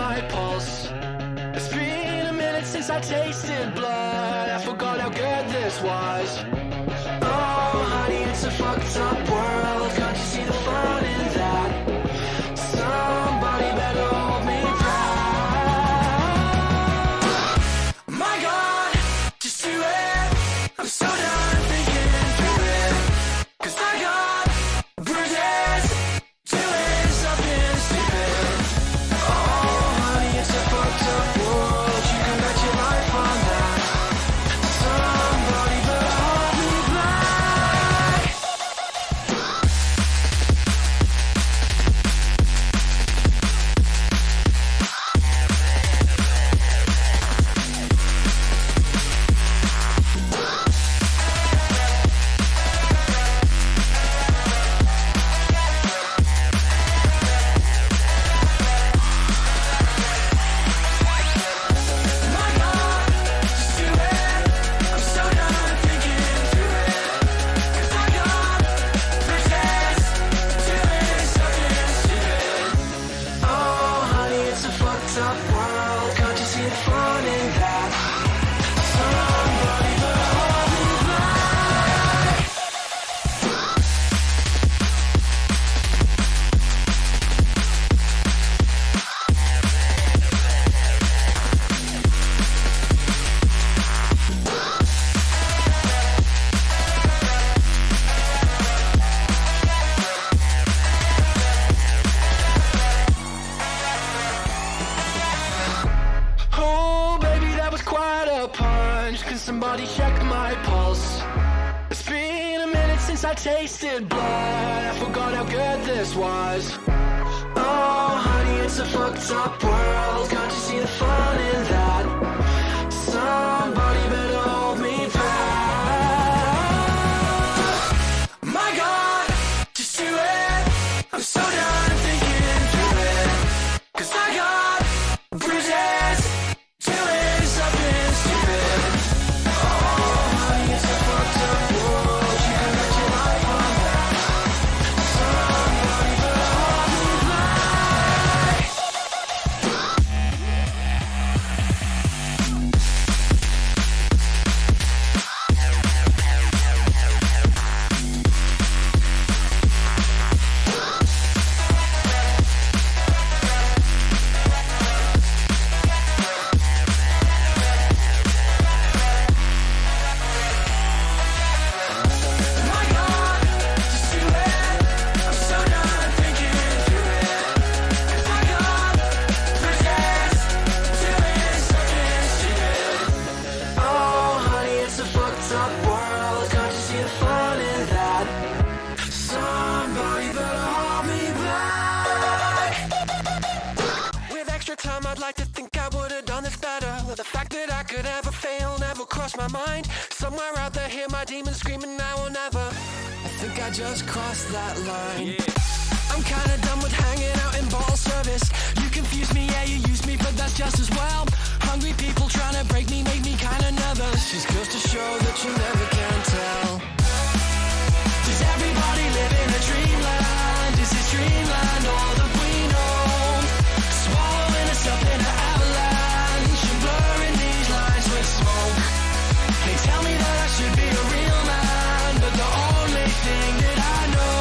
my pulse. It's been a minute since I tasted blood. I forgot how good this was. Oh honey, it's a fucked up world. Can't you see the fun in that? Somebody better hold me back. My God, just do it. I'm so done thinking through it. 'Cause I got bruises, doing something stupid. Oh honey, it's a fucked up world. You can bet your life on that. Somebody better hold me back. My God, just do it. I'm so done thinking through it. 'Cause I got bruises, doing something stupid. Oh honey, it's a fucked up world. Can't you see the fun in that? Somebody better hold me back. Oh baby, that was quite a punch. Can somebody check my pulse? It's been a minute since I tasted blood. I forgot how good this was. Oh honey, it's a fucked up world. Can't you see the fun in that? Somebody better hold me back. My God, just do it. I'm so done thinking through it. 'Cause I got bruises, doing something stupid. Oh honey, it's a fucked up world. You can bet your life on that. Somebody better hold me back. My God, just do it. I'm so done thinking through it. 'Cause I got bruises, doing something stupid. Oh honey, it's a fucked up world. Can't you see the fun in that? Somebody better hold me back. With extra time, I'd like to think I would've done this better. The fact that I could ever fail never crossed my mind. Somewhere out there, hear my demons screaming now or never. I think I just crossed that line. I'm kinda done with hanging out in bottle service. You confuse me, yeah, you use me, but that's just as well. Hungry people trying to break me make me kinda nervous. Just goes to show that you never can tell. Does everybody live in a dreamland? Is this dreamland all that we know? Swallowing us up in an avalanche and blurring these lines with smoke. They tell me that I should be a real man, but the only thing that I know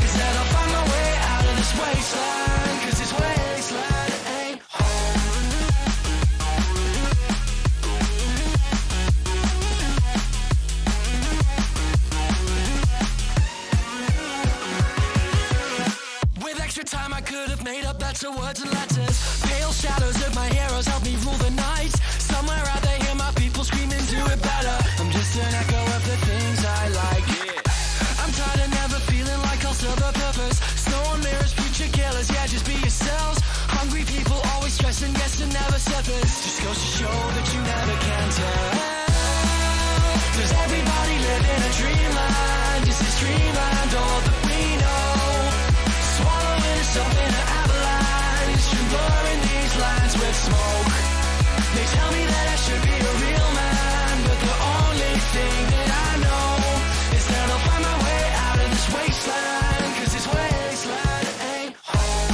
is that I'll find my way out of this wasteland. 'Cause this wasteland ain't home. With extra time, I could have made up better words and letters. Pale shadows of my heroes help me rule the night. Somewhere out there, hear my people screaming, do it better. I'm just an echo of the things I like. I'm tired of never feeling like I'll serve a purpose. Snow on mirrors, future killers, yeah, just be yourselves. Hungry people always stressing, yes, and never surface. Just goes to show that you never can tell. Does everybody live in a dreamland? Is this dreamland all that we know? Swallowing us up in an avalanche and blurring these lines with smoke. They tell me that I should be a real man, but the only thing that I know is that I'll find my way out of this wasteland. 'Cause this wasteland ain't home.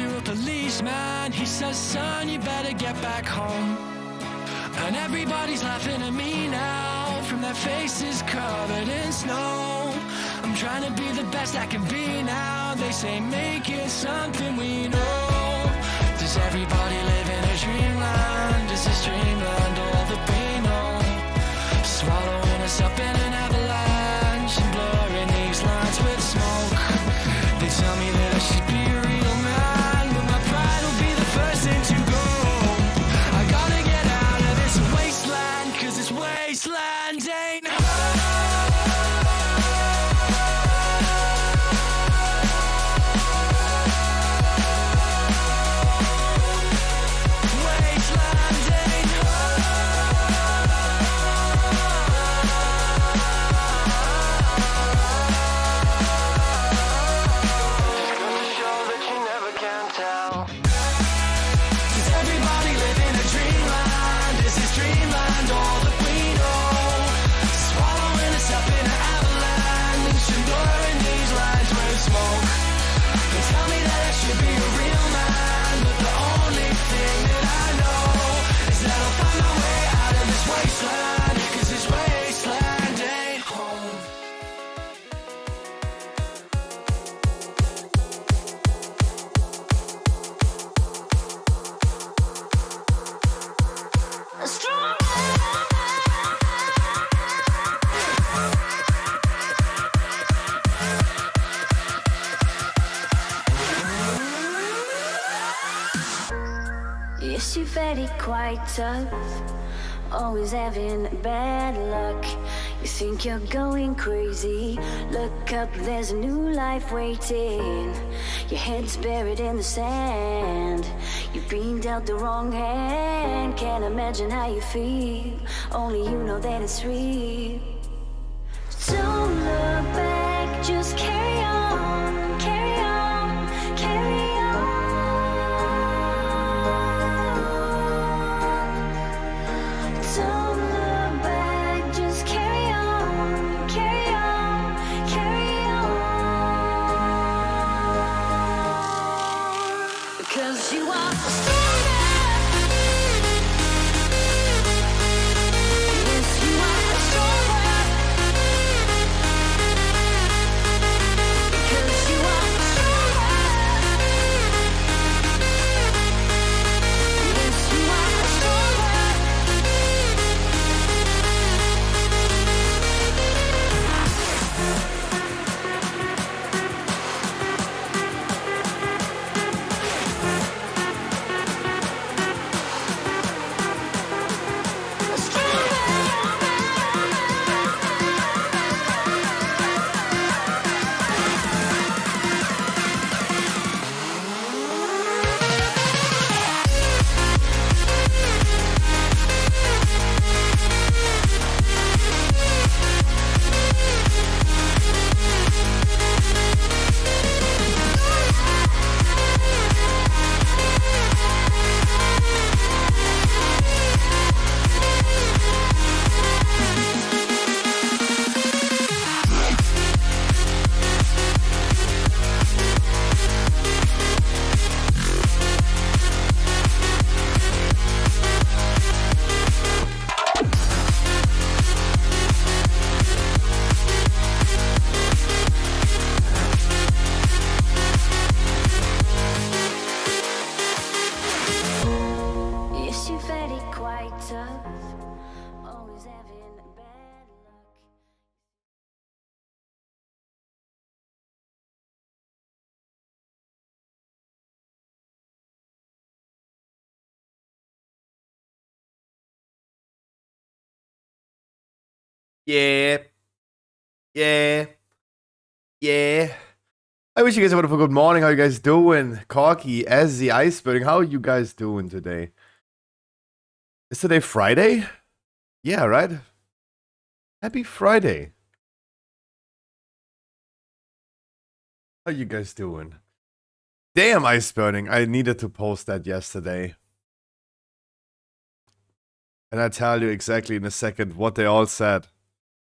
wrote the lease, man. He says, son, you better get back home. And everybody's laughing at me now, from their faces covered in snow. I'm trying to be the best I can be now. They say make it something we know. Does everybody live in a dreamland? Is this dreamland all that we know? Swallowing us up in an avalanche and blurring these lines with smoke. They tell me that I should be a real man, but my pride will be the first thing to go. I gotta get out of this wasteland, 'cause this wasteland ain't Yes, you're very quite tough, always having bad luck. You think you're going crazy, look up, there's a new life waiting. Your head's buried in the sand, you've been dealt the wrong hand. Can't imagine how you feel, only you know that it's real. Don't look back, just carry on, carry on, carry on. Don't look back, just carry on, carry on, carry on. Because you are stronger. Yes, you are stronger. Because you are stronger. Yes, you are stronger. Yes, you're very quite tough, always having bad luck. Yeah. Yeah. Yeah. I wish you guys a wonderful good morning. How you guys doing? Corky, as the iceberg. How are you guys doing today? Is today Friday? Yeah, right? Happy Friday. How you guys doing? Damn, ice burning. I needed to post that yesterday. And I tell you exactly in a second what they all said.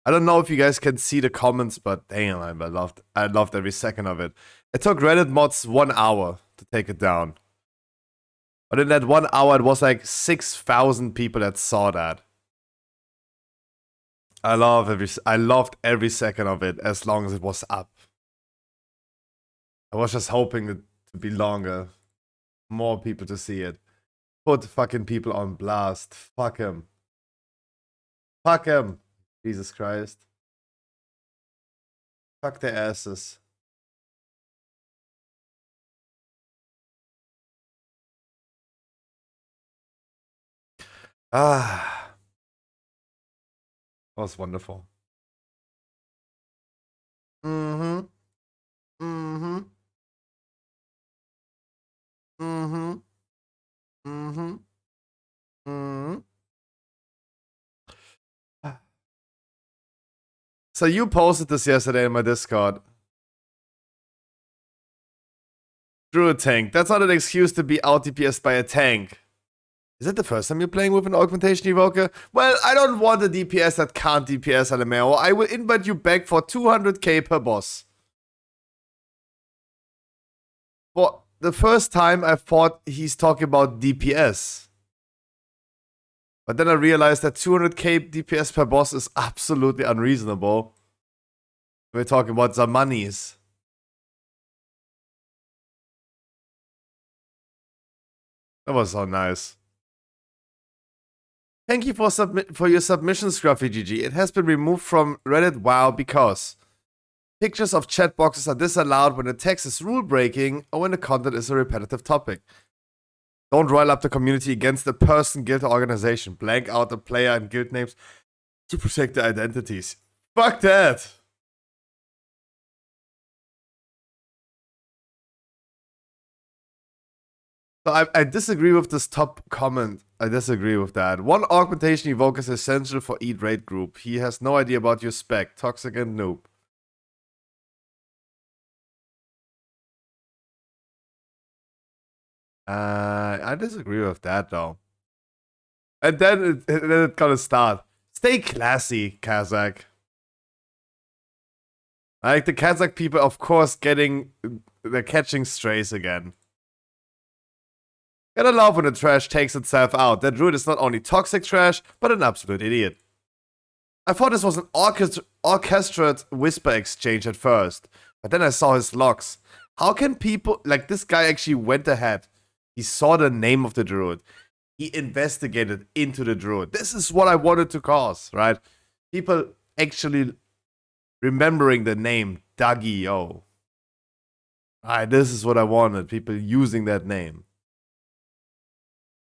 I don't know if you guys can see the comments, but damn, I loved every second of it. It took Reddit mods 1 hour to take it down. But in that 1 hour, it was like 6,000 people that saw that. I loved every second of it as long as it was up. I was just hoping it to be longer. More people to see it. Put fucking people on blast. Fuck him. Fuck him. Jesus Christ. Fuck their asses. Ah. That was wonderful. Mm-hmm. Mm-hmm. Mm-hmm. Mm-hmm. Mm-hmm. So you posted this yesterday in my Discord. Druid tank. That's not an excuse to be out DPS'd by a tank. Is it the first time you're playing with an augmentation evoker? Well, I don't want a DPS that can't DPS LMAO. I will invite you back for 200k per boss. For the first time I thought he's talking about DPS. But then I realized that 200k DPS per boss is absolutely unreasonable. We're talking about some monies. That was so nice. Thank you for your submission, Scruffy GG. It has been removed from Reddit WoW because pictures of chat boxes are disallowed when the text is rule breaking or when the content is a repetitive topic. Don't rile up the community against a person, guild, or organization. Blank out the player and guild names to protect their identities. Fuck that! So I disagree with this top comment. I disagree with that. One augmentation evoker is essential for eat raid group. He has no idea about your spec. Toxic and noob. I disagree with that though. And then it gonna start. Stay classy, Kazakh. Like the Kazakh people, of course, they're catching strays again. Gotta love when the trash takes itself out. That druid is not only toxic trash, but an absolute idiot. I thought this was an orchestrated whisper exchange at first, but then I saw his logs. How can people, like this guy actually went ahead. He saw the name of the druid. He investigated into the druid. This is what I wanted to cause, right? People actually remembering the name Dagio. Alright, this is what I wanted. People using that name.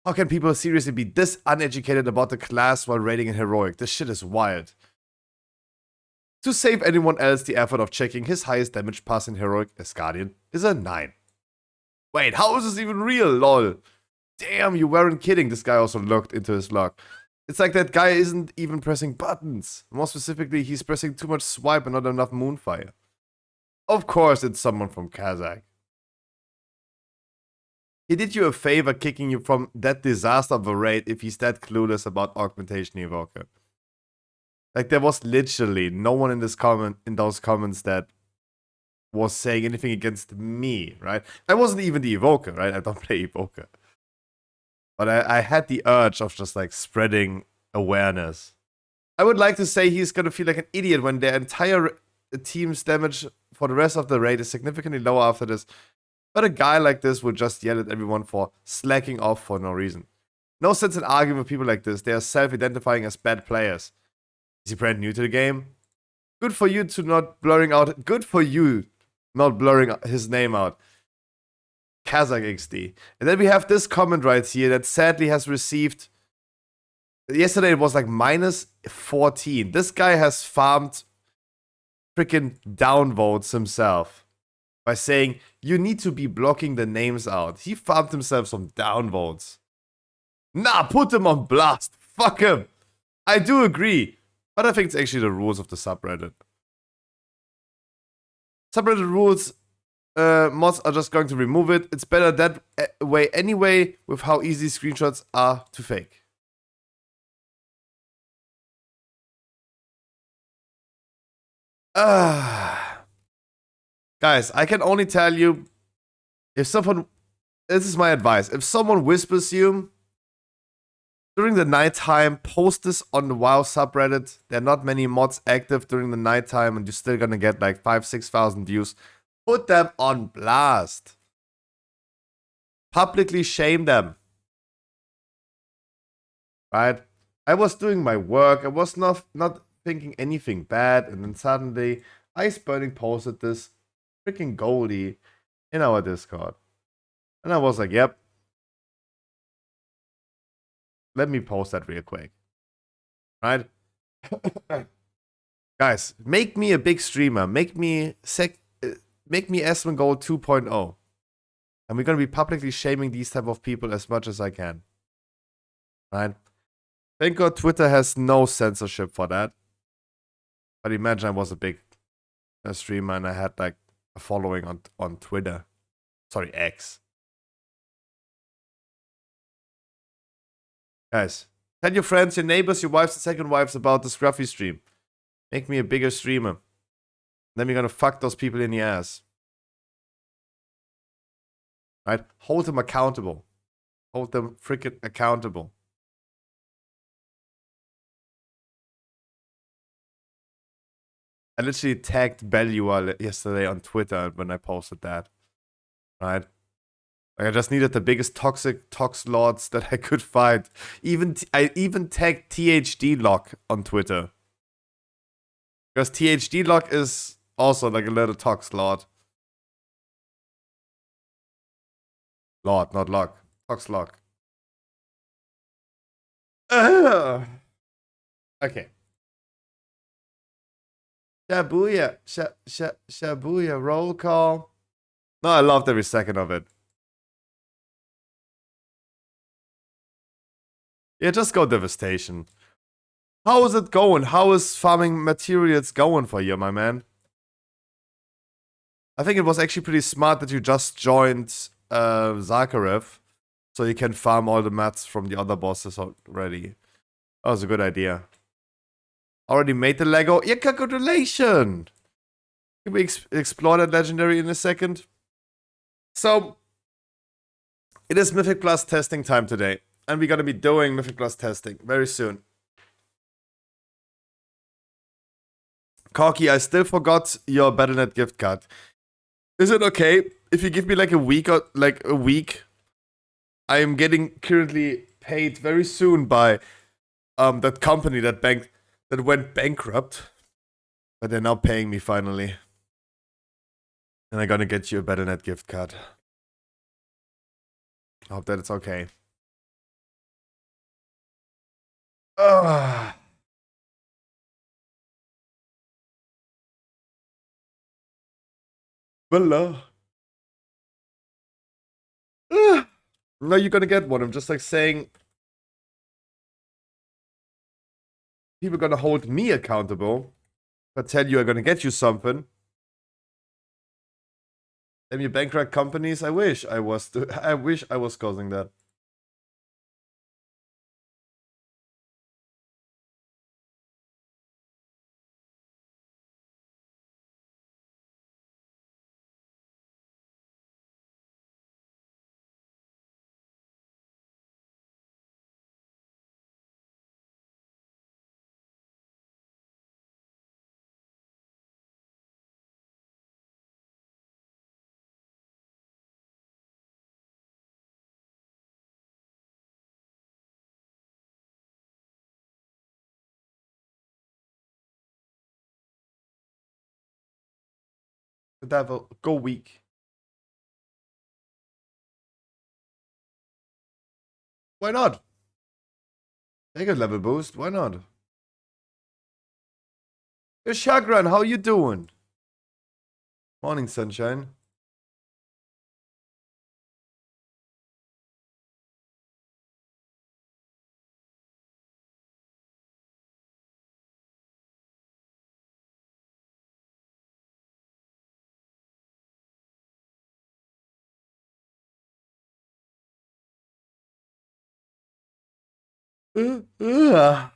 How can people seriously be this uneducated about the class while raiding in heroic? This shit is wild. To save anyone else the effort of checking, his highest damage pass in heroic as Guardian is a 9. Wait, how is this even real? Lol. Damn, you weren't kidding. This guy also looked into his log. It's like that guy isn't even pressing buttons. More specifically, he's pressing too much swipe and not enough moonfire. Of course, it's someone from Kazakh. He did you a favor kicking you from that disaster of a raid if he's that clueless about augmentation evoker. Like there was literally no one in those comments that was saying anything against me, right? I wasn't even the evoker, right? I don't play evoker. But I had the urge of just like spreading awareness. I would like to say he's gonna feel like an idiot when their entire team's damage for the rest of the raid is significantly lower after this. But a guy like this would just yell at everyone for slacking off for no reason. No sense in arguing with people like this. They are self-identifying as bad players. Is he brand new to the game? Good for you to not blurring out. Good for you not blurring his name out. Kazakh XD. And then we have this comment right here that sadly has received. Yesterday it was like minus 14. This guy has farmed freaking downvotes himself by saying you need to be blocking the names out. He farmed himself some downvotes. Nah, put him on blast. Fuck him. I do agree. But I think it's actually the rules of the subreddit. Subreddit rules, mods are just going to remove it. It's better that way anyway, with how easy screenshots are to fake. Guys, I can only tell you, if someone, this is my advice, if someone whispers you during the nighttime, post this on the WoW subreddit. There are not many mods active during the nighttime, and you're still gonna get like 5,000-6,000 views. Put them on blast. Publicly shame them. Right? I was doing my work. I was not thinking anything bad, and then suddenly Ice Burning posted this freaking Goldie in our Discord. And I was like, yep. Let me post that real quick. Right? Guys, make me a big streamer. Make me Asmongold 2.0. And we're gonna be publicly shaming these type of people as much as I can. Right? Thank God Twitter has no censorship for that. But imagine I was a big streamer and I had like a following on Twitter. Sorry, X. Guys, tell your friends, your neighbors, your wives and second wives about the Scruffy stream. Make me a bigger streamer. Then we're gonna fuck those people in the ass. Right? Hold them accountable. Hold them freaking accountable. I literally tagged Belua yesterday on Twitter when I posted that. Right? Like I just needed the biggest tox lords that I could find. I even tagged THD Lock on Twitter. Because THD Lock is also like a little tox lord. Lord, not lock. Tox lock. Okay. Shabuya. Shabuya. Roll call. No, I loved every second of it. Yeah, just go Devastation. How is it going? How is farming materials going for you, my man? I think it was actually pretty smart that you just joined Zakharev, so you can farm all the mats from the other bosses already. That was a good idea. Already made the Lego? Yeah, congratulations! Can we explore that legendary in a second? So, it is Mythic Plus testing time today. And we're gonna be doing Mythic Plus testing very soon. Corky, I still forgot your Battle.net gift card. Is it okay if you give me like a week or like a week? I am getting currently paid very soon by that company that went bankrupt, but they're now paying me finally, and I'm gonna get you a Battle.net gift card. I hope that it's okay. Voila. No, you're gonna get one. I'm just like saying, people are gonna hold me accountable. If I tell you I'm gonna get you something. Damn you bankrupt companies, I wish I was causing that. The devil, go weak. Why not? Take a level boost, why not? Hey Shagran, how you doing? Morning, sunshine. Uh.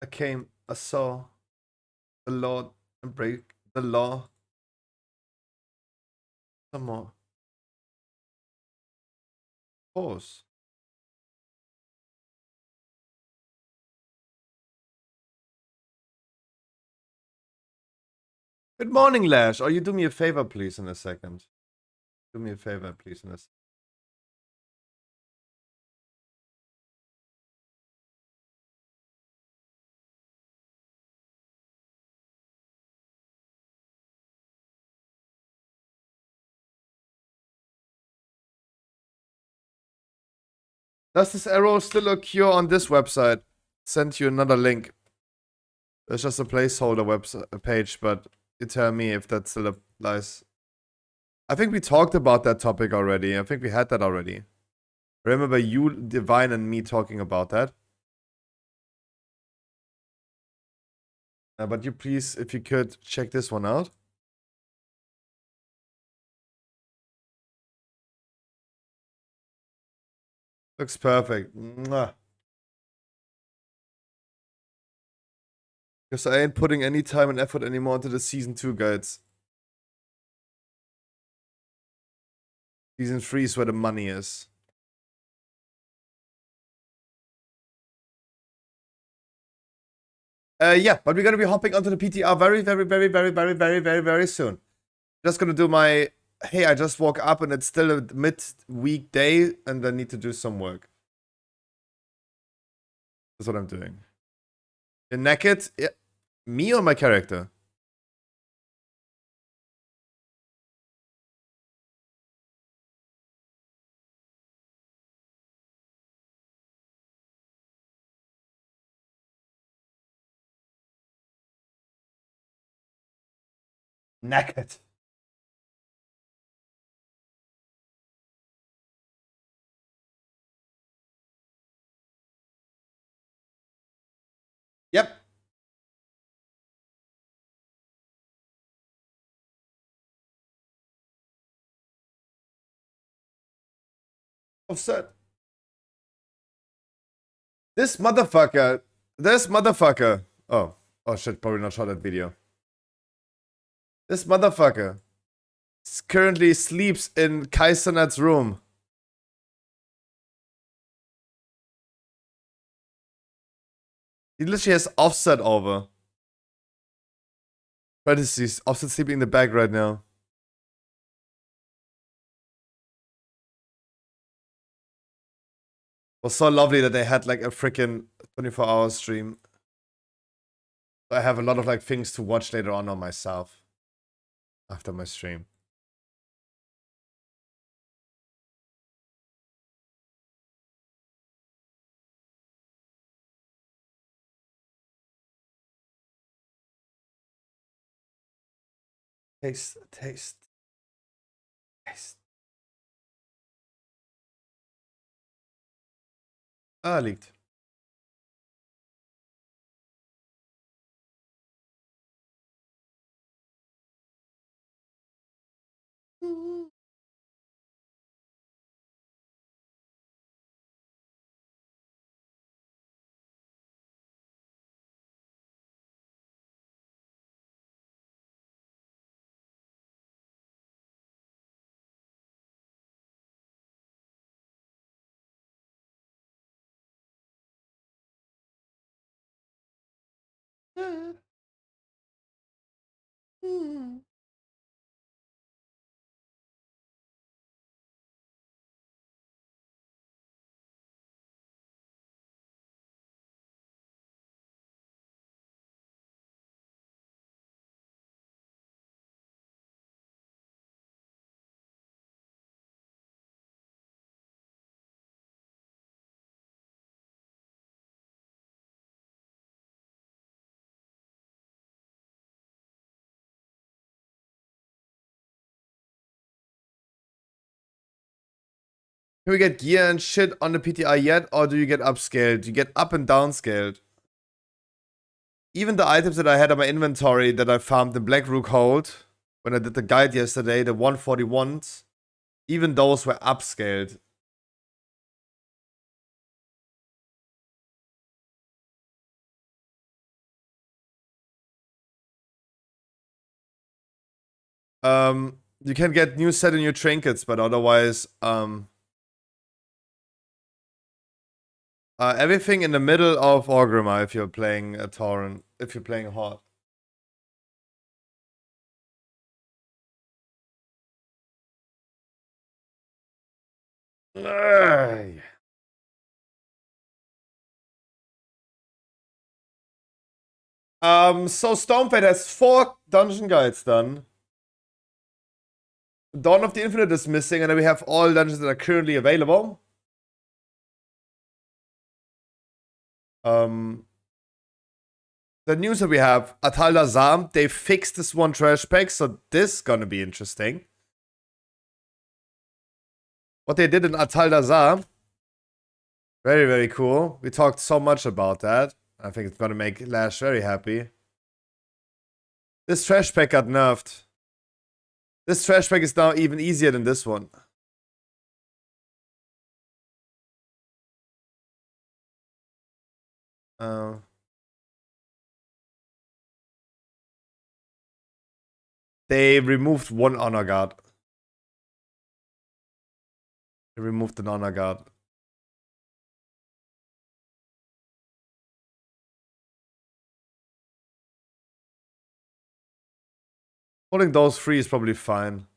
I saw the Lord and break the law. Some more. Pause. Good morning, Lash. Oh, you do me a favor, please, in a second. Do me a favor, please, in a second. Does this arrow still occur on this website? Send you another link. It's just a placeholder website page, but you tell me if that still applies. I think we talked about that topic already. I think we had that already. Remember you, Divine, and me talking about that? But you please, if you could, check this one out. Looks perfect. Mwah. Because I ain't putting any time and effort anymore into the Season 2 guides. Season 3 is where the money is. Yeah, but we're gonna be hopping onto the PTR very soon. Just gonna do my... Hey, I just woke up and it's still a mid-week day and I need to do some work. That's what I'm doing. You're naked? Yeah. Me or my character? Naked. Yep. Offset. This motherfucker. Oh. Oh shit, probably not shot that video. This motherfucker currently sleeps in Kaisenat's room. He literally has Offset over. Parentheses. Offset sleeping in the bag right now. It was so lovely that they had like a freaking 24-hour stream. I have a lot of like things to watch later on myself. After my stream. Taste. Ah, liegt. Can we get gear and shit on the PTI yet, or do you get upscaled? You get up and downscaled. Even the items that I had on my inventory that I farmed in Black Rook Hold, when I did the guide yesterday, the 141s, even those were upscaled. You can get new set and new trinkets, but otherwise, everything in the middle of Orgrimmar if you're playing a Tauren, if you're playing Horde. Ugh. So Stormfade has 4 dungeon guides done. Dawn of the Infinite is missing, and then we have all dungeons that are currently available. The news that we have, Atal Dazam, they fixed this one trash pack, so this is gonna be interesting. What they did in Atal Dazam, very, very cool. We talked so much about that. I think it's gonna make Lash very happy. This trash pack got nerfed. This trash pack is now even easier than this one. They removed one honor guard. They removed an honor guard. Holding those 3 is probably fine.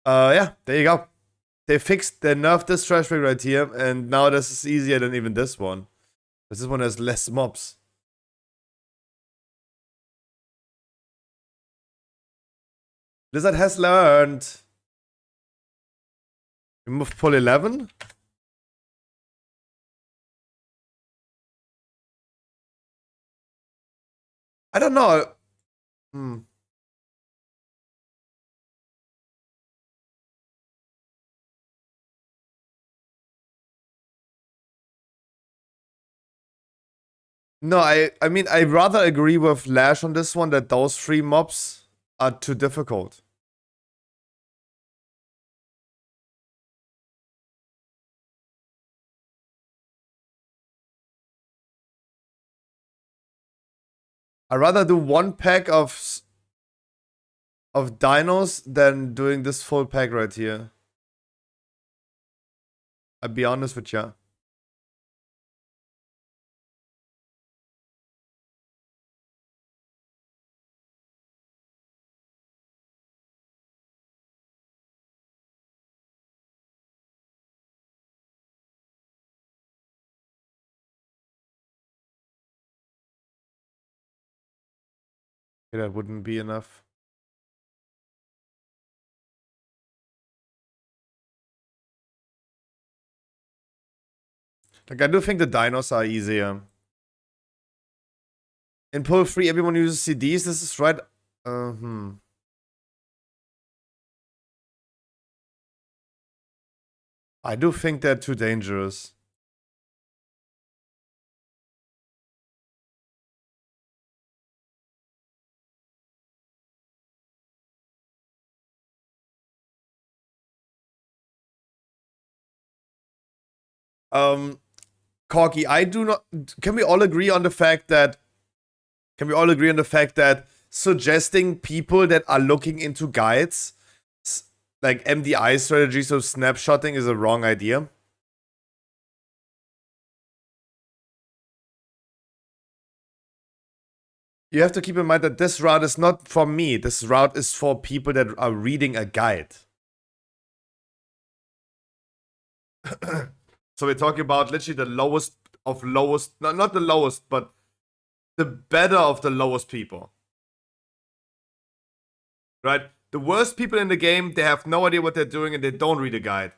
Yeah, there you go. They nerfed this trash pack right here, and now this is easier than even this one. This one has less mobs. Blizzard has learned. Remove pull 11. I don't know. No, I mean, I rather agree with Lash on this one that those 3 mobs are too difficult. I'd rather do 1 pack of dinos than doing this full pack right here. I'll be honest with you. That wouldn't be enough. Like, I do think the dinos are easier. In pull 3, everyone uses CDs. This is right. I do think they're too dangerous. Corky, I do not. Can we all agree on the fact that? Can we all agree on the fact that suggesting people that are looking into guides, like MDI strategies of snapshotting, is a wrong idea? You have to keep in mind that this route is not for me. This route is for people that are reading a guide. So we're talking about literally the lowest of lowest, not the lowest, but the better of the lowest people. Right? The worst people in the game, they have no idea what they're doing and they don't read a guide.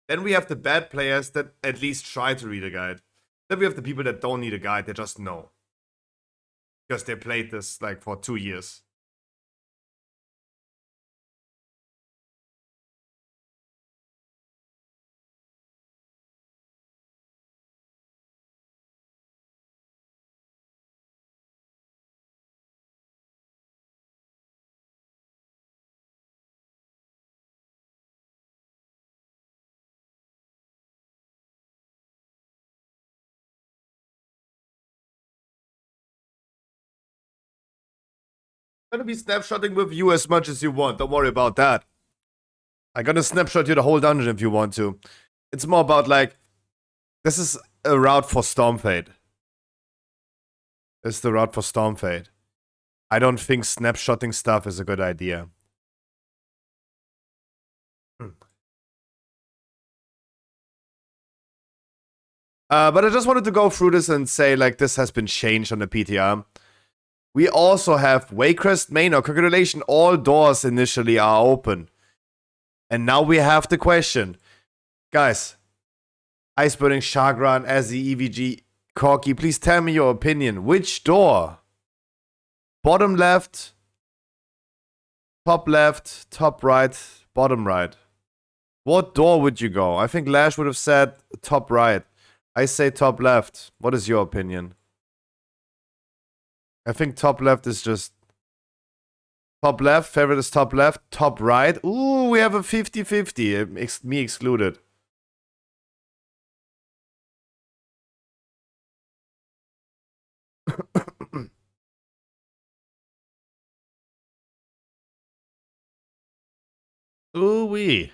Then we have the bad players that at least try to read a guide. Then we have the people that don't need a guide, they just know. Because they played this like for 2 years. I'm gonna be snapshotting with you as much as you want. Don't worry about that. I'm gonna snapshot you the whole dungeon if you want to. It's more about like, this is a route for Stormfade. This is the route for Stormfade. I don't think snapshotting stuff is a good idea. But I just wanted to go through this and say, like, this has been changed on the PTR. We also have Waycrest Manor. Congratulations, all doors initially are open. And now we have the question. Guys, Iceburning, Chagran, Azzy, EVG, Corky, please tell me your opinion. Which door? Bottom left, top right, bottom right. What door would you go? I think Lash would have said top right. I say top left. What is your opinion? I think top left is just... Top left, favorite is top left. Top right. Ooh, we have a 50-50. Me excluded. Ooh, we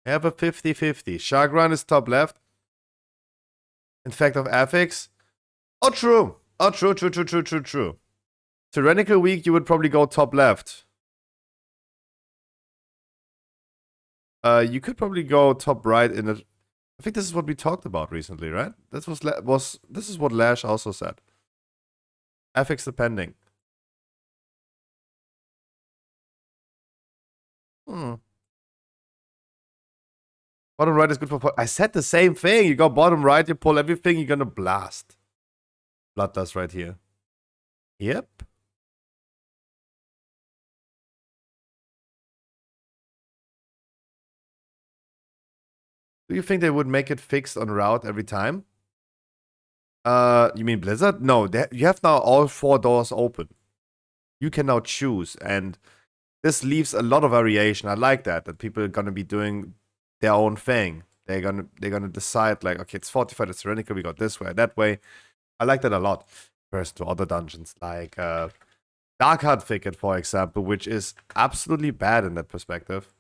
have a 50-50. Chagran is top left. In fact of affix. Oh, true. Oh, true. Tyrannical week, you would probably go top left. You could probably go top right in a... I think this is what we talked about recently, right? This is what Lash also said. Affix depending. Bottom right is good for... I said the same thing. You go bottom right, you pull everything, you're gonna blast. Bloodlust right here. Yep. Do you think they would make it fixed on route every time? You mean Blizzard? No, you have now all 4 doors open. You can now choose, and this leaves a lot of variation. I like that people are gonna be doing their own thing. They're gonna decide like, okay, it's fortified, it's tyrannical, we got this way, that way. I like that a lot. First to other dungeons like Darkheart Thicket, for example, which is absolutely bad in that perspective.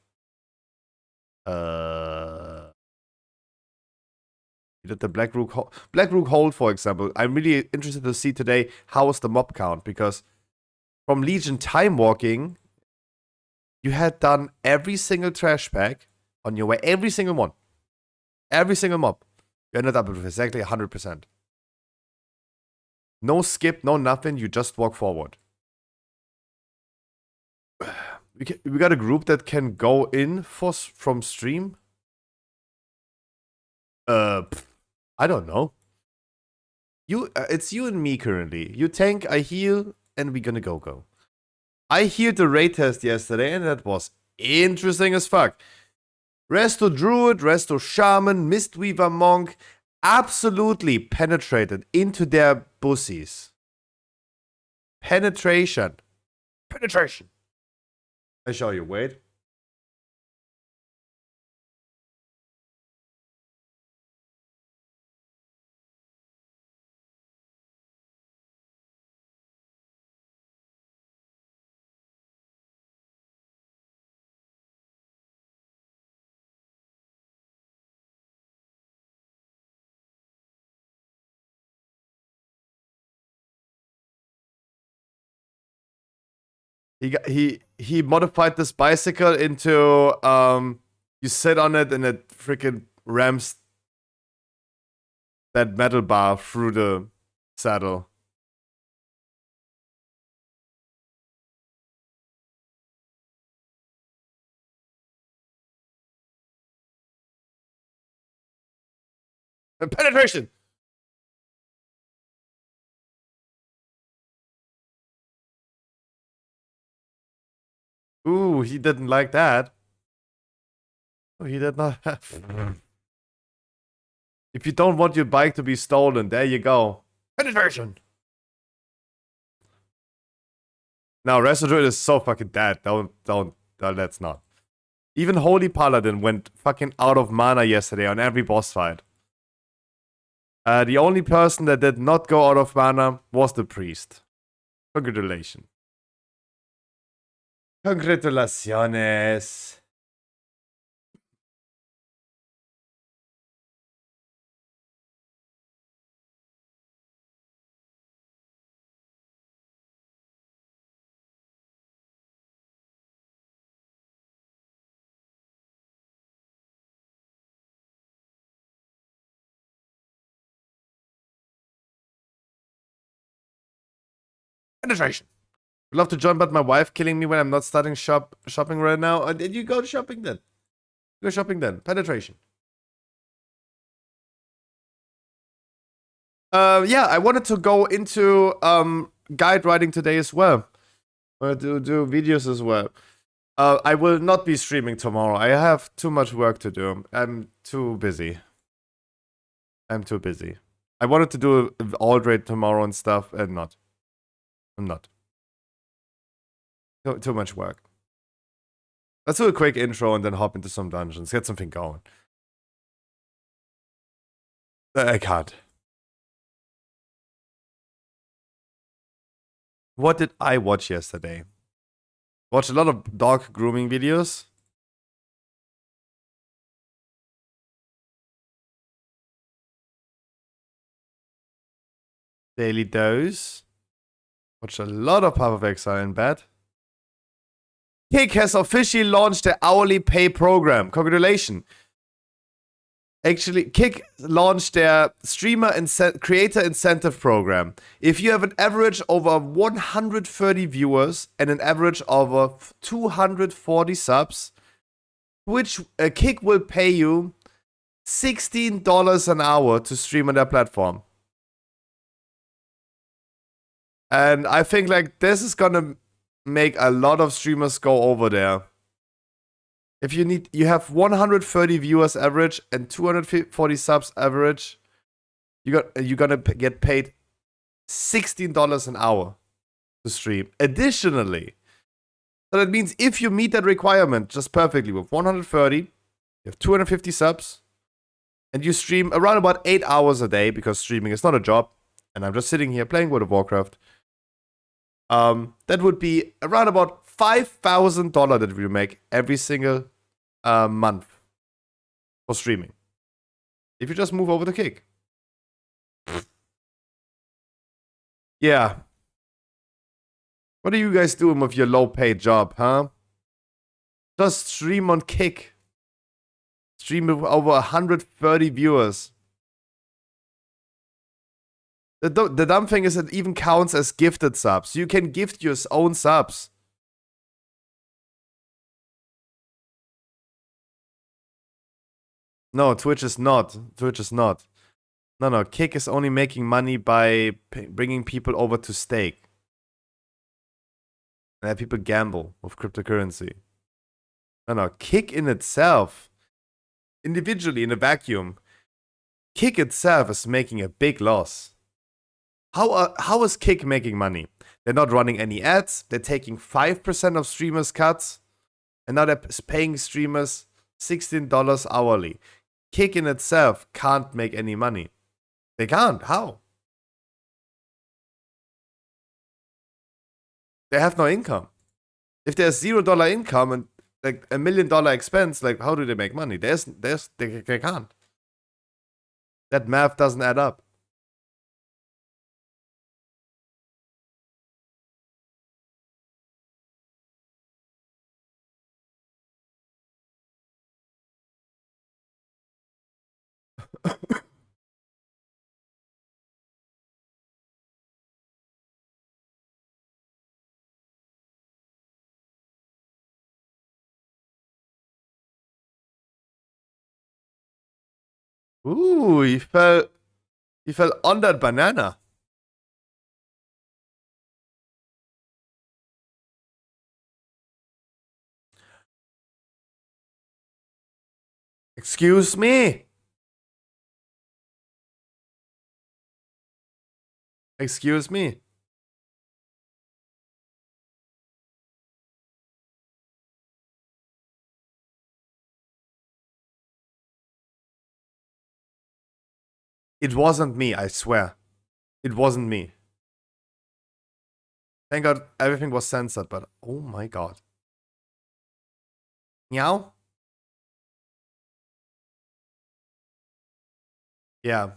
You did the Black Rook Hold, for example. I'm really interested to see today how is the mob count, because from Legion Time Walking, you had done every single trash pack on your way, every single one. Every single mob. You ended up with exactly 100%. No skip, no nothing, you just walk forward. We got a group that can go in from stream? I don't know. It's you and me currently. You tank, I heal, and we're gonna go. I healed the raid test yesterday, and that was interesting as fuck. Resto Druid, Resto Shaman, Mistweaver Monk absolutely penetrated into their bussies. Penetration. I show you, wait. He modified this bicycle into you sit on it and it freaking rams that metal bar through the saddle. And penetration. Ooh, he didn't like that. Oh, he did not have. If you don't want your bike to be stolen, there you go. Penetration. Now, Restorator is so fucking dead. Let's not. Even Holy Paladin went fucking out of mana yesterday on every boss fight. The only person that did not go out of mana was the priest. Congratulations. Congratulaciones. Penetration. Would love to join, but my wife killing me when I'm not starting shopping right now. Did you go shopping then? Go shopping then. Penetration. Yeah, I wanted to go into guide writing today as well. To do videos as well. I will not be streaming tomorrow. I have too much work to do. I'm too busy. I'm too busy. I wanted to do all raid tomorrow and stuff, and not. I'm not. Too much work. Let's do a quick intro and then hop into some dungeons. Get something going. I can't. What did I watch yesterday? Watched a lot of dog grooming videos. Daily dose. Watched a lot of Path of Exile in bed. Kick has officially launched the hourly pay program. Congratulations. Actually, Kick launched their creator incentive program. If you have an average over 130 viewers and an average over 240 subs, Kick will pay you $16 an hour to stream on their platform. And I think like this is gonna make a lot of streamers go over there. If you have 130 viewers average and 240 subs average, you're gonna get paid $16 an hour to stream. Additionally, so that means if you meet that requirement just perfectly with 130, you have 250 subs, and you stream around about 8 hours a day, because streaming is not a job, and I'm just sitting here playing World of Warcraft. That would be around about $5,000 that you make every single month for streaming. If you just move over to Kick. Yeah. What are you guys doing with your low paid job, huh? Just stream on Kick. Stream with over 130 viewers. The dumb thing is it even counts as gifted subs. You can gift your own subs. No, Twitch is not. Twitch is not. No, Kick is only making money by bringing people over to stake. And have people gamble with cryptocurrency. No, Kick in itself, individually in a vacuum, Kick itself is making a big loss. How is Kick making money? They're not running any ads. They're taking 5% of streamers' cuts. And now they're paying streamers $16 hourly. Kick in itself can't make any money. They can't. How? They have no income. If there's $0 income and like $1 million expense, like how do they make money? They can't. That math doesn't add up. Ooh, he fell on that banana. Excuse me. Excuse me. It wasn't me, I swear. It wasn't me. Thank God everything was censored, but oh my God. Meow? Yeah.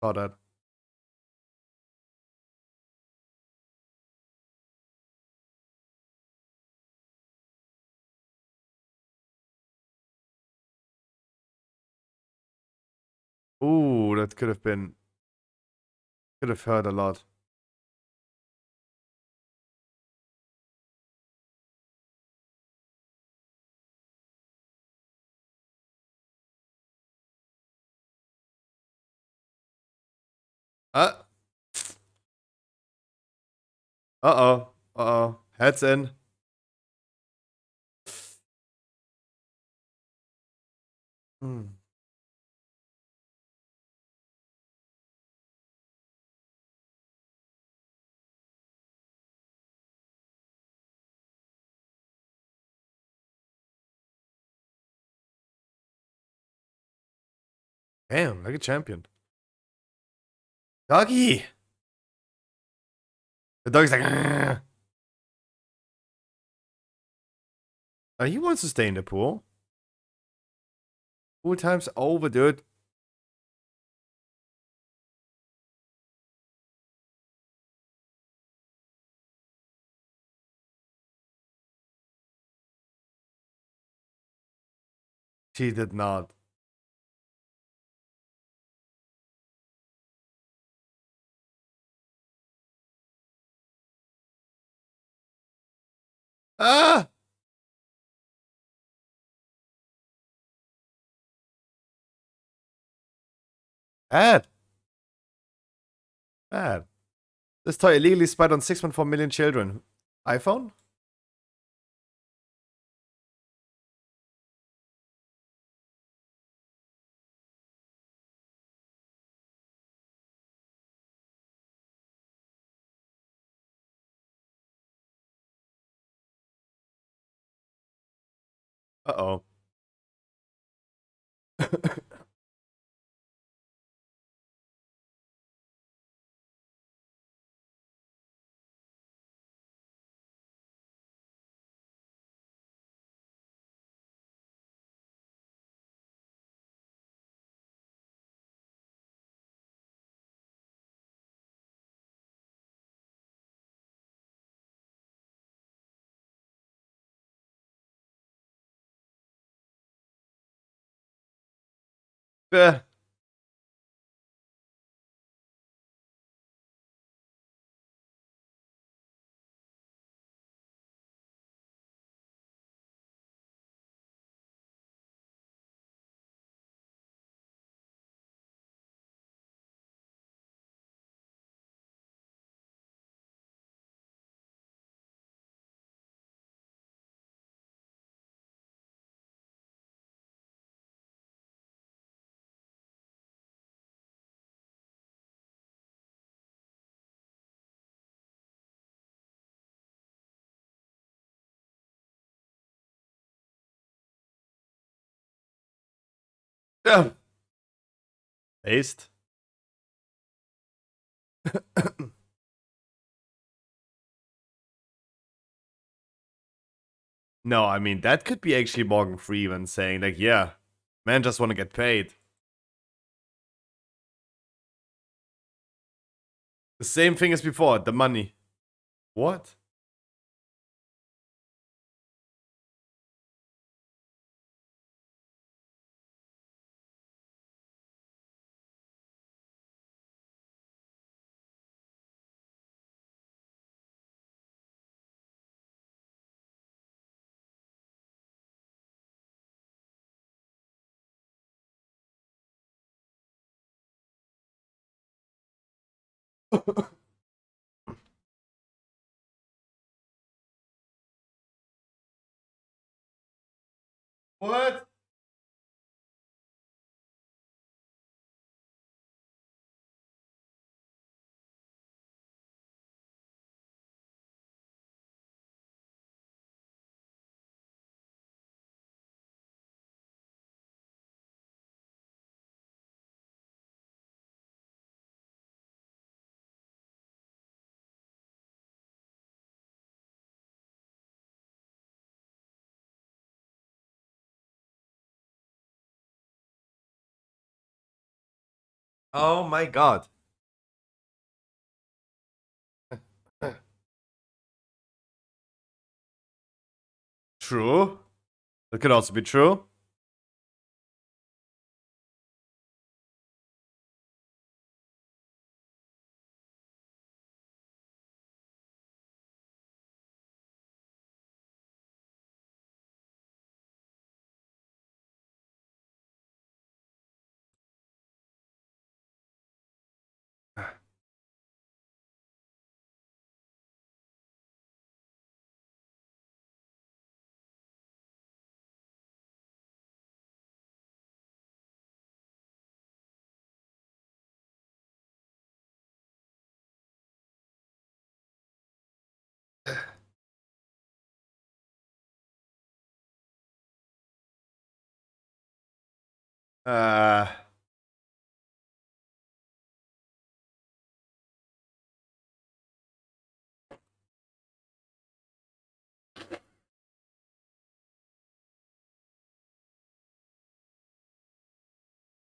Saw that. Ooh, that could have hurt a lot. Uh, uh-oh. Uh-oh. Heads in. Hmm. Damn, like a champion. Doggy! The dog's like, "Ugh." Oh, he wants to stay in the pool. Pool time's over, dude. She did not. Ah! Bad. Bad. This toy illegally spied on 6.4 million children. iPhone? Uh-oh. Eh. Yeah. Based. No, I mean, that could be actually Morgan Freeman saying, like, yeah, man just want to get paid. The same thing as before, the money. What? What? Oh my god. True. That could also be true.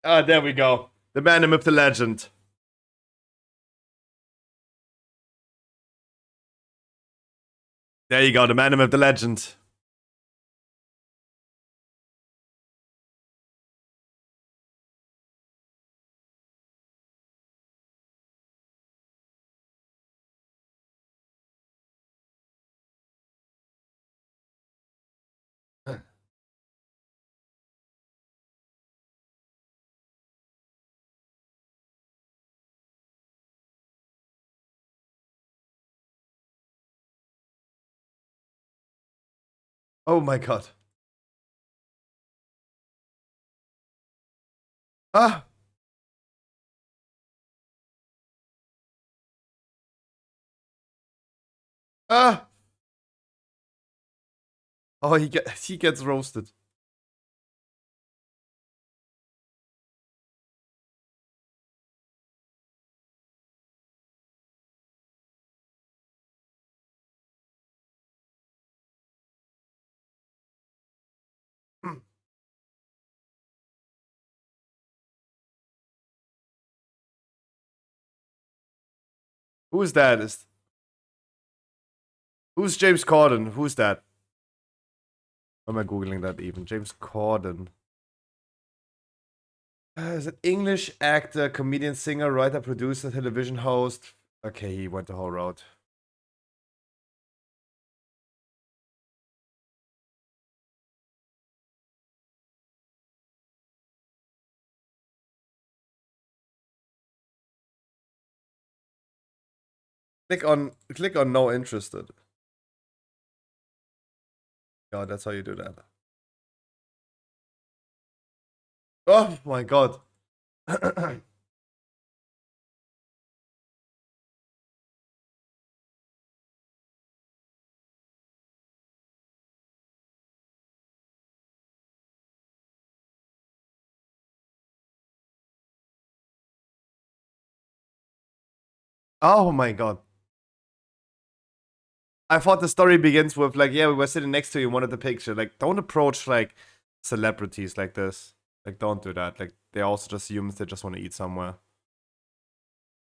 Uh, there we go. The man, the myth, the legend. There you go, the man, the myth, the legend. Oh my god. Ah, ah. Oh, he gets roasted. Who's that? Who's James Corden? Who's that? Why am I googling that even? James Corden. Is an English actor, comedian, singer, writer, producer, television host. Okay, he went the whole route. Click on no interested. Yeah, that's how you do that. Oh my god. Oh my god. I thought the story begins with like, yeah, we were sitting next to you, wanted the picture. Like, don't approach like celebrities like this. Like, don't do that. Like, they're also just humans. They just want to eat somewhere.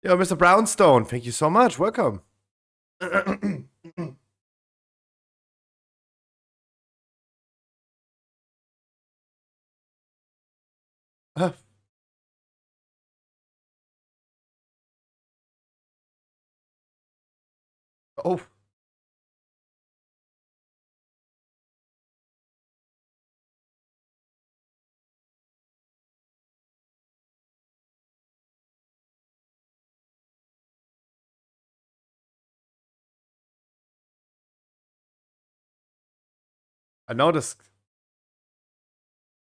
Yo, Mr. Brownstone, thank you so much. Welcome. Oh, I noticed.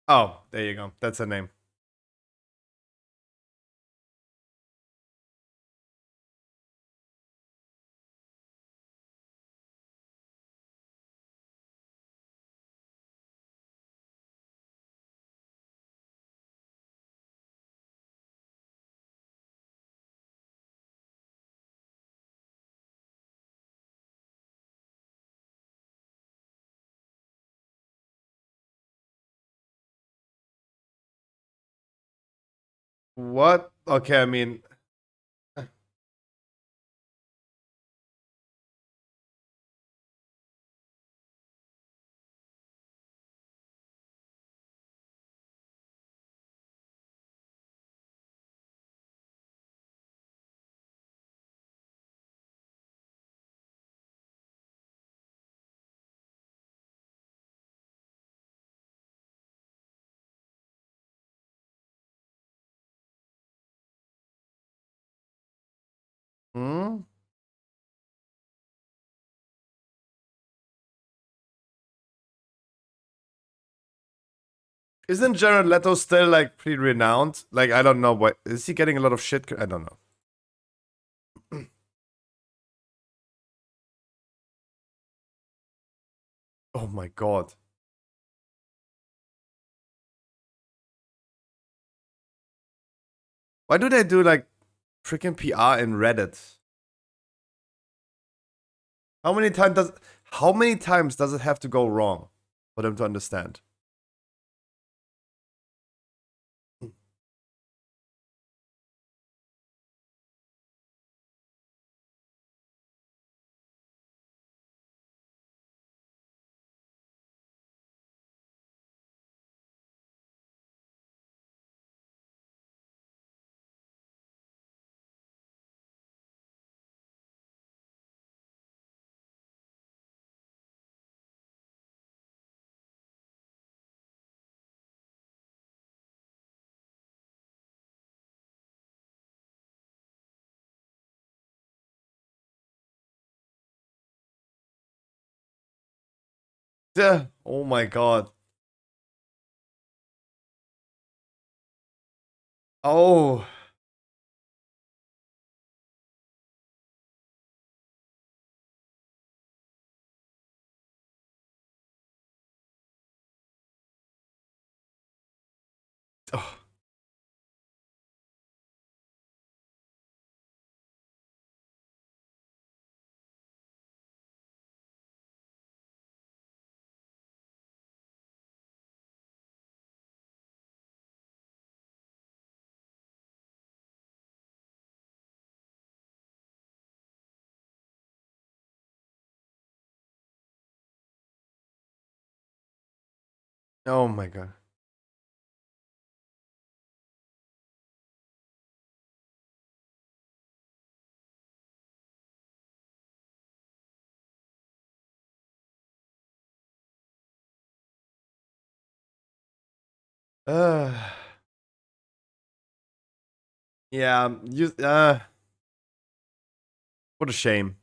Oh, there you go. That's her name. What Okay, I mean, hmm? Isn't Jared Leto still like pretty renowned? Like, I don't know what is he getting a lot of shit? I don't know. Oh my god. Why do they do like freaking PR in Reddit? How many times does it have to go wrong for them to understand? Duh. Oh my god. Oh. Oh. Oh my god. Uh, yeah, what a shame.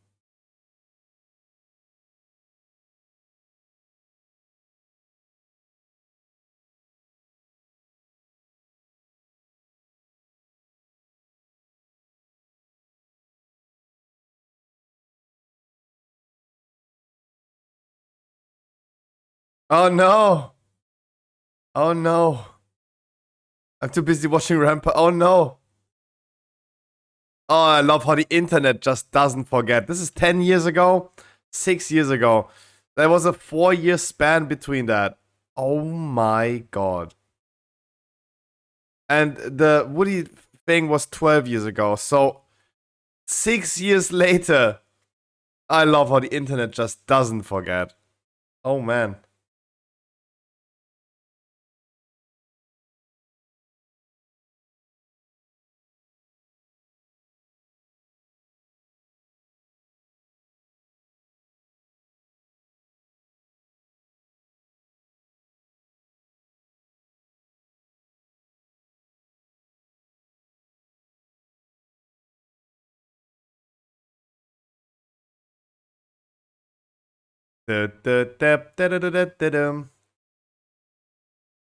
Oh no. Oh no. I'm too busy watching Rampage. Oh no. Oh, I love how the internet just doesn't forget. This is 10 years ago, 6 years ago. There was a 4 year span between that. Oh my god. And the Woody thing was 12 years ago. So 6 years later, I love how the internet just doesn't forget. Oh man.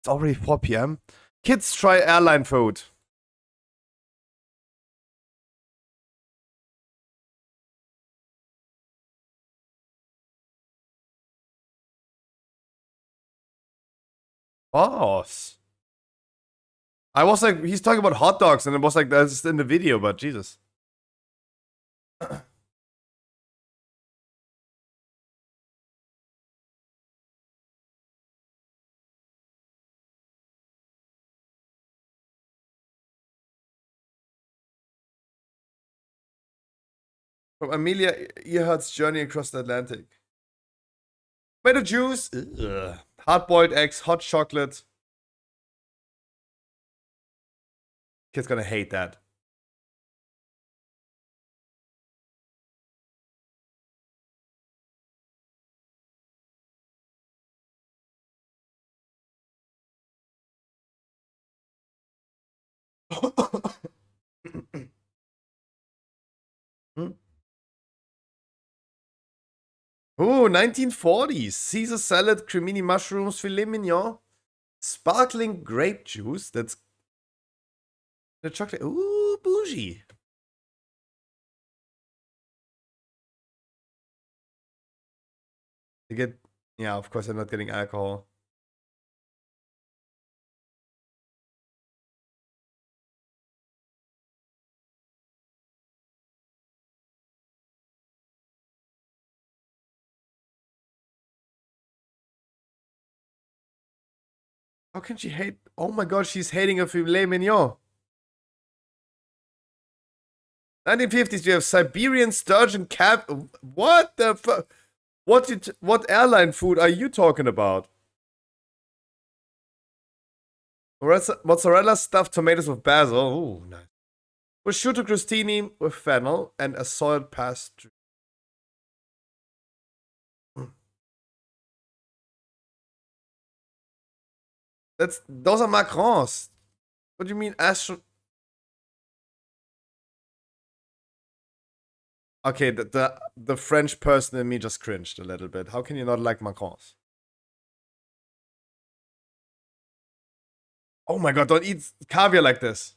It's already 4 p.m. Kids try airline food. Boss. I was like, he's talking about hot dogs, and it was like, that's in the video, but Jesus. From Amelia Earhart's Journey Across the Atlantic. Tomato juice. Ugh. Hard-boiled eggs, hot chocolate. Kid's gonna hate that. Hmm? Ooh, 1940s. Caesar salad, cremini mushrooms, filet mignon. Sparkling grape juice. That's the chocolate. Ooh, bougie. You get, yeah, of course, I'm not getting alcohol. How can she hate? Oh my god, she's hating a filet mignon. 1950s, we have Siberian sturgeon cab. What the fuck? What airline food are you talking about? Mozzarella stuffed tomatoes with basil. Ooh, nice. Prosciutto crostini with fennel and a soiled pastry. Those are macarons. What do you mean Okay, the French person in me just cringed a little bit. How can you not like macarons? Oh my god, don't eat caviar like this.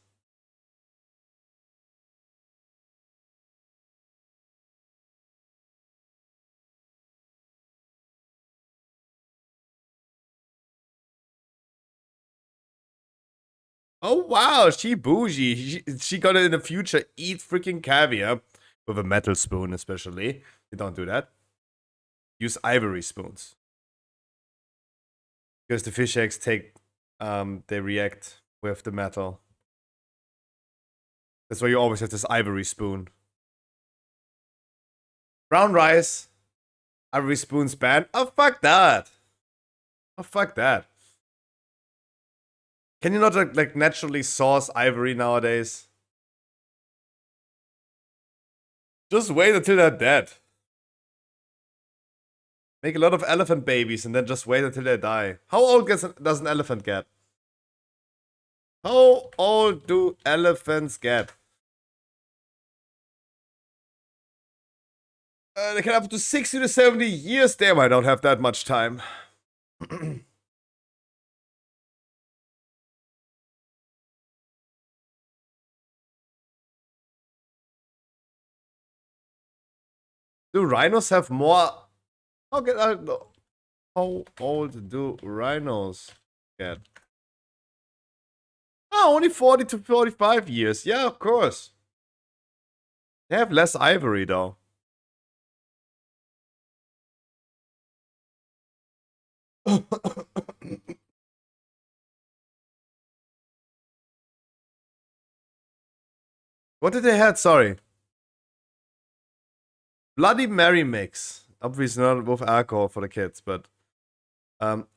Oh wow, she bougie. She gonna in the future eat freaking caviar with a metal spoon, especially. You don't do that. Use ivory spoons because the fish eggs they react with the metal. That's why you always have this ivory spoon. Brown rice, ivory spoons banned. Oh fuck that. Oh fuck that. Can you not like naturally source ivory nowadays? Just wait until they're dead. Make a lot of elephant babies and then just wait until they die. How old does an elephant get? How old do elephants get? They can up to 60 to 70 years. Damn, I don't have that much time. Do rhinos have more? How can I know? How old do rhinos get? Oh, only 40 to 45 years. Yeah, of course. They have less ivory, though. What did they have? Sorry. Bloody Mary mix. Obviously not with alcohol for the kids, but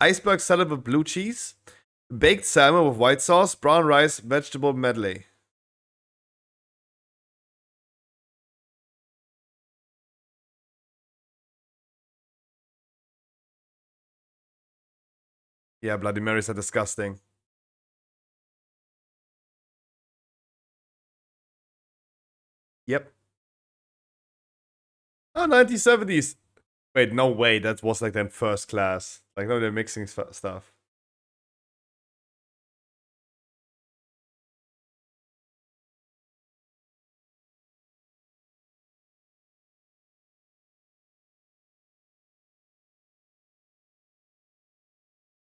iceberg salad with blue cheese, baked salmon with white sauce, brown rice, vegetable medley. Yeah, Bloody Marys are disgusting. Yep. Oh, 1970s. Wait, no way. That was like then first class. Like, no, they're mixing stuff.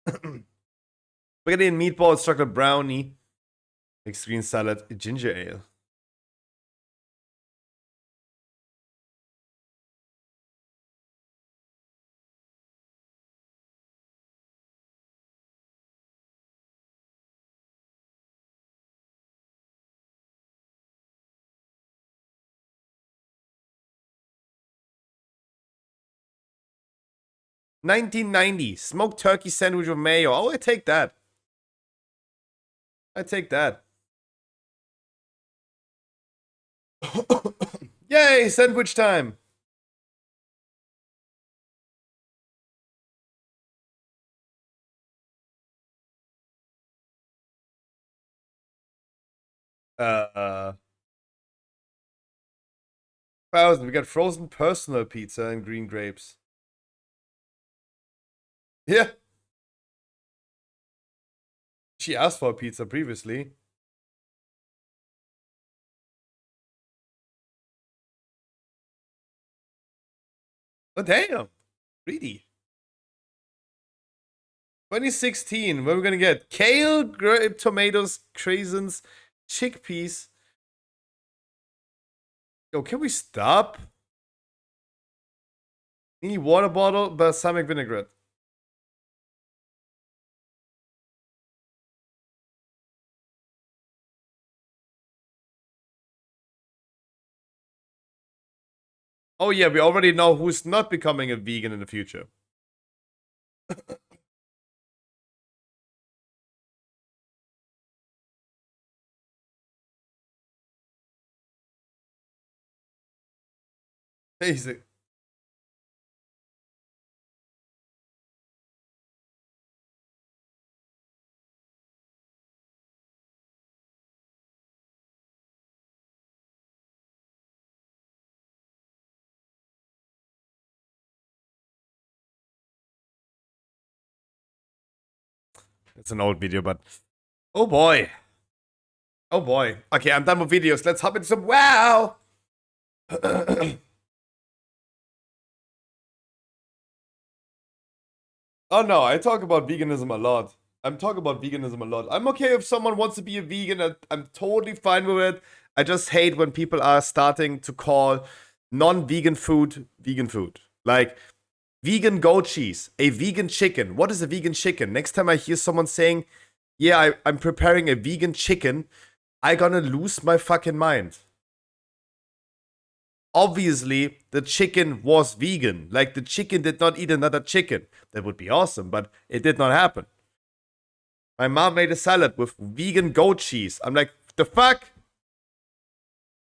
Spaghetti and meatballs, chocolate brownie, mixed green salad, ginger ale. 1990. Smoked turkey sandwich with mayo. Oh, I take that. I take that. Yay, sandwich time. Uh, 1,000. We got frozen personal pizza and green grapes. Yeah. She asked for a pizza previously. Oh, damn. Greedy. 2016. What are we gonna get? Kale, grape, tomatoes, craisins, chickpeas. Yo, can we stop? Mini water bottle, balsamic vinaigrette. Oh yeah, we already know who's not becoming a vegan in the future. Easy. It's an old video, but oh boy. Oh boy. Okay, I'm done with videos. Let's hop into some wow. Oh no, I talk about veganism a lot. I'm talking about veganism a lot. I'm okay if someone wants to be a vegan. I'm totally fine with it. I just hate when people are starting to call non-vegan food vegan food. Like vegan goat cheese, a vegan chicken. What is a vegan chicken? Next time I hear someone saying, yeah, I'm preparing a vegan chicken, I gonna lose my fucking mind. Obviously, the chicken was vegan. Like, the chicken did not eat another chicken. That would be awesome, but it did not happen. My mom made a salad with vegan goat cheese. I'm like, the fuck?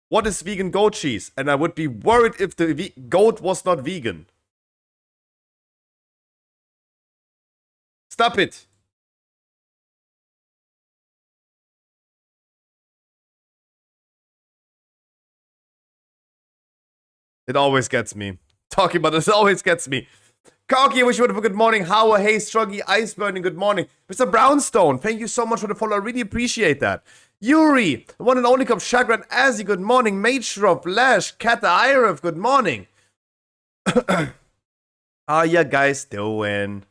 What is vegan goat cheese? And I would be worried if the goat was not vegan. Stop it. It always gets me. Talking about this always gets me. Kauki, I wish you a good morning. Howard, hey, Struggy, Ice Burning, good morning. Mr. Brownstone, thank you so much for the follow. I really appreciate that. Yuri, the one and only cup, Chagran, Azzy, good morning. Matrop, Lash, Kata, Iref, good morning. How you guys doing?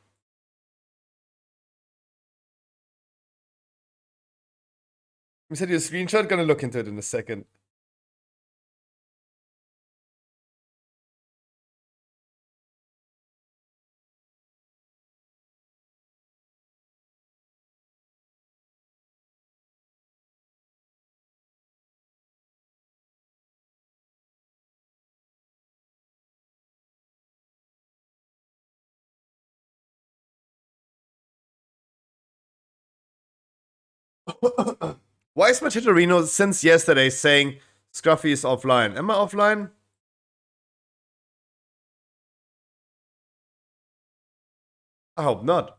Let me send you a screenshot. Gonna look into it in a second. Why is my Chicharino since yesterday saying Scruffy is offline? Am I offline? I hope not.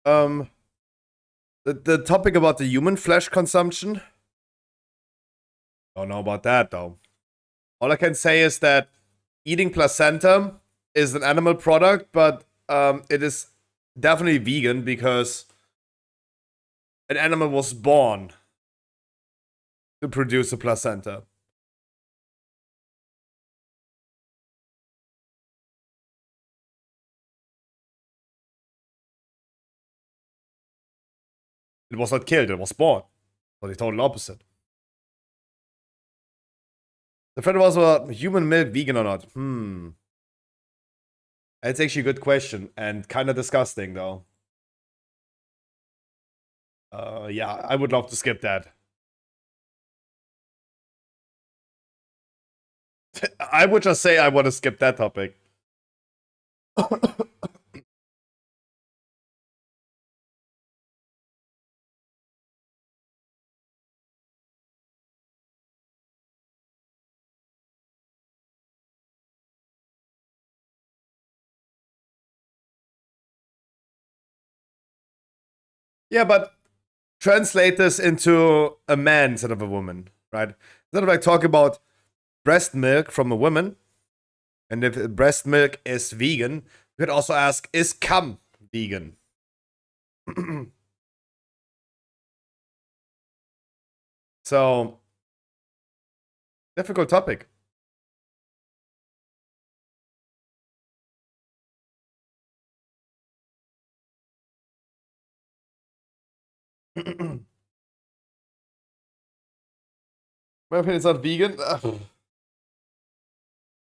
Um, The topic about the human flesh consumption. Don't know about that though. All I can say is that eating placenta is an animal product, but it is definitely vegan because an animal was born to produce a placenta. It was not killed, it was born. So the total opposite. The friend was about human milk vegan or not? That's actually a good question and kind of disgusting though. Yeah, I would love to skip that. I would just say I want to skip that topic. Yeah, but translate this into a man instead of a woman, right? Instead of like talk about breast milk from a woman, and if breast milk is vegan, you could also ask, is cum vegan? So, difficult topic. My opinion is not vegan.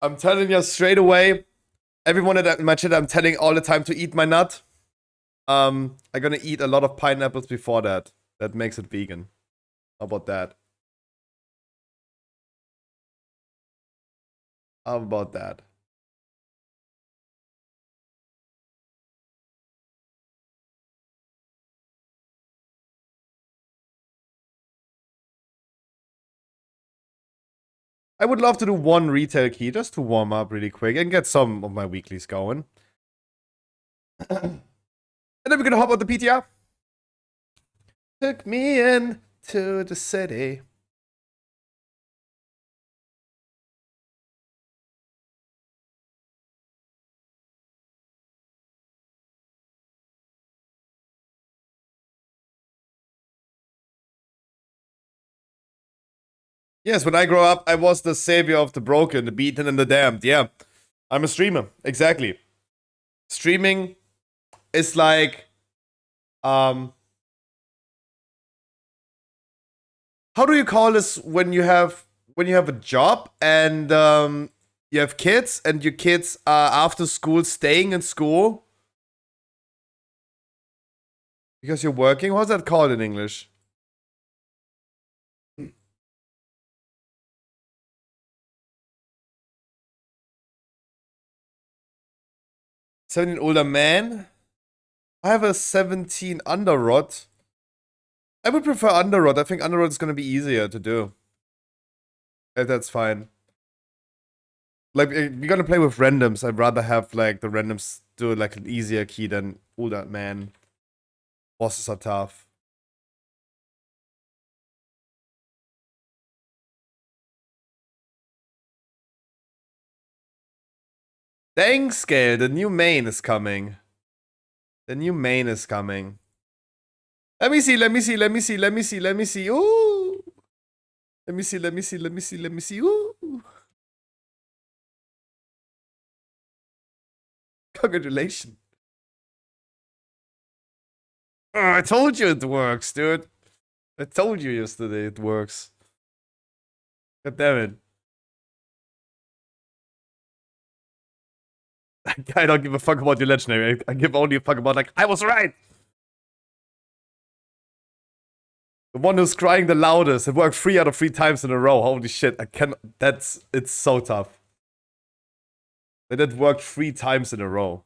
I'm telling you straight away, everyone at my chat, I'm telling all the time to eat my nut. I'm gonna eat a lot of pineapples before that. That makes it vegan. How about that? How about that? I would love to do one retail key just to warm up really quick and get some of my weeklies going. And then we're gonna hop on the PTR. Took me in to the city. Yes, when I grow up, I was the savior of the broken, the beaten, and the damned. Yeah, I'm a streamer. Exactly. Streaming is like, how do you call this when you have a job and you have kids and your kids are after school staying in school because you're working? What's that called in English? '17 older man. I have a 17 under rod. I would prefer under rod. I think under rod is gonna be easier to do. That's fine. Like, if you're gonna play with randoms, I'd rather have like the randoms do like an easier key than older man. Bosses are tough. Dang scale, the new main is coming. The new main is coming. Let me see, let me see, let me see, let me see, let me see. Ooh. Let me see, let me see, let me see, let me see. Ooh. Congratulations. Oh, I told you it works, dude. I told you yesterday it works. God damn it. I don't give a fuck about your legendary. I give only a fuck about, like, I was right. The one who's crying the loudest. It worked 3 out of 3 times in a row. Holy shit. I can. It's so tough. That it worked 3 times in a row.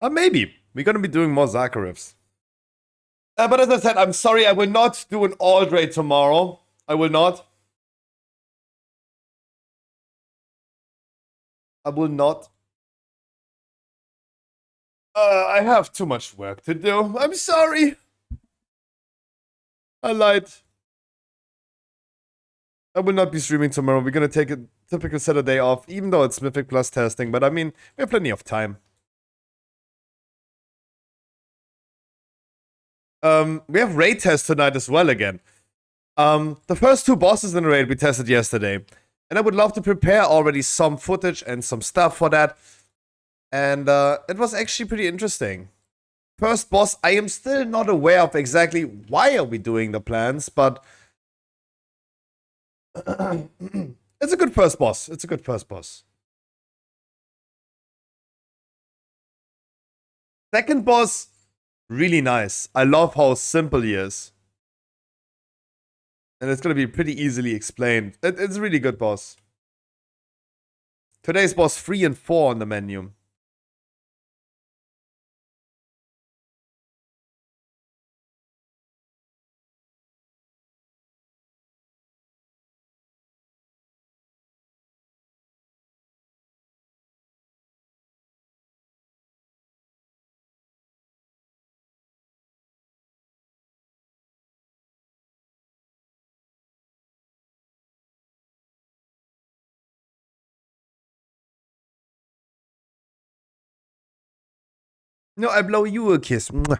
Maybe. We're gonna be doing more Zakharevs. But as I said, I'm sorry, I will not do an all raid tomorrow. I will not. I will not. I have too much work to do. I'm sorry. I lied. I will not be streaming tomorrow. We're gonna take a typical Saturday off, even though it's Mythic Plus testing. But I mean, we have plenty of time. We have raid tests tonight as well again. The first two bosses in the raid we tested yesterday. And I would love to prepare already some footage and some stuff for that. And it was actually pretty interesting. First boss, I am still not aware of exactly why are we doing the plans, but it's a good first boss. It's a good first boss. Second boss, really nice. I love how simple he is. And it's gonna be pretty easily explained. It's a really good boss. Today's boss 3 and 4 on the menu. No, I blow you a kiss. Mwah.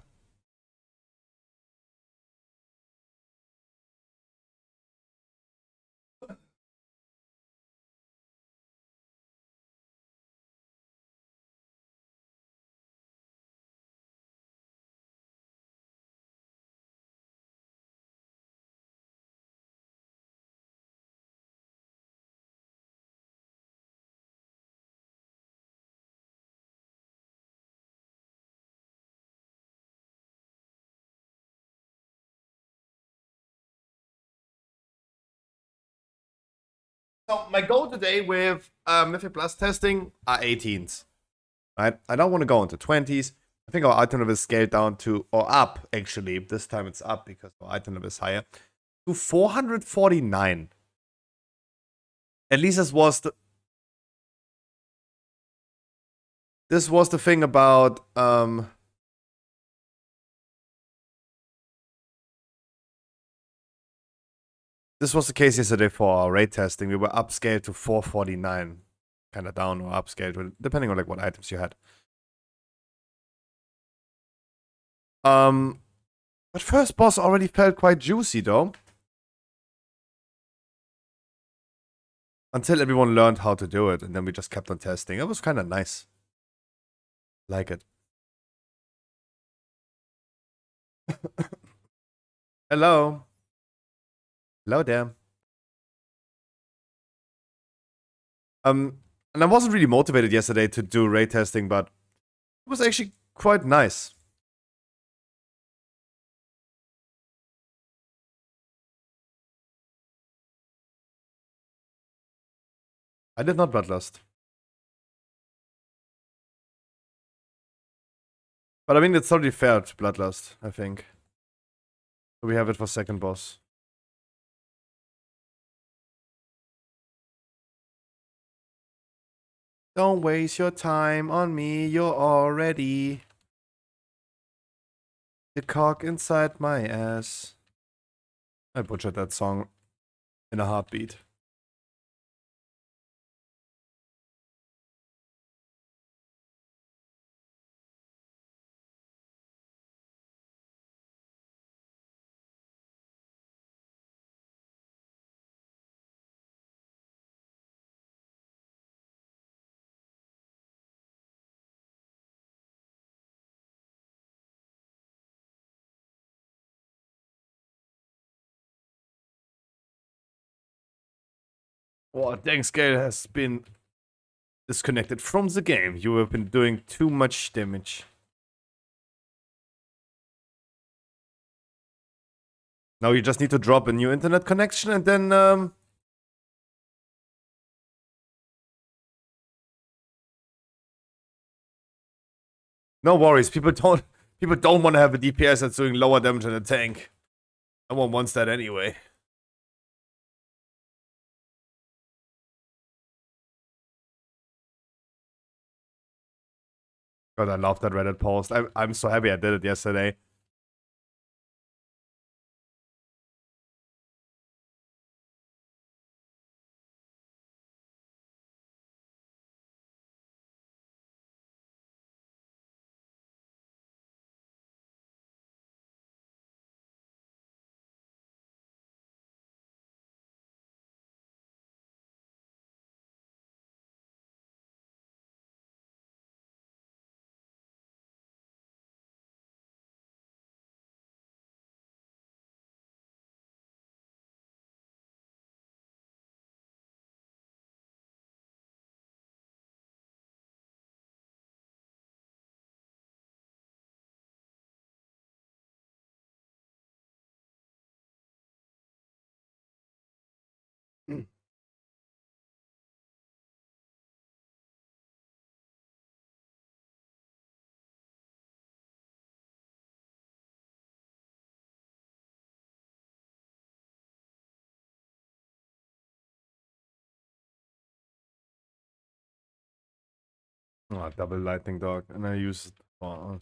So my goal today with Mythic Plus testing are 18s. Right? I don't want to go into 20s. I think our item level is scaled down to, or up actually. This time it's up because our item level is higher. To 449. At least this was the thing about this was the case yesterday for our raid testing. We were upscaled to 449. Kind of down or upscaled, depending on like what items you had. But first boss already felt quite juicy though. Until everyone learned how to do it, and then we just kept on testing. It was kind of nice. Like it. Hello. Hello there. And I wasn't really motivated yesterday to do raid testing, but it was actually quite nice. I did not bloodlust. But I mean, it's totally fair to bloodlust, I think. So we have it for second boss. Don't waste your time on me, you're already the cock inside my ass. I butchered that song in a heartbeat. Well, thanks, Gale has been disconnected from the game. You have been doing too much damage. Now you just need to drop a new internet connection and then no worries. People don't want to have a DPS that's doing lower damage than a tank. No one wants that anyway. God, I love that Reddit post. I'm so happy I did it yesterday. Oh, double lightning dog, and I use it. Oh,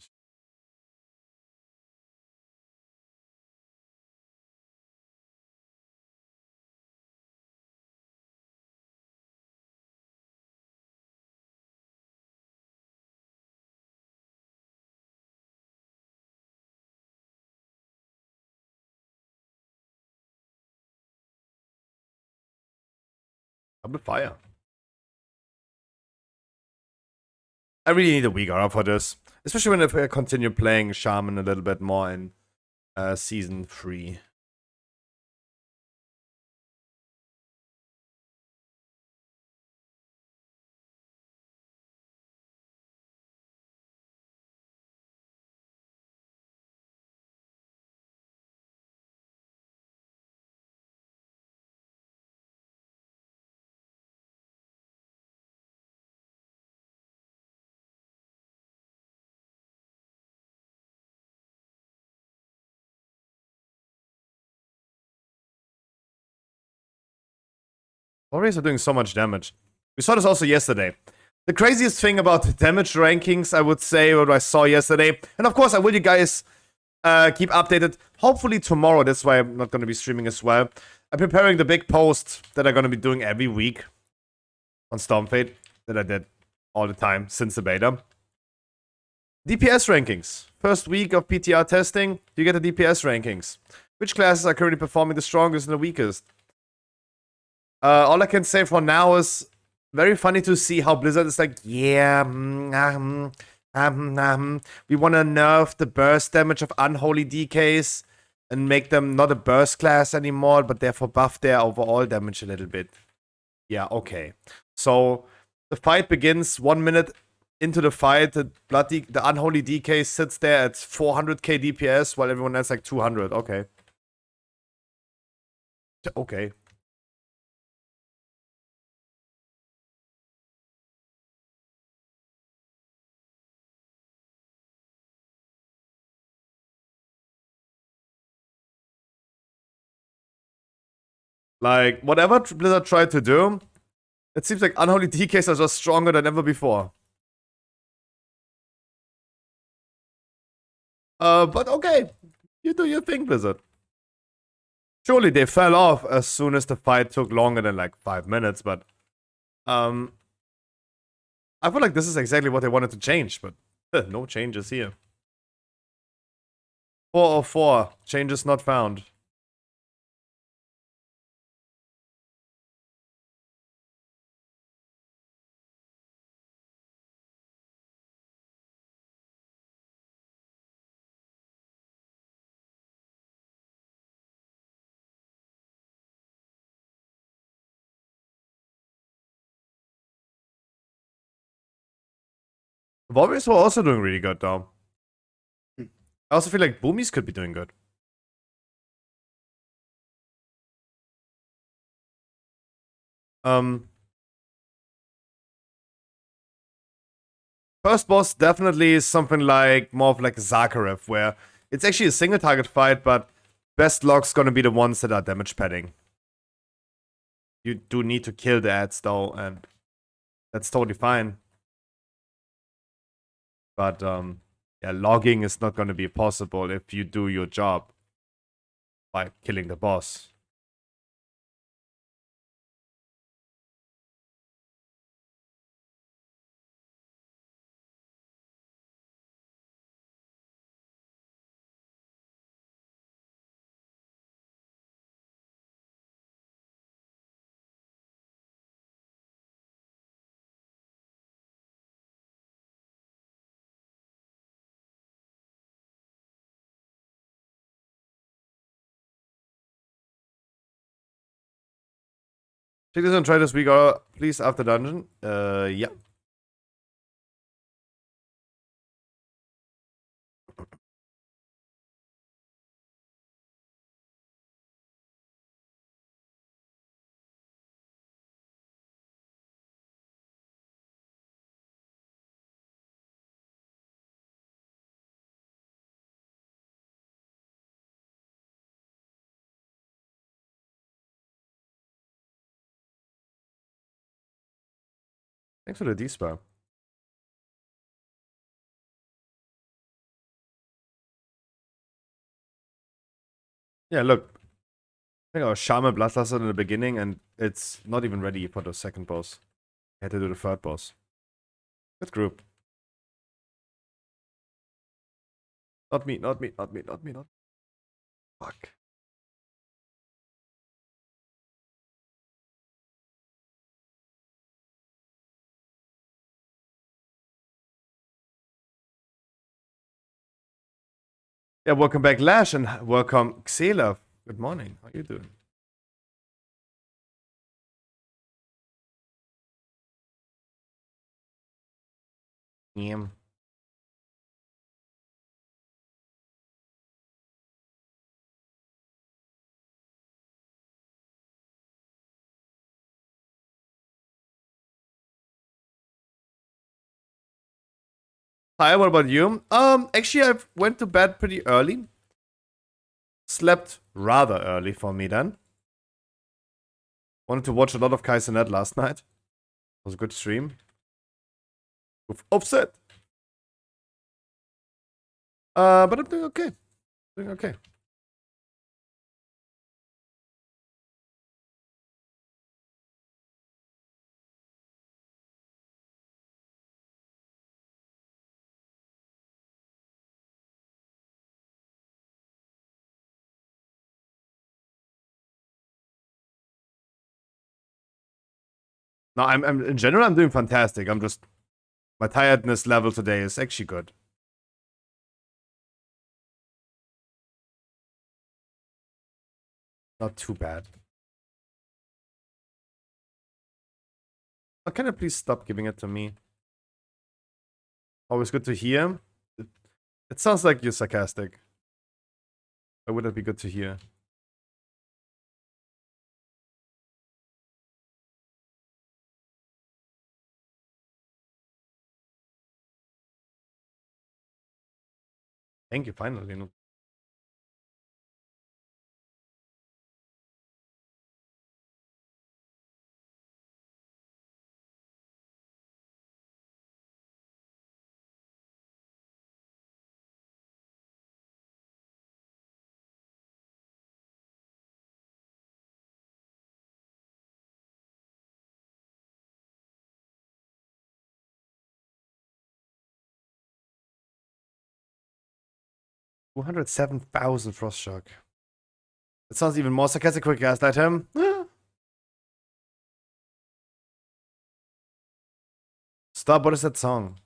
double fire. I really need a week off for this, especially when I continue playing Shaman a little bit more in season 3. Warriors are doing so much damage. We saw this also yesterday. The craziest thing about damage rankings, I would say, what I saw yesterday, and of course I will you guys keep updated. Hopefully tomorrow, that's why I'm not going to be streaming as well. I'm preparing the big post that I'm going to be doing every week on Stormfade, that I did all the time since the beta. DPS rankings. First week of PTR testing, you get the DPS rankings. Which classes are currently performing the strongest and the weakest? All I can say for now is very funny to see how Blizzard is like, yeah, we want to nerf the burst damage of unholy DKs and make them not a burst class anymore, but therefore buff their overall damage a little bit. Yeah, okay. So the fight begins 1 minute into the fight. The unholy DK sits there at 400k DPS while everyone else like 200. Okay. Okay. Like, whatever Blizzard tried to do, it seems like unholy DKs are just stronger than ever before. But okay. You do your thing, Blizzard. Surely they fell off as soon as the fight took longer than like 5 minutes, but I feel like this is exactly what they wanted to change, but no changes here. 404, changes not found. Warriors were also doing really good though. I also feel like Boomies could be doing good. First boss definitely is something like more of like Zakharov, where it's actually a single target fight, but best locks gonna be the ones that are damage padding. You do need to kill the ads though, and that's totally fine. But yeah, logging is not going to be possible if you do your job by killing the boss. Check this and try this week, please, after dungeon. Yeah. Thanks for the D-spell. Yeah, look. I think I was Shaman Bloodluster in the beginning, and it's not even ready for the second boss. I had to do the third boss. Good group. Not me, not me, not me, not me, not. Fuck. Yeah, welcome back, Lash, and welcome, Xela. Good morning. How you doing? Yeah. Hi, what about you? Actually, I went to bed pretty early. Slept rather early for me then. Wanted to watch a lot of Kaisenet last night. It was a good stream. With Offset. But I'm doing okay. Doing okay. No, I'm in general, I'm doing fantastic. I'm just, my tiredness level today is actually good. Not too bad. Oh, can you please stop giving it to me? Always good to hear. It sounds like you're sarcastic. Why would that be good to hear? Thank you, finally. No. $207,000 Frost Shock. It sounds even more sarcastic. Quick gaslight him. Stop, what is that song?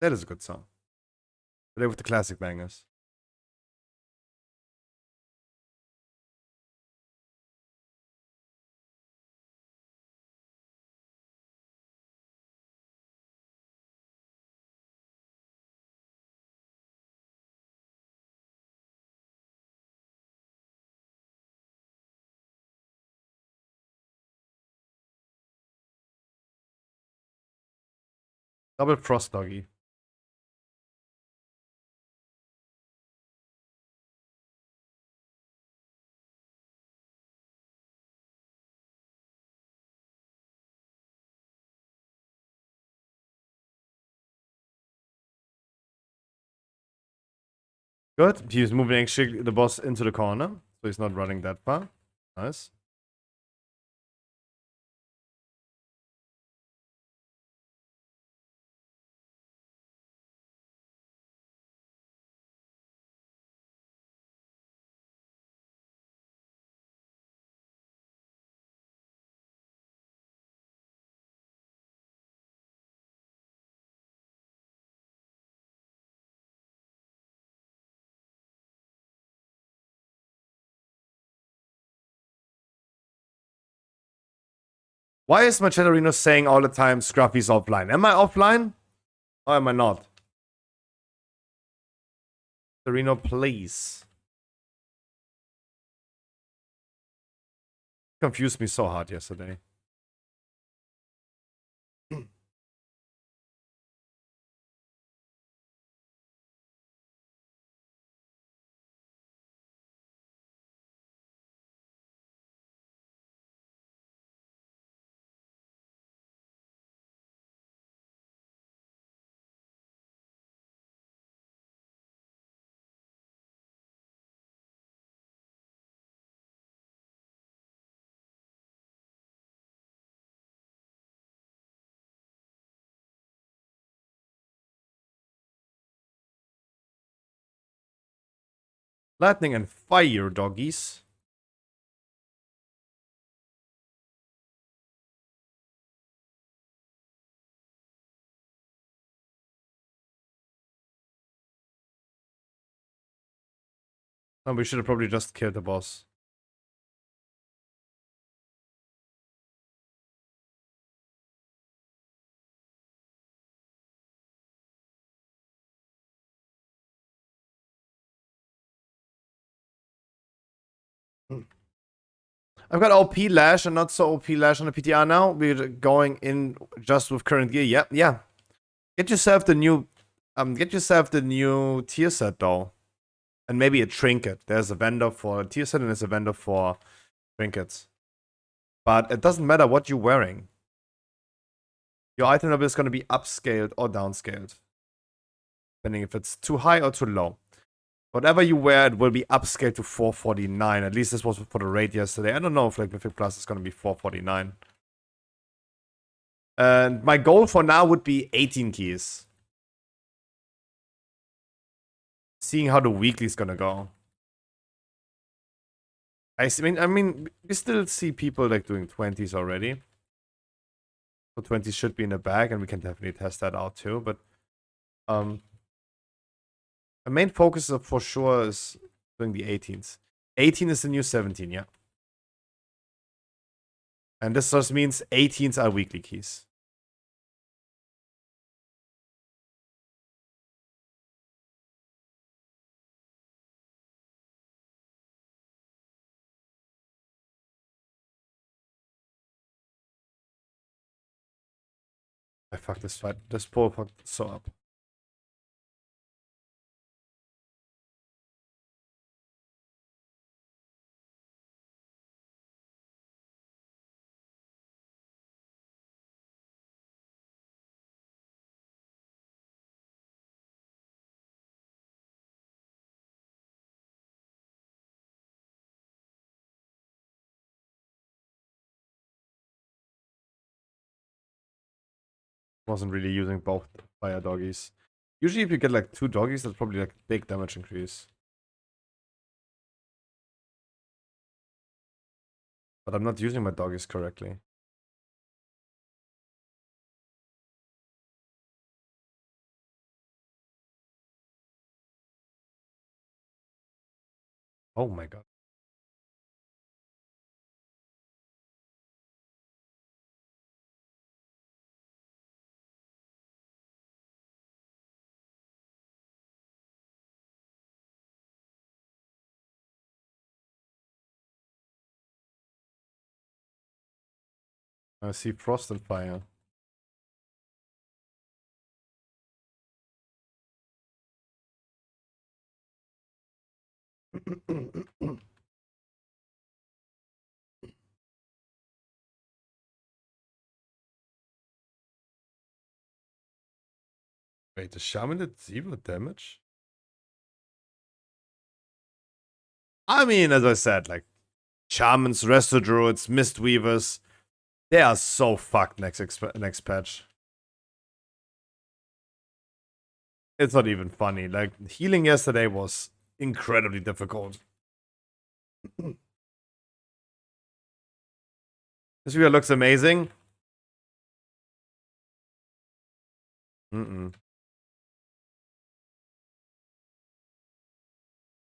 That is a good song. Today with the classic bangers. Double Frost Doggy. Good. He's moving actually the boss into the corner, so he's not running that far. Nice. Why is Machettarino saying all the time Scruffy's offline? Am I offline? Or am I not? Machettarino, please. Confused me so hard yesterday. Lightning and fire, doggies. Oh, we should have probably just killed the boss. I've got OP Lash and not so OP Lash on the PTR now. We're going in just with current gear. Yeah, yeah. Get yourself the new tier set though. And maybe a trinket. There's a vendor for a tier set and there's a vendor for trinkets. But it doesn't matter what you're wearing. Your item level is going to be upscaled or downscaled. Depending if it's too high or too low. Whatever you wear, it will be upscaled to 449. At least this was for the raid yesterday. I don't know if like Mythic Plus is going to be 449. And my goal for now would be 18 keys. Seeing how the weekly is going to go. I mean, we still see people like doing 20s already. So 20s should be in the bag, and we can definitely test that out too. But the main focus for sure is doing the 18s. 18 is the new 17, yeah. And this just means 18s are weekly keys. I fucked this fight. This poor fucked so up. Wasn't really using both fire doggies. Usually if you get like 2 doggies, that's probably like big damage increase. But I'm not using my doggies correctly. Oh my god. I see frost and fire. Wait, the shaman did 0 damage? I mean, as I said, like, Shamans, Resto Druids, Mistweavers, they are so fucked next patch. It's not even funny. Like, healing yesterday was incredibly difficult. This video looks amazing. Mm-mm.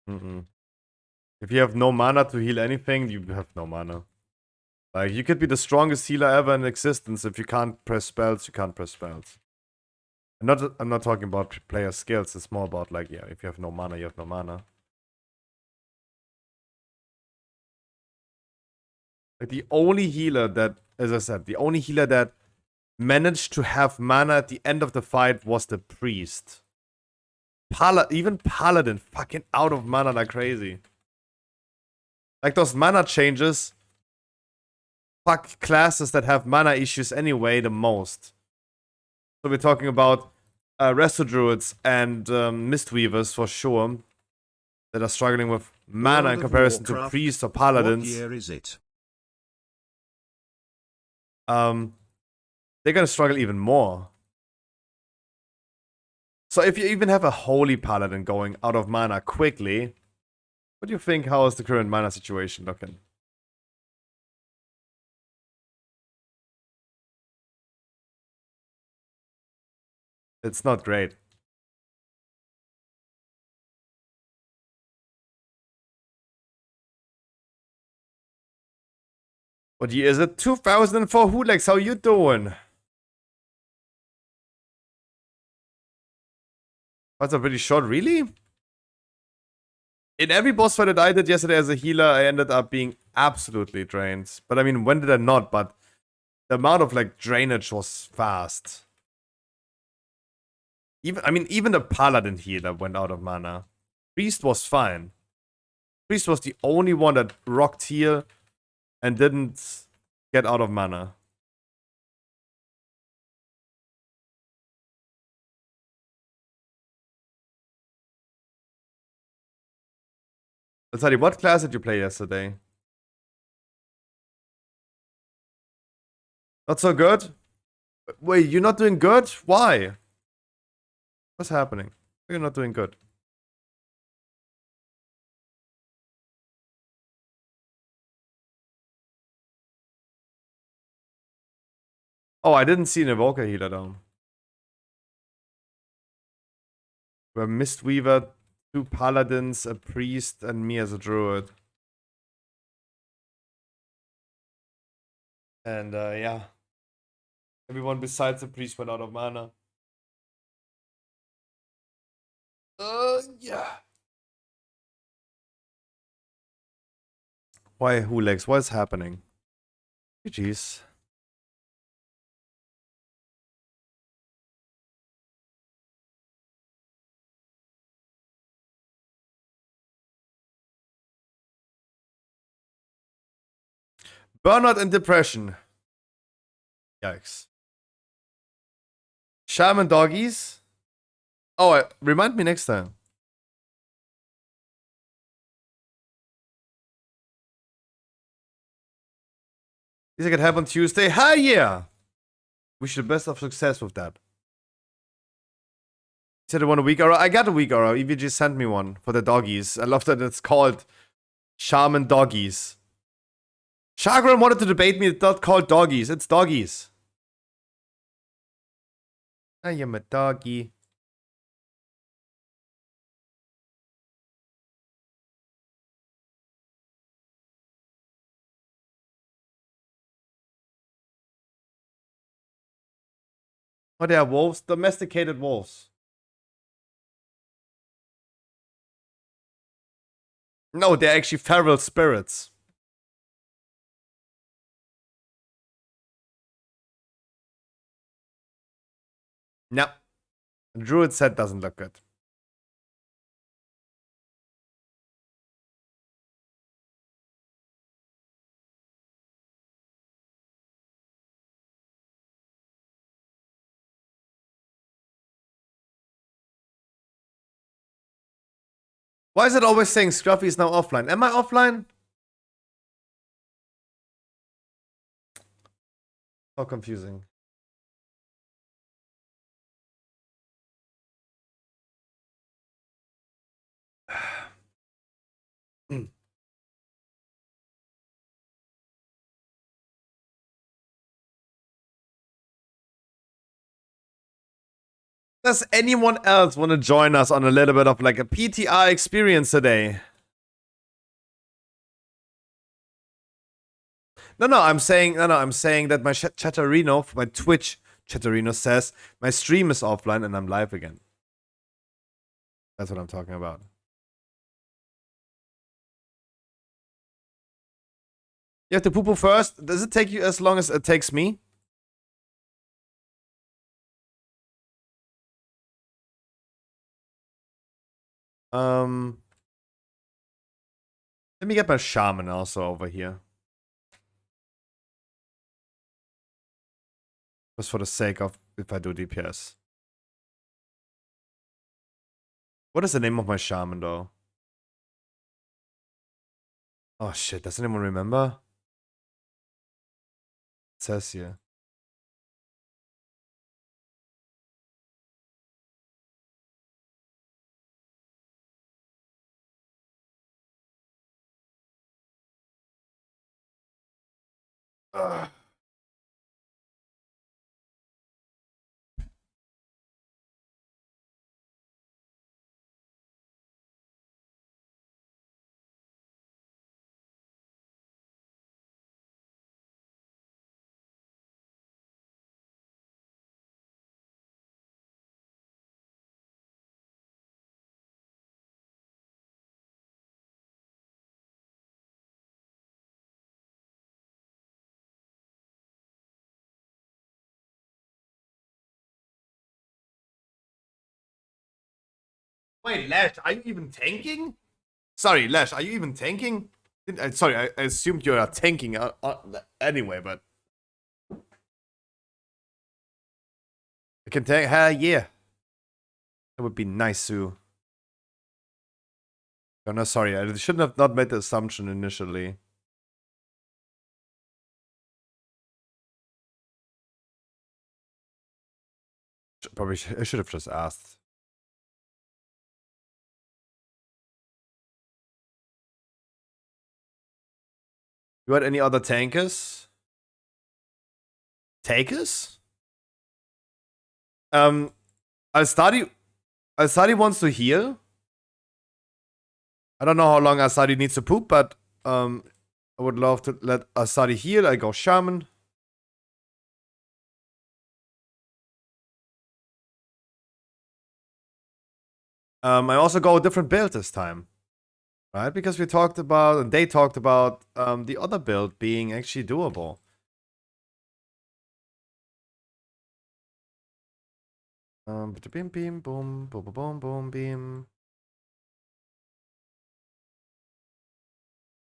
Mm-mm. If you have no mana to heal anything, you have no mana. Like, you could be the strongest healer ever in existence. If you can't press spells, you can't press spells. I'm not talking about player skills. It's more about, like, yeah, if you have no mana, you have no mana. Like, the only healer that, as I said, the only healer that managed to have mana at the end of the fight was the priest. Even Paladin fucking out of mana like crazy. Like, those mana changes fuck classes that have mana issues anyway the most. So we're talking about Resto Druids and Mistweavers for sure that are struggling with mana in comparison to priests or paladins. What year is it? They're gonna struggle even more. So if you even have a holy paladin going out of mana quickly, what do you think? How is the current mana situation looking? It's not great. What year is it? 2004 Hulex, how you doing? That's a pretty short, really? In every boss fight that I did yesterday as a healer, I ended up being absolutely drained. But I mean, when did I not? But the amount of, like, drainage was fast. Even the paladin healer went out of mana. Priest was fine. Priest was the only one that rocked heal and didn't get out of mana. Let's tell you, what class did you play yesterday? Not so good? Wait, you're not doing good? Why? What's happening? You're not doing good. Oh, I didn't see an Evoker healer down. We're Mistweaver, 2 paladins, a priest, and me as a druid. And yeah. Everyone besides the priest went out of mana. Yeah. Why, Hulex? What is happening? GG's. Burnout and depression. Yikes. Shaman doggies. Oh, remind me next time. These can happen Tuesday. Hi, yeah. Wish you the best of success with that. You said I want a week aura. I got a week aura. EVG sent me one for the doggies. I love that it's called Shaman doggies. Chagrin wanted to debate me. It's not called doggies. It's doggies. I am a doggy. Oh, they are wolves. Domesticated wolves. No, they're actually feral spirits. No. Druid set doesn't look good. Why is it always saying Scruffy is now offline? Am I offline? How confusing. Does anyone else want to join us on a little bit of like a PTR experience today? No, I'm saying that my Chatterino, my Twitch Chatterino says my stream is offline and I'm live again. That's what I'm talking about. You have to poo-poo first? Does it take you as long as it takes me? Let me get my shaman also over here. Just for the sake of if I do DPS. What is the name of my shaman though? Oh shit, does anyone remember? It says here. Ugh. Wait, Lash, are you even tanking? Sorry, Lash, are you even tanking? Sorry, I assumed you are tanking anyway, but... I can tank, yeah. That would be nice, Sue. Oh, no, sorry, I shouldn't have not made the assumption initially. Probably, I should have just asked. You got any other tankers? Takers? Alstadi wants to heal. I don't know how long Alstadi needs to poop, but I would love to let Alstadi heal. I go shaman. I also go a different build this time. Right? Because we talked about, and they talked about, the other build being actually doable. Bim bim boom boom boom boom beam.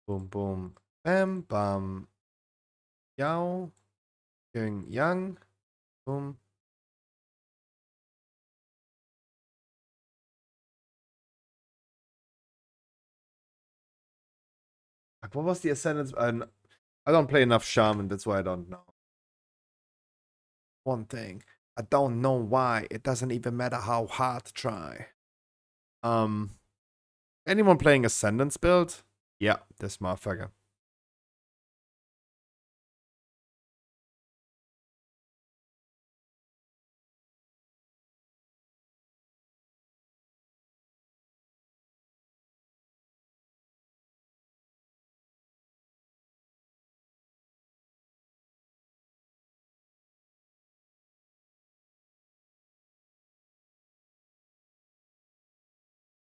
Boom boom bam bam. Yao. Yung yang. Boom. What was the Ascendance? I don't play enough Shaman, that's why I don't know. One thing. I don't know why. It doesn't even matter how hard to try. Anyone playing Ascendance build? Yeah, this motherfucker.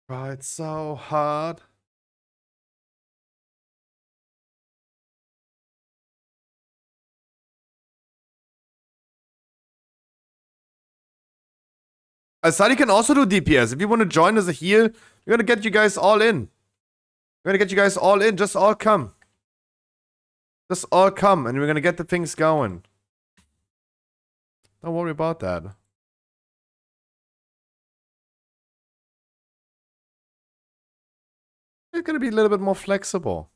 Tried so hard. Asadi can also do DPS. If you want to join as a heal, we're gonna get you guys all in. We're gonna get you guys all in. Just all come. Just all come, and we're gonna get the things going. Don't worry about that. they're gonna be a little bit more flexible.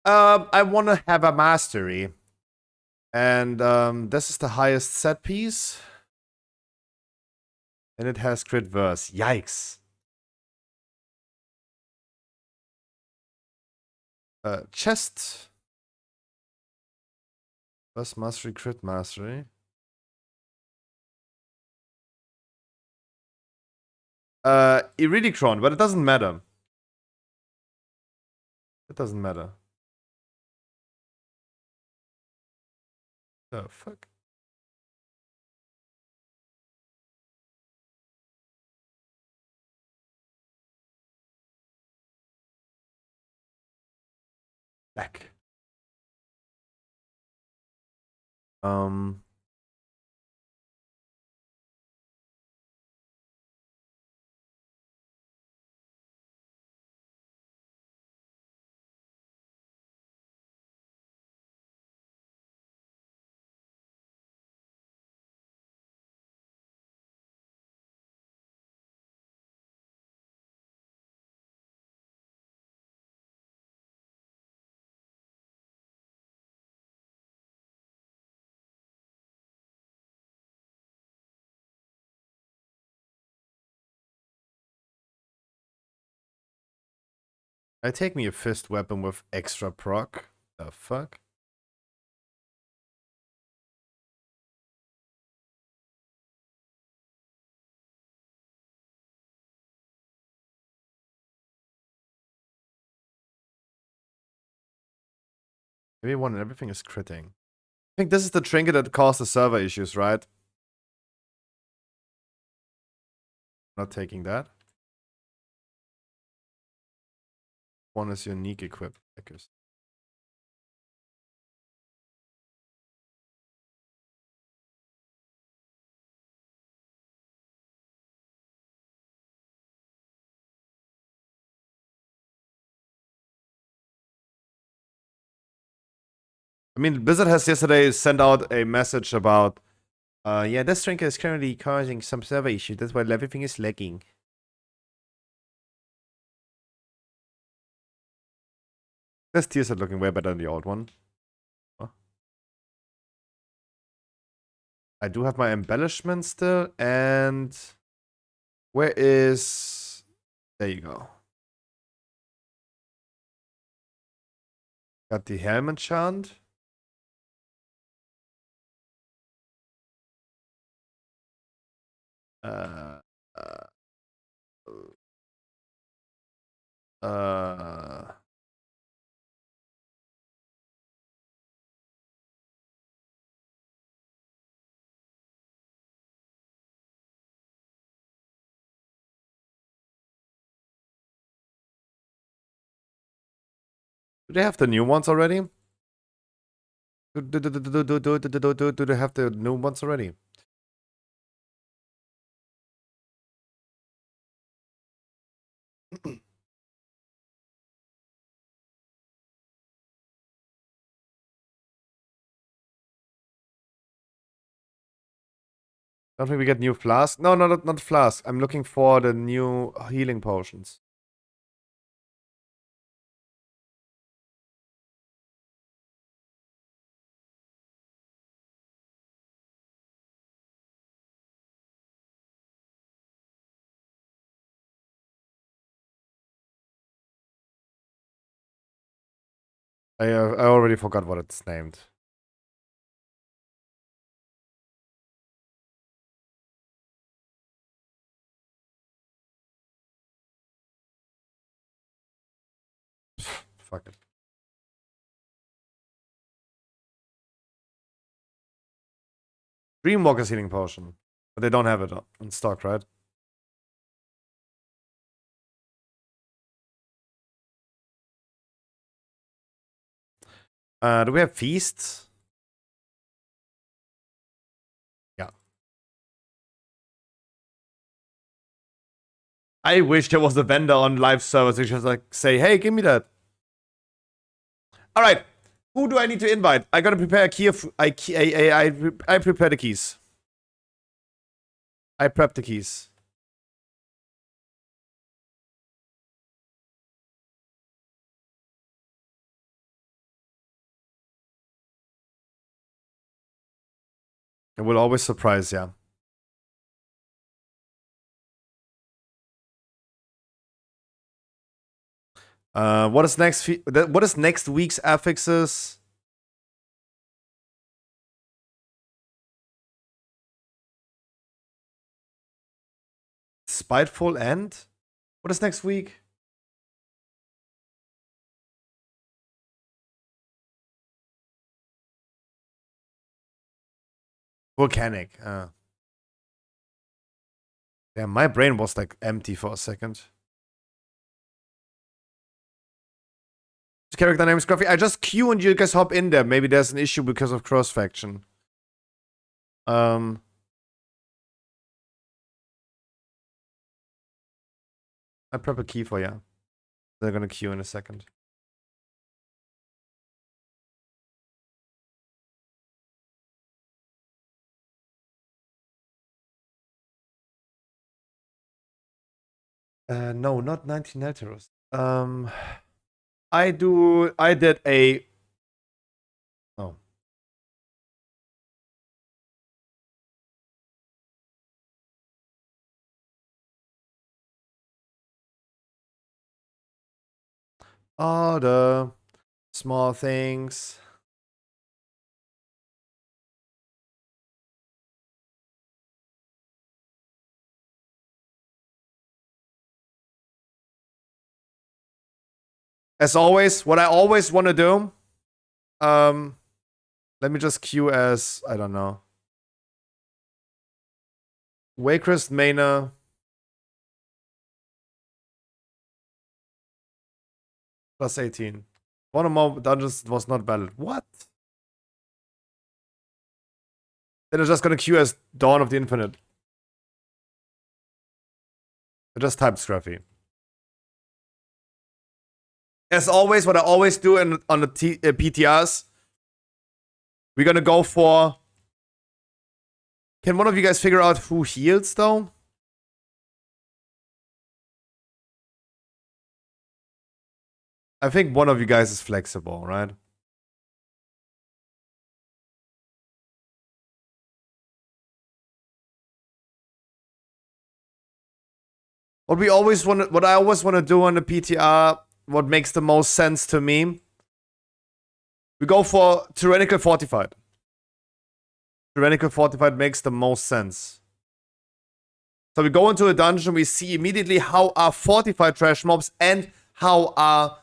I want to have a mastery. And this is the highest set piece. And it has crit verse. Yikes. Chest. Verse mastery, crit mastery. Iridicron, but it doesn't matter. It doesn't matter. Oh, fuck. Back. I take me a fist weapon with extra proc. The fuck? Maybe one and everything is critting. I think this is the trinket that caused the server issues, right? Not taking that. One is unique equip. I mean, Blizzard has yesterday sent out a message about, yeah, this trinket is currently causing some server issues. That's why everything is lagging. This tier set looking way better than the old one. Huh? I do have my embellishment still, and where is... There you go. Got the helm enchant. Uh, do they have the new ones already? Do they have the new ones already? Don't think we get new flasks. No, not flasks. I'm looking for the new healing potions. I already forgot what it's named. Fuck it. Dreamwalker's healing potion. But they don't have it in stock, right? Do we have feasts? Yeah. I wish there was a vendor on live servers who just like say, hey, give me that. All right. Who do I need to invite? I gotta prepare a key of. I prepare the keys. I prep the keys. It will always surprise you. What is next? What is next week's affixes? Spiteful End? What is next week? Volcanic. Yeah, my brain was like empty for a second. Character name is Scruffy. I just queue and you guys hop in there. Maybe there's an issue because of cross faction. I prep a key for you. They're gonna queue in a second. No, not 19 heteros. I did a. Oh. All the small things. As always, what I always want to do. Let me just queue as, I don't know. Waycrest Mana. Plus 18. One or more dungeons was not valid. What? Then I'm just gonna queue as Dawn of the Infinite. I just typed Scruffy. As always, what I always do on the PTRs, we're gonna go for. Can one of you guys figure out who heals though? I think one of you guys is flexible, right? What I always want to do on the PTR, what makes the most sense to me, we go for Tyrannical Fortified. Tyrannical Fortified makes the most sense. So we go into a dungeon, we see immediately how are fortified trash mobs and how are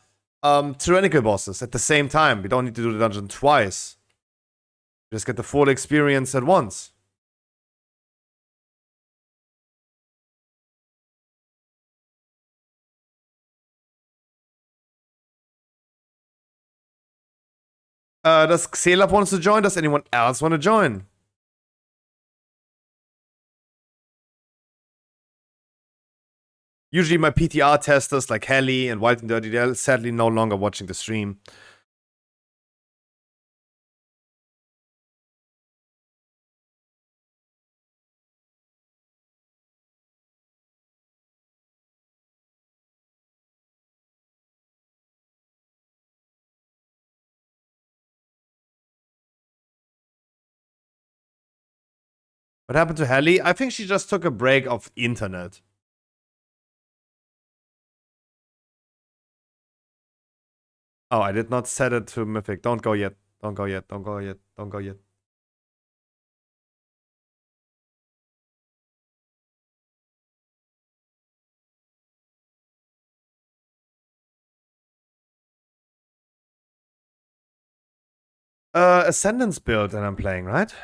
tyrannical bosses at the same time. We don't need to do the dungeon twice. We just get the full experience at once. Does Xelaf wants to join? Does anyone else want to join? Usually my PTR testers like Helly and Wild and Dirty, they're sadly no longer watching the stream. What happened to Helly? I think she just took a break of internet. Oh, I did not set it to Mythic. Don't go yet. Don't go yet. Don't go yet. Don't go yet. Ascendance build that I'm playing, right?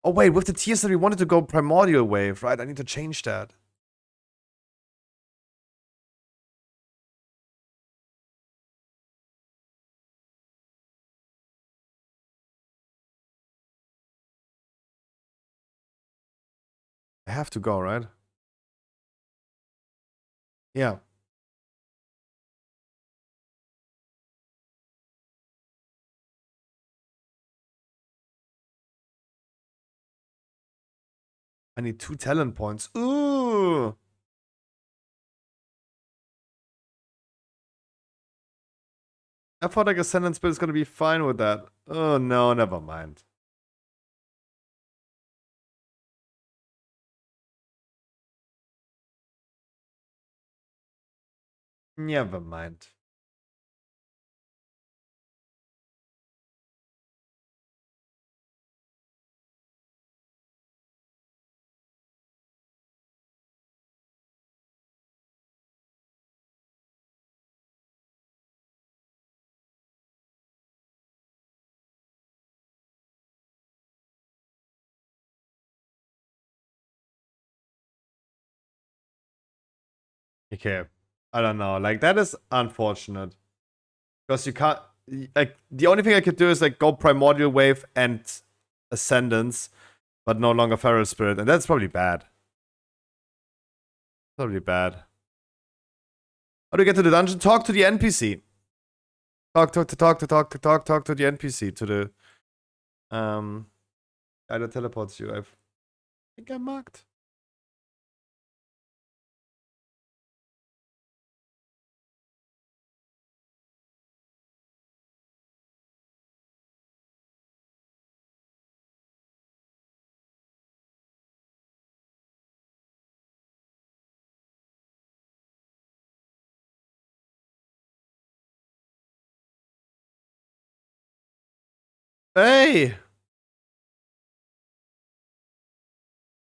Oh wait, with the tiers that we wanted to go Primordial Wave, right? I need to change that. I have to go, right? Yeah. I need 2 talent points. Ooh. I thought like a sentence spell is gonna be fine with that. Oh no, never mind. Never mind. Okay. I don't know. Like, that is unfortunate. Because you can't. Like, the only thing I could do is, like, go Primordial Wave and Ascendance, but no longer Feral Spirit. And that's probably bad. Probably bad. How do you get to the dungeon? Talk to the NPC. Talk to the NPC. To the, guy that teleports you. I think I marked. Hey!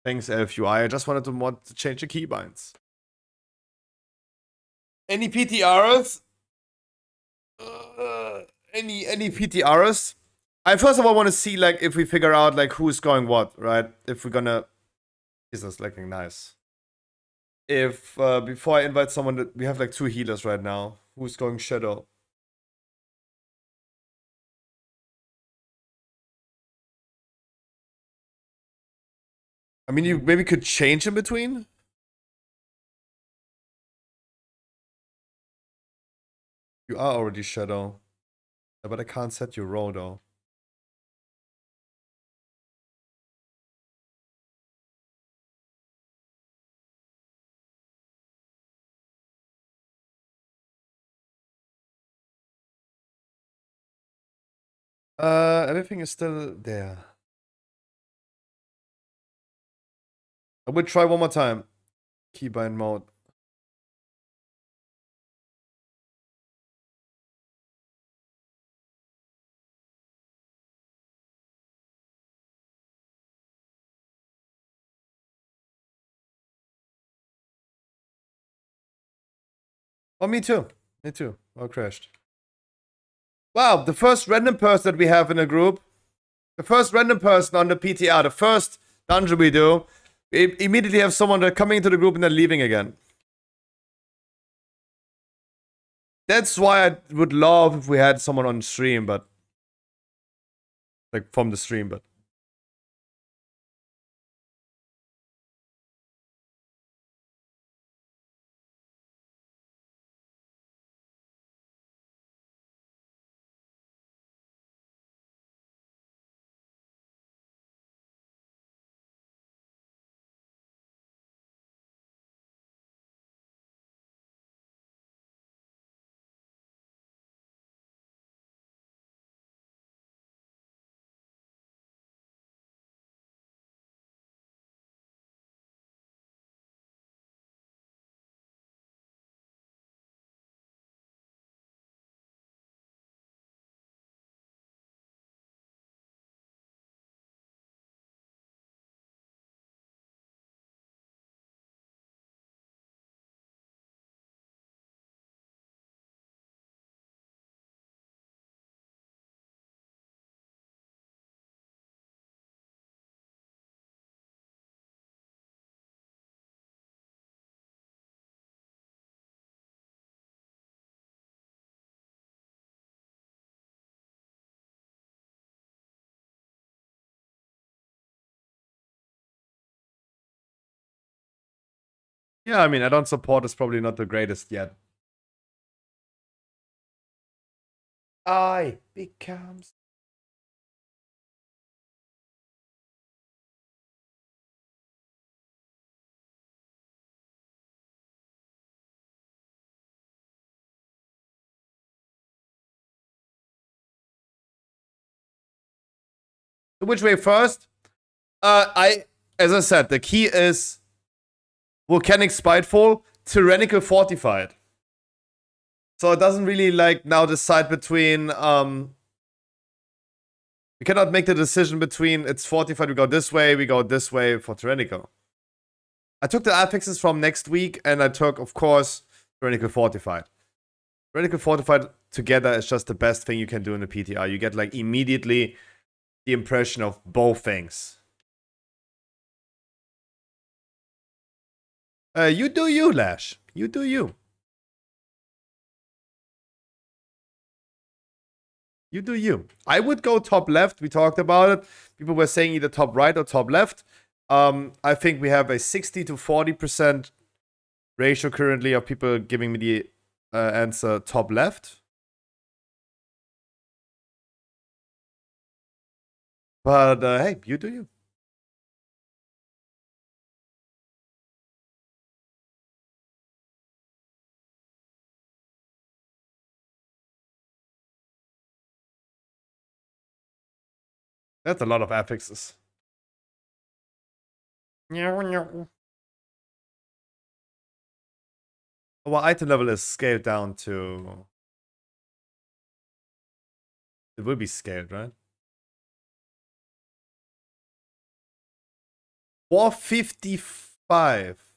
Thanks, LFUI. I just wanted to change the keybinds. Any PTRs? Any PTRs? I first of all want to see, like, if we figure out, like, who's going what, right? If we're gonna... Is this looking nice? If, before I invite someone, that we have, like, 2 healers right now. Who's going Shadow? I mean, you maybe could change in between? You are already Shadow. But I can't set your role, though. Everything is still there. I will try one more time. Keybind mode. Oh, me too. Me too. Oh, crashed. Wow, the first random person that we have in a group. The first random person on the PTR. The first dungeon we do. We immediately have someone that coming into the group and then leaving again. That's why I would love if we had someone on stream, but... Like, from the stream, but... Yeah, I mean, add-on support is probably not the greatest yet. I becomes. Which way first? As I said, the key is Volcanic Spiteful, Tyrannical Fortified. So it doesn't really like now decide between we cannot make the decision between it's fortified, we go this way for Tyrannical. I took the affixes from next week and I took, of course, Tyrannical Fortified. Tyrannical Fortified together is just the best thing you can do in the PTR. You get like immediately the impression of both things. You do you, Lash. You do you. You do you. I would go top left. We talked about it. People were saying either top right or top left. I think we have a 60 to 40% ratio currently of people giving me the answer top left. But hey, you do you. That's a lot of affixes. Our item level is scaled down to... It will be scaled, right? 455.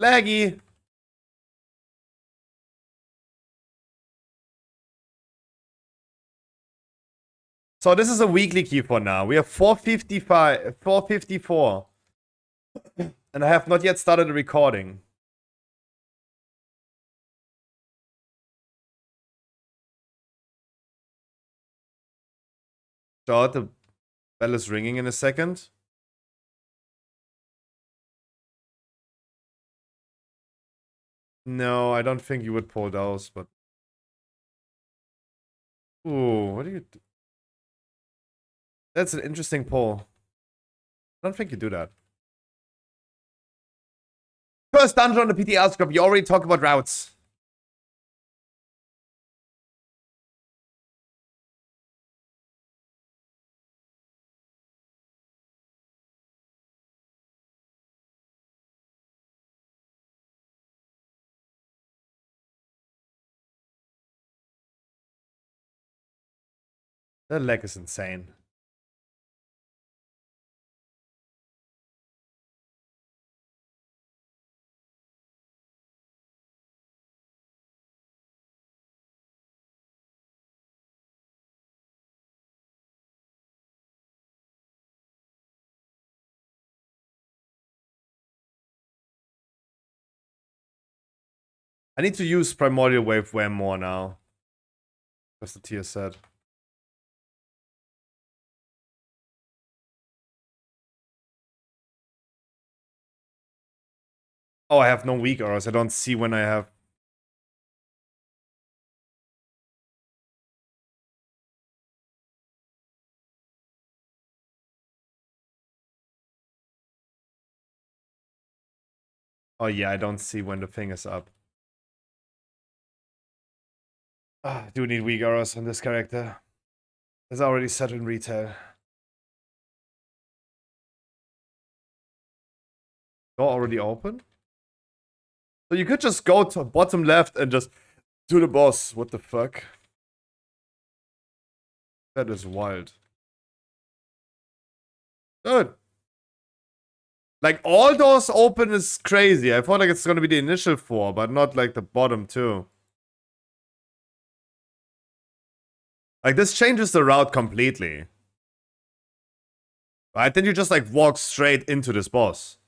Laggy. So this is a weekly key for now. We have 455, 454. And I have not yet started the recording. Start, the bell is ringing in a second. No, I don't think you would pull those, but... Ooh, what do you do? That's an interesting pull. I don't think you do that. First dungeon on the PTL script. You already talked about routes. That leg is insane. I need to use Primordial Wave way more now. As the tier said. Oh, I have no weak arrows. I don't see when I have. Oh yeah, I don't see when the thing is up. I do need weak arrows on this character. It's already set in retail. Door already open? So you could just go to bottom left and just do the boss. What the fuck? That is wild. Good. Like, all doors open is crazy. I thought like it's gonna be the initial 4, but not like the bottom 2. Like, this changes the route completely. Right? Then you just like walk straight into this boss.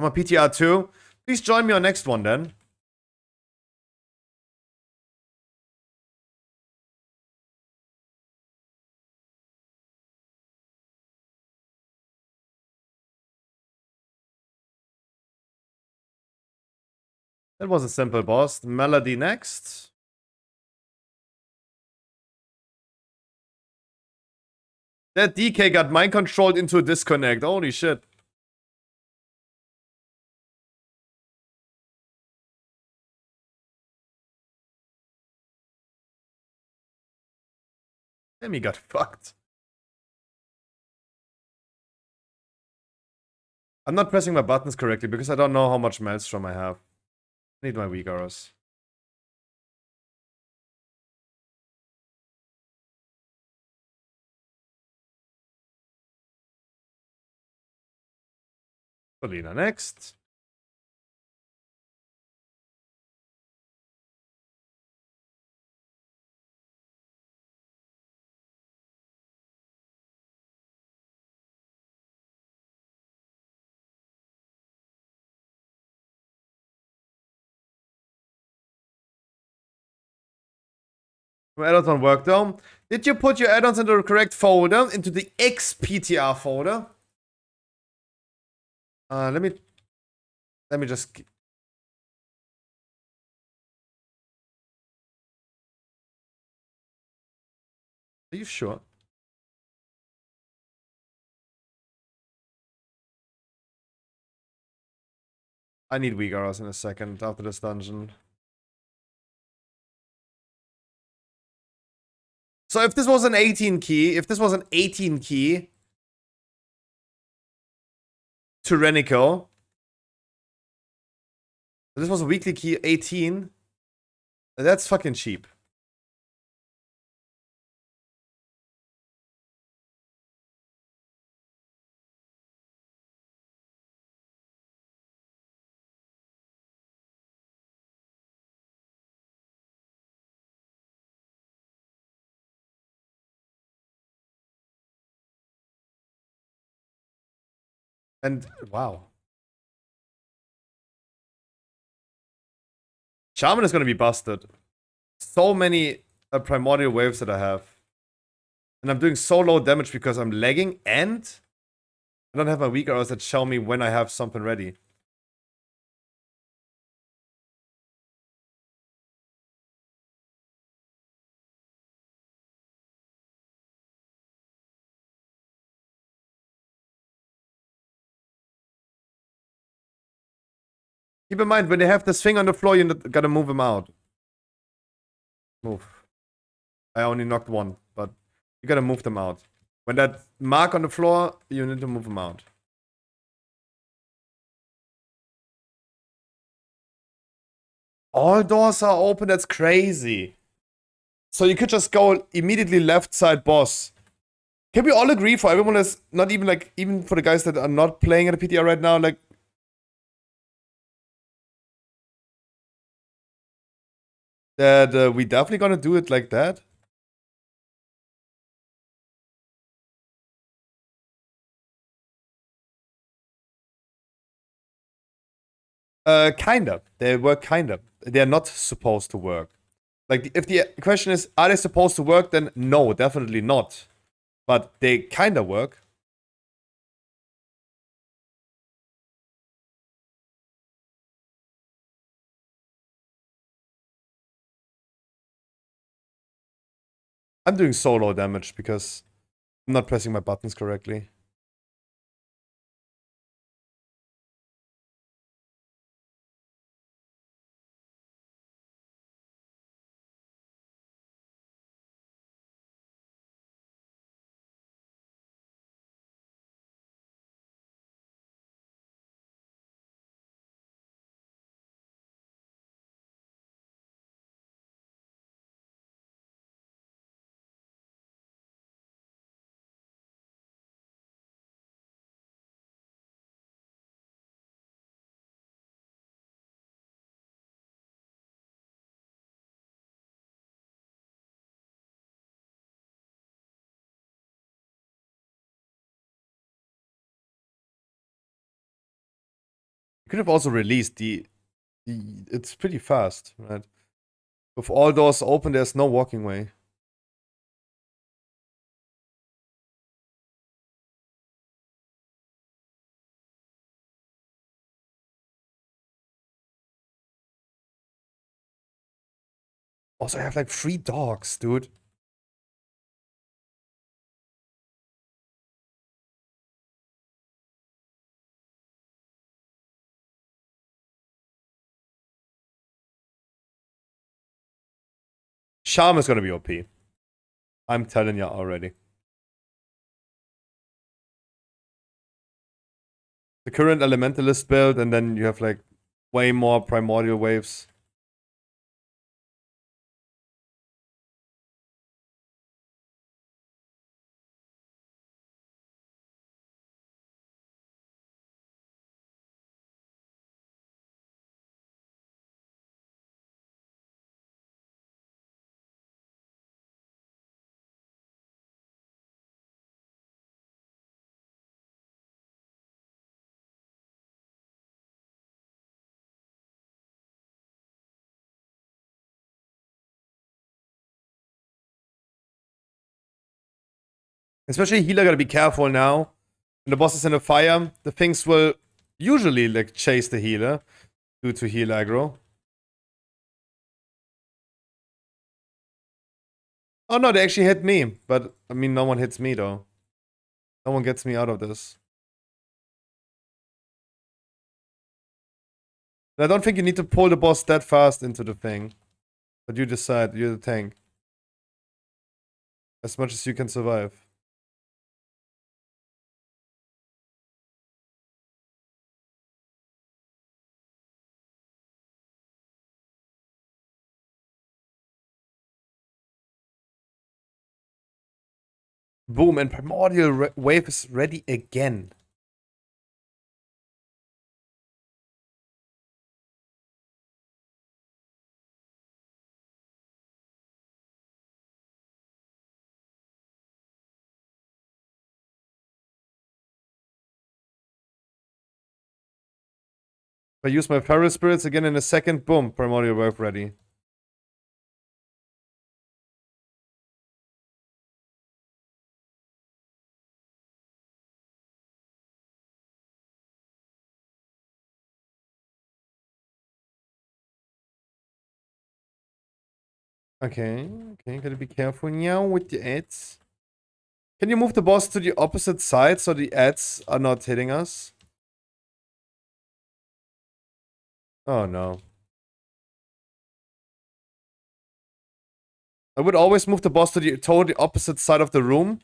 I'm a PTR too. Please join me on next one then. That was a simple boss. Melody next. That DK got mind controlled into a disconnect. Holy shit. Damn, he got fucked. I'm not pressing my buttons correctly because I don't know how much Maelstrom I have. I need my weak arrows. Selena next. My add-ons don't work though. Did you put your add-ons into the correct folder? Into the XPTR folder? Let me just... Are you sure? I need weak arrows in a second after this dungeon. So if this was an 18 key, tyrannical. This was a weekly key 18. That's fucking cheap. And wow. Shaman is gonna be busted. So many primordial waves that I have. And I'm doing so low damage because I'm lagging and I don't have my weak arrows that show me when I have something ready. Keep in mind, when they have this thing on the floor, you gotta move them out. Move. I only knocked one, but you gotta move them out. When that mark on the floor, you need to move them out. All doors are open, that's crazy. So you could just go immediately left side boss. Can we all agree for everyone that's not even like, even for the guys that are not playing at the PTR right now, like, that we definitely gonna do it like that? Kind of. They work kind of. They're not supposed to work. Like, if the question is, are they supposed to work? Then no, definitely not. But they kind of work. I'm doing so low damage because I'm not pressing my buttons correctly. Could have also released the it's pretty fast, right? With all doors open, there's no walking way. Also, I have like 3 dogs, dude. Charm is gonna be OP. I'm telling you already. The current Elementalist build, and then you have like way more Primordial waves. Especially healer gotta be careful now. When the boss is in a fire, the things will usually like chase the healer due to heal aggro. Oh no, they actually hit me. But, I mean, no one hits me though. No one gets me out of this. And I don't think you need to pull the boss that fast into the thing. But you decide, you're the tank. As much as you can survive. Boom, and Primordial Wave is ready again. If I use my Feral Spirits again in a second, boom, Primordial Wave ready. Okay, gotta be careful now with the ads. Can you move the boss to the opposite side so the ads are not hitting us? Oh no. I would always move the boss to the totally opposite side of the room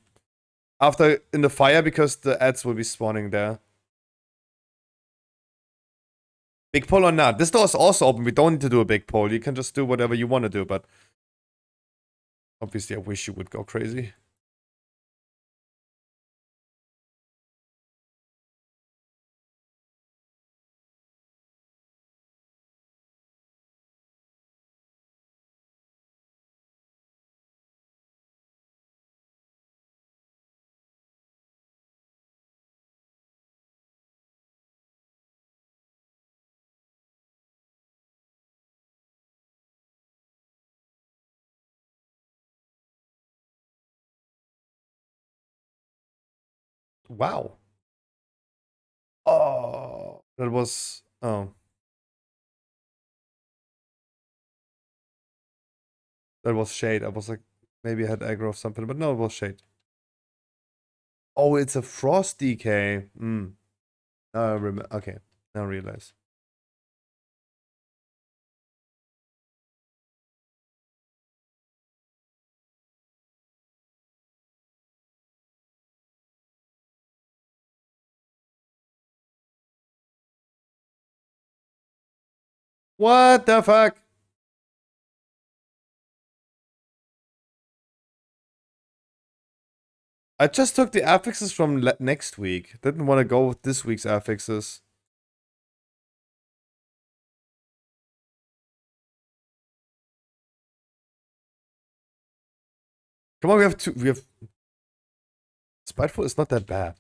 after in the fire because the ads will be spawning there. Big pull or not? This door is also open. We don't need to do a big pull. You can just do whatever you want to do, but obviously I wish you would go crazy. Wow. Oh, that was... Oh. That was shade. I was like, maybe I had aggro or something, but no, it was shade. Oh, it's a frost DK. Hmm. Now I remember. Okay, now I realize. What the fuck? I just took the affixes from next week. Didn't want to go with this week's affixes. Come on, we have two. We have. Spiteful is not that bad.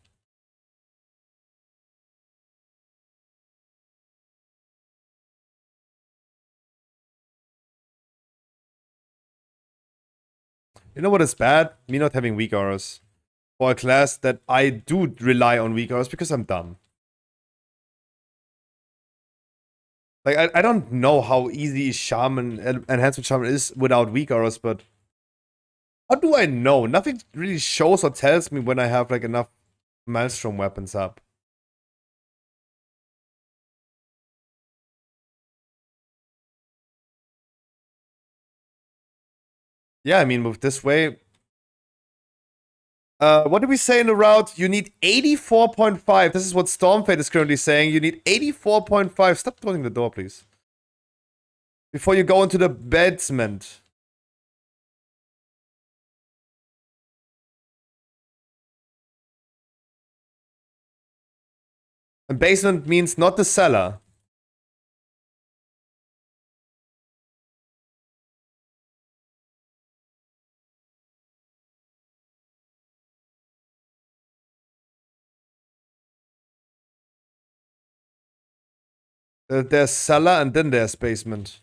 You know what is bad? Me not having weak auras. For a class that I do rely on weak auras because I'm dumb. Like, I don't know how easy Shaman, Enhancement Shaman is without weak auras, but... How do I know? Nothing really shows or tells me when I have, like, enough Maelstrom weapons up. Yeah, I mean, with this way... what did we say in the route? You need 84.5. This is what Stormfate is currently saying. You need 84.5. Stop closing the door, please. Before you go into the basement. And basement means not the cellar. There's cellar and then there's basement.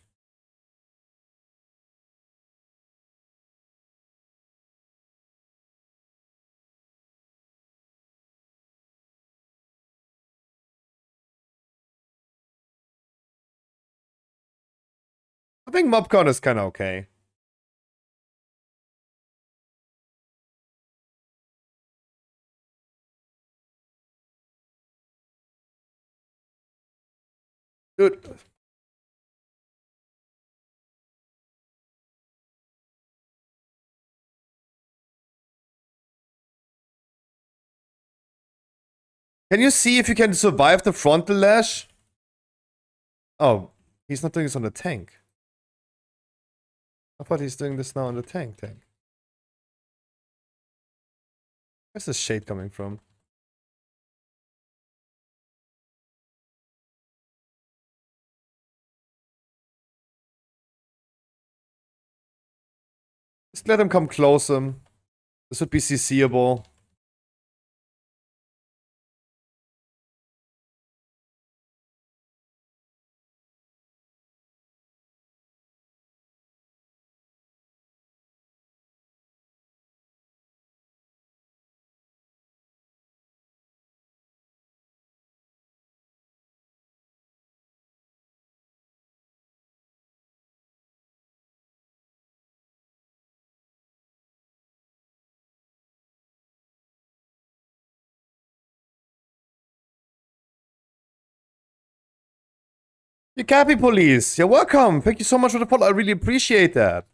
I think Mobcon is kind of okay. Dude. Can you see if you can survive the frontal lash? Oh, he's not doing this on the tank. I thought he's doing this now on the tank. Where's the shade coming from? Just let him come closer. This would be CCable. You Cappy Police, you're welcome. Thank you so much for the follow. I really appreciate that.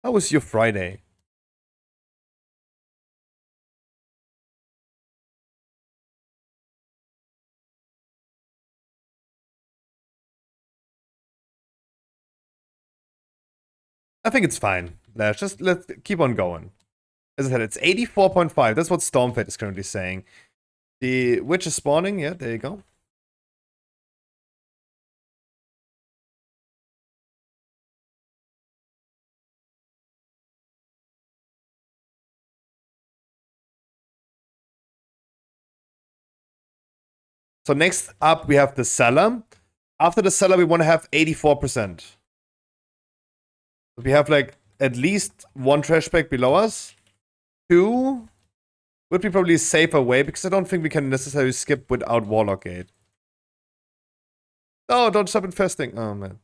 How was your Friday? I think it's fine. Let's keep on going. As I said, it's 84.5. That's what Stormfate is currently saying. The witch is spawning. Yeah, there you go. So next up, we have the cellar. After the cellar, we want to have 84%. We have like at least one trash bag below us. Two would be probably a safer way because I don't think we can necessarily skip without Warlock Gate. Oh, don't stop infesting. Oh, man.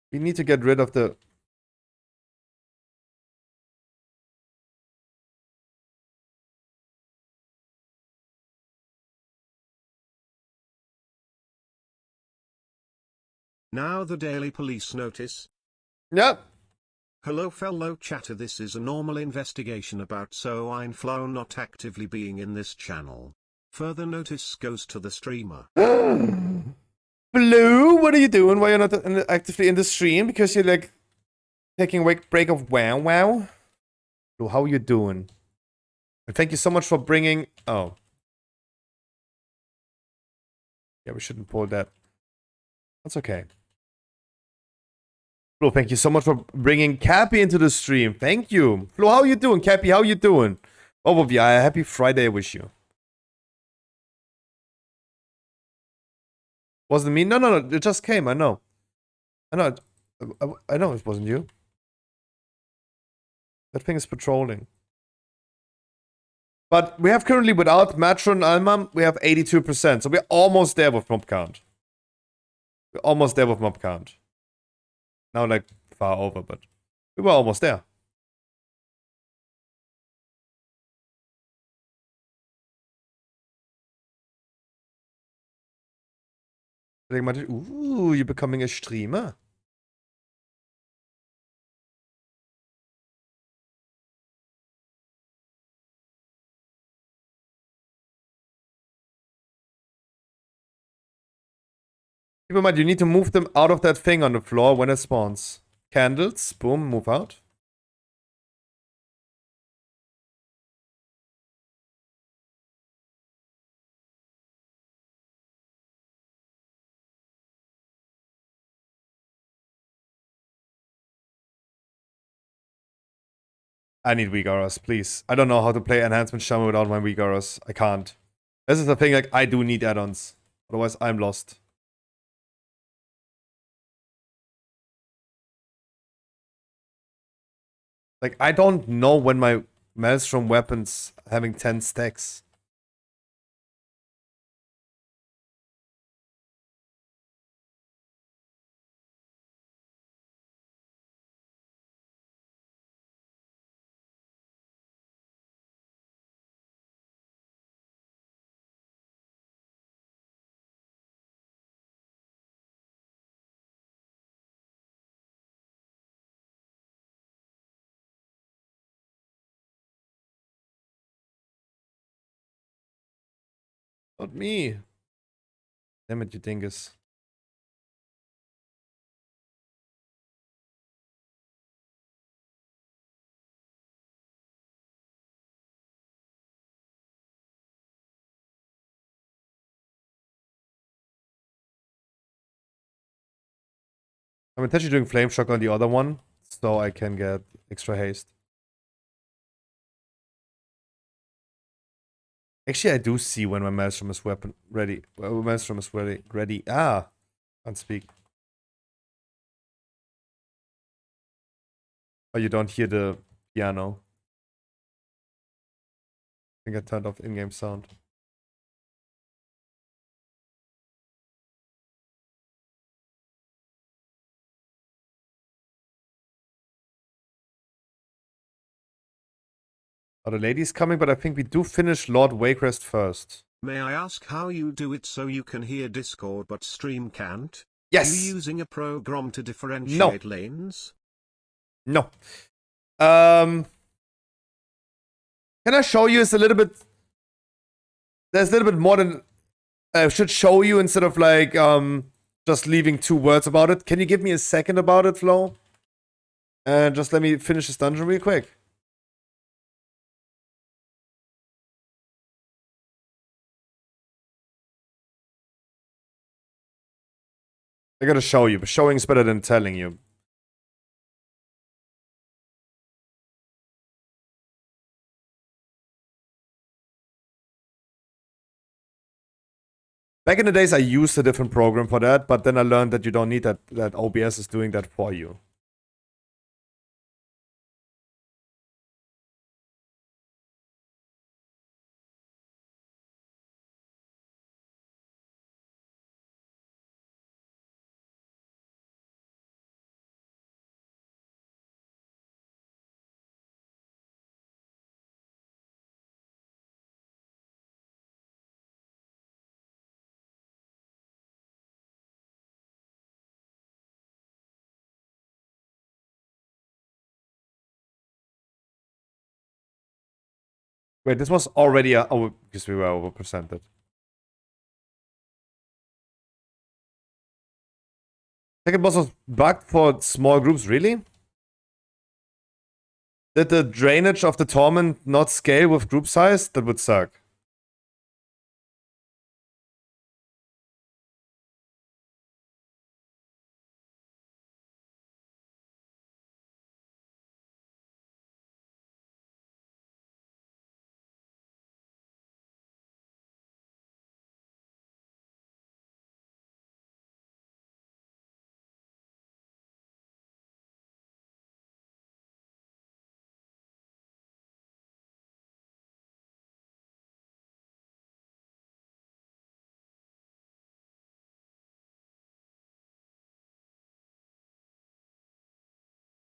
We need to get rid of the... Now the Daily Police Notice. Yep. Hello fellow chatter, this is a normal investigation about So Einflow not actively being in this channel. Further notice goes to the streamer. Blue, what are you doing? Why you're not actively in the stream? Because you're like taking a break of wow. Blue, how are you doing? And thank you so much for bringing... Oh. Yeah, we shouldn't pull that. That's okay. Flo, thank you so much for bringing Cappy into the stream. Thank you. Flo, how you doing? Cappy, how you doing? Both of you, a happy Friday I wish you. Wasn't me? No, no, no. It just came. I know. I know. I know it wasn't you. That thing is patrolling. But we have currently, without Matro and Alma, we have 82%. So we're almost there with mob count. We're almost there with mob count. Now, like, far over, but we were almost there. Ooh, you're becoming a streamer. Keep in mind, you need to move them out of that thing on the floor when it spawns. Candles, boom, move out. I need weak auras, please. I don't know how to play Enhancement Shaman without my weak auras. I can't. This is the thing, like, I do need add-ons. Otherwise, I'm lost. Like, I don't know when my Maelstrom weapons having 10 stacks. Not me. Damn it, you dingus. I'm intentionally doing Flame Shock on the other one, so I can get extra haste. Actually, I do see when my Maelstrom is weapon ready. Well, Maelstrom is ready. Ah, can't speak. Oh, you don't hear the piano. I think I turned off in-game sound. Are the ladies coming? But I think we do finish Lord Wakecrest first. May I ask how you do it so you can hear Discord but stream can't? Yes. You using a program to differentiate lanes? No. Can I show you? It's a little bit. There's a little bit more than I should show you instead of like just leaving 2 words about it. Can you give me a second about it, Flo? And just let me finish this dungeon real quick. I gotta show you, but showing is better than telling you. Back in the days, I used a different program for that, but then I learned that you don't need that, that OBS is doing that for you. Wait, this was already a... Oh, because we were overpresented. Second boss was bugged for small groups, really? Did the drainage of the torment not scale with group size? That would suck.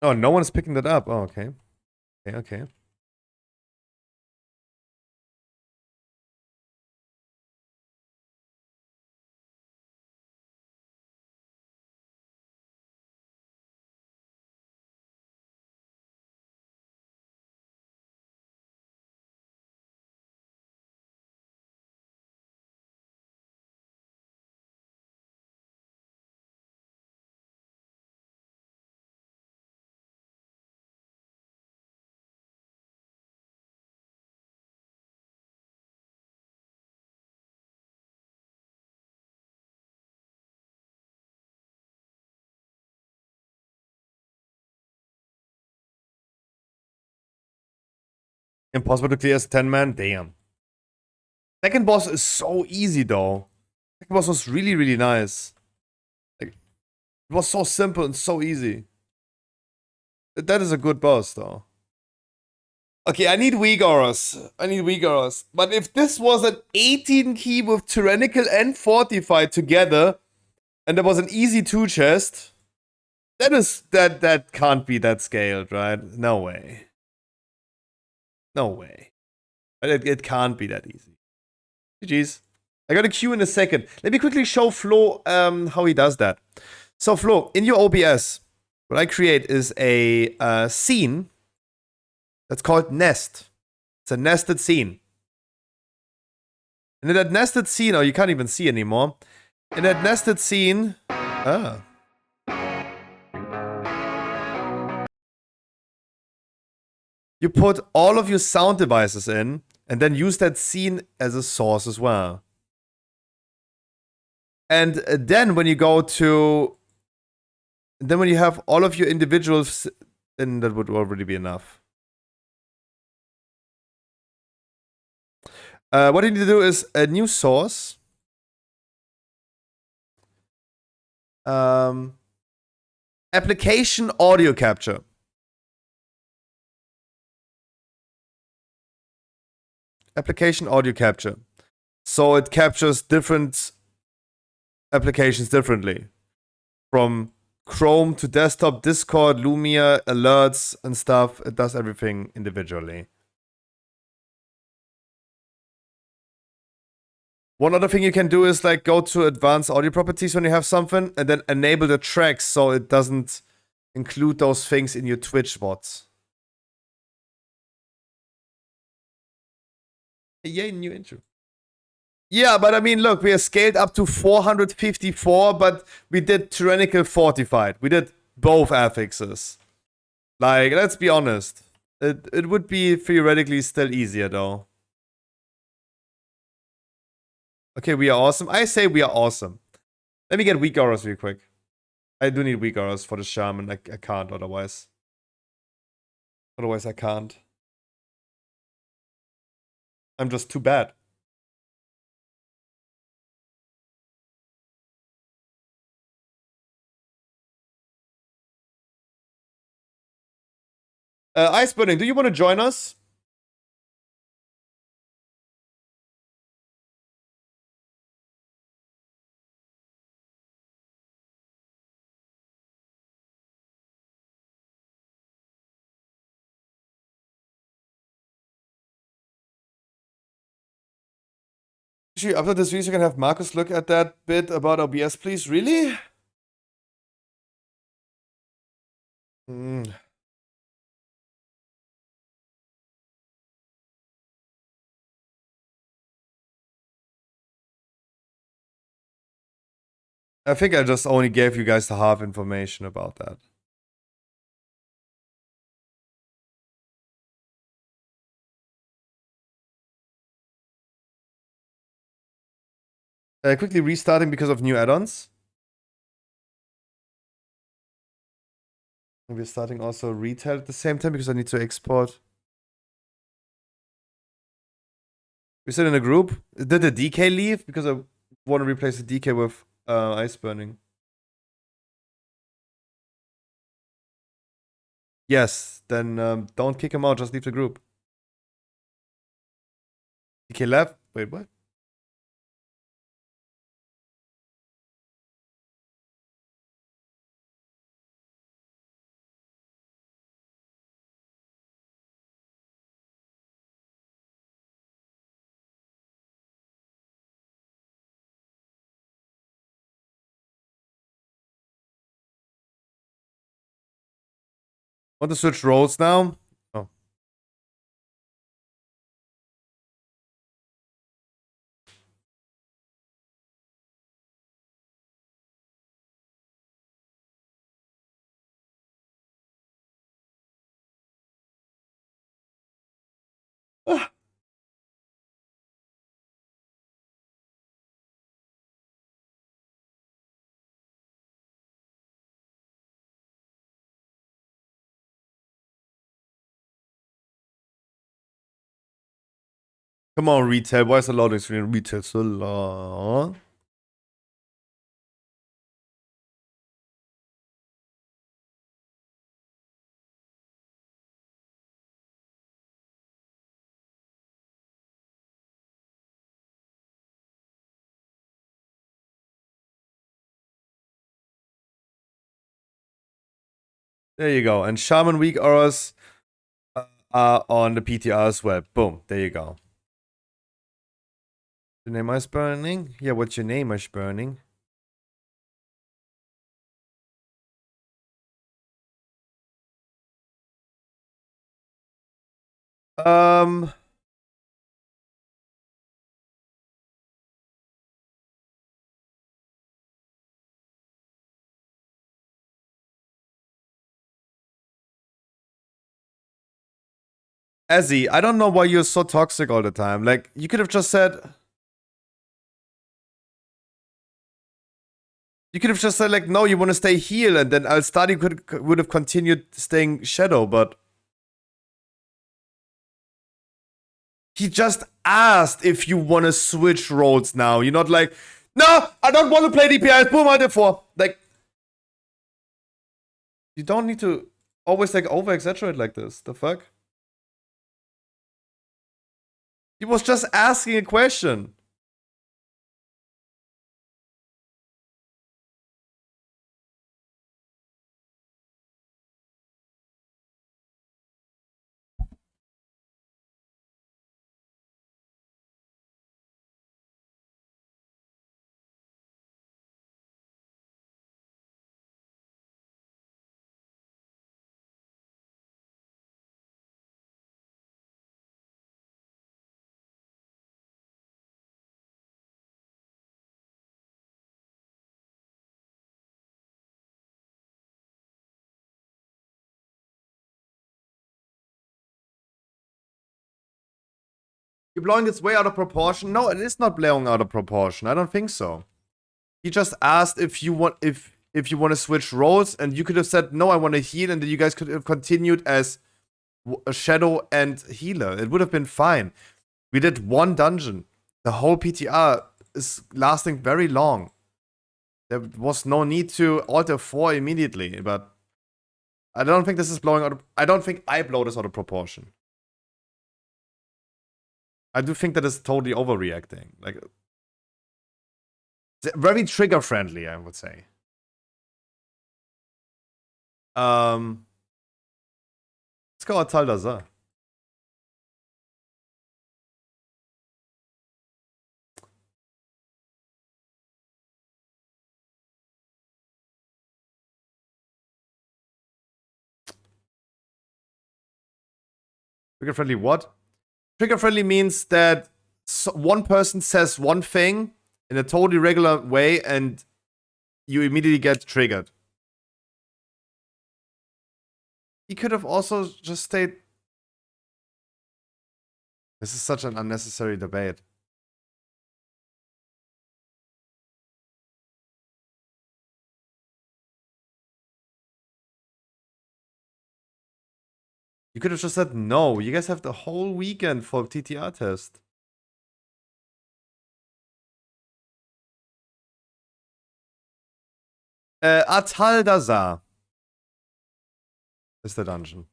Oh, no one's picking that up. Oh, okay. Okay, okay. Impossible to clear as 10-man? Damn. Second boss is so easy, though. Second boss was really, really nice. Like, it was so simple and so easy. That is a good boss, though. Okay, I need weak auras. I need weak auras. But if this was an 18 key with Tyrannical and Fortified together, and there was an easy 2 chest, that can't be that scaled, right? No way. No way. It can't be that easy. GG's. I got a queue in a second. Let me quickly show Flo how he does that. So Flo, in your OBS, what I create is a scene that's called Nest. It's a nested scene. And in that nested scene, oh, you can't even see anymore. In that nested scene, you put all of your sound devices in, and then use that scene as a source as well. And then when you go to, then when you have all of your individuals, then that would already be enough. What you need to do is a new source. Application audio capture. Application audio capture. So it captures different applications differently. From Chrome to desktop, Discord, Lumia, alerts and stuff. It does everything individually. One other thing you can do is like go to advanced audio properties when you have something and then enable the tracks so it doesn't include those things in your Twitch bots. Yay, new intro. Yeah, but I mean, look, we are scaled up to 454, but we did Tyrannical Fortified. We did both affixes. Like, let's be honest. It would be theoretically still easier, though. Okay, we are awesome. I say we are awesome. Let me get weak auras real quick. I do need weak auras for the shaman. I can't otherwise. Otherwise, I can't. I'm just too bad. Iceburning, do you want to join us? Actually, after this video, you can have Marcus look at that bit about OBS, please. Really? Hmm. I think I just only gave you guys the half information about that. Quickly restarting because of new add-ons. And we're starting also retail at the same time because I need to export. We sit in a group. Did the DK leave? Because I want to replace the DK with ice burning. Yes, then don't kick him out, just leave the group. DK left? Wait, what? Want to switch roles now? Oh. Ah. Come on, retail. Why is the loading screen retail so long? There you go. And Shaman Week auras are on the PTR as well. Boom. There you go. Your name is burning? Yeah, what's your name is burning? Um... Ezzy, I don't know why you're so toxic all the time. Like, you could have just said... You could have just said, like, no, you want to stay heal, and then Al-Stadi would have continued staying Shadow, but... He just asked if you want to switch roles now. You're not like, no, I don't want to play DPS, boom, I did 4. Like... You don't need to always, like, over-exaggerate like this. The fuck? He was just asking a question. You're blowing this way out of proportion? No, it is not blowing out of proportion. I don't think so. He just asked if you want if you want to switch roles, and you could have said no, I want to heal, and then you guys could have continued as a shadow and healer. It would have been fine. We did 1 dungeon. The whole PTR is lasting very long. There was no need to alter 4 immediately, but I don't think this is blowing out of, I don't think I blow this out of proportion. I do think that is totally overreacting. Like, very trigger friendly, I would say. Let's go Atal Daza. Trigger friendly what? Trigger friendly means that one person says one thing in a totally regular way and you immediately get triggered. He could have also just stayed. This is such an unnecessary debate. You could have just said no. You guys have the whole weekend for TTR test. Atal Daza is the dungeon.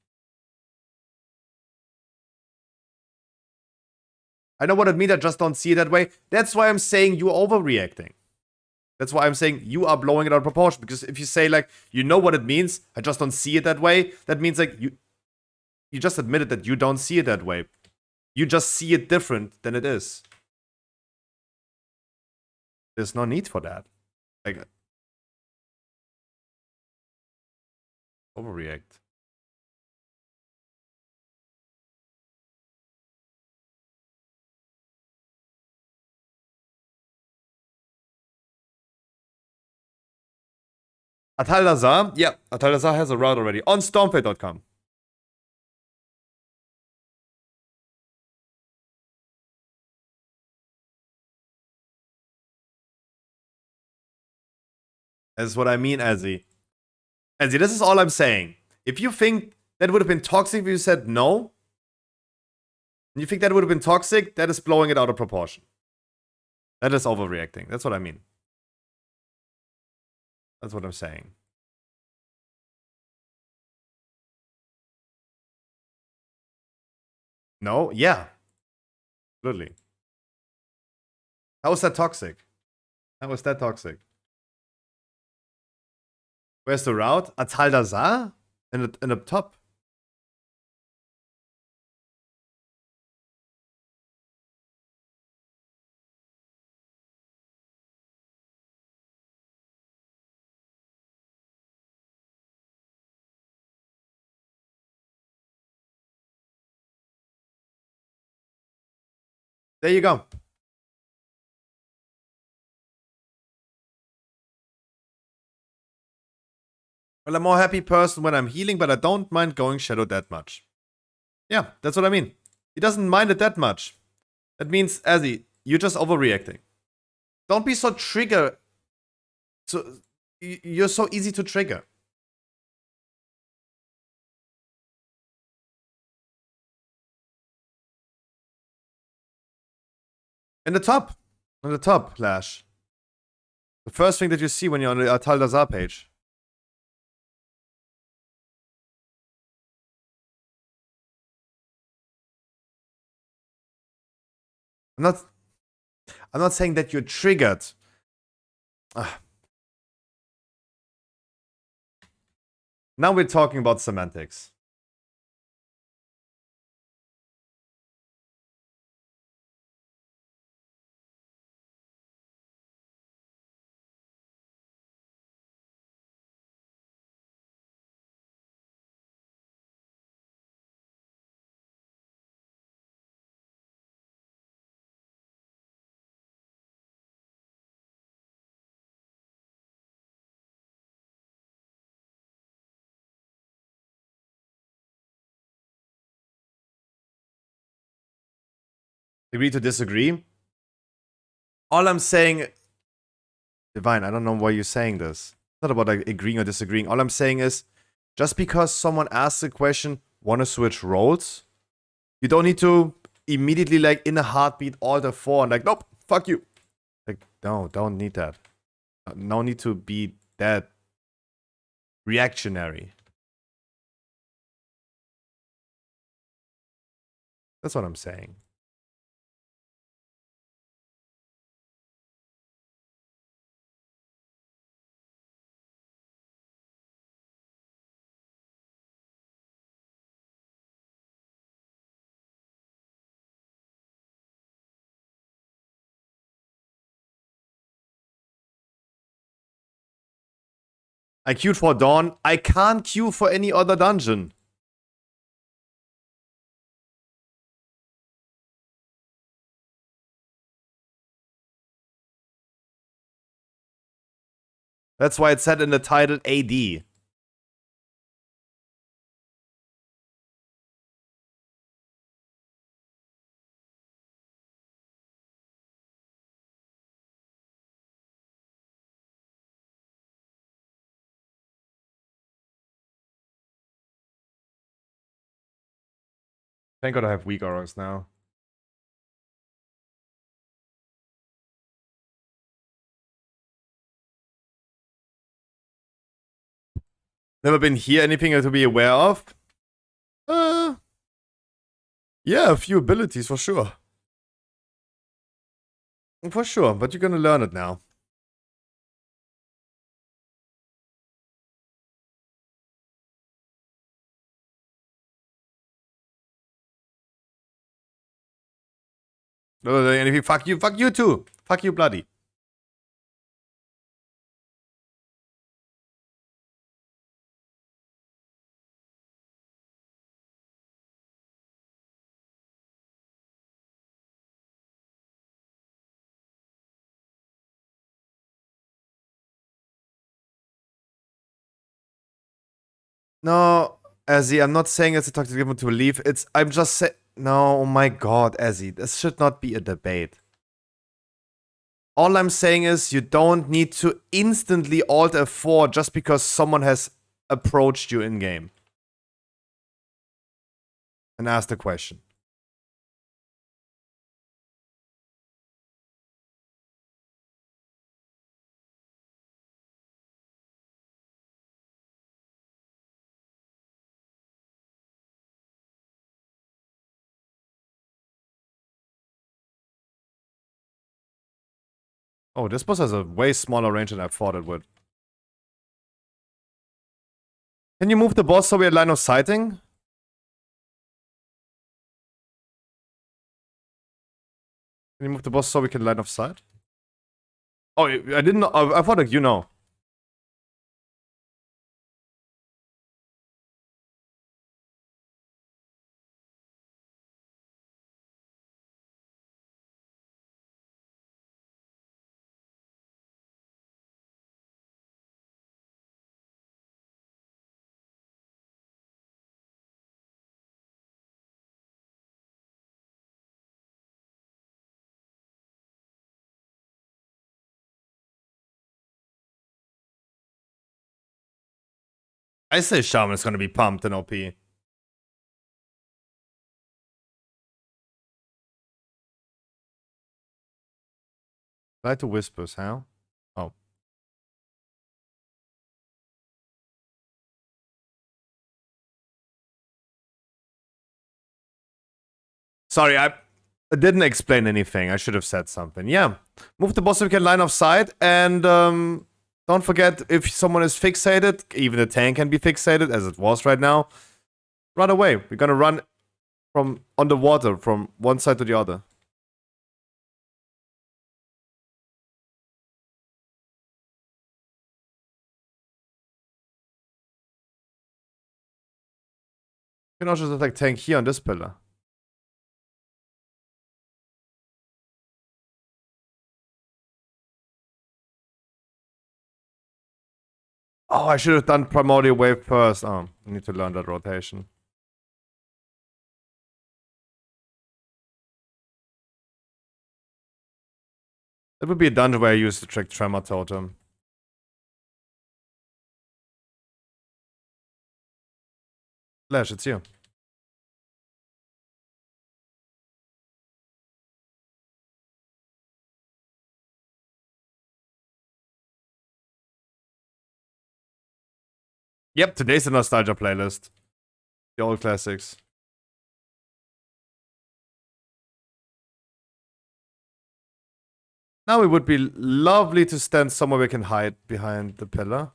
I know what it means, I just don't see it that way. That's why I'm saying you're overreacting. That's why I'm saying you are blowing it out of proportion. Because if you say, like, you know what it means, I just don't see it that way, that means, like, you just admitted that you don't see it that way. You just see it different than it is. There's no need for that. Like, overreact. Atal Lazar? Yeah, Atal Lazar has a route already on stormfade.com. That's what I mean, Azzy. Azzy, this is all I'm saying. If you think that would have been toxic if you said no, and you think that would have been toxic, that is blowing it out of proportion. That is overreacting. That's what I mean. That's what I'm saying. No? Yeah. Absolutely. How is that toxic? How is that toxic? Where's the route? Atal Lazar? In the top. There you go. Well, I'm a more happy person when I'm healing, but I don't mind going shadow that much. Yeah, that's what I mean. He doesn't mind it that much. That means, Azzy, you're just overreacting. Don't be so trigger. So you're so easy to trigger. In the top. In the top, Lash. The first thing that you see when you're on the Atal Lazar page. I'm not saying that you're triggered. Now we're talking about semantics. Agree to disagree? All I'm saying, Divine, I don't know why you're saying this. It's not about like agreeing or disagreeing. All I'm saying is, just because someone asks a question, wanna switch roles, you don't need to immediately like in a heartbeat alter four and like, nope, fuck you. Like, no, don't need that. No need to be that reactionary. That's what I'm saying. I queued for Dawn. I can't queue for any other dungeon. That's why it said in the title AD. Thank God I have weak auras now. Never been here. Anything to be aware of? Yeah, a few abilities for sure. For sure, but you're gonna learn it now. No, anything. Fuck you too. Fuck you, bloody. No, Ezzy, I'm not saying it's a toxic given to leave. I'm just saying. No, oh my god, Ezzy, this should not be a debate. All I'm saying is you don't need to instantly alt F4 just because someone has approached you in game and asked a question. Oh, this boss has a way smaller range than I thought it would. Can you move the boss so we're line of sighting? Can you move the boss so we can line of sight? Oh, I didn't know. I thought that you know. I say Shaman's gonna be pumped in OP. Try to whispers, how? Oh. Sorry, I didn't explain anything. I should have said something. Yeah. Move the boss so we can line of sight. And don't forget, if someone is fixated, even the tank can be fixated, as it was right now. Run away. We're gonna run from underwater from one side to the other. You can also just like tank here on this pillar. Oh, I should have done Primordial Wave first. Oh, I need to learn that rotation. That would be a dungeon where I use the trick Tremor Totem. Flash, it's here. Yep, today's the nostalgia playlist. The old classics. Now it would be lovely to stand somewhere we can hide behind the pillar.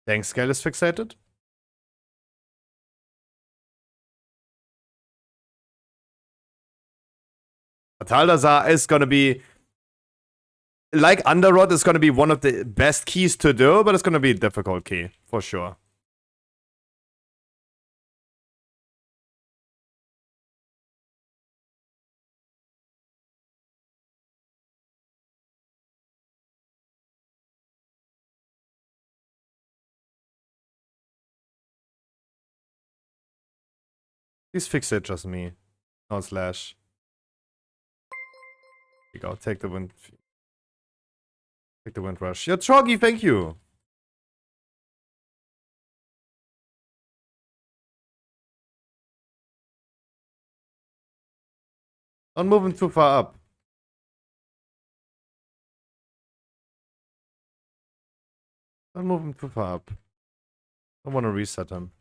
Tank scale is fixated. Taldazar is gonna be... Like Underrod is gonna be one of the best keys to do, but it's gonna be a difficult key, for sure. Please fix it, just me. No slash. Here you go, take the wind. Take the wind rush. Yeah, Troggy, thank you. Don't move him too far up. Don't move him too far up. I want to reset him.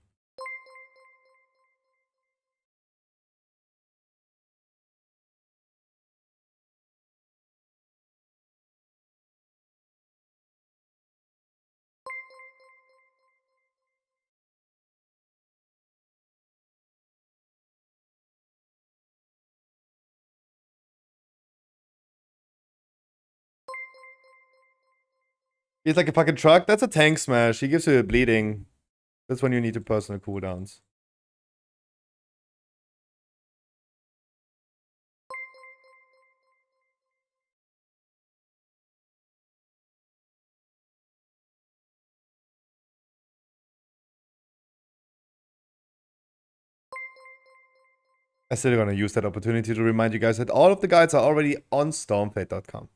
He's like a fucking truck. That's a tank smash. He gives you a bleeding. That's when you need your personal cooldowns. I'm still gonna use that opportunity to remind you guys that all of the guides are already on stormfate.com.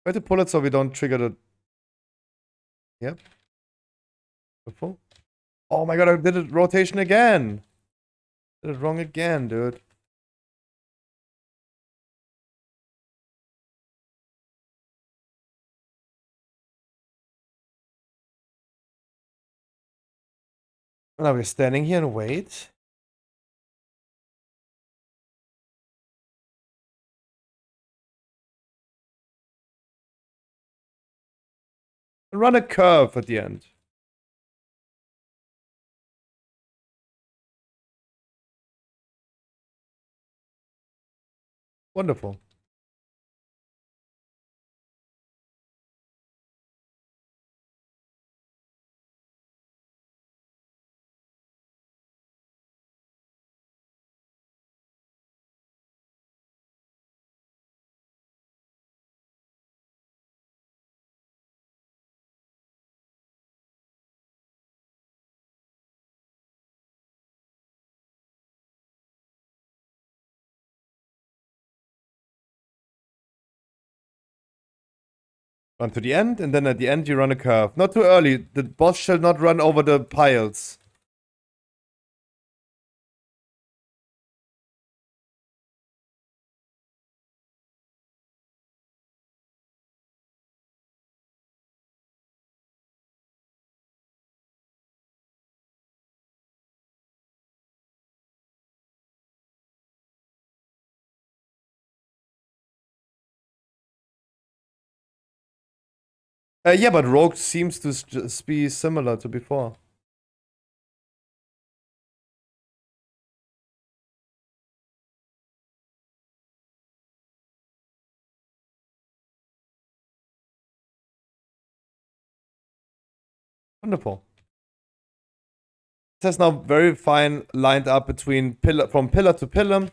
Try to pull it so we don't trigger the... Yep. Before. Oh my god, I did it rotation again! Did it wrong again, dude. Now we're standing here and wait. And run a curve at the end. Wonderful. Run to the end, and then at the end you run a curve. Not too early. The boss shall not run over the piles. Yeah, but Rogue seems to just be similar to before. Wonderful. It has now very fine lined up between from pillar to pillar.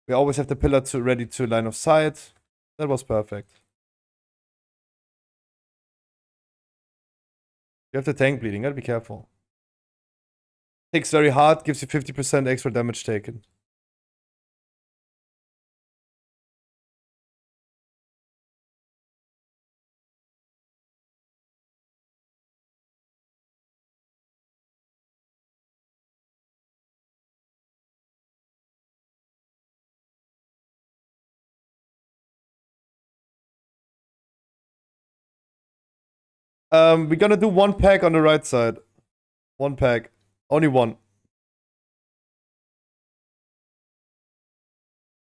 We always have the pillar to ready to line of sight. That was perfect. You have the tank bleeding, gotta be careful. Takes very hard, gives you 50% extra damage taken. We're gonna do one pack on the right side. One pack. Only one.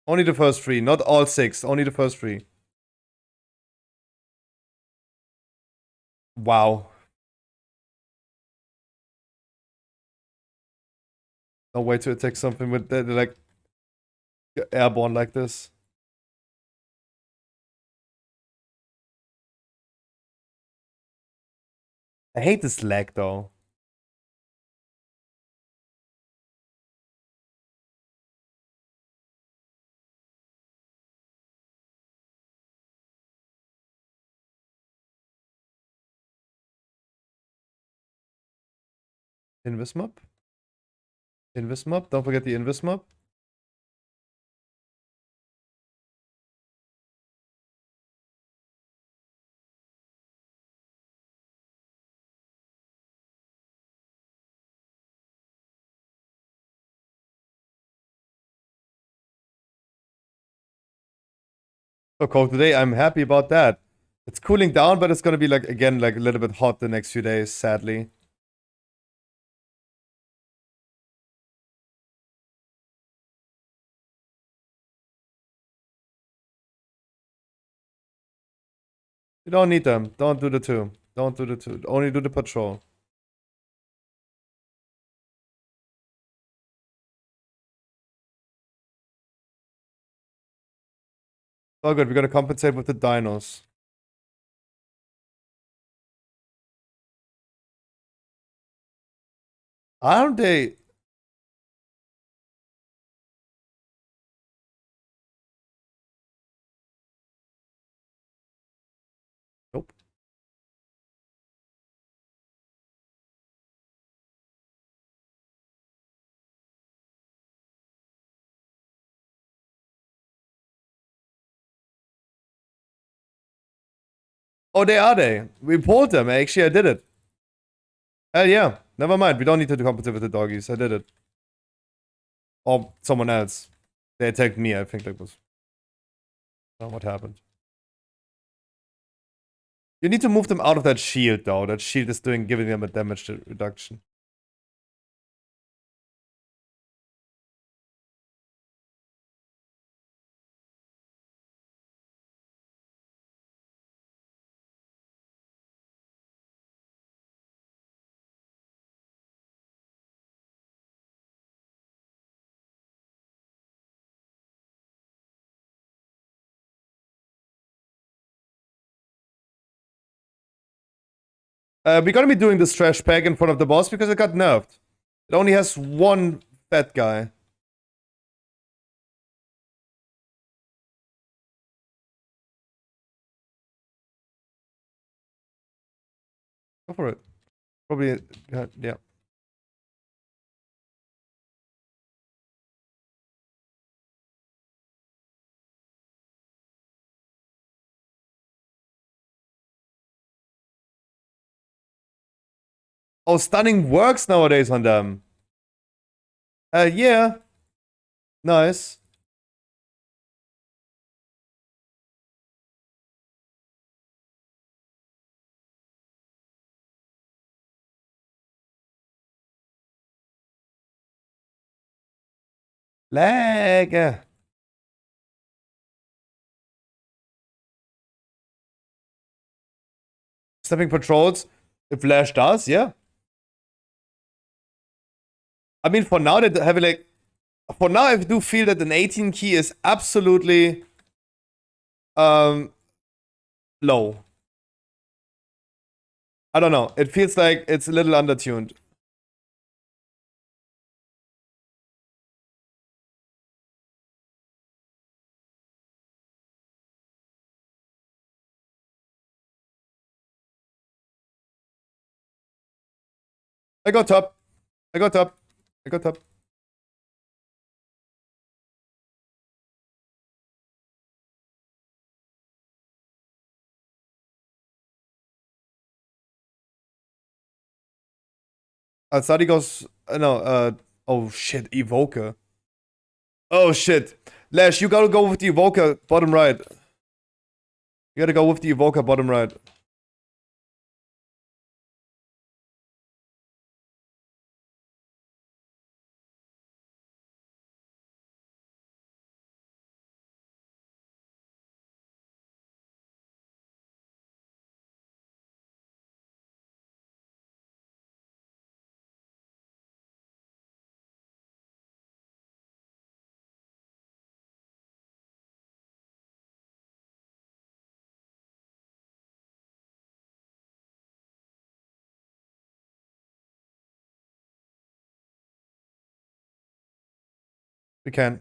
Only the first three, not all six. Only the first three. Wow. No way to attack something with that, like airborne like this. I hate this lag though. Invis mob. Invis mob. Don't forget the Invis mob. So cold today. I'm happy about that. It's cooling down, but it's gonna be like again like a little bit hot the next few days, sadly. You don't need them. Don't do the two. Don't do the two. Only do the patrol. Oh, good. We gotta compensate with the dinos. Aren't they? Nope. Oh, they are they. We pulled them. Actually, I did it. Hell yeah. Never mind. We don't need to compensate with the doggies. I did it. Or someone else. They attacked me. I think that was what happened. You need to move them out of that shield, though. That shield is giving them a damage reduction. We're gonna be doing this trash pack in front of the boss because it got nerfed. It only has one fat guy. Go for it. Probably, yeah. Oh, stunning works nowadays on them. Yeah. Nice. Lag. Stepping patrols. If Flash does, yeah. I mean, for now, that having like, for now, I do feel that an 18 key is absolutely low. I don't know. It feels like it's a little undertuned. I got top. I got top. I got top. Sadi goes. No. Oh shit. Evoker. Oh shit. Lash, you gotta go with the Evoker bottom right. You gotta go with the Evoker bottom right. We can.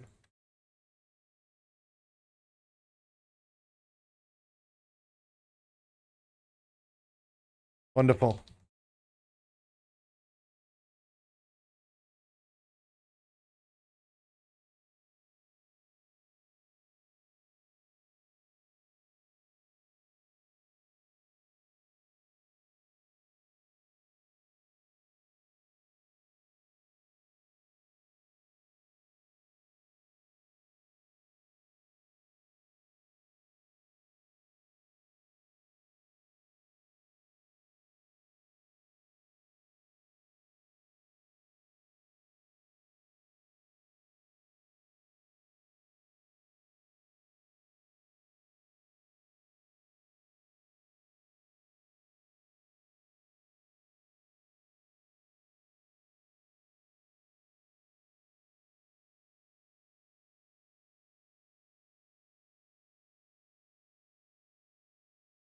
Wonderful.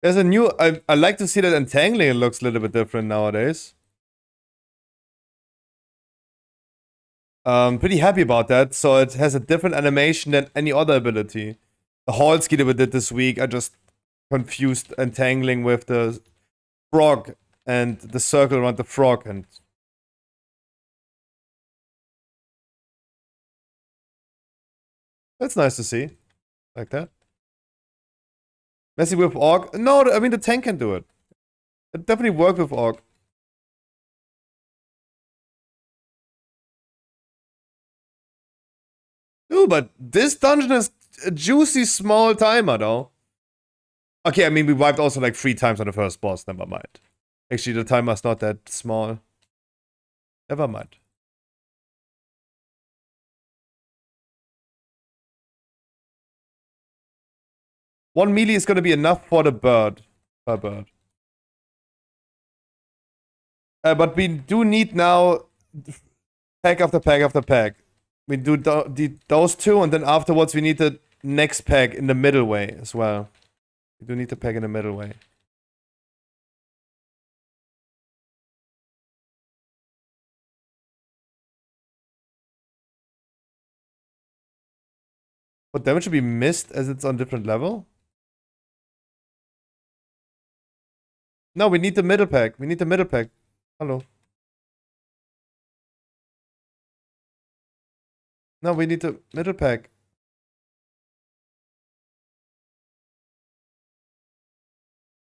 There's a new... I like to see that entangling. It looks a little bit different nowadays. Pretty happy about that. So it has a different animation than any other ability. The Hall Ski we did this week, I just confused entangling with the frog and the circle around the frog, and that's nice to see. Like that. Messy with Orc? No, I mean the tank can do it. It definitely worked with Orc. Ooh, but this dungeon is a juicy small timer though. Okay, I mean we wiped also like 3 times on the first boss, never mind. Actually the timer's not that small. Never mind. One melee is gonna be enough for the bird. Per bird. But we do need now pack after pack after pack. We do those 2, and then afterwards we need the next pack in the middle way as well. We do need the pack in the middle way. What damage should be missed as it's on different level? No, we need the middle pack. We need the middle pack. Hello. No, we need the middle pack.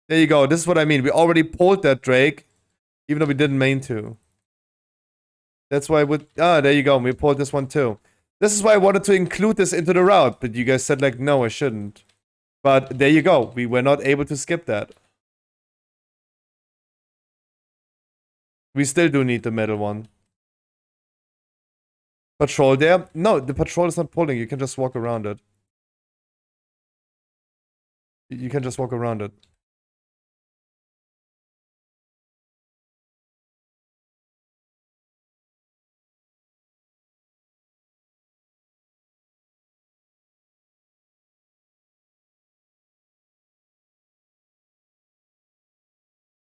There you go. This is what I mean. We already pulled that Drake, even though we didn't mean to. That's why I would... Ah, there you go. We pulled this one too. This is why I wanted to include this into the route, but you guys said like, no, I shouldn't. But there you go. We were not able to skip that. We still do need the middle one. Patrol there? No, the patrol is not pulling. You can just walk around it. You can just walk around it.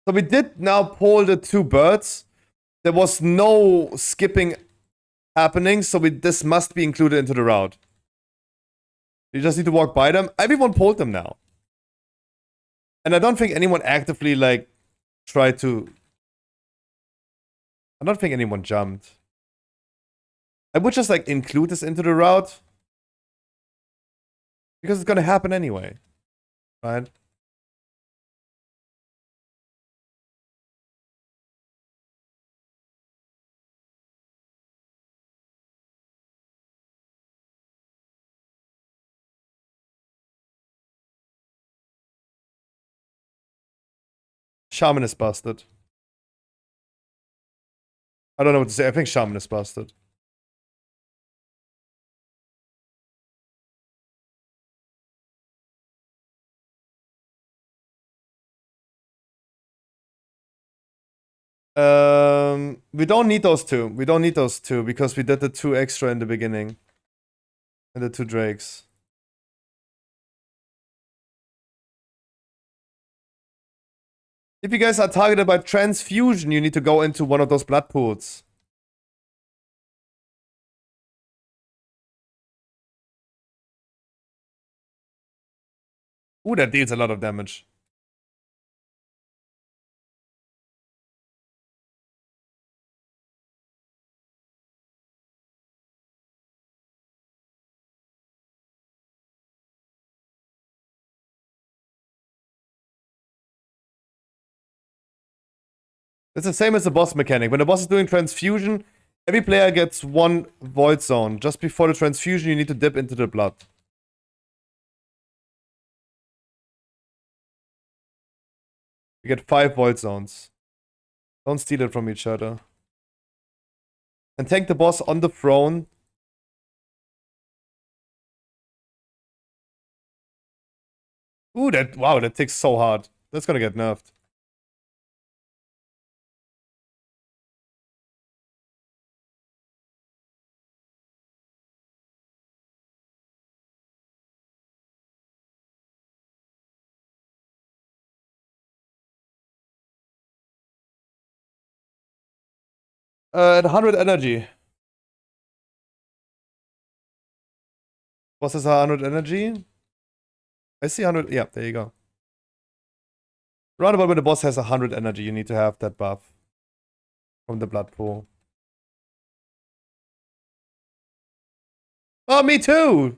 So we did now pull the 2 birds. There was no skipping happening, so this must be included into the route. You just need to walk by them. Everyone pulled them now. And I don't think anyone actively, like, tried to... I don't think anyone jumped. I would just, like, include this into the route. Because it's gonna happen anyway. Right? Shaman is busted. I don't know what to say. I think Shaman is busted. We don't need those 2. We don't need those 2 because we did the 2 extra in the beginning. And the 2 drakes. If you guys are targeted by transfusion, you need to go into one of those blood pools. Ooh, that deals a lot of damage. It's the same as the boss mechanic. When the boss is doing transfusion, every player gets 1 void zone. Just before the transfusion, you need to dip into the blood. You get 5 void zones. Don't steal it from each other. And tank the boss on the throne. Ooh, wow, that ticks so hard. That's gonna get nerfed. At 100 energy. Boss has 100 energy. I see 100. Yeah, there you go. Roundabout when the boss has 100 energy, you need to have that buff from the blood pool. Oh, me too!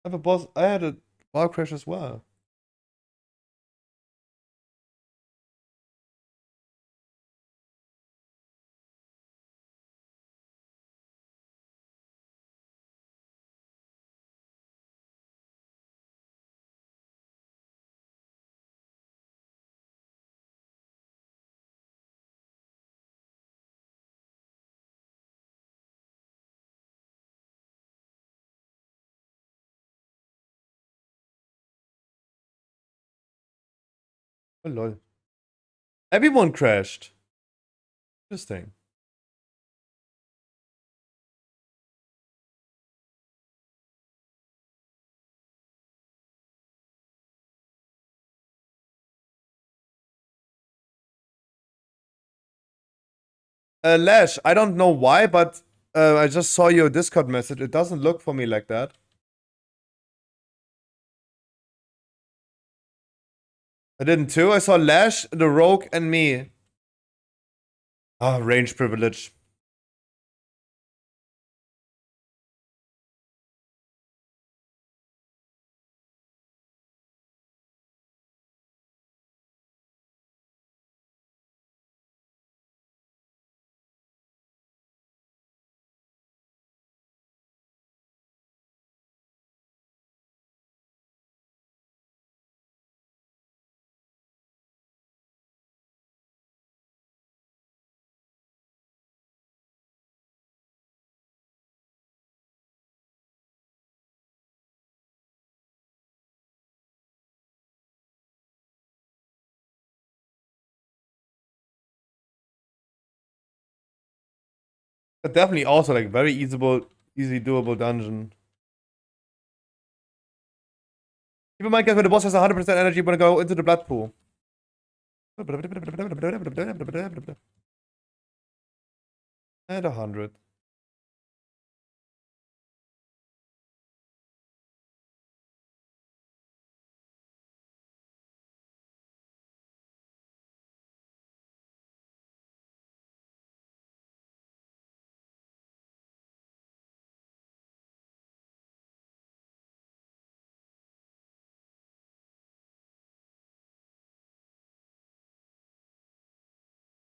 I have a boss. I had a bar crash as well. Oh lol. Everyone crashed. Interesting. Lash, I don't know why, but I just saw your Discord message. It doesn't look for me like that. I didn't too. I saw Lash, the Rogue, and me. Ah, range privilege. But definitely also like very easy doable dungeon. Keep in mind, guys, when the boss has 100% energy, you're gonna go into the blood pool. And 100.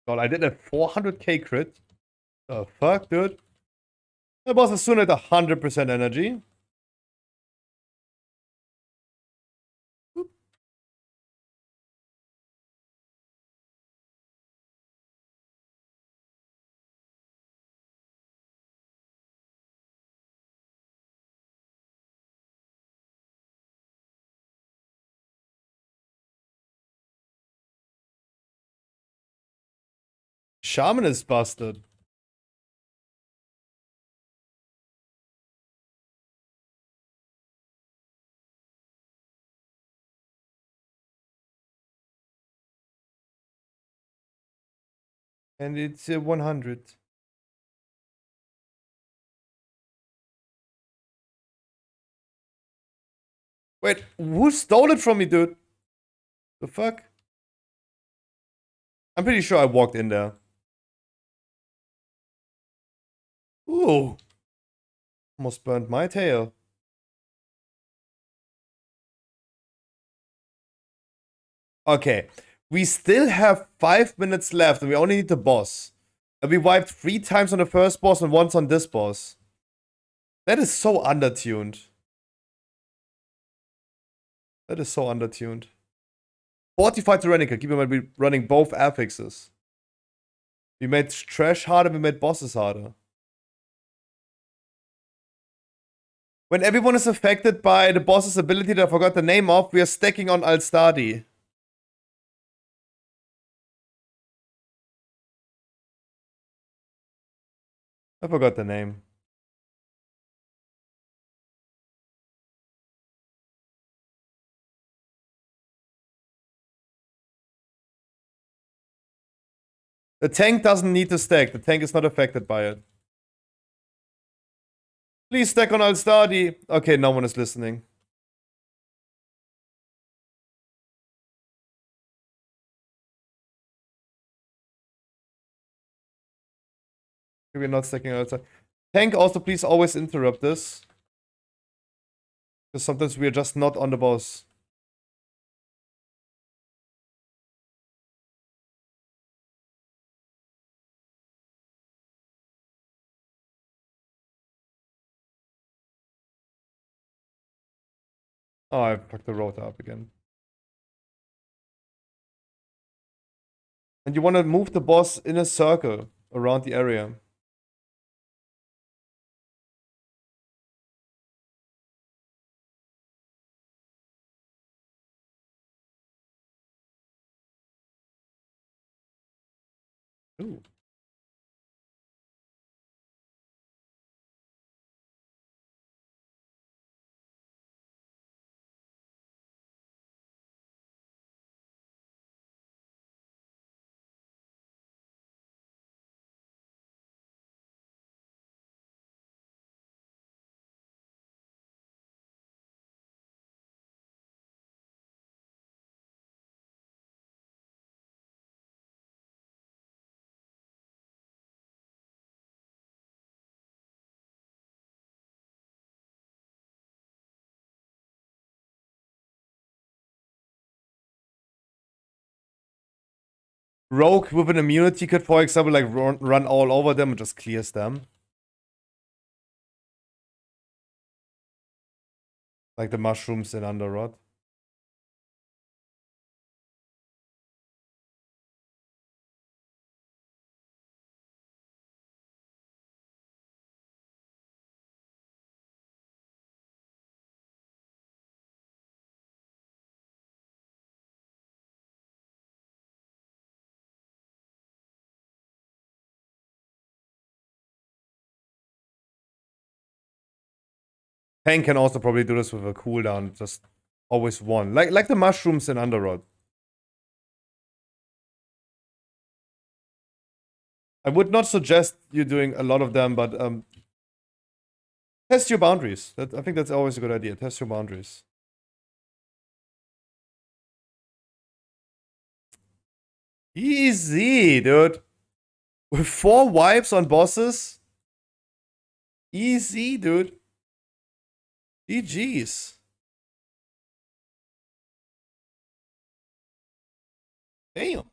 God, I did a 400k crit. The fuck, dude? The boss is soon at 100% energy. Shaman is busted. And it's 100. Wait, who stole it from me, dude? The fuck? I'm pretty sure I walked in there. Ooh. Almost burnt my tail. Okay. We still have 5 minutes left and we only need the boss. And we wiped 3 times on the first boss and once on this boss. That is so undertuned. That is so undertuned. Fortified Tyrannica. Keep in mind, we're running both affixes. We made trash harder, we made bosses harder. When everyone is affected by the boss's ability that I forgot the name of, we are stacking on Alstadi. I forgot the name. The tank doesn't need to stack. The tank is not affected by it. Please stack on Alstadi. Okay, no one is listening. We're not stacking Alstadi. Tank, also please always interrupt this. Because sometimes we are just not on the boss. Oh, I fucked the rotor up again. And you want to move the boss in a circle around the area. Ooh. Rogue with an immunity could, for example, like run all over them and just clears them. Like the mushrooms in Underrod. Tank can also probably do this with a cooldown, just always one. Like the mushrooms in Underrod. I would not suggest you doing a lot of them, but test your boundaries. I think that's always a good idea. Test your boundaries. Easy, dude. With 4 wipes on bosses. Easy, dude. GG's. Damn.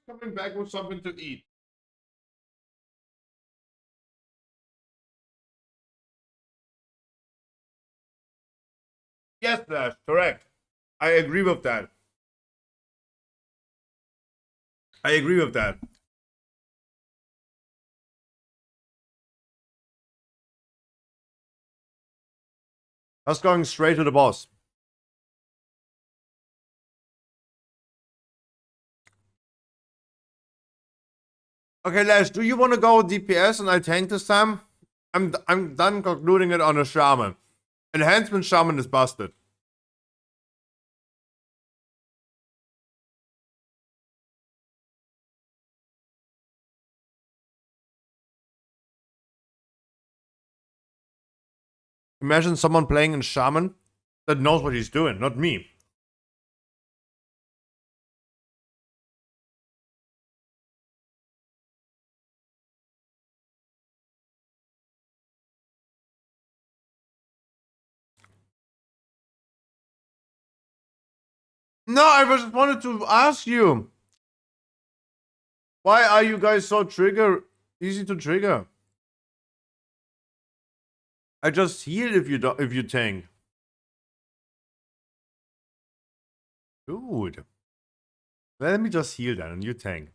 coming back with something to eat. Yes, that's correct. I agree with that. I agree with that. Us going straight to the boss. Okay, Les, do you want to go DPS and I tank this time? I'm done concluding it on a shaman. Enhancement shaman is busted. Imagine someone playing in shaman that knows what he's doing, not me. No, I just wanted to ask you. Why are you guys so easy to trigger? I just heal if you tank. Dude. Let me just heal then and you tank.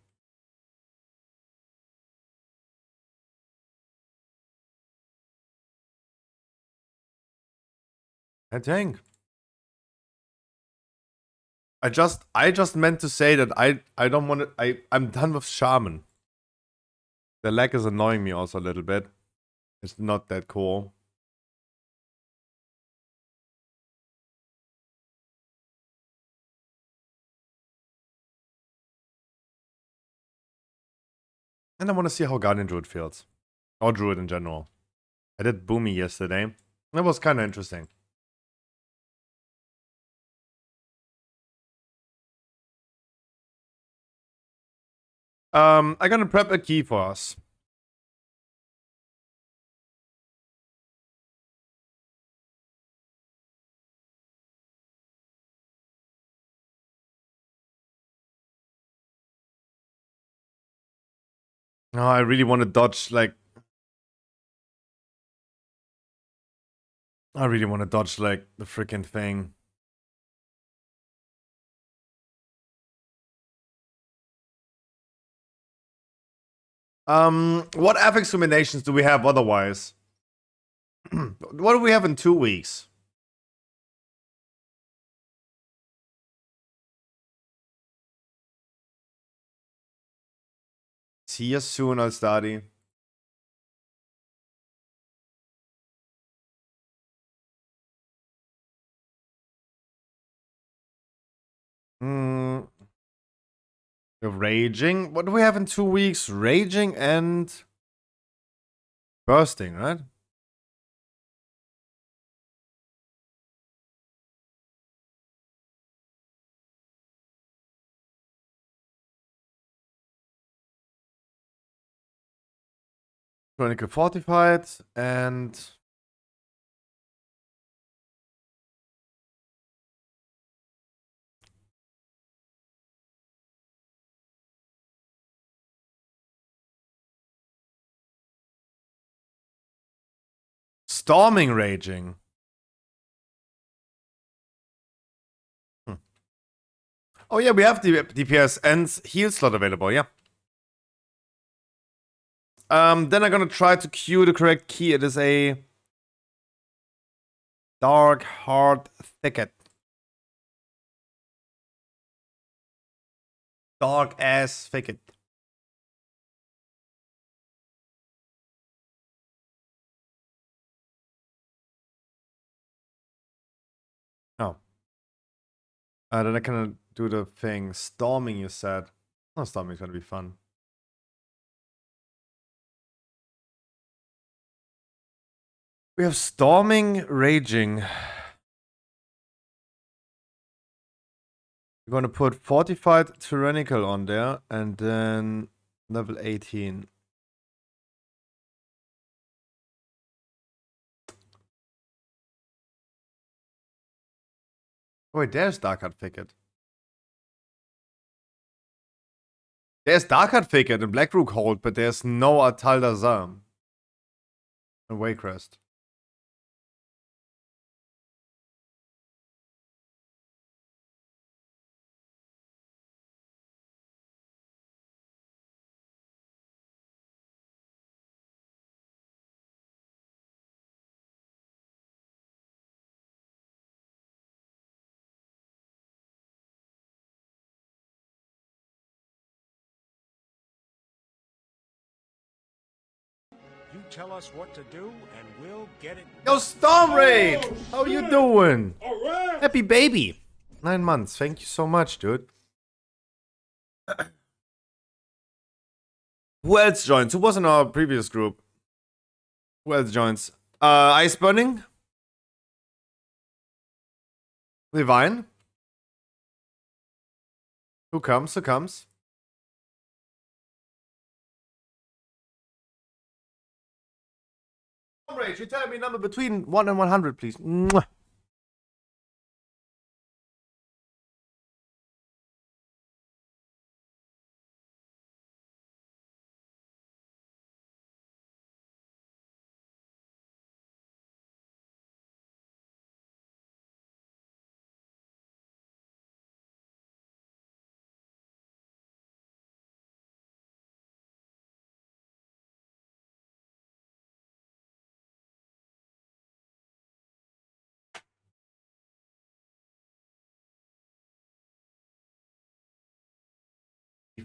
I tank. I just meant to say that I don't want to I'm done with shaman. The lag is annoying me also a little bit. It's not that cool. And I want to see how Guardian Druid feels. Or Druid in general. I did Boomy yesterday. That was kind of interesting. I'm gonna prep a key for us. Oh, I really want to dodge, like... I really want to dodge, like, the freaking thing. What affix combinations do we have otherwise? What do we have in 2 weeks? See you soon, I'll study. Hmm. Raging. What do we have in 2 weeks? Raging and bursting, right? Chronicle Fortified and Storming Raging. Oh yeah, we have the DPS and heal slot available, yeah. Then I'm gonna try to queue the correct key. It is a Dark Heart Thicket. Dark ass thicket. Oh. Then I can do the thing. Storming, you said. Oh, storming's gonna be fun. We have Storming, Raging. We're gonna put Fortified Tyrannical on there, and then level 18. Oh, wait, there's Dark Heart Thicket. There's Darkheart Thicket and Blackrook Hold, but there's no Ataldazar. And Waycrest. You tell us what to do, and we'll get it. Yo, Storm Raid! How you doing? All right. Happy baby! 9 months. Thank you so much, dude. Who else joins? Who was in our previous group? Who else joins? Ice Burning? Levine? Who comes? Who comes? Rage, you tell me a number between 1 and 100, please. Mwah.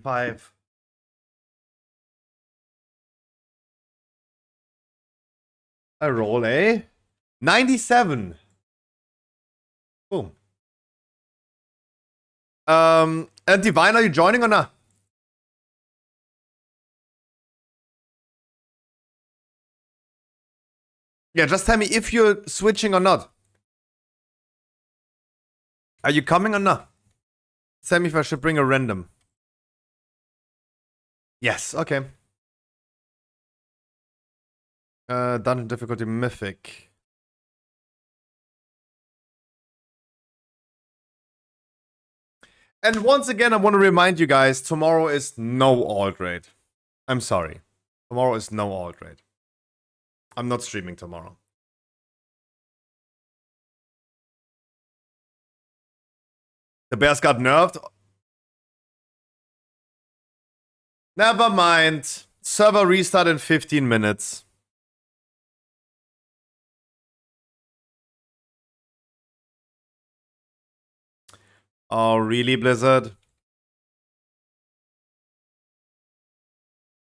Five. A roll, eh? 97. Boom. And Divine, are you joining or not? Yeah, just tell me if you're switching or not. Are you coming or not? Tell me if I should bring a random. Yes, okay. Dungeon difficulty mythic. And once again, I want to remind you guys, tomorrow is no alt raid. I'm sorry. Tomorrow is no alt raid. I'm not streaming tomorrow. The bears got nerfed. Never mind. Server restart in 15 minutes. Oh, really, Blizzard?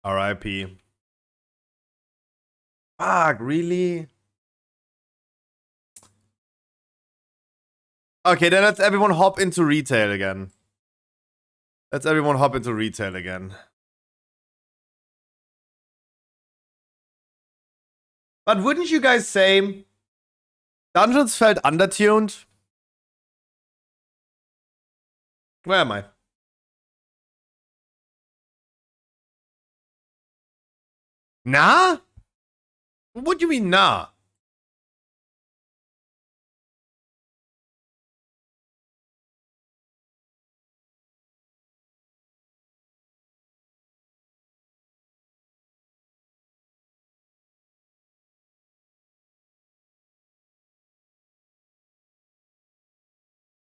RIP. Fuck, really? Okay, then let's everyone hop into retail again. Let's everyone hop into retail again. But wouldn't you guys say Dungeons felt undertuned? Where am I? Nah? What do you mean, nah?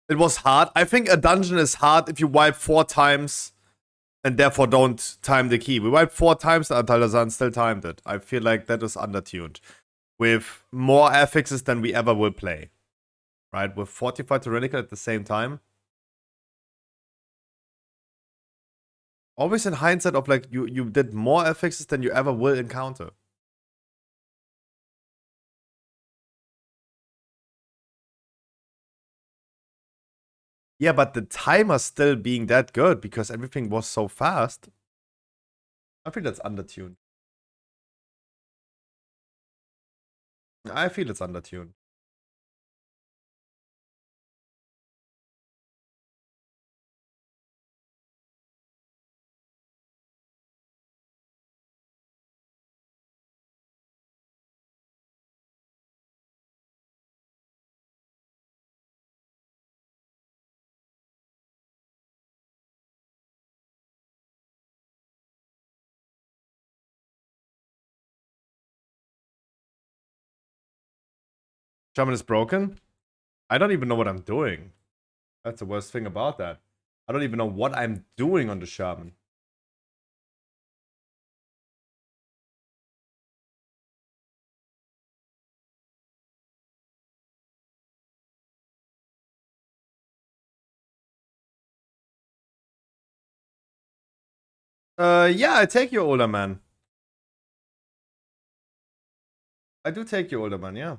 It was hard. I think a dungeon is hard if you wipe 4 times and therefore don't time the key. We wiped 4 times, and Altalazan still timed it. I feel like that is undertuned. With more affixes than we ever will play. Right? With Fortified Tyrannical at the same time. Always in hindsight of like, you did more affixes than you ever will encounter. Yeah, but the timer still being that good because everything was so fast. I feel that's undertuned. I feel it's undertuned. Shaman is broken? I don't even know what I'm doing. That's the worst thing about that. I don't even know what I'm doing on the Shaman. Yeah, I take you, older man. I do take you, older man, yeah.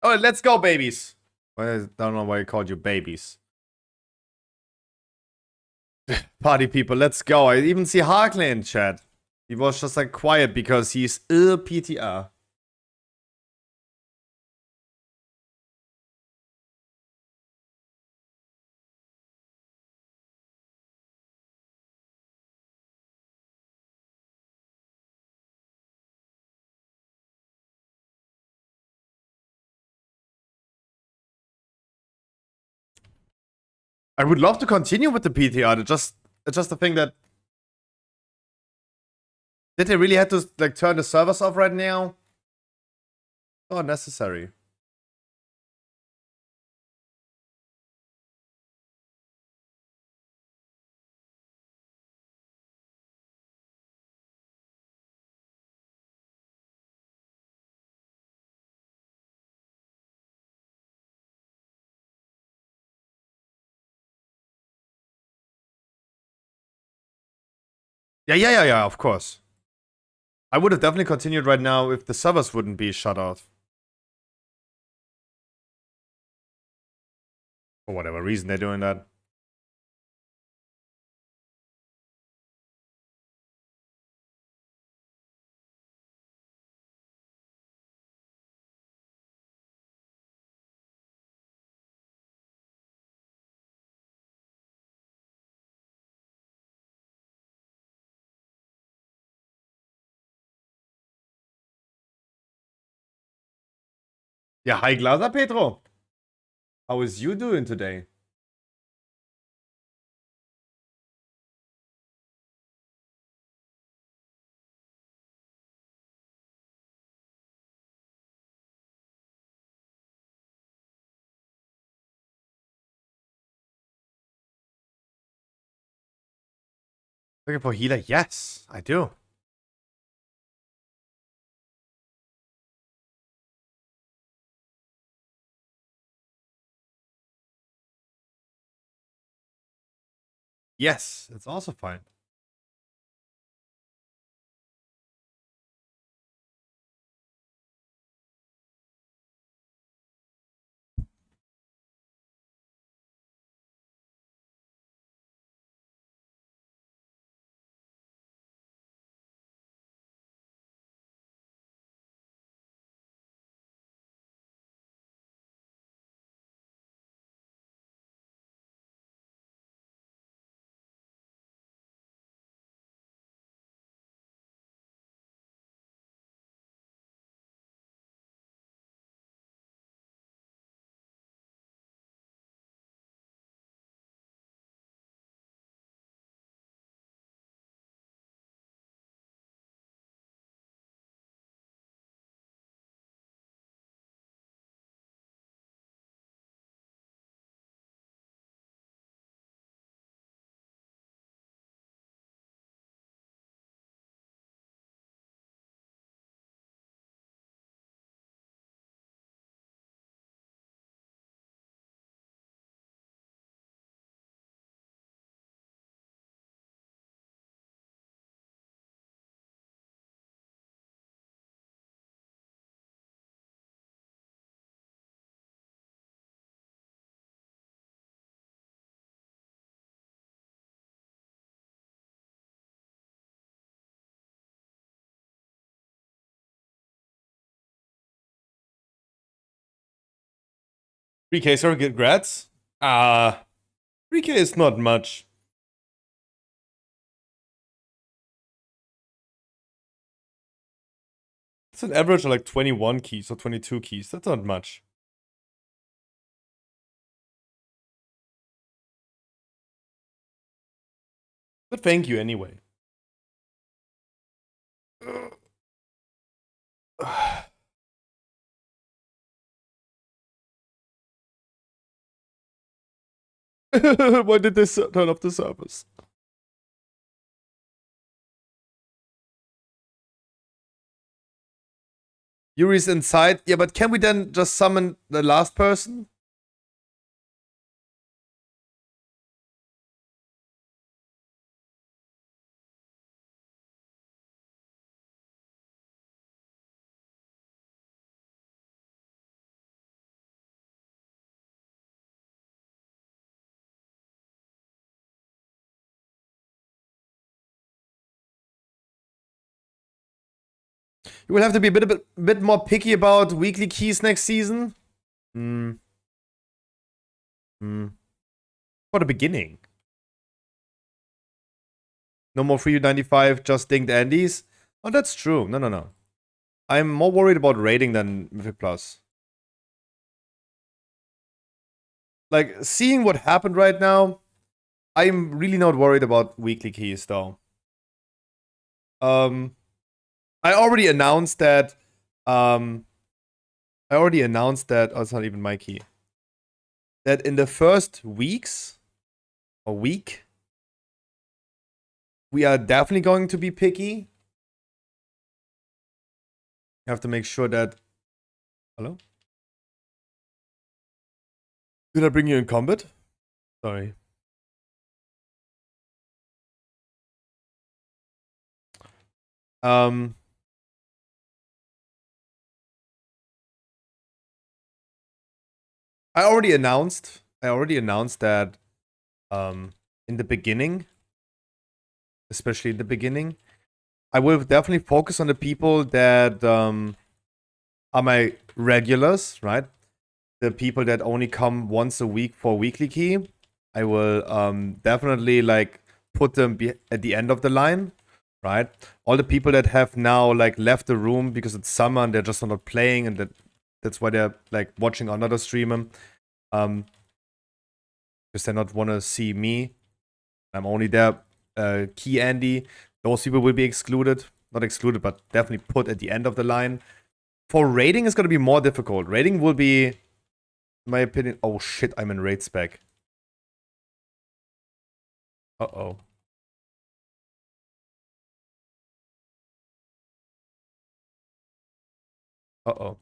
Oh, let's go, babies. I don't know why I called you babies. Party people, let's go. I even see Harkley in chat. He was just like quiet because he's ill PTR. I would love to continue with the PTR. It's just the thing that... Did they really have to like turn the servers off right now? Not necessary. Yeah, of course. I would have definitely continued right now if the servers wouldn't be shut off. For whatever reason they're doing that. Yeah, hi Glaser Petro. How is you doing today? Looking for healer? Yes, I do. Yes, it's also fine. $3K, sorry, congrats. 3K is not much. It's an average of like 21 keys or 22 keys. That's not much. But thank you anyway. Why did this turn off the servers? Yuri's inside. Yeah, but can we then just summon the last person? You will have to be a bit more picky about weekly keys next season. For the beginning. No more free 95, just dinged Andes. Oh, that's true. No. I'm more worried about rating than Mythic Plus. Like, seeing what happened right now, I'm really not worried about weekly keys, though. I already announced that. Oh, it's not even my key. That in the first weeks, a week, we are definitely going to be picky. You have to make sure that. Hello? Did I bring you in combat? Sorry. I already announced that in the beginning, especially in the beginning, I will definitely focus on the people that are my regulars, right? The people that only come once a week for weekly key. I will definitely like put them at the end of the line, right? All the people that have now like left the room because it's summer and they're just not playing, and that's why they're like watching another streamer, because they not want to see me. I'm only there, key Andy. Those people will be excluded, not excluded, but definitely put at the end of the line. For raiding, it's gonna be more difficult. Raiding will be, in my opinion. Oh shit! I'm in raid spec. Uh-oh. Uh-oh.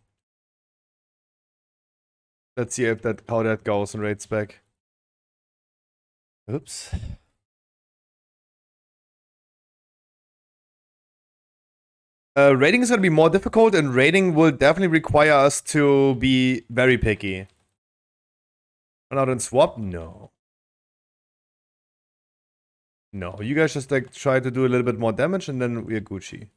Let's see if how that goes in raid spec. Oops. Raiding is going to be more difficult, and raiding will definitely require us to be very picky. Run out and swap? No. No, you guys just like try to do a little bit more damage, and then we're Gucci.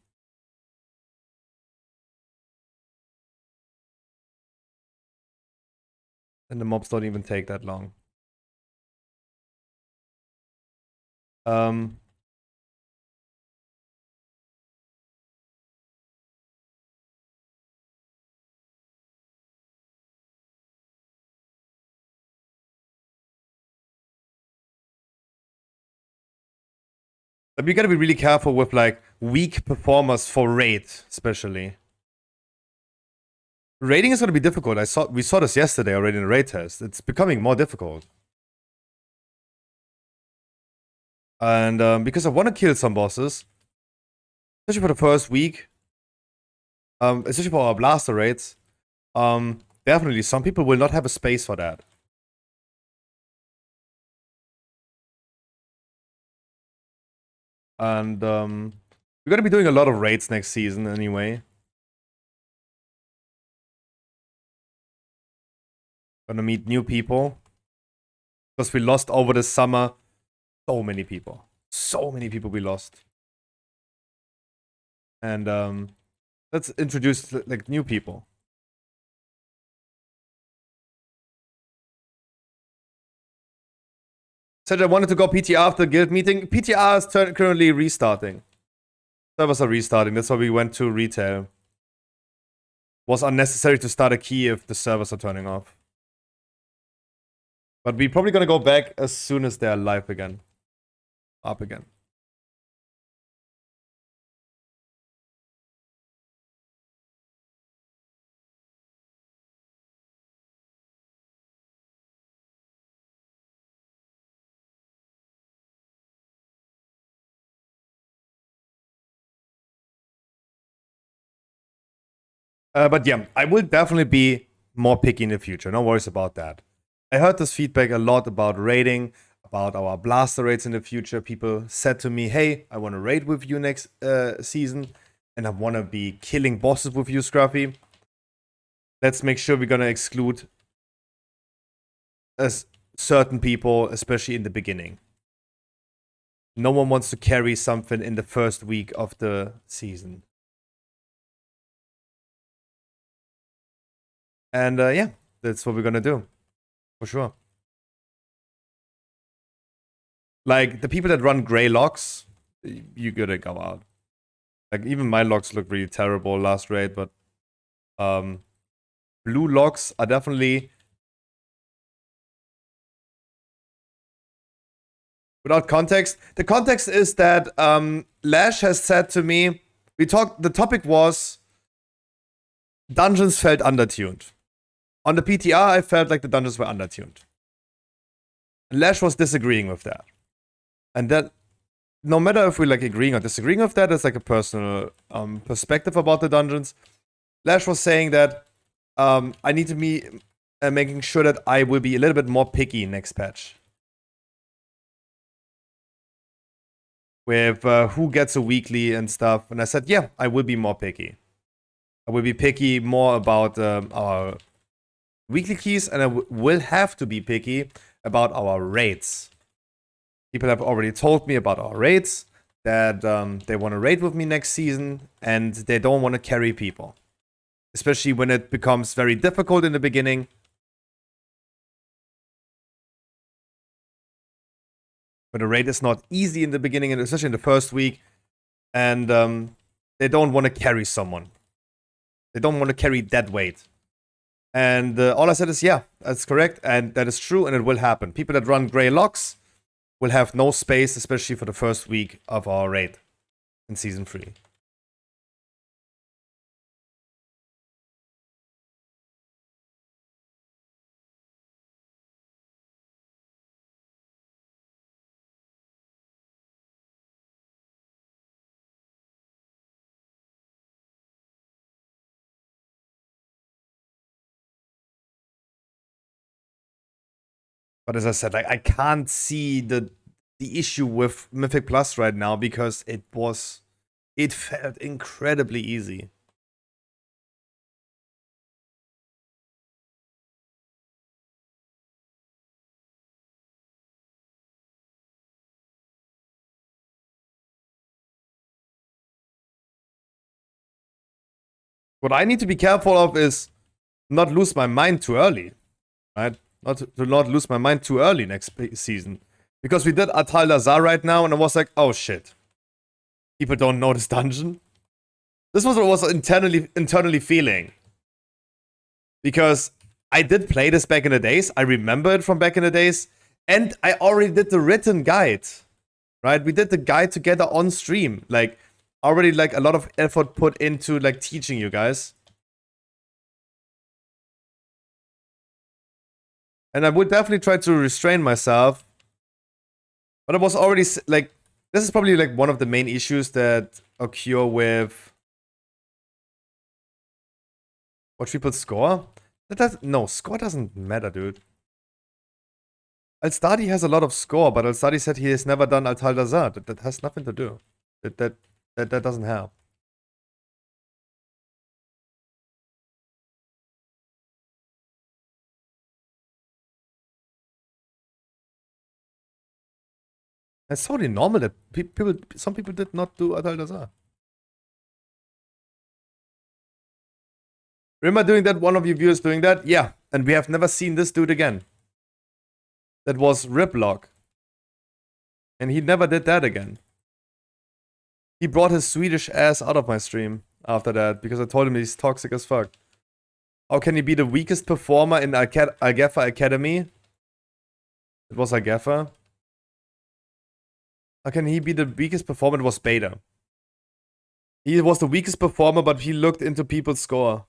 And the mobs don't even take that long. But you gotta be really careful with like weak performers for raid, especially. Raiding is gonna be difficult. We saw this yesterday already in a raid test. It's becoming more difficult. And because I want to kill some bosses, especially for the first week, especially for our blaster raids, definitely some people will not have a space for that. And we're gonna be doing a lot of raids next season anyway. Gonna meet new people. Because we lost over the summer so many people. So many people we lost. And let's introduce like new people. Said I wanted to go PTR after guild meeting. PTR is currently restarting. Servers are restarting. That's why we went to retail. was unnecessary to start a key if the servers are turning off. But we're probably gonna go back as soon as they're live again. Up again. But yeah, I will definitely be more picky in the future. No worries about that. I heard this feedback a lot about raiding, about our blaster raids in the future. People said to me, hey, I want to raid with you next season, and I want to be killing bosses with you, Scruffy. Let's make sure we're going to exclude certain people, especially in the beginning. No one wants to carry something in the first week of the season. And yeah, that's what we're gonna do. For sure. Like, the people that run gray locks, you gotta go out. Like, even my locks look really terrible last raid, but blue locks are definitely... Without context, the context is that Lash has said to me, the topic was dungeons felt undertuned. On the PTR, I felt like the dungeons were undertuned. Lash was disagreeing with that. And that, no matter if we're like agreeing or disagreeing with that, it's like a personal perspective about the dungeons. Lash was saying that I need to be making sure that I will be a little bit more picky next patch. With who gets a weekly and stuff. And I said, yeah, I will be more picky. I will be picky more about our weekly keys, and I will have to be picky about our raids. People have already told me about our raids, that they want to raid with me next season, and they don't want to carry people. Especially when it becomes very difficult in the beginning. When the raid is not easy in the beginning, and especially in the first week, and they don't want to carry someone. They don't want to carry that weight. And all I said is, yeah, that's correct, and that is true, and it will happen. People that run gray locks will have no space, especially for the first week of our raid in Season 3. But as I said, I can't see the issue with Mythic Plus right now, because it felt incredibly easy. What I need to be careful of is not lose my mind too early, right? Not lose my mind too early next season. Because we did Atal Lazar right now, and I was like, oh shit. People don't know this dungeon. This was what I was internally feeling. Because I did play this back in the days. I remember it from back in the days. And I already did the written guide. Right? We did the guide together on stream. Like, already like a lot of effort put into like teaching you guys. And I would definitely try to restrain myself. But I was already like, this is probably like one of the main issues that occur with what people's score. No, score doesn't matter, dude. Alstadi has a lot of score, but Alstadi said he has never done Altal Dazar. That has nothing to do. That doesn't help. It's totally normal that some people did not do Altal Dazar. Remember doing that? One of you viewers doing that? Yeah, and we have never seen this dude again. That was Riplock. And he never did that again. He brought his Swedish ass out of my stream after that, because I told him he's toxic as fuck. How can he be the weakest performer in Algeffa Academy? It was Algeffa. How can he be the weakest performer? It was Beta. He was the weakest performer, but he looked into people's score.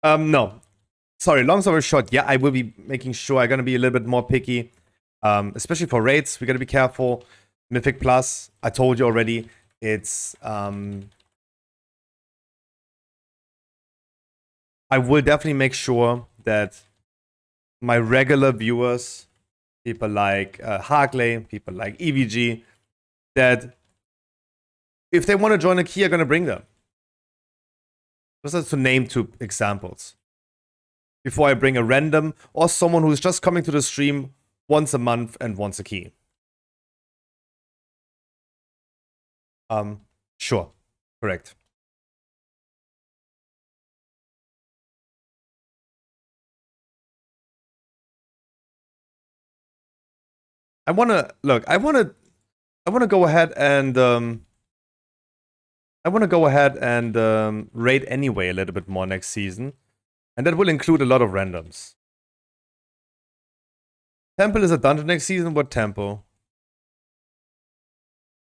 No. Sorry, long story short, yeah, I will be making sure I'm gonna be a little bit more picky. Especially for raids, we gotta be careful. Mythic Plus, I told you already, it's I will definitely make sure that my regular viewers, people like Harkley, people like EVG, that if they want to join a key, I'm gonna bring them. Just to name 2 examples. Before I bring a random or someone who's just coming to the stream once a month and wants a key. Sure. Correct. I wanna go ahead and raid anyway a little bit more next season. And that will include a lot of randoms. Temple is a dungeon next season. What temple?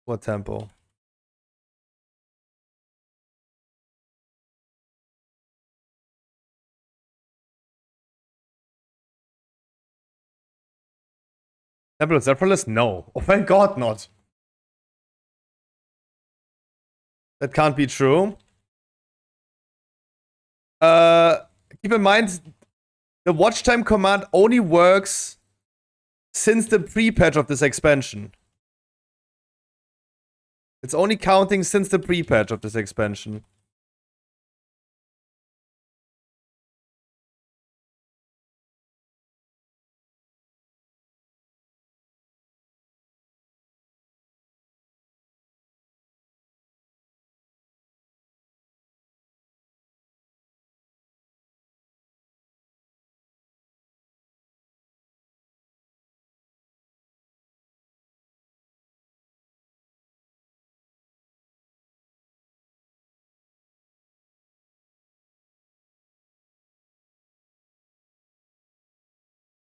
What temple? Temple of Zephyrus? No. Oh, thank God not. That can't be true. Keep in mind, the watch time command only works since the pre-patch of this expansion. It's only counting since the pre-patch of this expansion.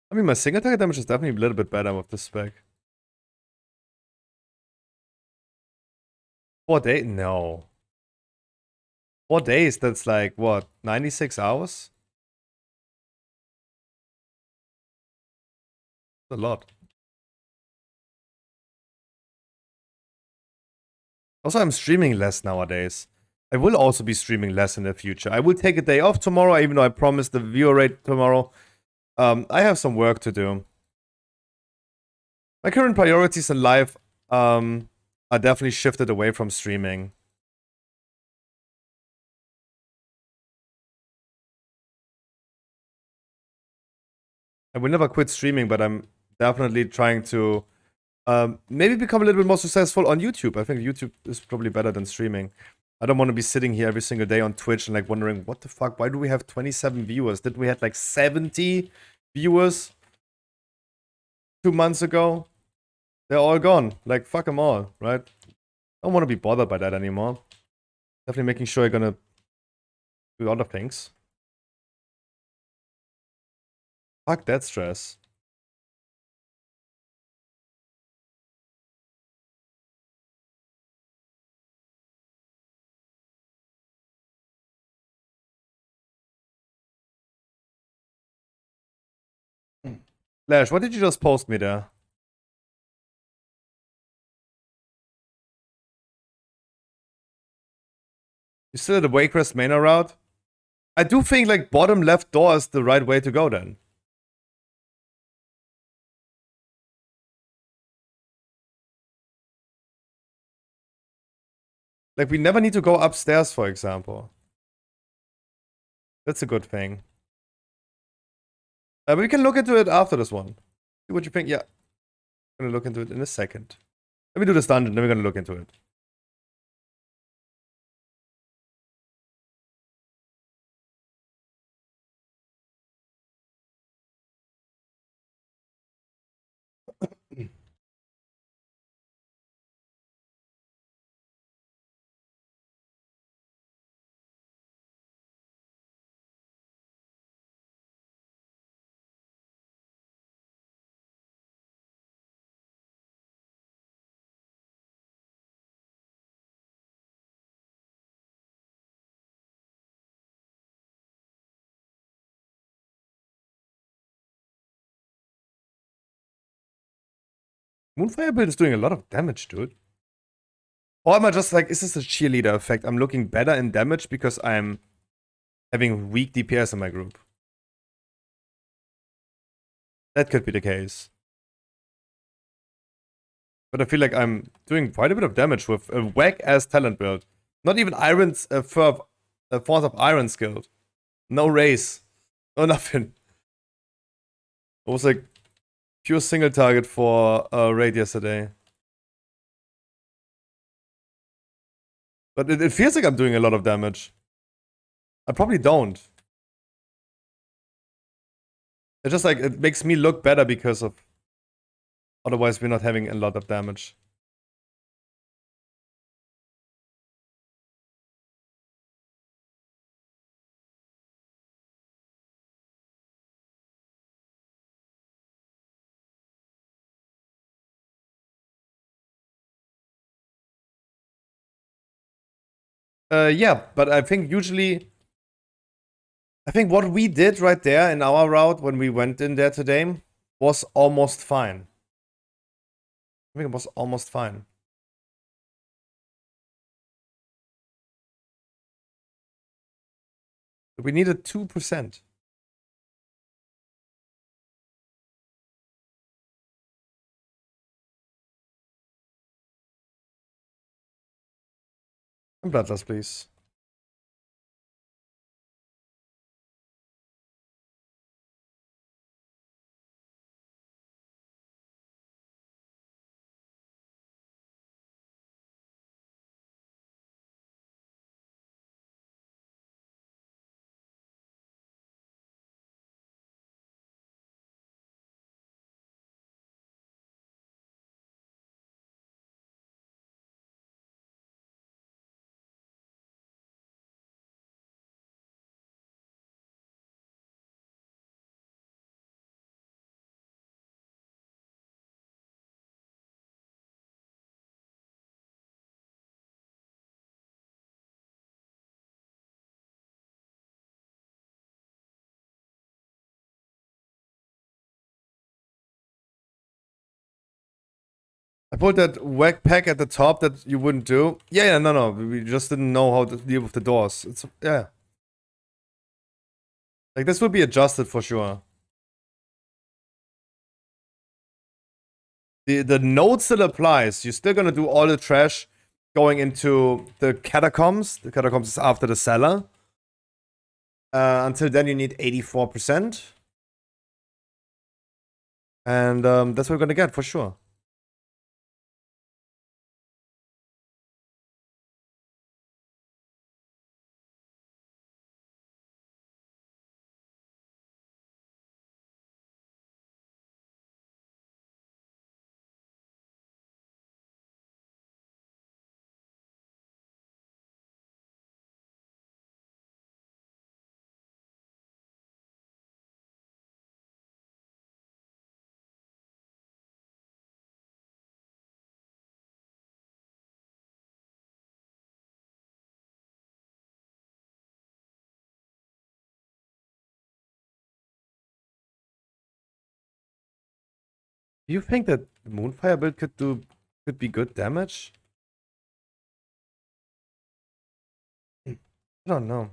I mean, my single attack damage is definitely a little bit better with this spec. 4 days? No. 4 days, that's like, what, 96 hours? That's a lot. Also, I'm streaming less nowadays. I will also be streaming less in the future. I will take a day off tomorrow, even though I promised the viewer rate tomorrow. I have some work to do. My current priorities in life are definitely shifted away from streaming. I will never quit streaming, but I'm definitely trying to maybe become a little bit more successful on YouTube. I think YouTube is probably better than streaming. I don't want to be sitting here every single day on Twitch and like wondering, what the fuck, why do we have 27 viewers? Didn't we have like 70 viewers 2 months ago? They're all gone. Like, fuck them all, right? I don't want to be bothered by that anymore. Definitely making sure I'm gonna do other things. Fuck that stress. Lash, what did you just post me there? You still at the Waycrest Manor route? I do think like bottom left door is the right way to go then. Like, we never need to go upstairs, for example. That's a good thing. But we can look into it after this one. See what you think. Yeah. I'm gonna look into it in a second. Let me do this dungeon, then we're gonna look into it. Moonfire build is doing a lot of damage, dude. Or am I just like, is this a cheerleader effect? I'm looking better in damage because I'm having weak DPS in my group. That could be the case. But I feel like I'm doing quite a bit of damage with a whack-ass talent build. Not even Iron's Force of Iron skilled. No race. No nothing. It was like pure single target for raid yesterday. But it feels like I'm doing a lot of damage. I probably don't. It's just like, it makes me look better because of... Otherwise, we're not having a lot of damage. Yeah, but I think usually... I think what we did right there in our route when we went in there today was almost fine. I think it was almost fine. We needed 2%. Bloodlust, please. I put that whack pack at the top that you wouldn't do. Yeah, no. We just didn't know how to deal with the doors. It's, yeah. Like, this will be adjusted for sure. The node still applies. You're still gonna do all the trash going into the catacombs. The catacombs is after the cellar. Until then, you need 84%. And that's what we're gonna get for sure. Do you think that the Moonfire build could be good damage? I don't know.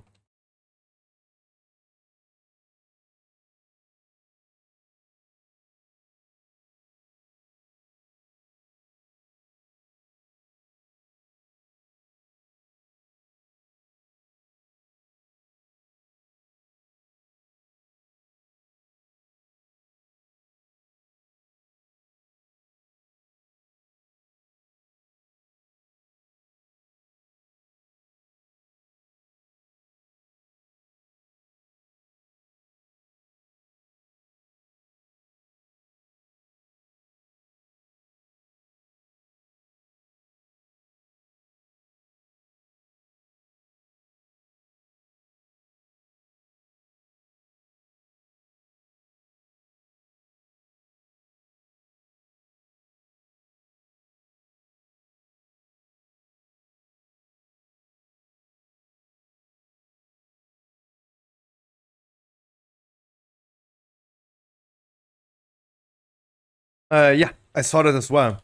Yeah, I saw that as well.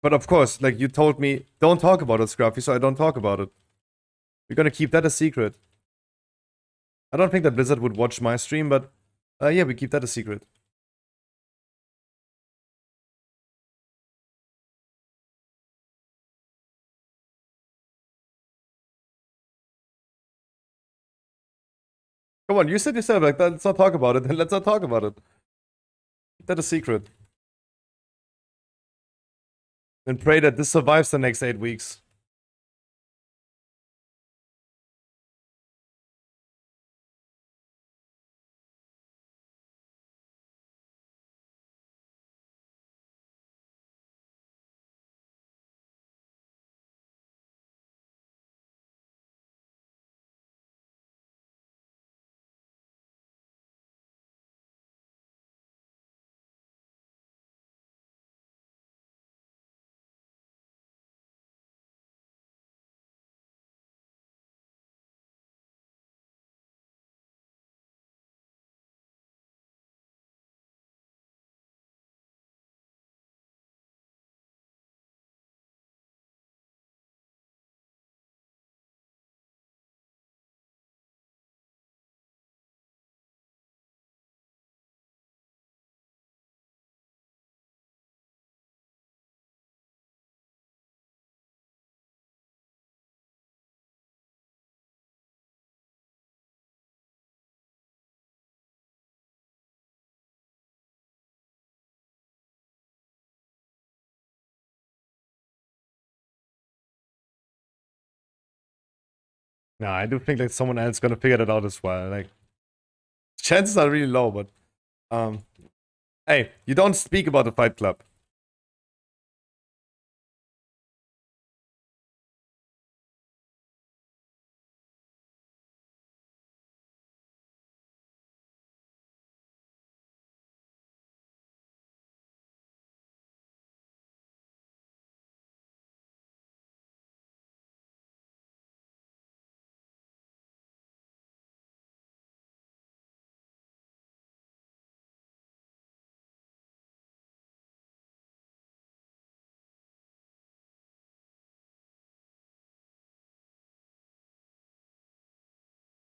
But of course, like you told me, don't talk about it, Scruffy, so I don't talk about it. We're gonna keep that a secret. I don't think that Blizzard would watch my stream, but yeah, we keep that a secret. Come on, you said yourself, like, let's not talk about it, then let's not talk about it. Keep that a secret. And pray that this survives the next 8 weeks. Nah, I do think like someone else gonna figure that out as well. Like, chances are really low, but hey, you don't speak about the Fight Club.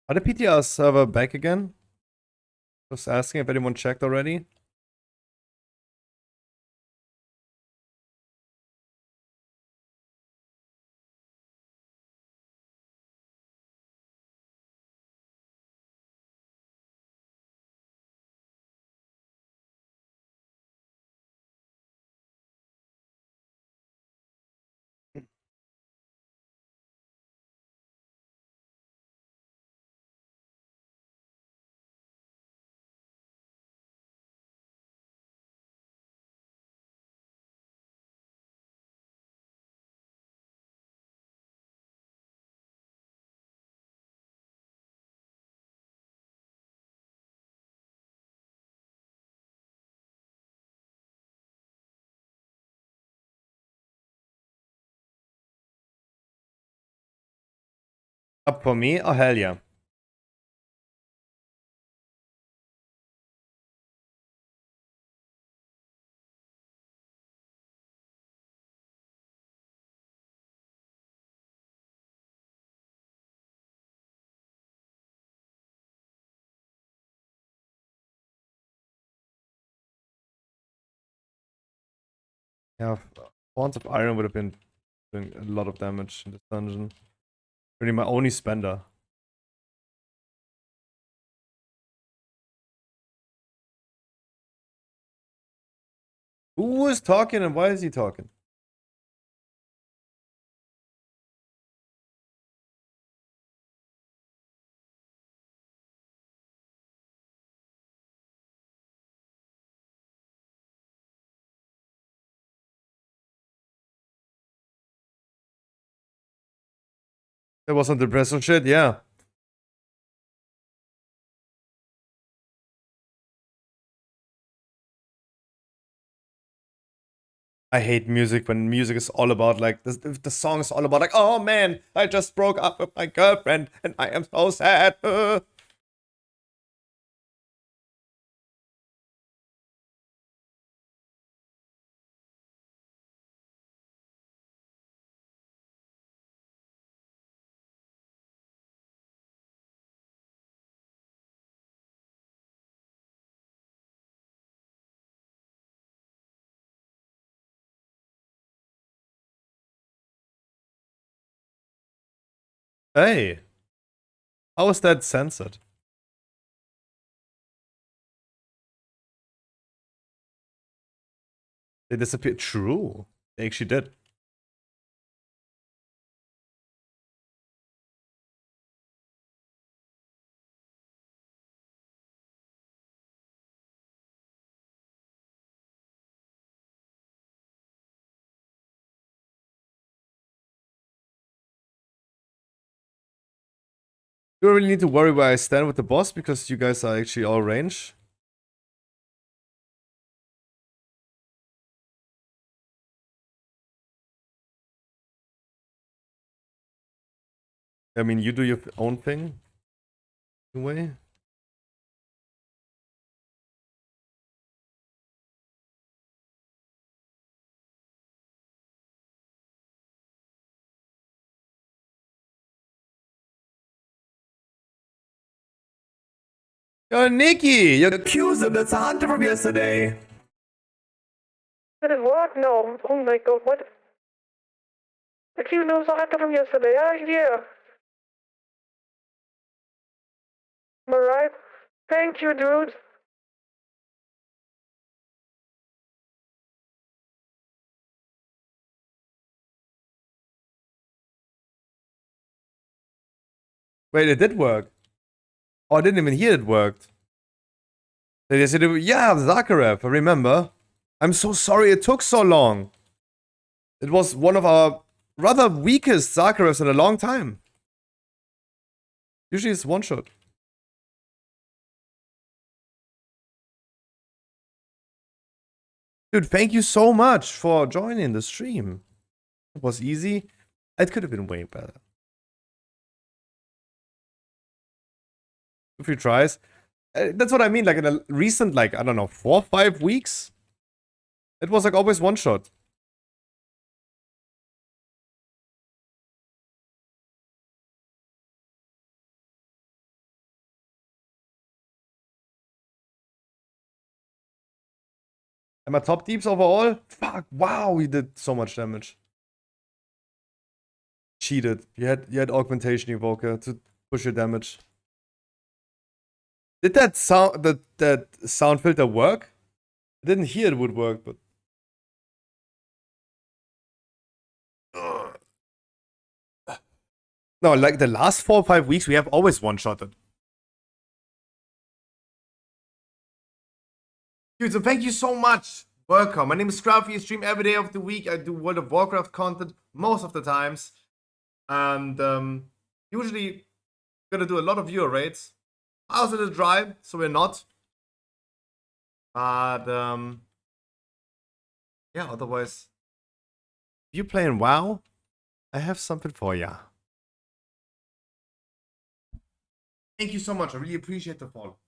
Are the PTR server back again? Just asking if anyone checked already. Up for me? Oh, hell yeah. Yeah, Horns of Iron would have been doing a lot of damage in this dungeon. Really my only spender. Who is talking and why is he talking? It was on the press and shit, yeah. I hate music when music is all about like the song is all about like, oh man, I just broke up with my girlfriend and I am so sad. Hey, how is that censored? They disappeared. True. They actually did. You don't really need to worry where I stand with the boss because you guys are actually all range. I mean, you do your own thing. Anyway. Yo, Nikki! You're accused of that's a hunter from yesterday. Did it work? No. Oh my god, what? The cute news I had from yesterday. Ah, yeah. Am I right? Thank you, dude. Wait, it did work. Oh, I didn't even hear it worked. They said, yeah, Zakharev, I remember. I'm so sorry it took so long. It was one of our rather weakest Zakharevs in a long time. Usually it's one shot. Dude, thank you so much for joining the stream. It was easy. It could have been way better. A few tries. That's what I mean. Like in a recent, like, I don't know, 4 or 5 weeks, it was like always one shot. And my top deeps overall? Fuck, wow, he did so much damage. Cheated. You had augmentation evoker to push your damage. Did that sound filter work? I didn't hear it would work, but no, like the last 4 or 5 weeks, we have always one-shotted. Dude, so thank you so much. Welcome. My name is Scruffy. I stream every day of the week. I do World of Warcraft content most of the times. And usually gonna do a lot of viewer raids. How's it dry? So we're not. But yeah, otherwise. If you playing WoW, I have something for ya. Thank you so much. I really appreciate the follow.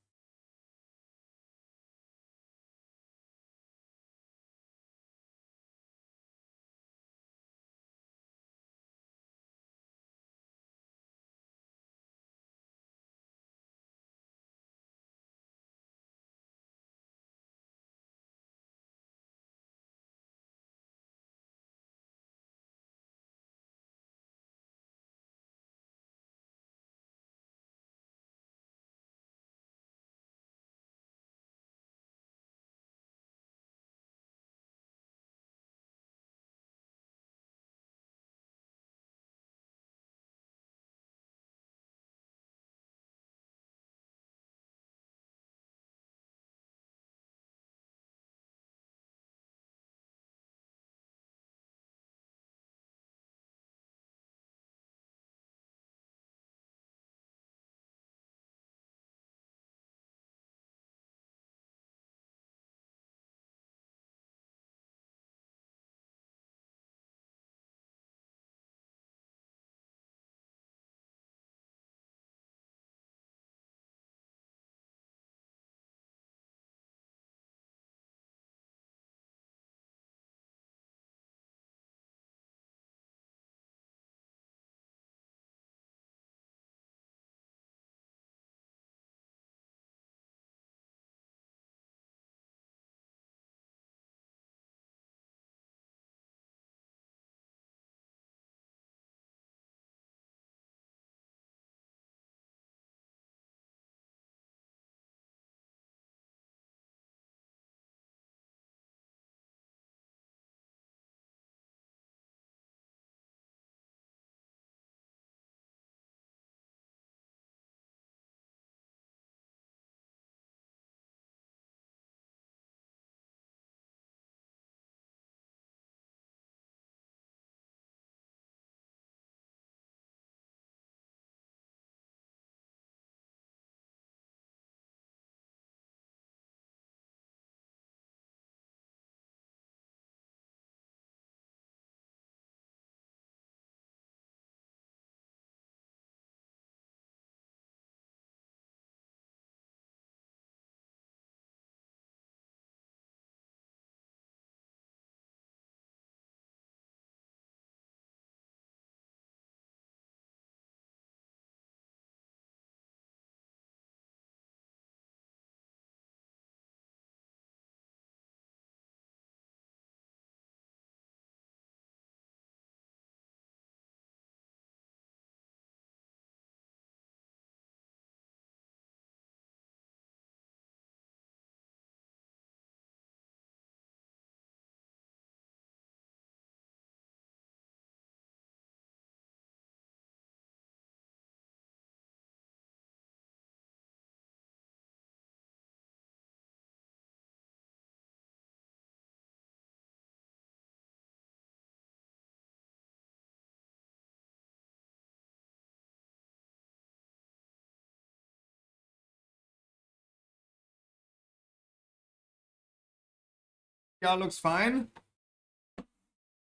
Yeah, looks fine.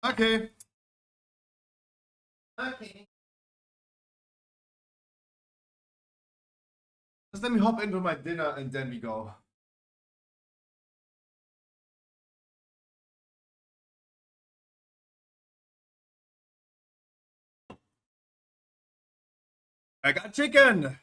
Okay. Okay. Just let me hop into my dinner and then we go. I got chicken.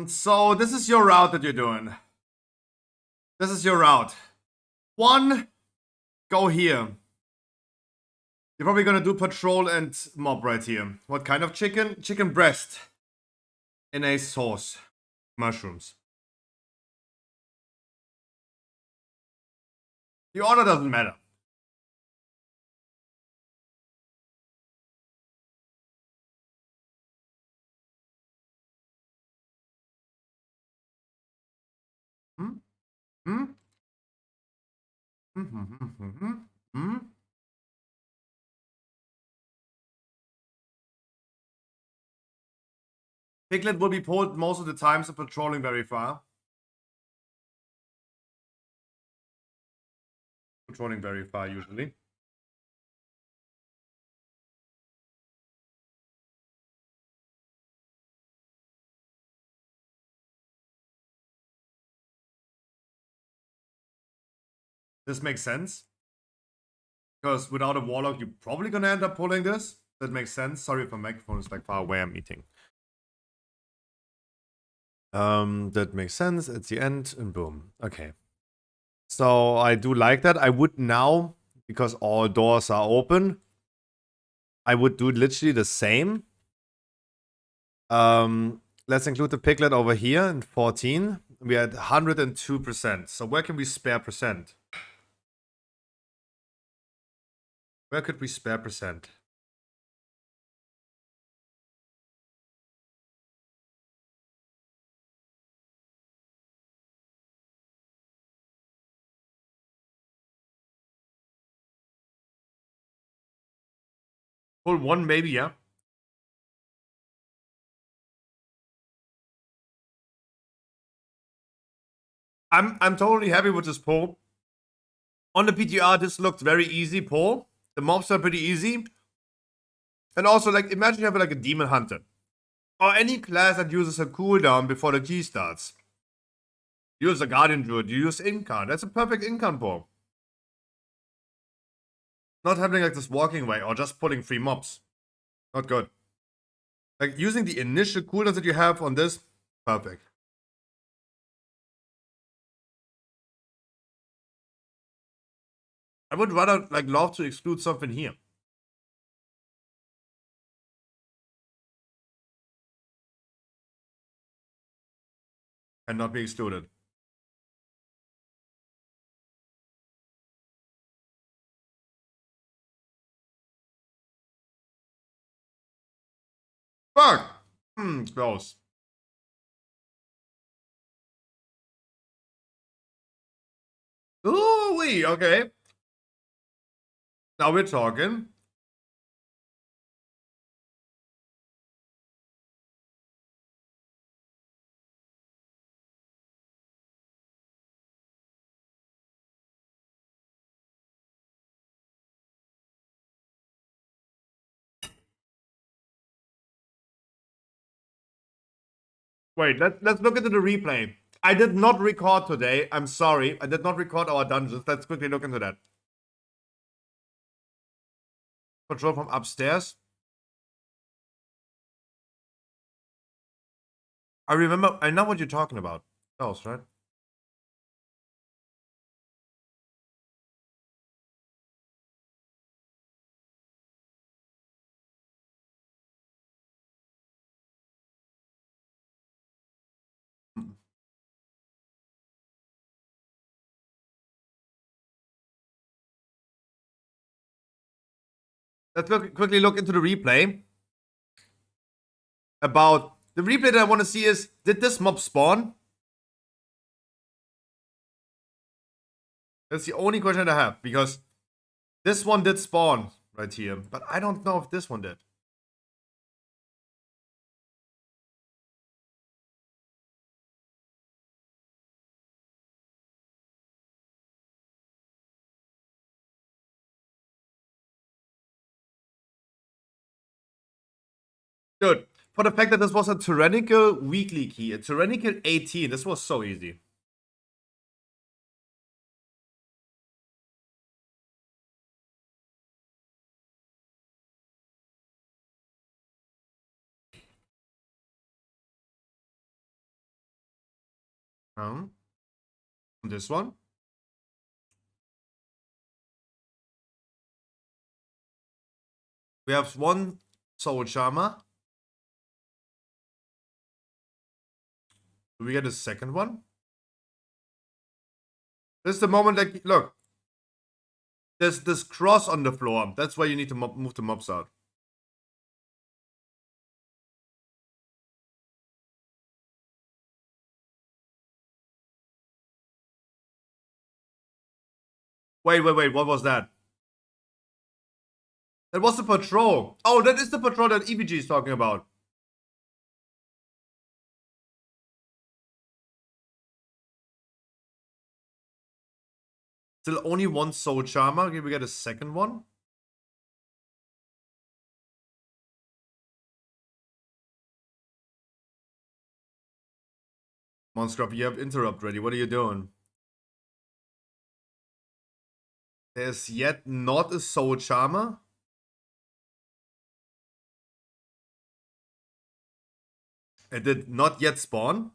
So this is your route that you're doing. This is your route. 1, go here. You're probably gonna do patrol and mob right here. What kind of chicken? Chicken breast. In a sauce. Mushrooms. The order doesn't matter. Hmm? Hmm? Hmm? Hmm? Hmm? Hmm? Hmm? Hmm? Piglet will be pulled most of the time, so patrolling very far. Patrolling very far usually. This makes sense. Because without a warlock, you're probably gonna end up pulling this. That makes sense. Sorry if my microphone is like far away, I'm eating. That makes sense. It's the end, and boom. Okay. So I do like that. I would now, because all doors are open, I would do literally the same. Let's include the piglet over here in 14. We had 102%. So where can we spare percent? Where could we spare percent? Pull 1 maybe, yeah. I'm totally happy with this pull. On the PTR, this looked very easy pull. The mobs are pretty easy. And also, like, imagine you have like a demon hunter. Or any class that uses a cooldown before the G starts. You use a guardian druid, you use Incan. That's a perfect Incan pull. Not having like this walking way or just pulling free mobs. Not good. Like using the initial cooldowns that you have on this, perfect. I would rather like love to exclude something here. And not be excluded. Fuck! Close. Ooh wee, okay. Now we're talking. Wait, let's look into the replay. I did not record today. I'm sorry. I did not record our dungeons. Let's quickly look into that. Control from upstairs. I remember. I know what you're talking about. Those, right? Let's quickly look into the replay. About the replay that I want to see is, did this mob spawn? That's the only question I have, because this one did spawn right here, but I don't know if this one did. Dude, for the fact that this was a tyrannical weekly key, a tyrannical 18, this was so easy. This one. We have one Soul Charmer. Do we get a second one? This is the moment that, look. There's this cross on the floor. That's why you need to move the mobs out. Wait, what was that? That was the patrol. Oh, that is the patrol that EBG is talking about. Still only one Soul Charmer. Can we get a second one? Monstrop, you have interrupt ready. What are you doing? There's yet not a Soul Charmer. It did not yet spawn.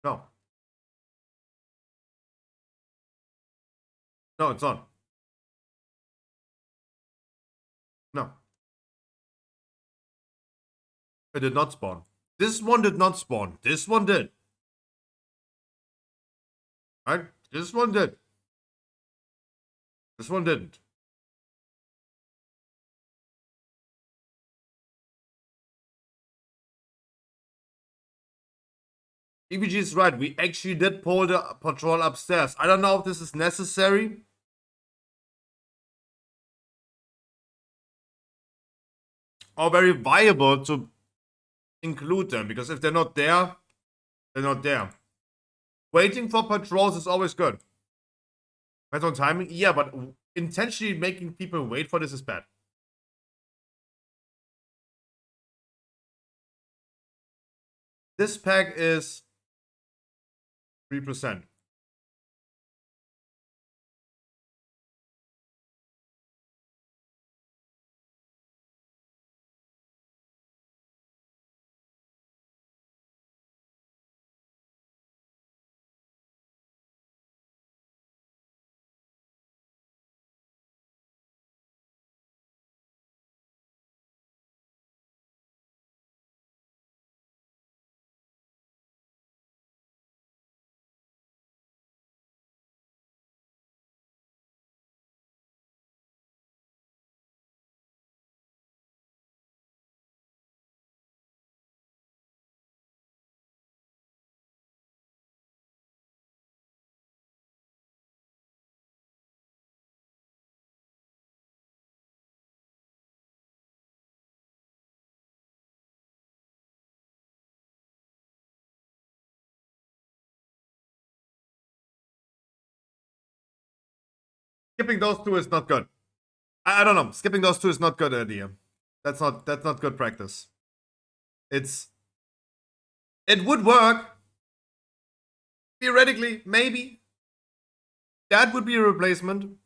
No. No, it's not. No. It did not spawn. This one did not spawn. This one did. Right? This one did. This one didn't. EBG is right. We actually did pull the patrol upstairs. I don't know if this is necessary. Or very viable to include them. Because if they're not there, they're not there. Waiting for patrols is always good. Depends on timing. Yeah, but intentionally making people wait for this is bad. This pack is 3%. Skipping those two is not good. I don't know. Skipping those two is not good idea. That's not good practice. It would work. Theoretically, maybe. That would be a replacement.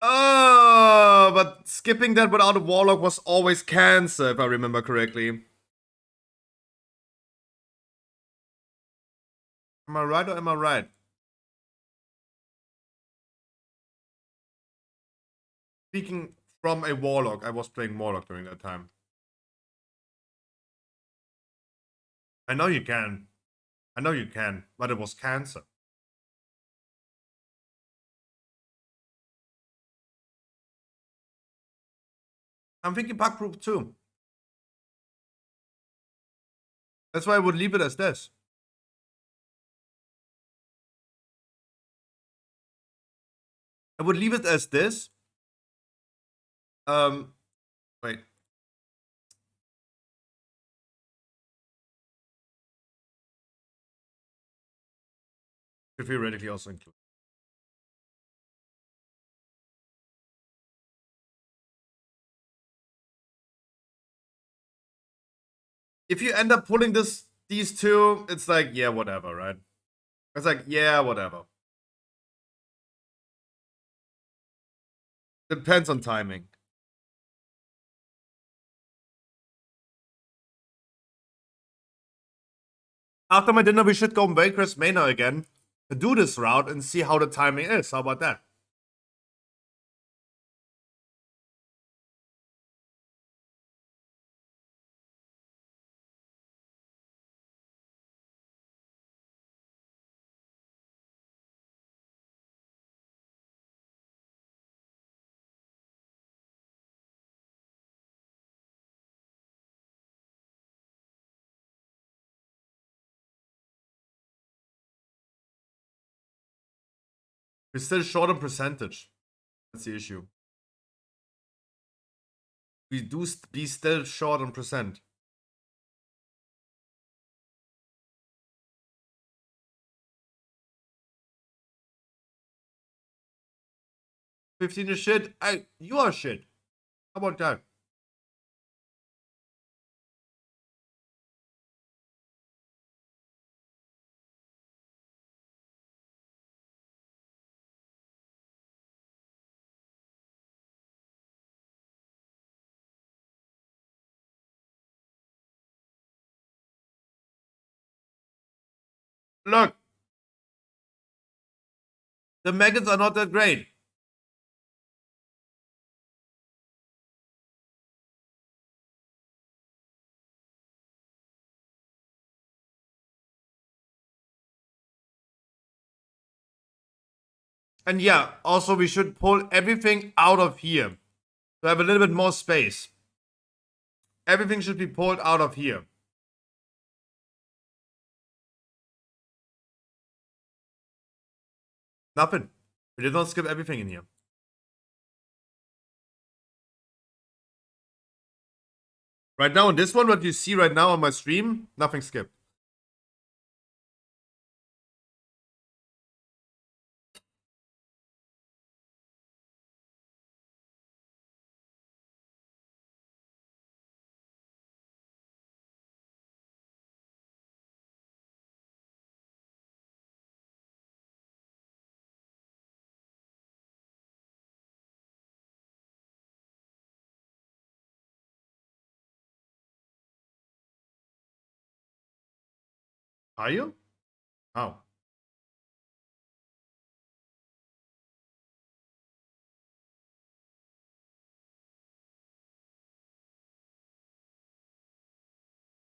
Oh, but skipping that without a Warlock was always cancer, if I remember correctly. Am I right or am I right? Speaking from a Warlock, I was playing Warlock during that time. I know you can. I know you can, but it was cancer. I'm thinking bug proof too. That's why I would leave it as this. I would leave it as this. Wait. Could theoretically also include. If you end up pulling these two, it's like, yeah, whatever, right? It's like, yeah, whatever. Depends on timing. After my dinner, we should go Waycrest Manor again, do this route, and see how the timing is. How about that? We're still short on percentage. That's the issue. We do be still short on percent. $15 is shit. You are shit. How about that? Look, the maggots are not that great. And yeah, also we should pull everything out of here to have a little bit more space. Everything should be pulled out of here. Nothing. We did not skip everything in here. Right now, in this one, what you see right now on my stream, nothing skipped. Are you? How?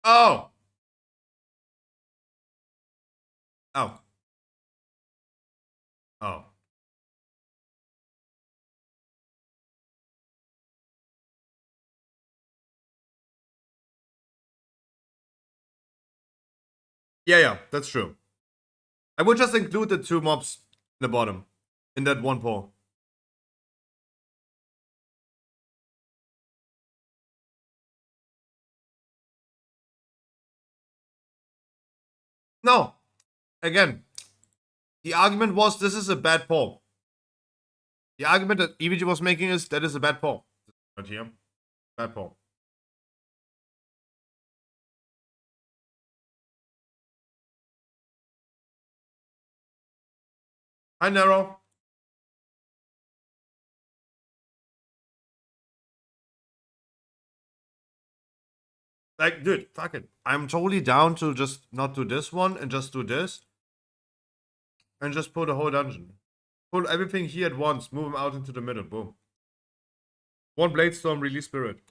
Oh! Oh. Oh. Yeah, that's true. I would just include the two mobs in the bottom, in that one poll. No. Again, the argument was this is a bad poll. The argument that EVG was making is that is a bad poll. Right here. Bad poll. Hi, Nero. Like, dude, fuck it. I'm totally down to just not do this one and just do this. And just pull the whole dungeon. Pull everything here at once. Move them out into the middle. Boom. One Bladestorm, release Spirit.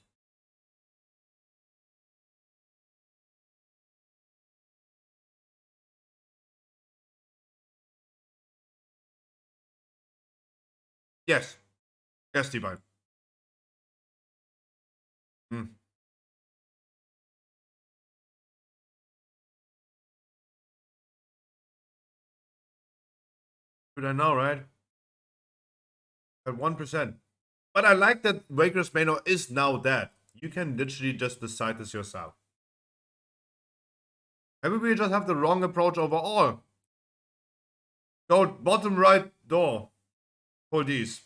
Yes. Yes, Divine. Hmm. But I know, right? At 1%. But I like that Waker's Manor is now dead. You can literally just decide this yourself. Maybe we just have the wrong approach overall. Go bottom right door. For these.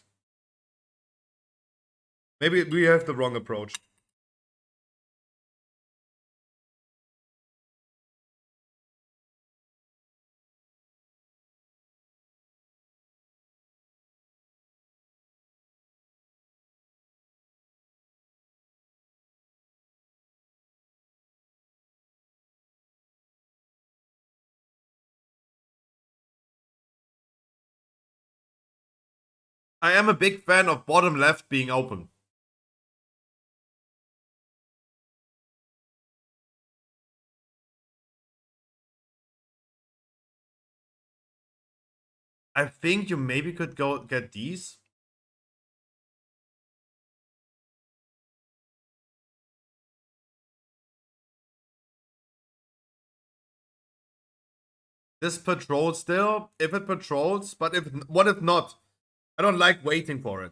Maybe we have the wrong approach. I am a big fan of bottom left being open. I think you maybe could go get these. This patrols still, if it patrols, but if what if not? I don't like waiting for it.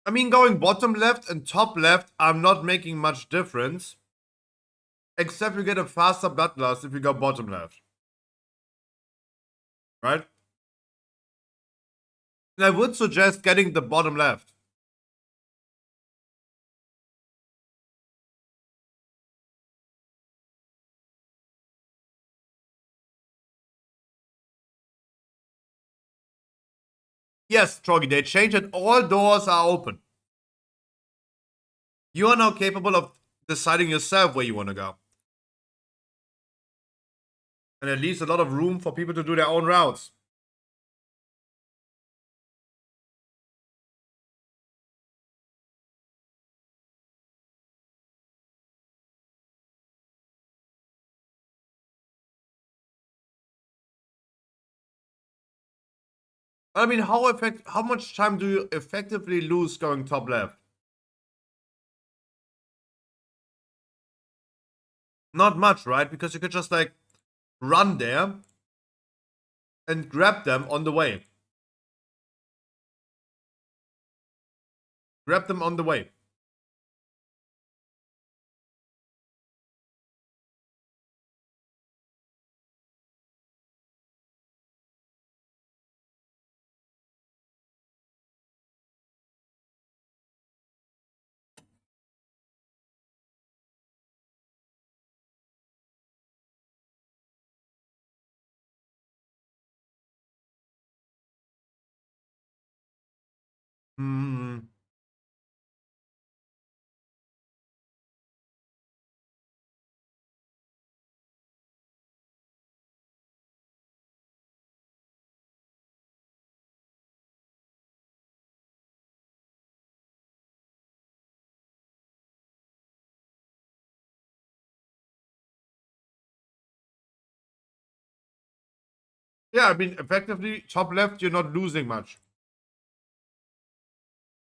I mean, going bottom left and top left, I'm not making much difference. Except you get a faster bloodlust if you go bottom left. Right? And I would suggest getting the bottom left. Yes, Troggy, they changed it. All doors are open. You are now capable of deciding yourself where you want to go. And it leaves a lot of room for people to do their own routes. I mean, how much time do you effectively lose going top left? Not much, right? Because you could just like run there and grab them on the way. Grab them on the way. Hmm. Yeah, I mean, effectively, top left, you're not losing much.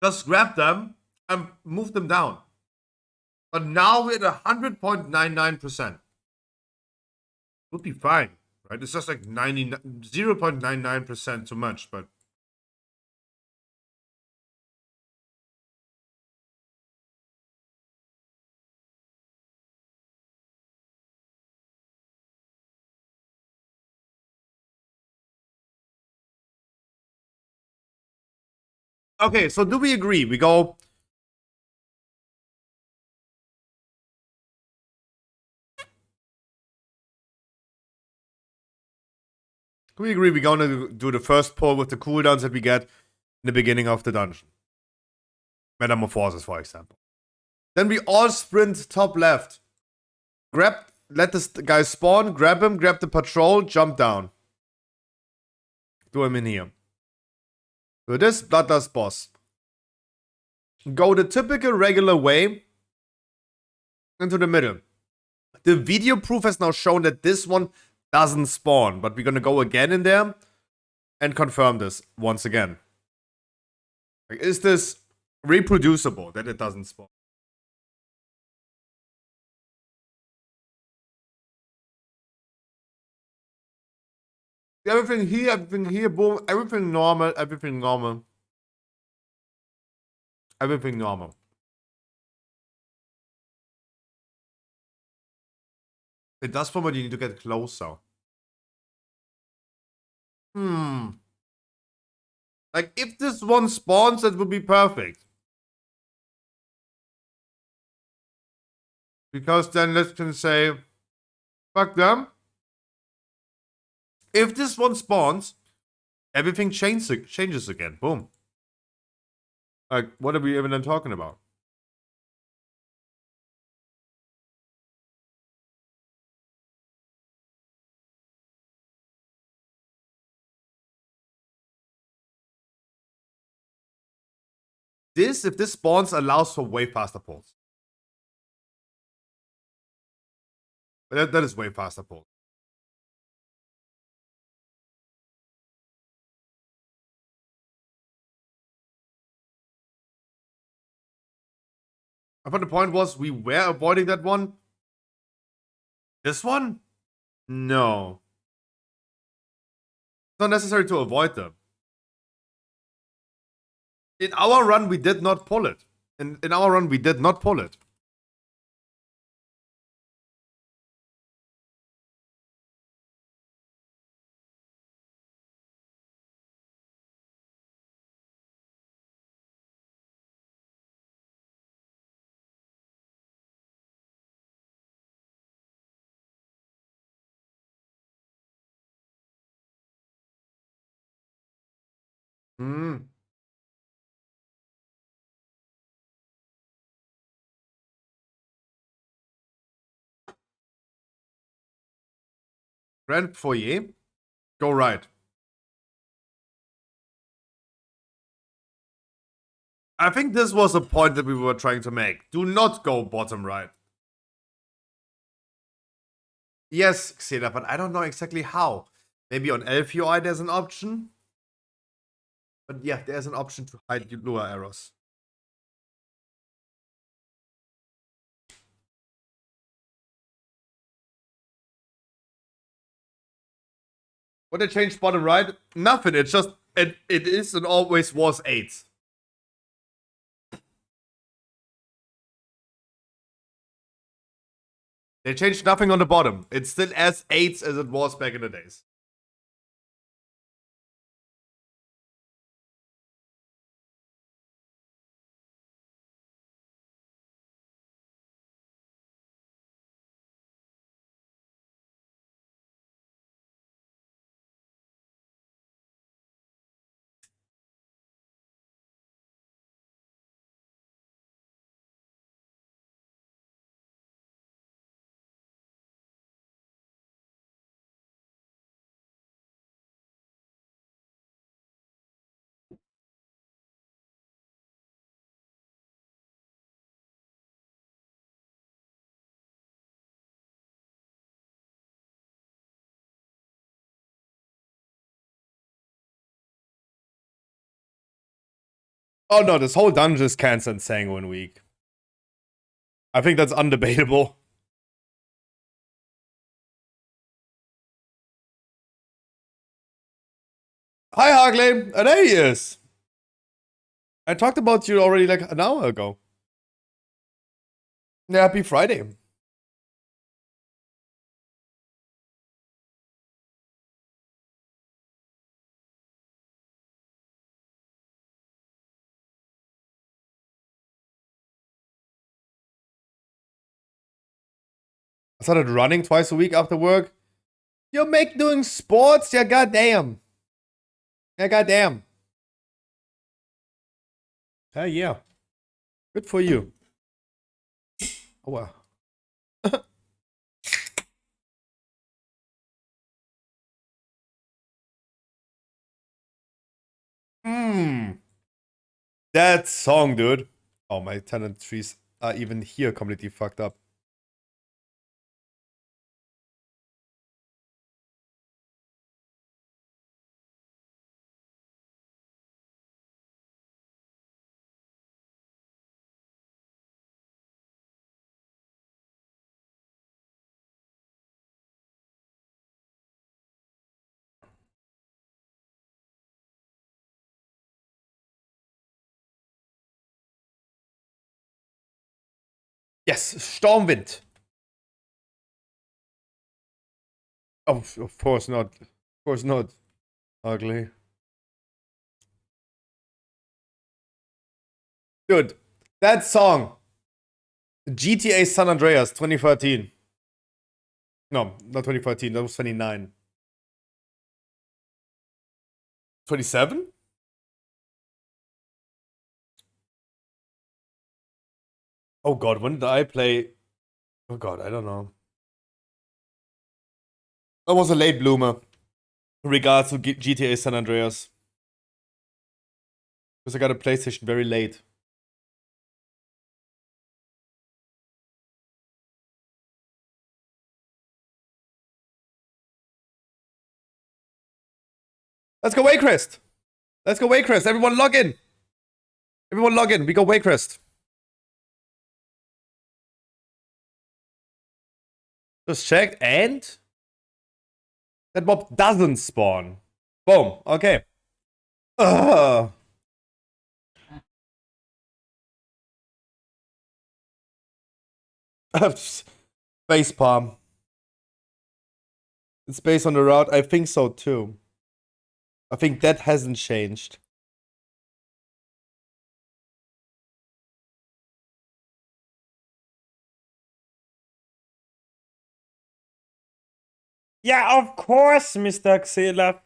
Just grab them and move them down. But now we're at 100.99%. Would be fine, right? It's just like 0.99% too much, but okay, so do we agree? We go. Do we agree we're gonna do the first pull with the cooldowns that we get in the beginning of the dungeon? Metamorphosis, for example. Then we all sprint top left. Let this guy spawn, grab him, grab the patrol, jump down. Do him in here. Do this, Bloodlust boss. Go the typical regular way into the middle. The video proof has now shown that this one doesn't spawn, but we're gonna go again in there and confirm this once again. Like, is this reproducible, that it doesn't spawn. Everything here, boom, everything normal, everything normal. Everything normal. It does spawn, but you need to get closer. Like, if this one spawns, that would be perfect. Because then let's can say, fuck them. If this one spawns, everything changes again. Boom. Like, what are we even then talking about? If this spawns, allows for way faster pulls. But that is way faster pulls. I thought the point was we were avoiding that one. This one? No. It's not necessary to avoid them. In our run, we did not pull it. In our run, we did not pull it. Hmm. Grand Foyer. Go right. I think this was a point that we were trying to make. Do not go bottom right. Yes, Xena, but I don't know exactly how. Maybe on Elf UI there's an option. But yeah, there's an option to hide Lua errors. What they changed bottom right? Nothing. It's just it is and always was 8. They changed nothing on the bottom. It's still as 8 as it was back in the days. Oh no, this whole dungeon is cancelled Sanguine Week. I think that's undebatable. Hi, Hargley. There he is. I talked about you already like an hour ago. Yeah, happy Friday. I started running twice a week after work. You make doing sports? Yeah, goddamn. Yeah, goddamn. Hell yeah. Good for you. Oh, wow. That song, dude. Oh, my tenant trees are even here completely fucked up. Yes, Stormwind. Oh, of course not. Of course not. Ugly. Dude, that song. GTA San Andreas 2013. No, not 2014. That was 29. 27? Oh god, when did I play? Oh god, I don't know. I was a late bloomer in regards to GTA San Andreas. Because I got a PlayStation very late. Let's go Waycrest! Let's go Waycrest! Everyone log in! Everyone log in, we go Waycrest. Just checked, and that mob doesn't spawn. Boom, okay. Ugh. Face palm. It's based on the route. I think so too. I think that hasn't changed. Yeah, of course, Mr. Xelaf.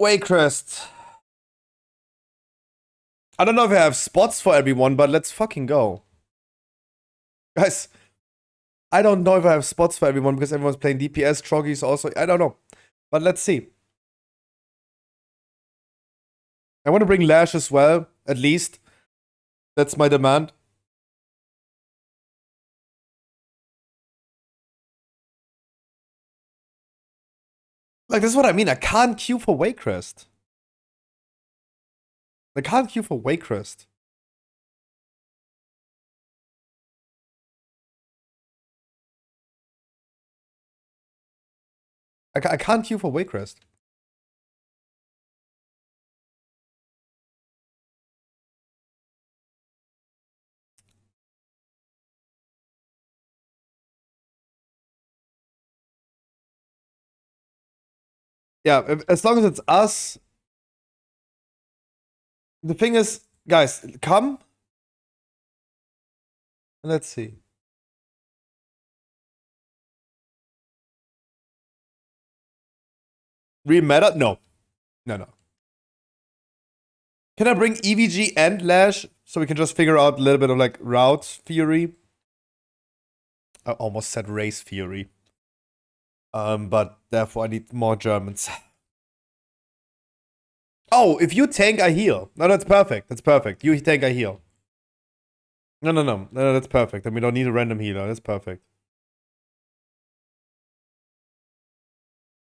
Waycrest. I don't know if I have spots for everyone, but let's fucking go. Guys, I don't know if I have spots for everyone because everyone's playing DPS, Troggies also. I don't know. But let's see. I want to bring Lash as well, at least. That's my demand. Like, this is what I mean. I can't queue for Waycrest. I can't queue for Waycrest. I can't queue for Waycrest. Yeah, as long as it's us. The thing is, guys, come. Let's see. Real meta? No. No. Can I bring EVG and Lash so we can just figure out a little bit of like route theory? I almost said race theory. But therefore I need more Germans. Oh, if you tank, I heal. No, that's perfect. That's perfect. You tank, I heal. No, that's perfect. And we don't need a random healer. That's perfect.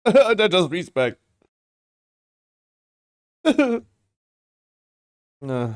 That just respect. No.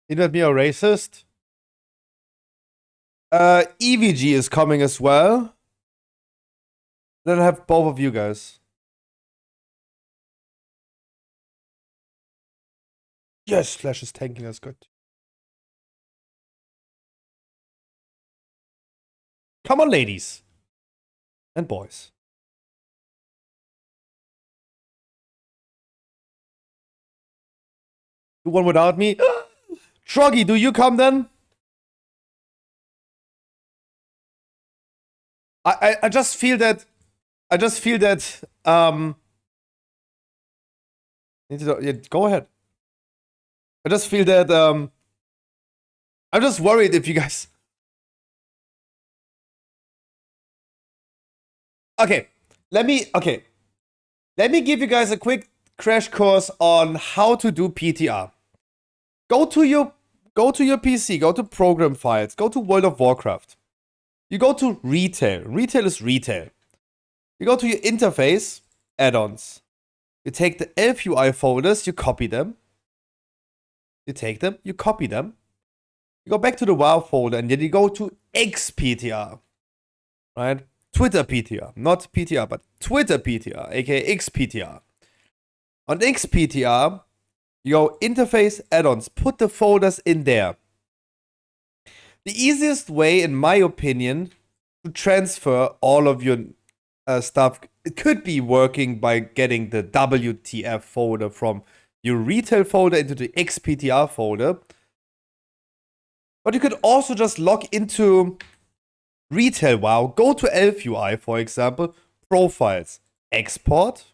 You let me a racist? EVG is coming as well. Then I have both of you guys. Yes, Slash is tanking, that's good. Come on, ladies. And boys. Do one without me. Troggy, do you come then? I just feel that yeah, go ahead. I just feel that I'm just worried if you guys Okay, let me give you guys a quick crash course on how to do PTR. Go to your PC, go to program files, go to World of Warcraft. You go to retail. Retail is retail. You go to your interface, add-ons. You take the Elf UI folders, you copy them. You take them, you copy them. You go back to the WoW folder and then you go to XPTR. Right? Twitter PTR. Not PTR, but Twitter PTR, aka XPTR. On XPTR, you go interface, add-ons. Put the folders in there. The easiest way, in my opinion, to transfer all of your stuff, it could be working by getting the WTF folder from your retail folder into the XPTR folder. But you could also just log into retail WoW, go to Elf UI, for example, profiles, export,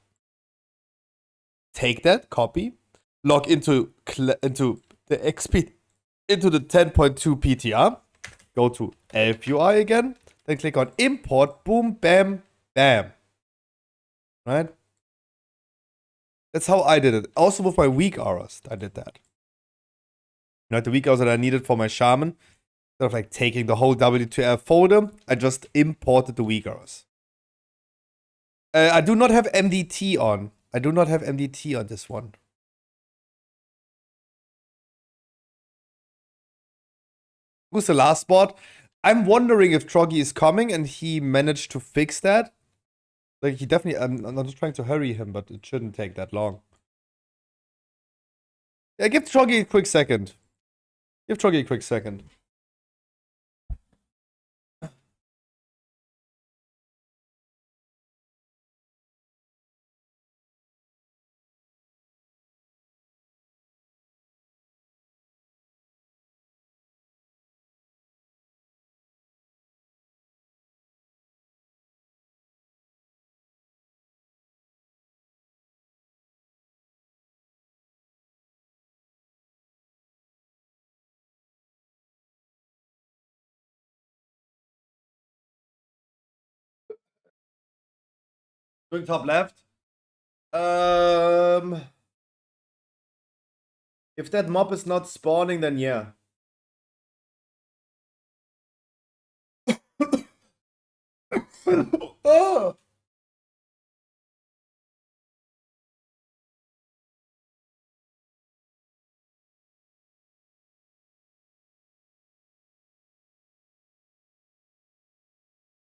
take that, copy, log into the XP, into the 10.2 PTR, go to Elf UI again, then click on import, boom, bam, bam. Right? That's how I did it. Also with my weak auras, I did that. Right, the weak auras that I needed for my shaman, instead of like taking the whole WTF folder, I just imported the weak auras. I do not have MDT on. I do not have MDT on this one. Who's the last bot? I'm wondering if Troggy is coming and he managed to fix that. Like, he definitely, I'm not trying to hurry him, but it shouldn't take that long. Yeah, give Troggy a quick second. Give Troggy a quick second. Doing top left. If that mob is not spawning, then yeah. Oh.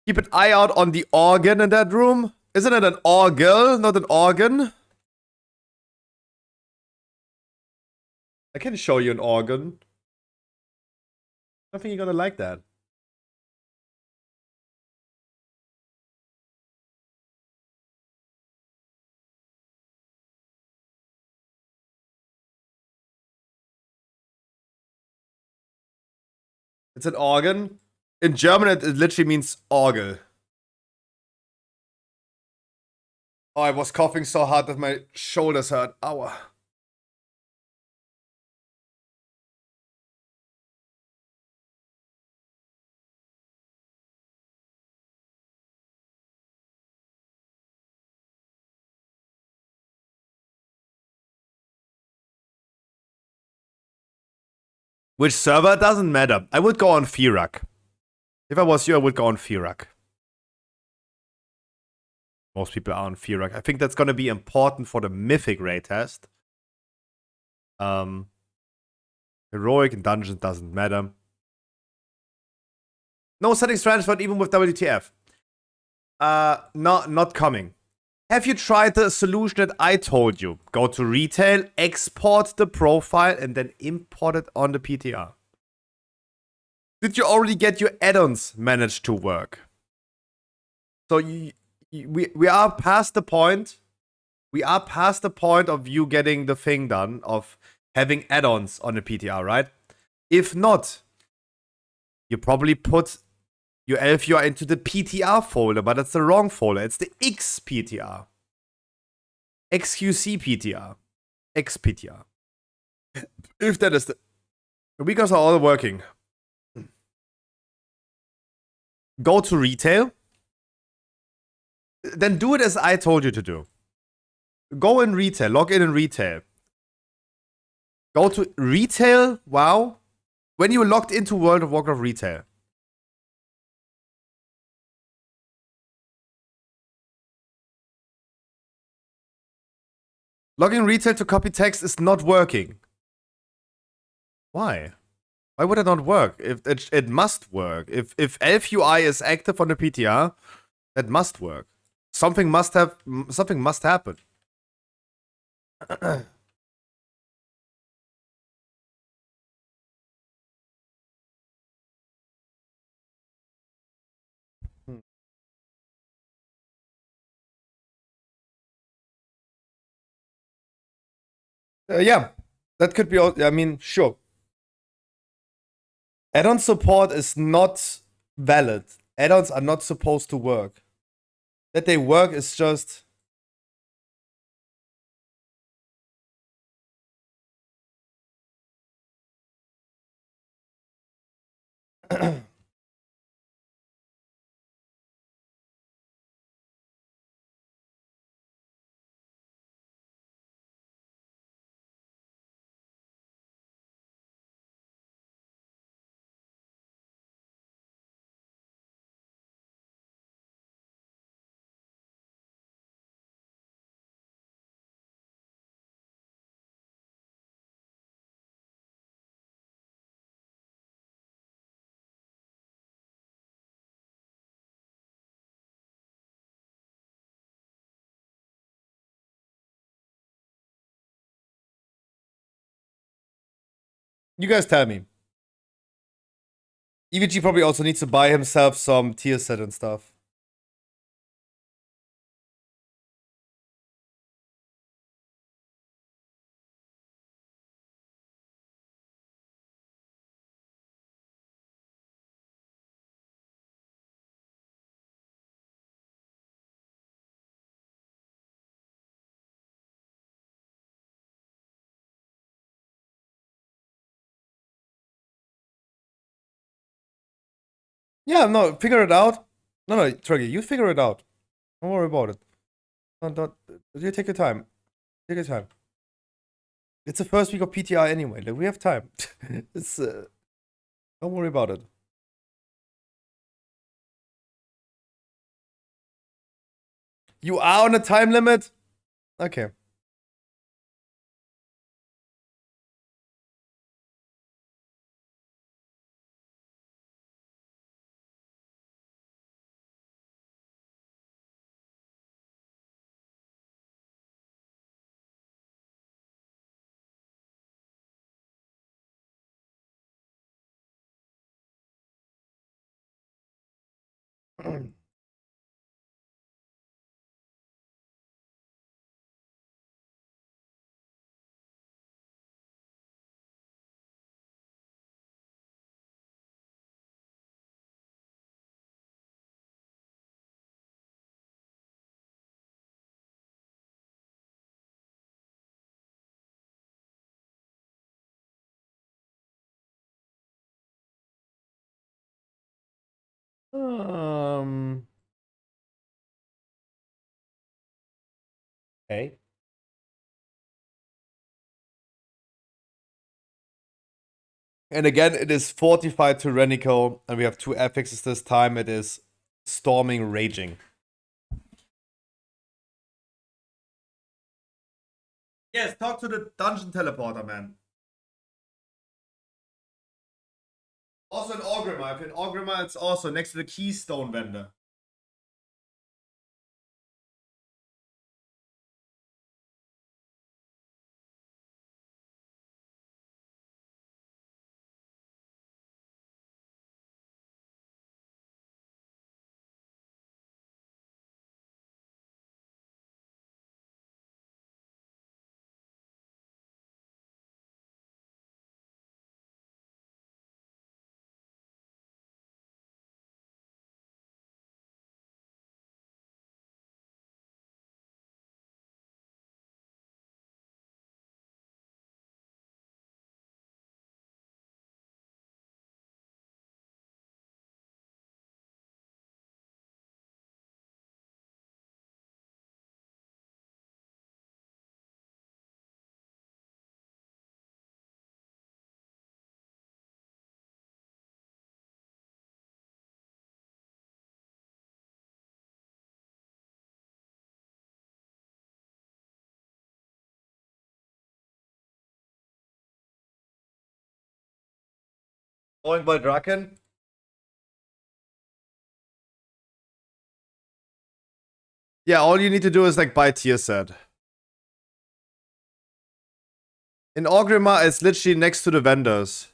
Keep an eye out on the organ in that room. Isn't it an orgel, not an organ? I can show you an organ. I think you're gonna like that. It's an organ. In German, it literally means orgel. Oh, I was coughing so hard that my shoulders hurt. Aua. Which server? Doesn't matter. I would go on Firak. If I was you, I would go on Firak. Most people are on Firak. I think that's gonna be important for the Mythic raid test. Heroic and Dungeons doesn't matter. No settings transferred even with WTF. Not coming. Have you tried the solution that I told you? Go to retail, export the profile, and then import it on the PTR. Did you already get your add-ons managed to work? So we are past the point. We are past the point of you getting the thing done of having add-ons on the PTR, right? If not, you probably put your LFUR into the PTR folder, but that's the wrong folder. It's the XPTR. XQC PTR. XPTR. If that is the weakers are all working. Go to retail. then do it as I told you to do. Go in retail, log in retail. Go to retail, wow. When you logged into World of Warcraft retail. Logging retail to copy text is not working. Why? Why would it not work? If it must work. If Elf UI is active on the PTR, that must work. Something must happen. Yeah, that could be. I mean, sure. Add-on support is not valid. Add-ons are not supposed to work. That they work is just. You guys tell me. EVG probably also needs to buy himself some tier set and stuff. Yeah, no, figure it out. No, Truggy, you figure it out. Don't worry about it. Don't, you take your time. Take your time. It's the first week of PTI anyway. Like, we have time. It's don't worry about it. You are on a time limit? Okay. Um. Okay. And again, it is fortified tyrannical, and we have two affixes this time. It is storming raging. Yes, talk to the dungeon teleporter, man. Also in Orgrimmar. In Orgrimmar, it's also next to the keystone vendor. Going by Draken. Yeah, all you need to do is like buy tier set. In Orgrimmar, it's literally next to the vendors.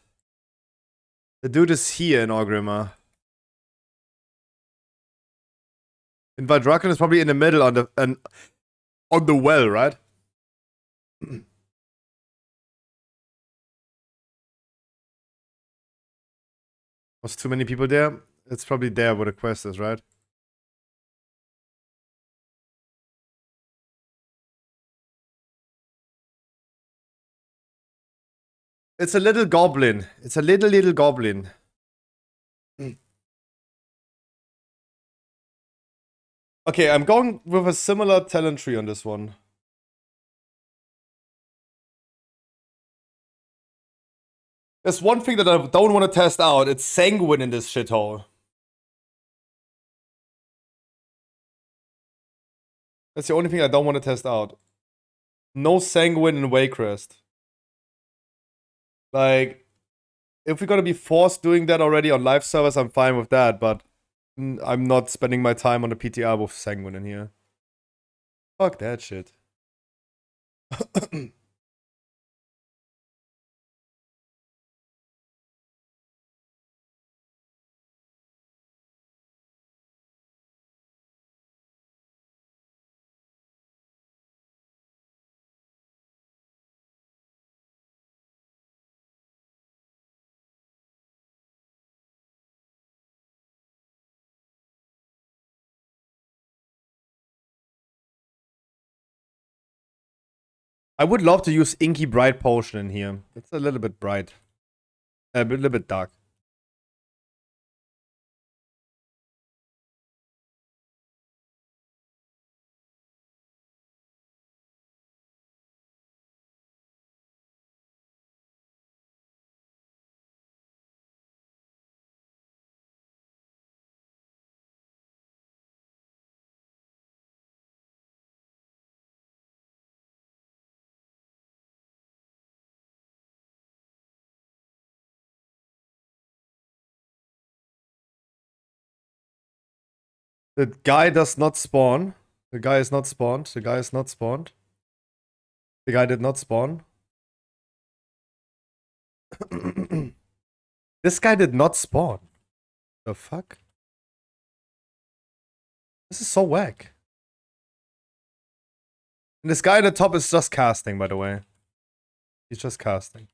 The dude is here in Orgrimmar. In Valdraken is probably in the middle on the well, right? Was too many people there? It's probably there where the quest is, right? It's a little goblin. It's a little goblin. Okay, I'm going with a similar talent tree on this one. There's one thing that I don't want to test out. It's Sanguine in this shithole. That's the only thing I don't want to test out. No Sanguine in Waycrest. Like, if we're gonna be forced doing that already on live servers, I'm fine with that, but I'm not spending my time on the PTR with Sanguine in here. Fuck that shit. I would love to use Inky Bright Potion in here. It's a little bit bright. A little bit dark. The guy does not spawn. The guy is not spawned. The guy is not spawned. The guy did not spawn. This guy did not spawn. The fuck? This is so whack. And this guy at the top is just casting, by the way. He's just casting.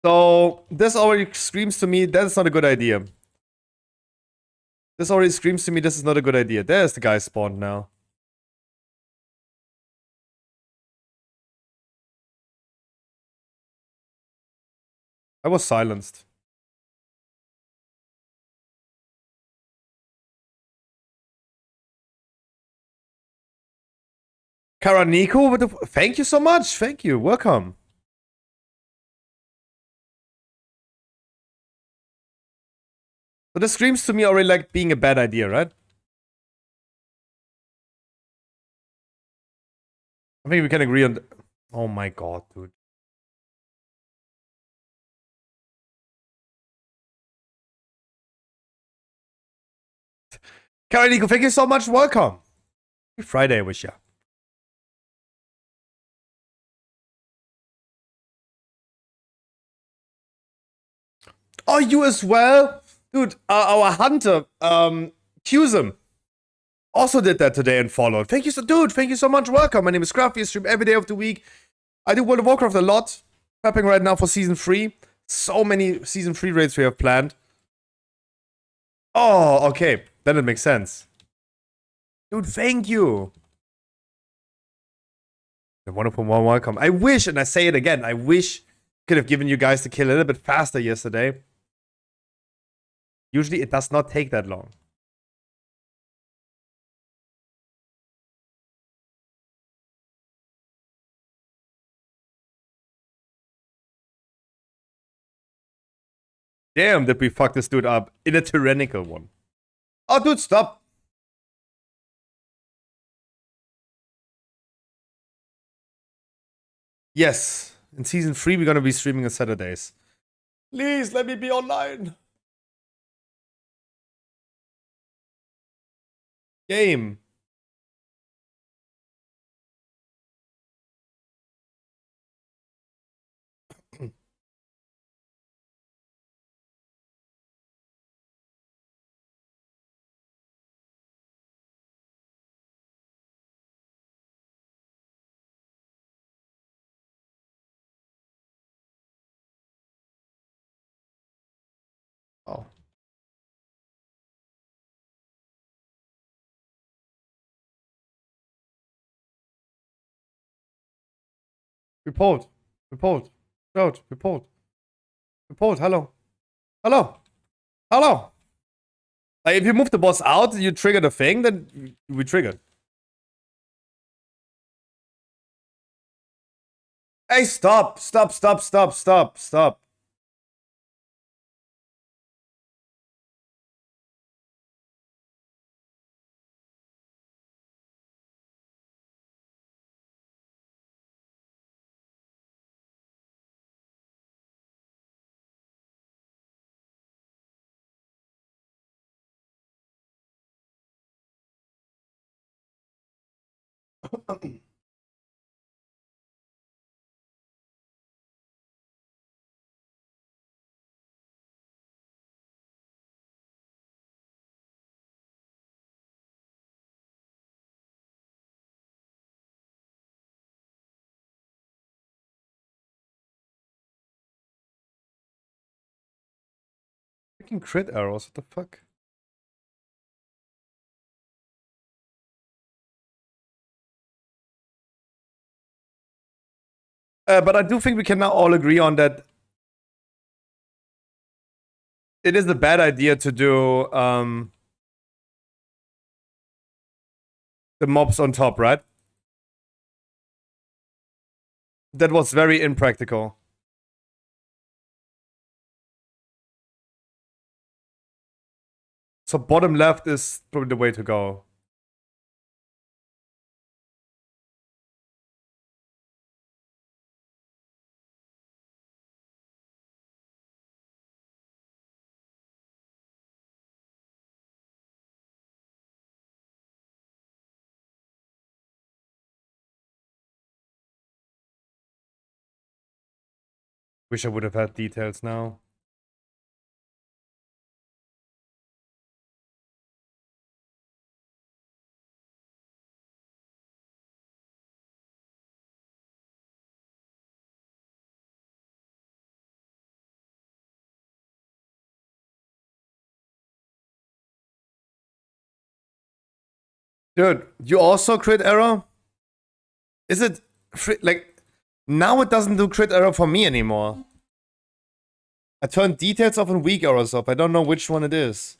So, this already screams to me that's not a good idea. This already screams to me this is not a good idea. There's the guy spawned now. I was silenced. Karaniko, thank you so much. Thank you. Welcome. So this screams to me already like being a bad idea, right? I think we can agree on... Oh my god, dude. Karaniko, thank you so much. Welcome. Happy Friday, I wish ya. Oh, you as well? Dude, our hunter, Qsum, also did that today and followed. Thank you so, dude, thank you so much. Welcome. My name is Scruffy. I stream every day of the week. I do World of Warcraft a lot. Prepping right now for Season 3. So many Season 3 raids we have planned. Oh, okay. Then it makes sense. Dude, thank you. A wonderful warm welcome. I wish, and I say it again, I wish I could have given you guys the kill a little bit faster yesterday. Usually it does not take that long. Damn, did we fuck this dude up in a tyrannical one. Oh, dude, stop. Yes. In season 3, we're gonna be streaming on Saturdays. Please let me be online. Game. Oh. Report. Report. Report. Report. Report. Hello. Hello. Hello. Like, if you move the boss out, you trigger the thing, then we trigger. Hey, stop. Stop, stop, stop, stop, stop. Freaking crit arrows, what the fuck? But I do think we can now all agree on that it is a bad idea to do the mobs on top, right? That was very impractical. So bottom left is probably the way to go. Wish I would have had details now. Dude, you also crit error? Is it like now it doesn't do crit error for me anymore? I turned details off and weak errors off. I don't know which one it is.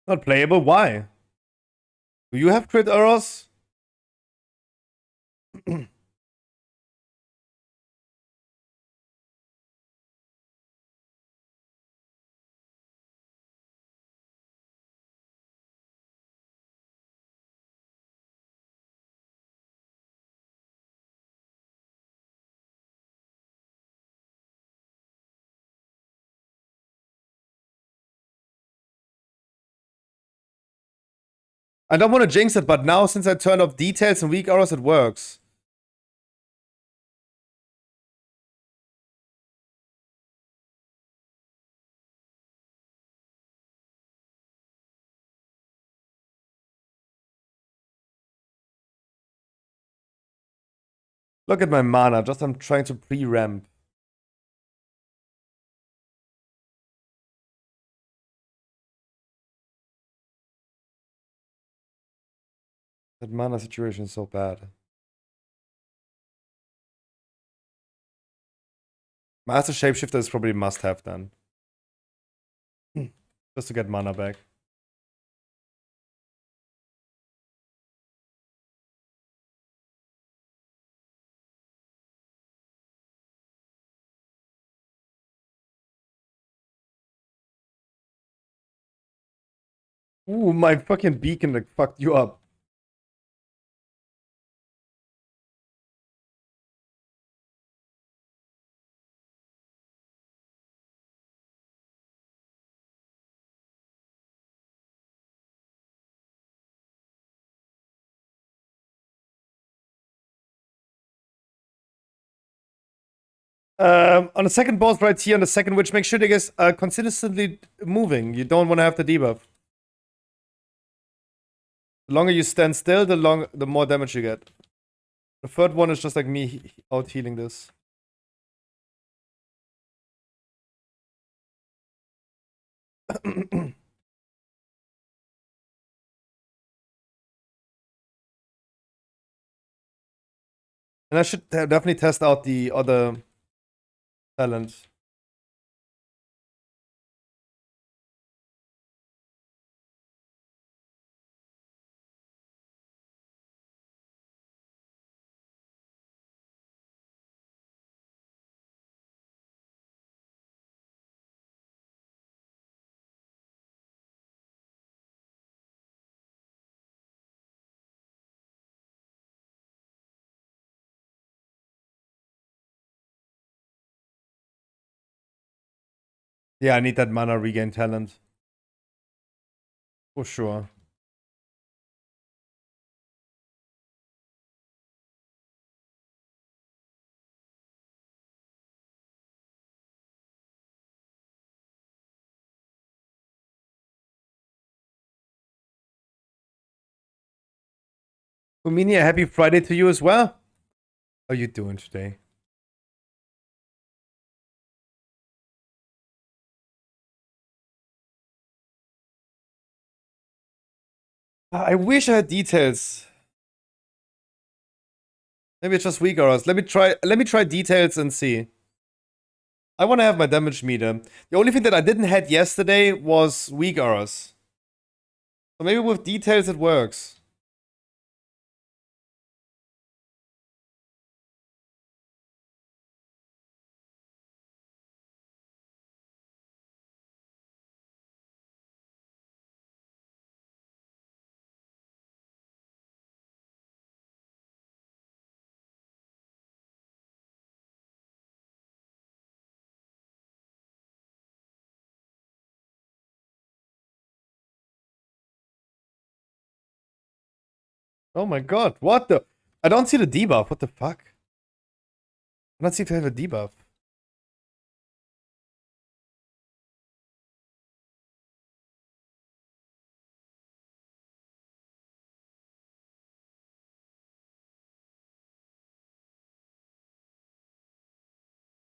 Not playable? Why? Do you have crit errors? I don't want to jinx it, but now since I turned off details and weak errors, it works. Look at my mana, just I'm trying to pre-ramp. That mana situation is so bad. Master Shapeshifter is probably a must-have then. Just to get mana back. Ooh, my fucking beacon like fucked you up. On the second boss right here, on the second witch, make sure they get consistently moving. You don't want to have the debuff. The longer you stand still, the more damage you get. The third one is just like me out healing this. And I should definitely test out the other talent. Yeah, I need that mana regain talent. For sure. Uminia, happy Friday to you as well. How are you doing today? I wish I had details. Maybe it's just weak auras. Let me try details and see. I want to have my damage meter. The only thing that I didn't had yesterday was weak auras. So maybe with details it works. Oh my god, what the? I don't see the debuff, what the fuck? I don't seem to have a debuff.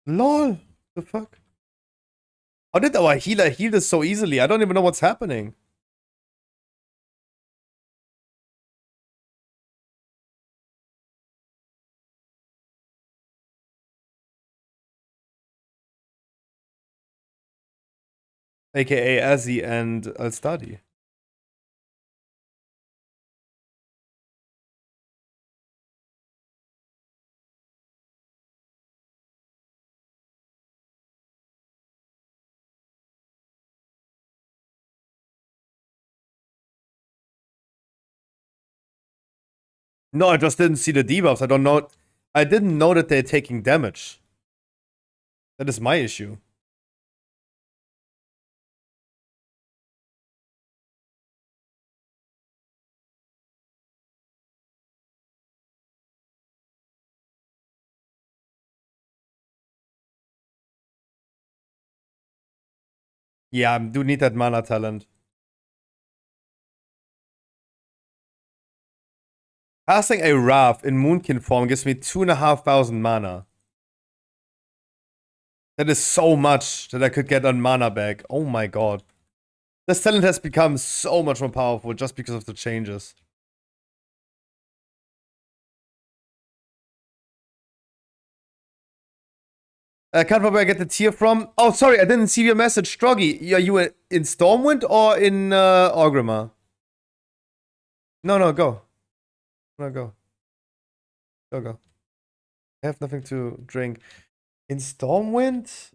LOL, the fuck? How did our healer heal this so easily? I don't even know what's happening. AKA Azzy and Alstadi. No, I just didn't see the debuffs. I don't know. I didn't know that they're taking damage. That is my issue. Yeah, I do need that mana talent. Casting a Wrath in Moonkin form gives me 2,500 mana. That is so much that I could get on mana back. Oh my god. This talent has become so much more powerful just because of the changes. I can't remember where I get the tier from. Oh, sorry, I didn't see your message. Stroggy, are you in Stormwind or in Orgrimmar? No, go. No, go. Go. I have nothing to drink. In Stormwind?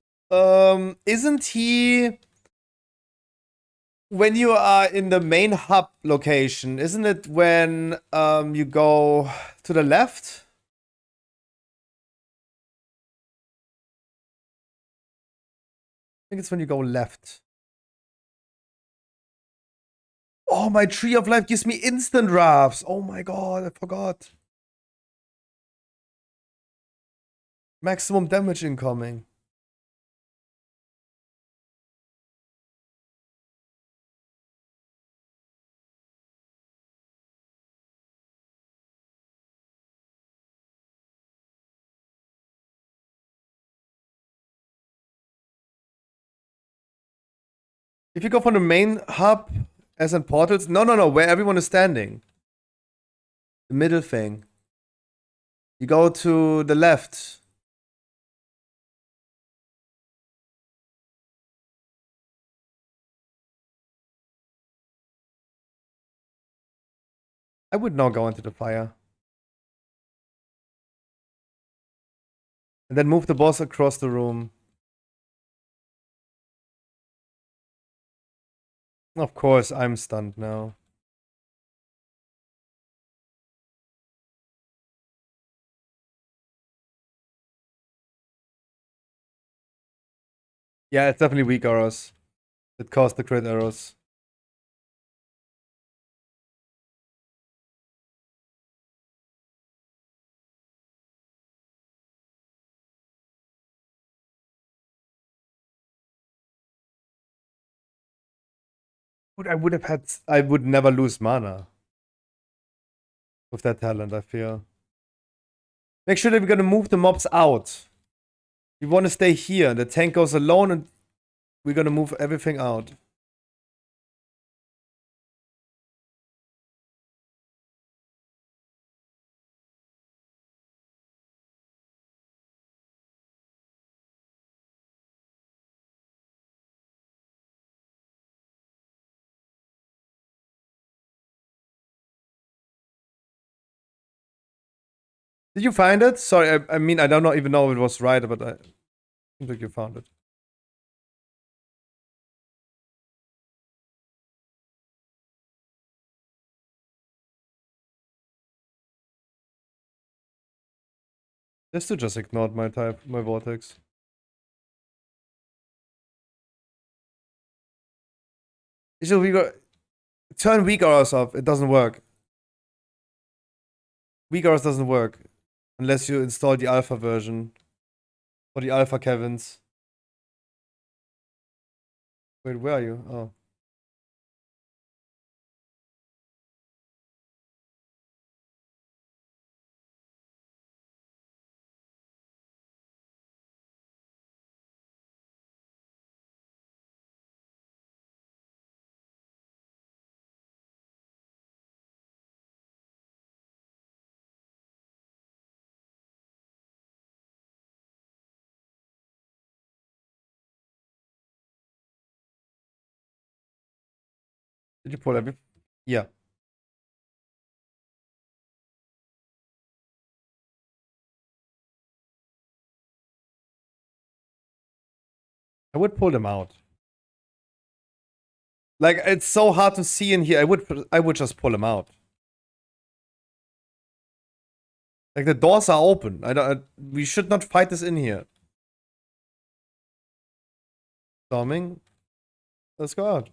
Isn't he... When you are in the main hub location, isn't it when you go to the left? I think it's when you go left. Oh, my Tree of Life gives me instant drafts. Oh my god, I forgot. Maximum damage incoming. If you go from the main hub, as in portals, no, where everyone is standing. The middle thing. You go to the left. I would now go into the fire. And then move the boss across the room. Of course, I'm stunned now. Yeah, it's definitely weak arrows. It caused the crit arrows. I would have had... I would never lose mana. With that talent, I feel. Make sure that we're gonna move the mobs out. We want to stay here. The tank goes alone and we're gonna move everything out. Did you find it? Sorry, I mean, I don't know, even know if it was right, but I think you found it. This two just ignored my vortex. So we go turn weak arrows off. It doesn't work. Weak arrows doesn't work unless you install the alpha version or the alpha Kevins. Wait, where are you? Oh. Did you pull every? Yeah. I would pull them out. Like, it's so hard to see in here. I would just pull them out. Like, the doors are open. We should not fight this in here. Storming. Let's go out.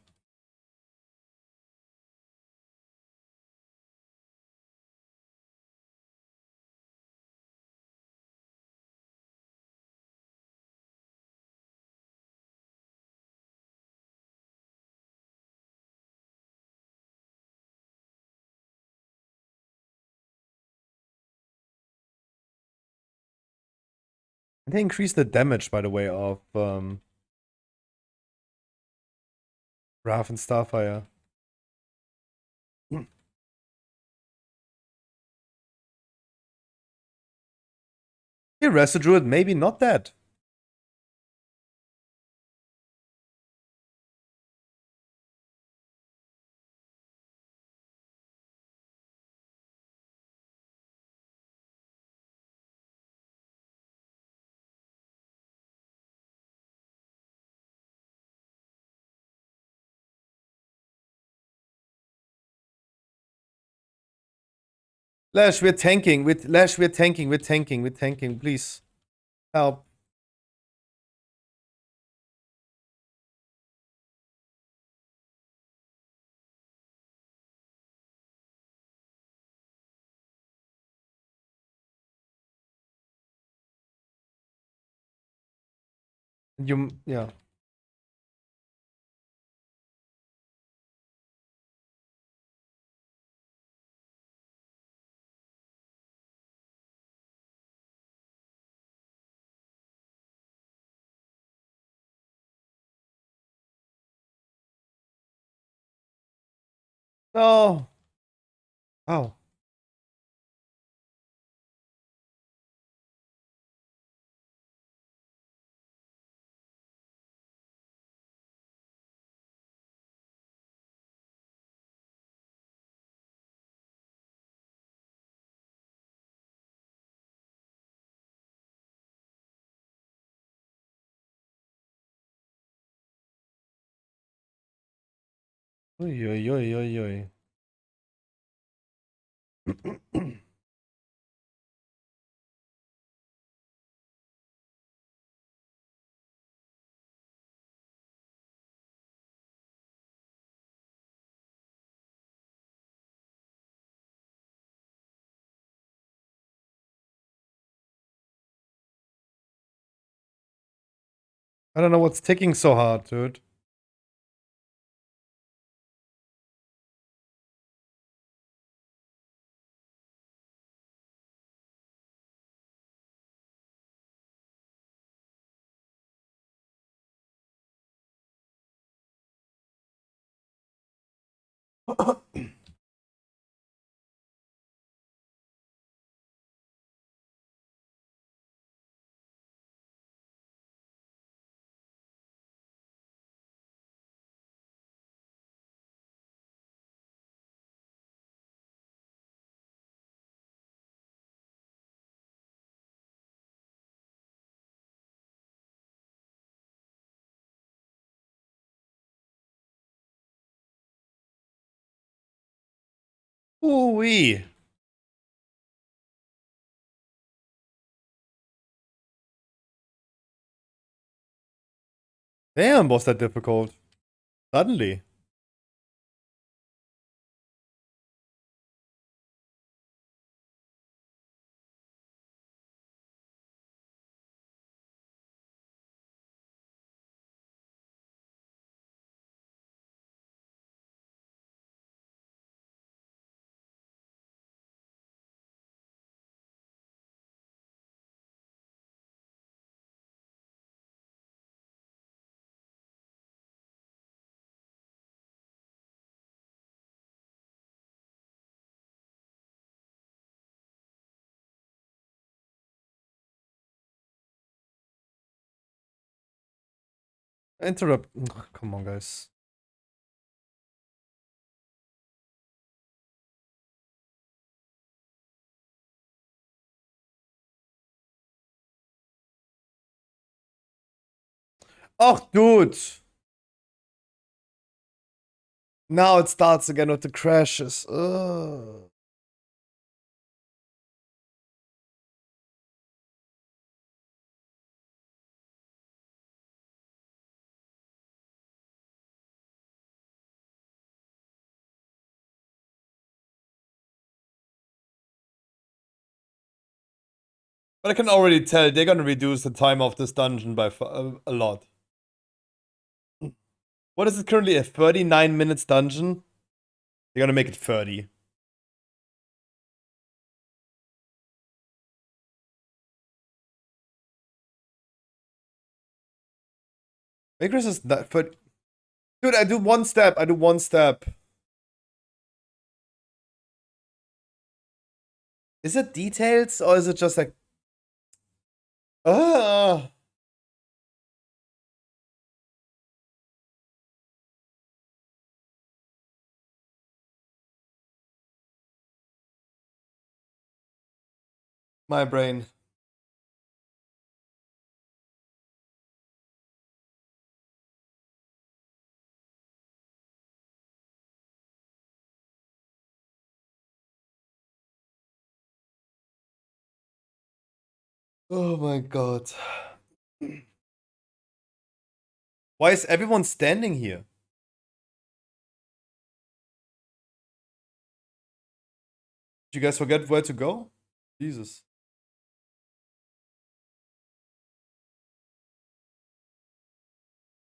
They increase the damage, by the way, of Wrath and Starfire. He rested Druid, maybe not that. Lash, we're tanking. Lash, we're tanking. We're tanking. We're tanking. Please. Help. You, yeah. No. Oh. Oi, oi, oi, oi, oi. I don't know what's ticking so hard, dude. Ooh-wee. Damn, was that difficult. Suddenly. Interrupt. Ugh, come on, guys. Oh, dude. Now it starts again with the crashes. Ugh. But I can already tell they're gonna reduce the time of this dungeon by a lot. What is it currently? A 39 minutes dungeon? They're gonna make it 30. Icarus is not. Dude, I do one step. I do one step. Is it details or is it just like. Ah. My brain. Oh my god. Why is everyone standing here? Did you guys forget where to go? Jesus.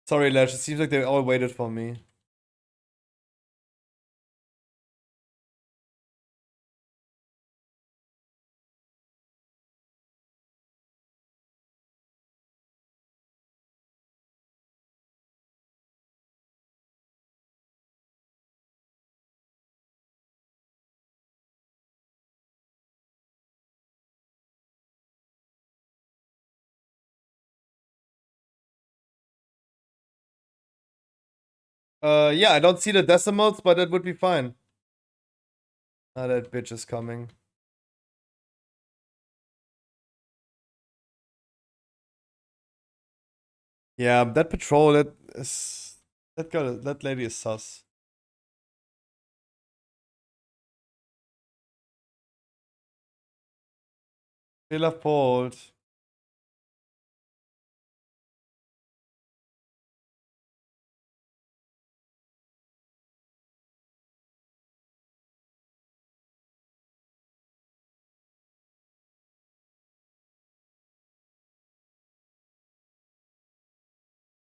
Sorry, Lash. It seems like they all waited for me. Yeah, I don't see the decimals, but that would be fine. Ah, that bitch is coming. Yeah, that patrol, that lady is sus. Fehler Port.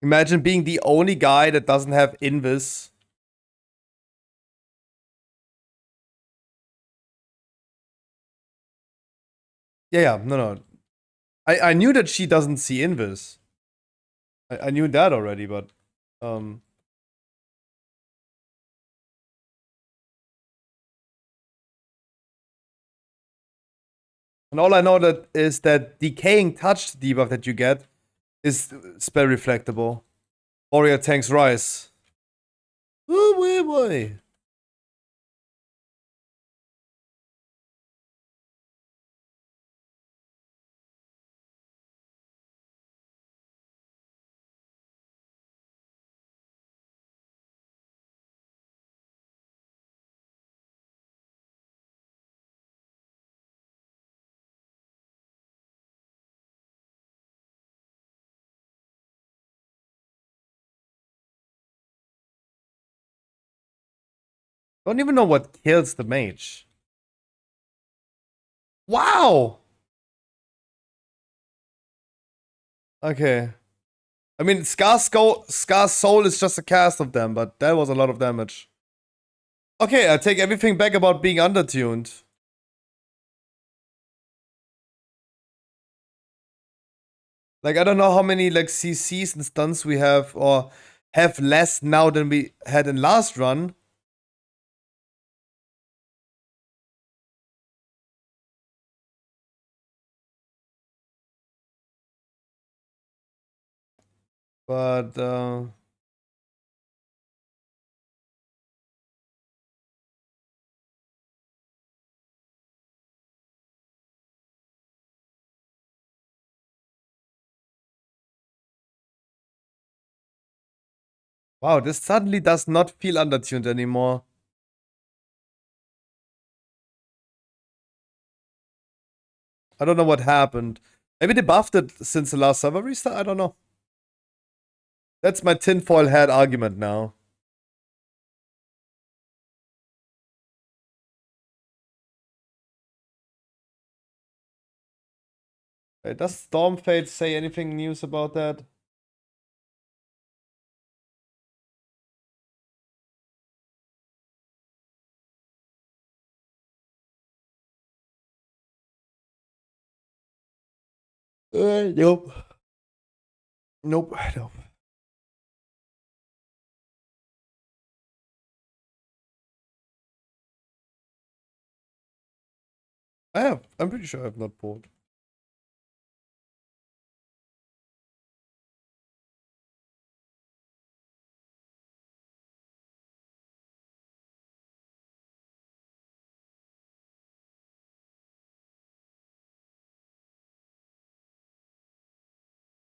Imagine being the only guy that doesn't have Invis. Yeah, no. I knew that she doesn't see Invis. I knew that already, but and all I know that is that decaying touch debuff that you get is spell reflectable. Warrior tanks rise. Oh boy. Don't even know what kills the mage. Wow! Okay. I mean, Scar's Soul is just a cast of them, but that was a lot of damage. Okay, I take everything back about being undertuned. Like, I don't know how many, like, CCs and stuns we have, or have less now than we had in last run. But, wow, this suddenly does not feel undertuned anymore. I don't know what happened. Maybe they buffed it since the last server restart? I don't know. That's my tinfoil hat argument now. Does Stormfade say anything news about that? Nope. Nope. Nope. I have. I'm pretty sure I have not pulled.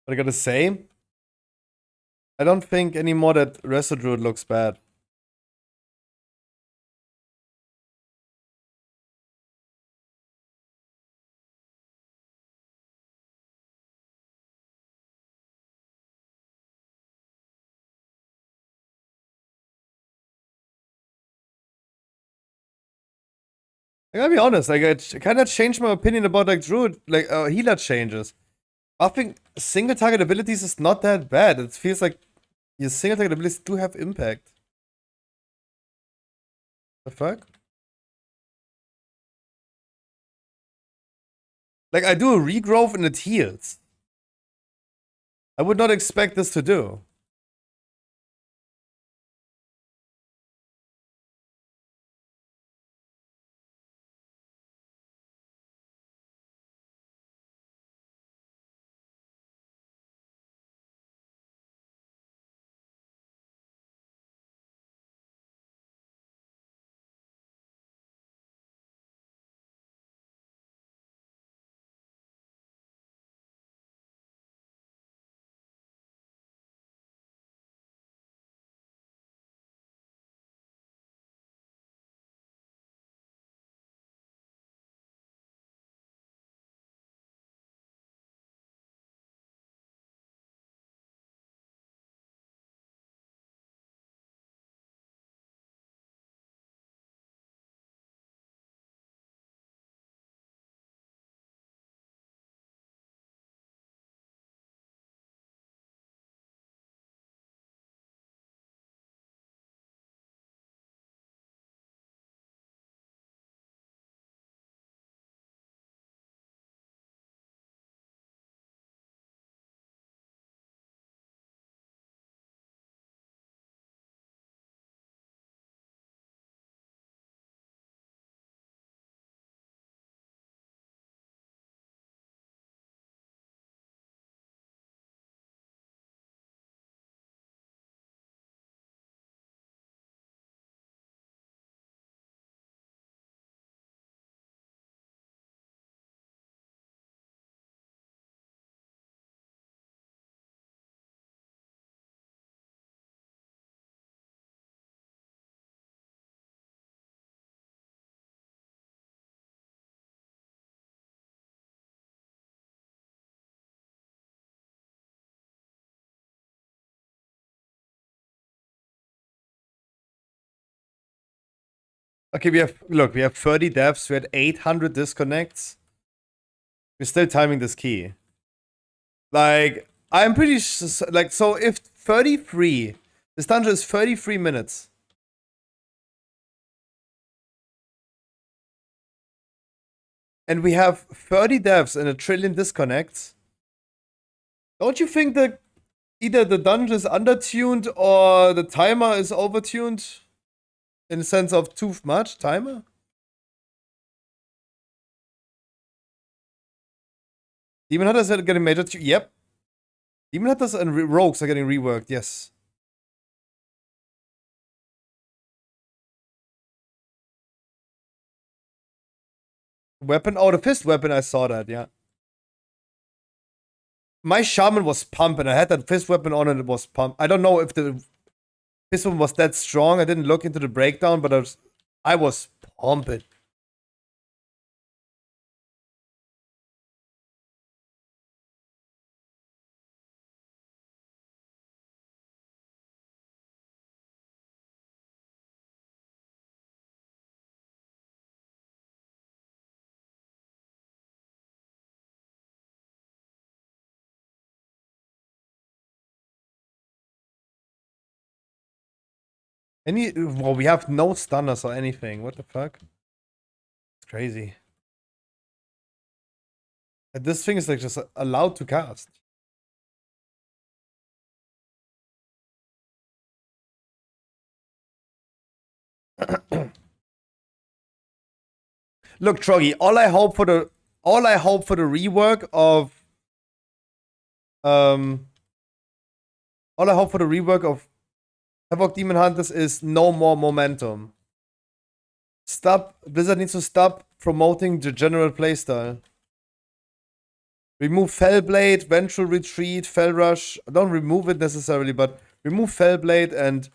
What I gotta say? I don't think anymore that Resto Druid looks bad. I gotta be honest, like I kind of changed my opinion about like Druid, like healer changes. I think single target abilities is not that bad. It feels like your single target abilities do have impact. The fuck? Like I do a regrowth and it heals. I would not expect this to do. Okay, we have 30 deaths, we had 800 disconnects. We're still timing this key. Like, I'm pretty like, so if 33, this dungeon is 33 minutes. And we have 30 deaths and a trillion disconnects. Don't you think that either the dungeon is undertuned or the timer is overtuned? In the sense of too much timer? Demon Hunters are getting major. Yep. Demon Hunters and Rogues are getting reworked, yes. Weapon? Oh, the fist weapon, I saw that, yeah. My shaman was pumping. I had that fist weapon on and it was pumped. I don't know if the fist weapon was that strong. I didn't look into the breakdown, but I was pumping. Well, we have no stunners or anything. What the fuck? It's crazy. And this thing is like just allowed to cast. Look, Troggy, all I hope for the rework of Havoc Demon Hunters is no more momentum. Blizzard needs to stop promoting the general playstyle. Remove Fellblade, Ventral Retreat, Fell Rush. Don't remove it necessarily, but remove Fellblade and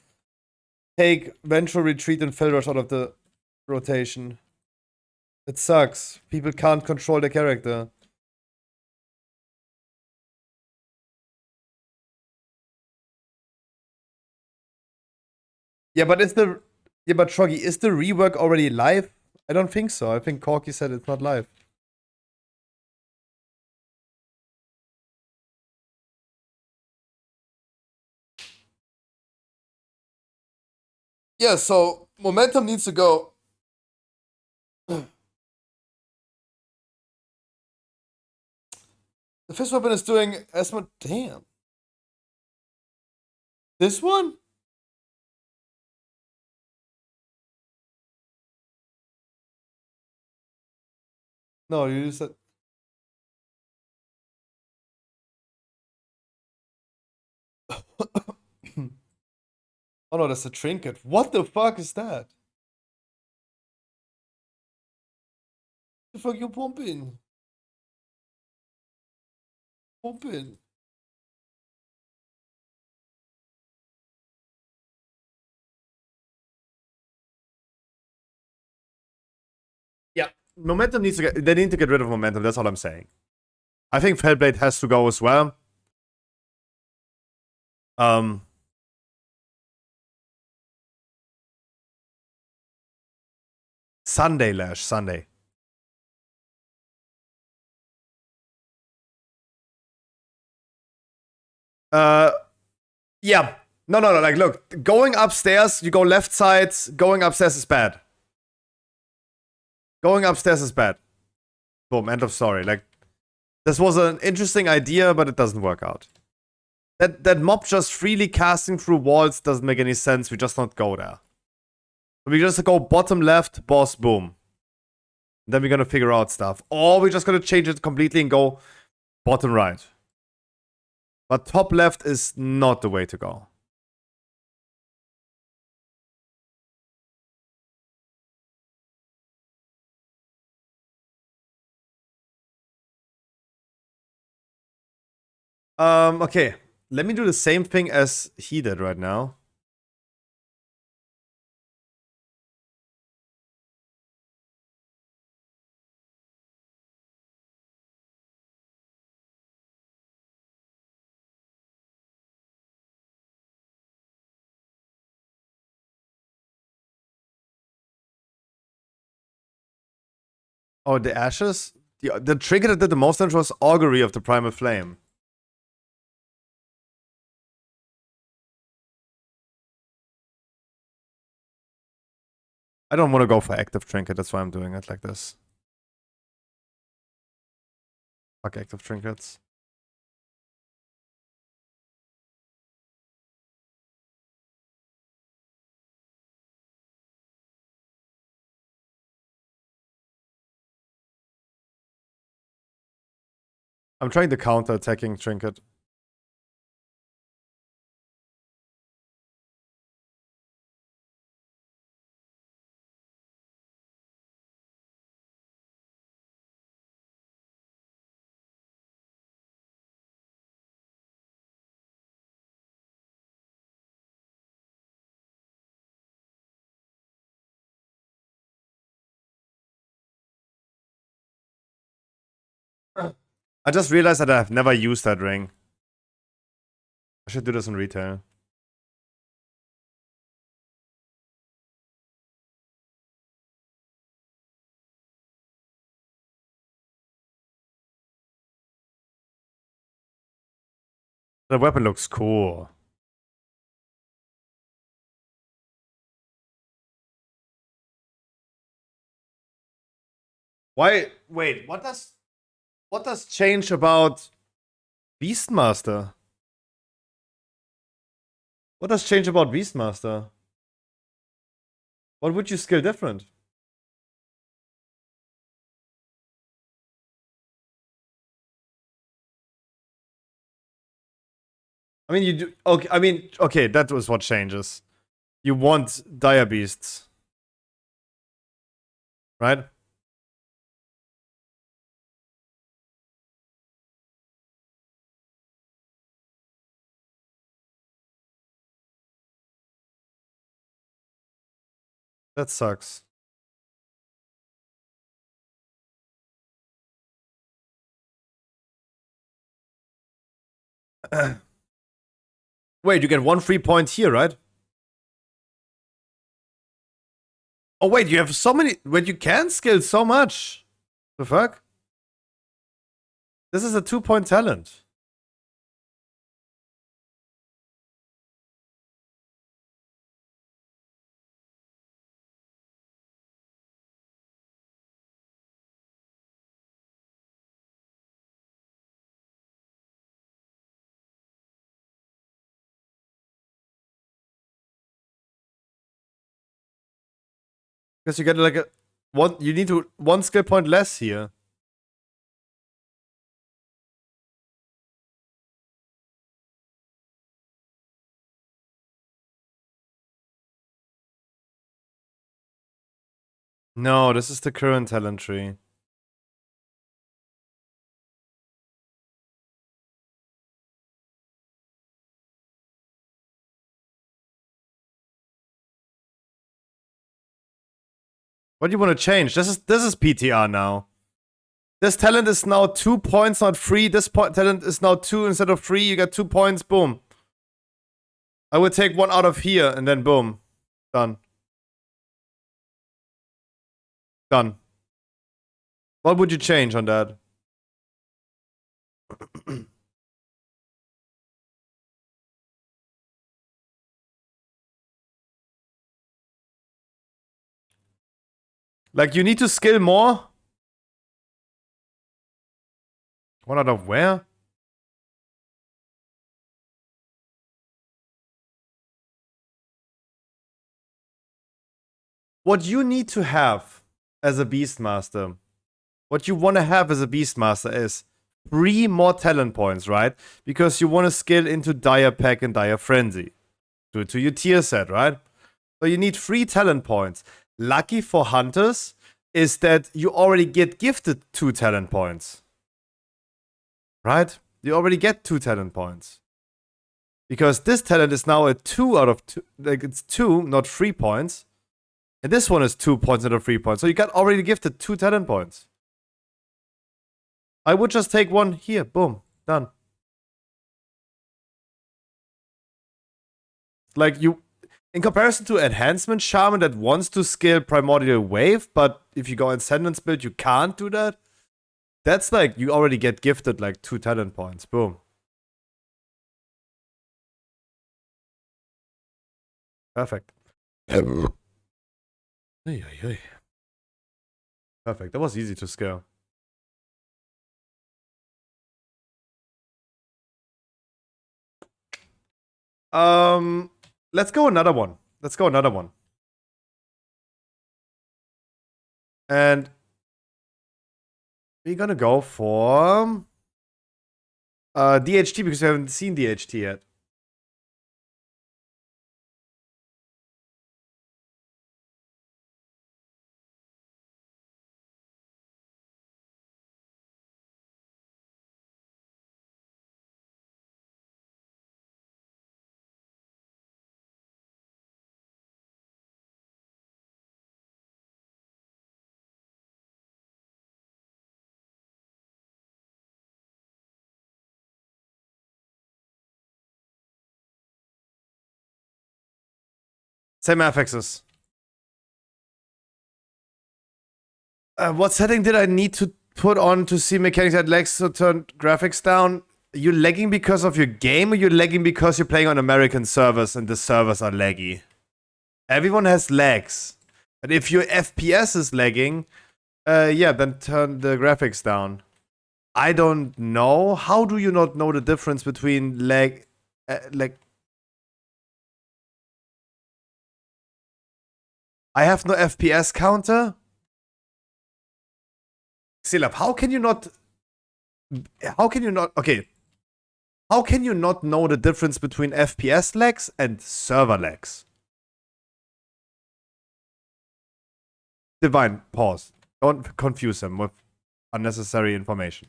take Ventral Retreat and Fell Rush out of the rotation. It sucks. People can't control their character. Yeah, but Troggy, is the rework already live? I don't think so. I think Corky said it's not live. Yeah, so momentum needs to go. The fist weapon is doing as much. Damn. This one? No, you use that. Oh no, that's a trinket. What the fuck is that? The fuck you pumping? Pumping. Yeah, momentum needs to get. They need to get rid of momentum. That's all I'm saying. I think Fellblade has to go as well. Sunday Lash, Sunday. Yeah. No. Like, look, going upstairs, you go left side. Going upstairs is bad. Going upstairs is bad. Boom. End of story. Like, this was an interesting idea, but it doesn't work out. That mob just freely casting through walls doesn't make any sense. We just not go there. We just go bottom left, boss, boom. Then we're gonna figure out stuff. Or we're just gonna change it completely and go bottom right. But top left is not the way to go. Okay. Let me do the same thing as he did right now. Oh, the ashes? The trigger that did the most damage was Augury of the Primal Flame. I don't want to go for active trinket, that's why I'm doing it like this. Fuck active trinkets. I'm trying the counter attacking trinket. I just realized that I've never used that ring. I should do this in retail. The weapon looks cool. Why? Wait, what does change about Beastmaster? What does change about Beastmaster? What would you skill different? I mean, you do. Okay, I mean, okay, that was what changes. You want Dire Beasts, right? That sucks. Wait, you get 1 free point here, right? Oh wait, you have so many. Wait, you can skill so much. The fuck? This is a 2-point talent. Because you get like a one. You need to one skill point less here. No, this is the current talent tree. What do you want to change? This is PTR now. This talent is now 2 points, not 3. This talent is now 2 instead of 3. You get 2 points. Boom. I would take one out of here and then boom. Done. Done. What would you change on that? Like, you need to skill more? One out of where? What you need to have as a Beastmaster, what you want to have as a Beastmaster is 3 more talent points, right? Because you want to skill into Dire Pack and Dire Frenzy. To your tier set, right? So you need 3 talent points. Lucky for hunters is that you already get gifted 2 talent points. Right? You already get 2 talent points. Because this talent is now a 2 out of 2. Like, it's 2, not 3 points. And this one is 2 points instead of 3 points. So you got already gifted 2 talent points. I would just take one here. Boom. Done. Like, you... In comparison to Enhancement Shaman that wants to scale Primordial Wave, but if you go in Sentence build, you can't do that. That's like, you already get gifted like 2 talent points. Boom. Perfect. Perfect. That was easy to scale. Let's go another one. Let's go another one. And we're gonna go for DHT because we haven't seen DHT yet. Same affixes. What setting did I need to put on to see mechanics that lags to turn graphics down? You lagging because of your game, or you lagging because you're playing on American servers and the servers are laggy? Everyone has lags. But if your FPS is lagging, yeah, then turn the graphics down. I don't know. How do you not know the difference between lag, like... I have no FPS counter? Silab, how can you not... Okay. How can you not know the difference between FPS lags and server lags? Divine, pause. Don't confuse them with unnecessary information.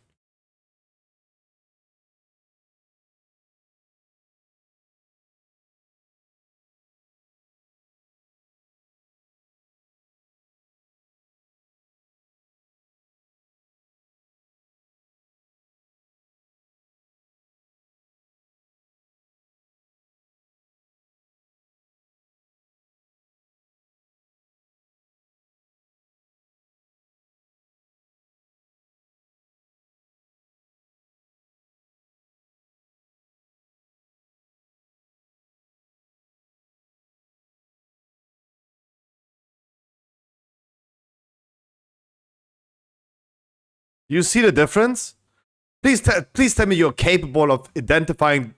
You see the difference? Please tell me you're capable of identifying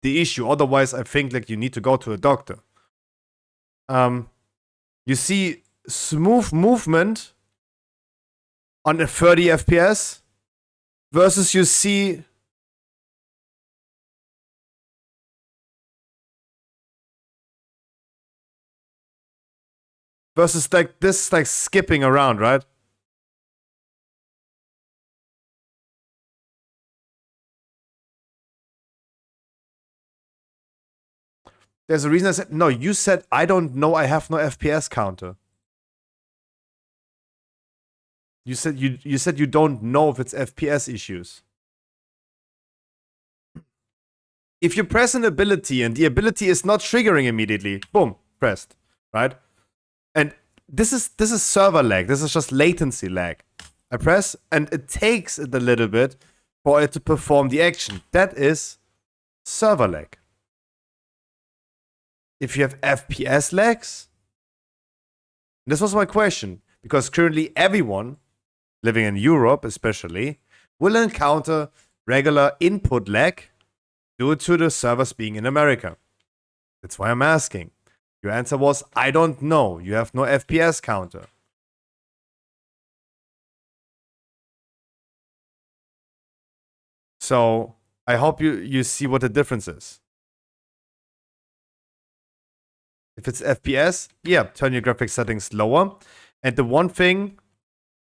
the issue. Otherwise, I think like you need to go to a doctor. You see smooth movement on a 30 FPS versus you see versus like this like skipping around, right? There's a reason I said no. You said I don't know. I have no FPS counter. You said you don't know if it's FPS issues. If you press an ability and the ability is not triggering immediately, boom, pressed, right? And this is server lag. This is just latency lag. I press and it takes it a little bit for it to perform the action. That is server lag. If you have FPS lags, this was my question, because currently everyone living in Europe especially will encounter regular input lag due to the servers being in America. That's why I'm asking. Your answer was, I don't know. You have no FPS counter. So I hope you see what the difference is. If it's FPS, yeah, turn your graphics settings lower. And the one thing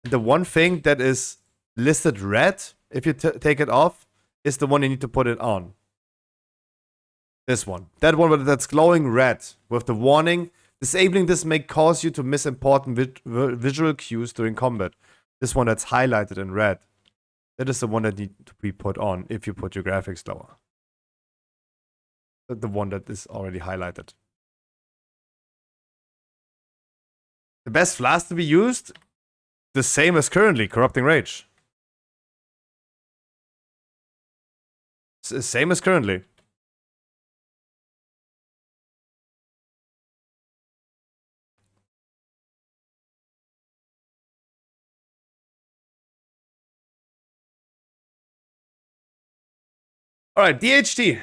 that is listed red, if you take it off, is the one you need to put it on. This one. That one that's glowing red with the warning. Disabling this may cause you to miss important visual cues during combat. This one that's highlighted in red. That is the one that needs to be put on if you put your graphics lower. The one that is already highlighted. The best flask to be used? The same as currently, Corrupting Rage. Same as currently. Alright, DHT.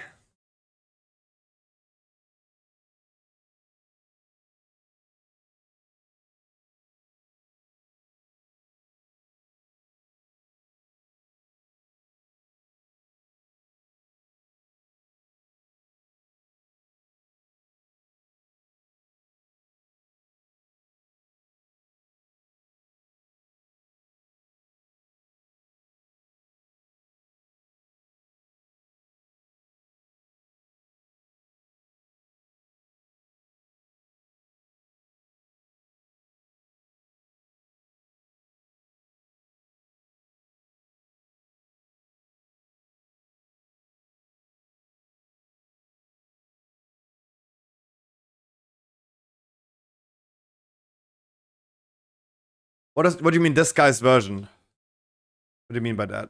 What do you mean this guy's version? What do you mean by that?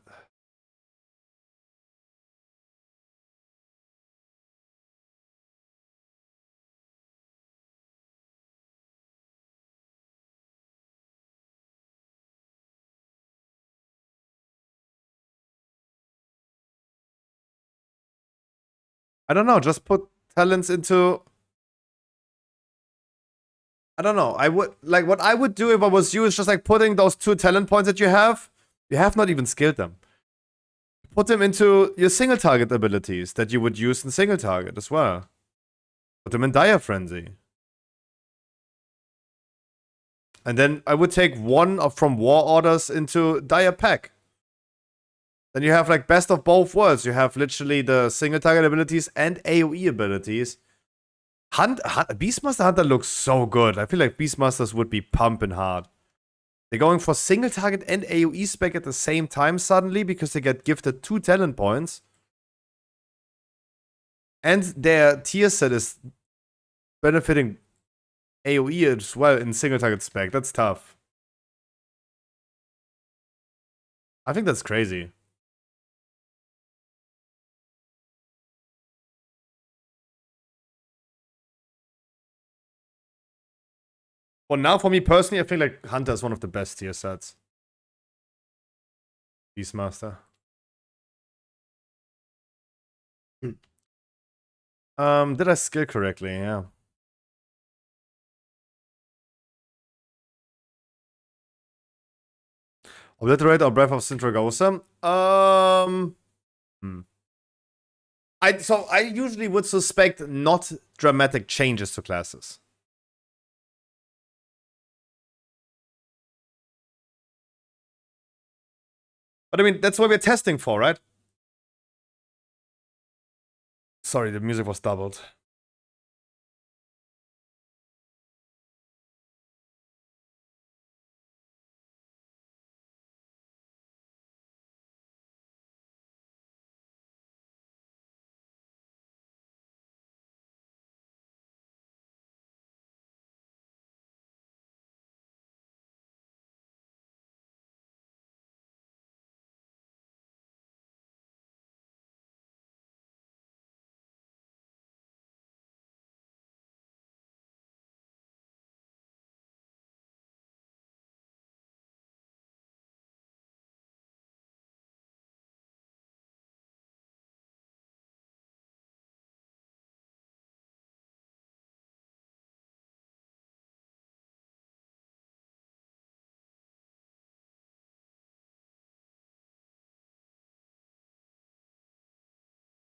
I don't know, just put talents into... I don't know, I would... Like, what I would do if I was you is just like putting those 2 talent points that you have not even skilled them. Put them into your single target abilities that you would use in single target as well. Put them in Dire Frenzy. And then I would take one from War Orders into Dire Pack. Then you have like best of both worlds. You have literally the single target abilities and AoE abilities. Beastmaster Hunter looks so good. I feel like Beastmasters would be pumping hard. They're going for single target and AoE spec at the same time suddenly because they get gifted 2 talent points. And their tier set is benefiting AoE as well in single target spec. That's tough. I think that's crazy. Well, now for me personally, I feel like Hunter is one of the best tier sets. Beastmaster. Did I skill correctly? Yeah. Obliterate or Breath of Sintragosa? I usually would suspect not dramatic changes to classes. But I mean, that's what we're testing for, right? Sorry, the music was doubled.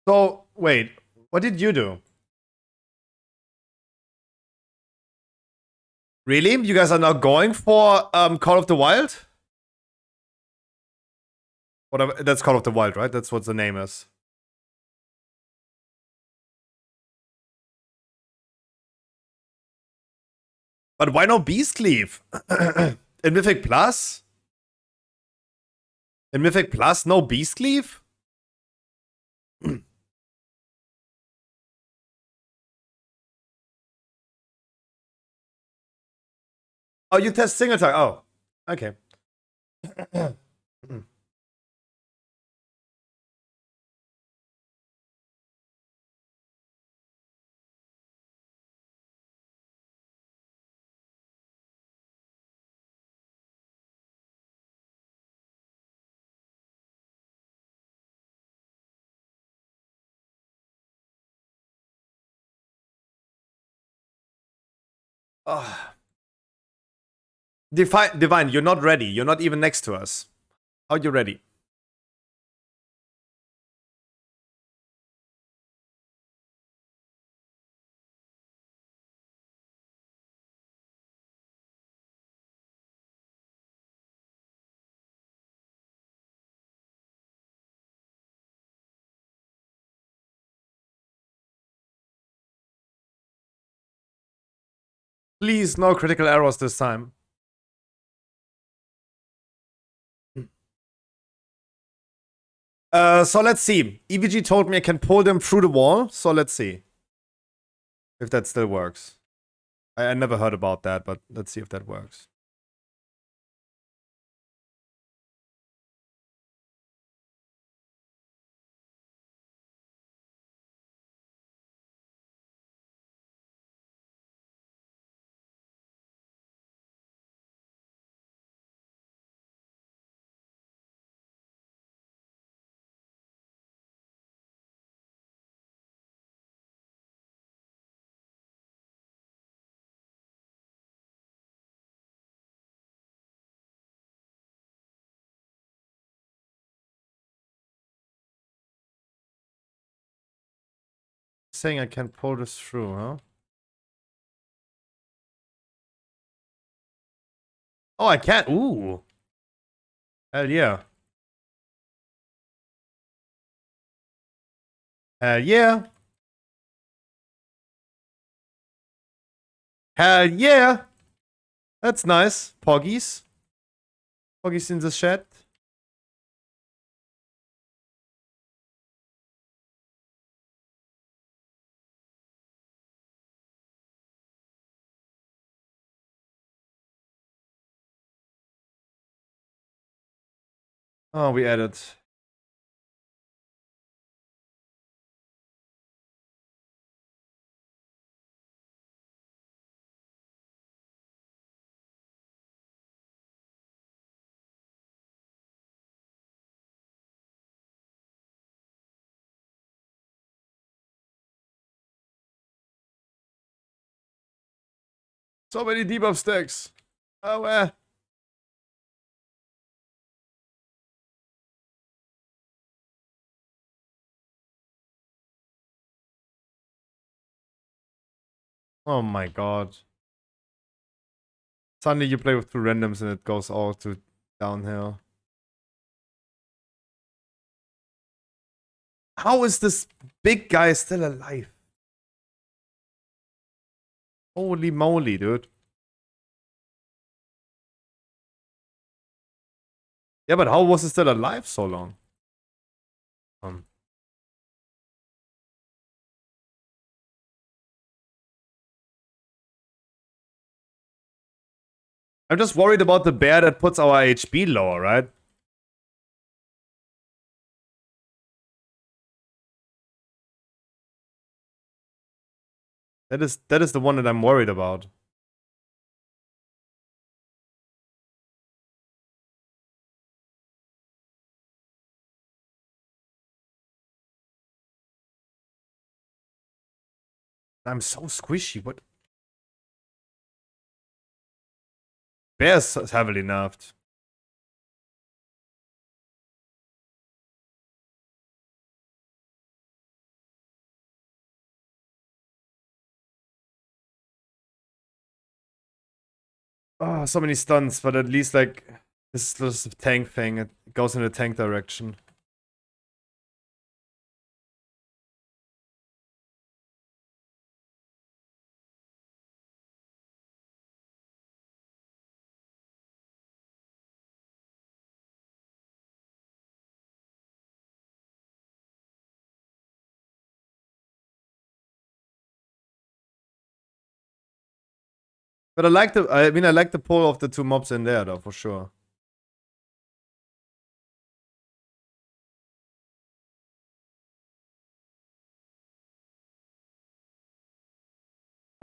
So, wait, what did you do? Really? You guys are now going for Call of the Wild? Whatever, that's Call of the Wild, right? That's what the name is. But why no Beastcleave? In Mythic Plus? In Mythic Plus, no Beastcleave? Oh, you test single attack. Oh, okay. Oh. Divine, you're not ready. You're not even next to us. How are you ready? Please, no critical errors this time. So let's see. EVG told me I can pull them through the wall, so let's see if that still works. I never heard about that, but let's see if that works. Saying I can pull this through, huh? Oh, I can't. Ooh. Hell yeah. Hell yeah. Hell yeah. That's nice. Poggies. Poggies in the chat. Oh, we added. So many debuff stacks. Oh, Oh my god. Suddenly you play with two randoms and it goes all to downhill. How is this big guy still alive? Holy moly, dude. Yeah, but how was he still alive so long? I'm just worried about the bear that puts our HP lower, right? That is the one that I'm worried about. I'm so squishy. What? Bear's heavily nerfed. Oh, so many stuns, but at least like this is just a tank thing. It goes in the tank direction. But I like the pull of the two mobs in there though, for sure.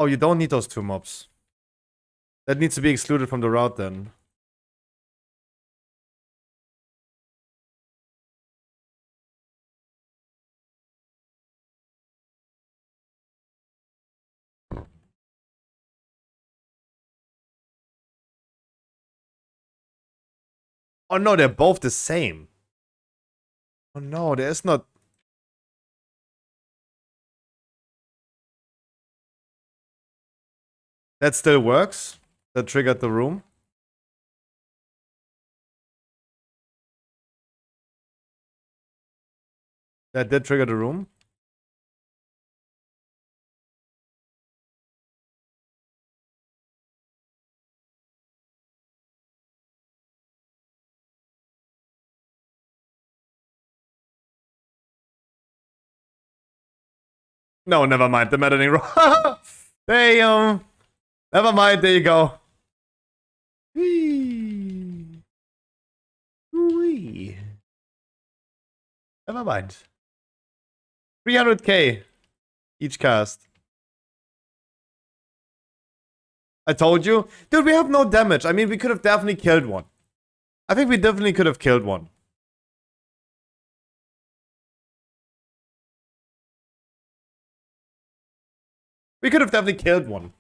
Oh, you don't need those two mobs. That needs to be excluded from the route then. Oh no, they're both the same. Oh no, there's not. That still works. That triggered the room. That did trigger the room. No, never mind. The maddening roll. Damn. Never mind. There you go. Whee. Whee. Never mind. 300k each cast. I told you. Dude, we have no damage. I mean, we could have definitely killed one. I think we definitely could have killed one. We could have definitely killed one.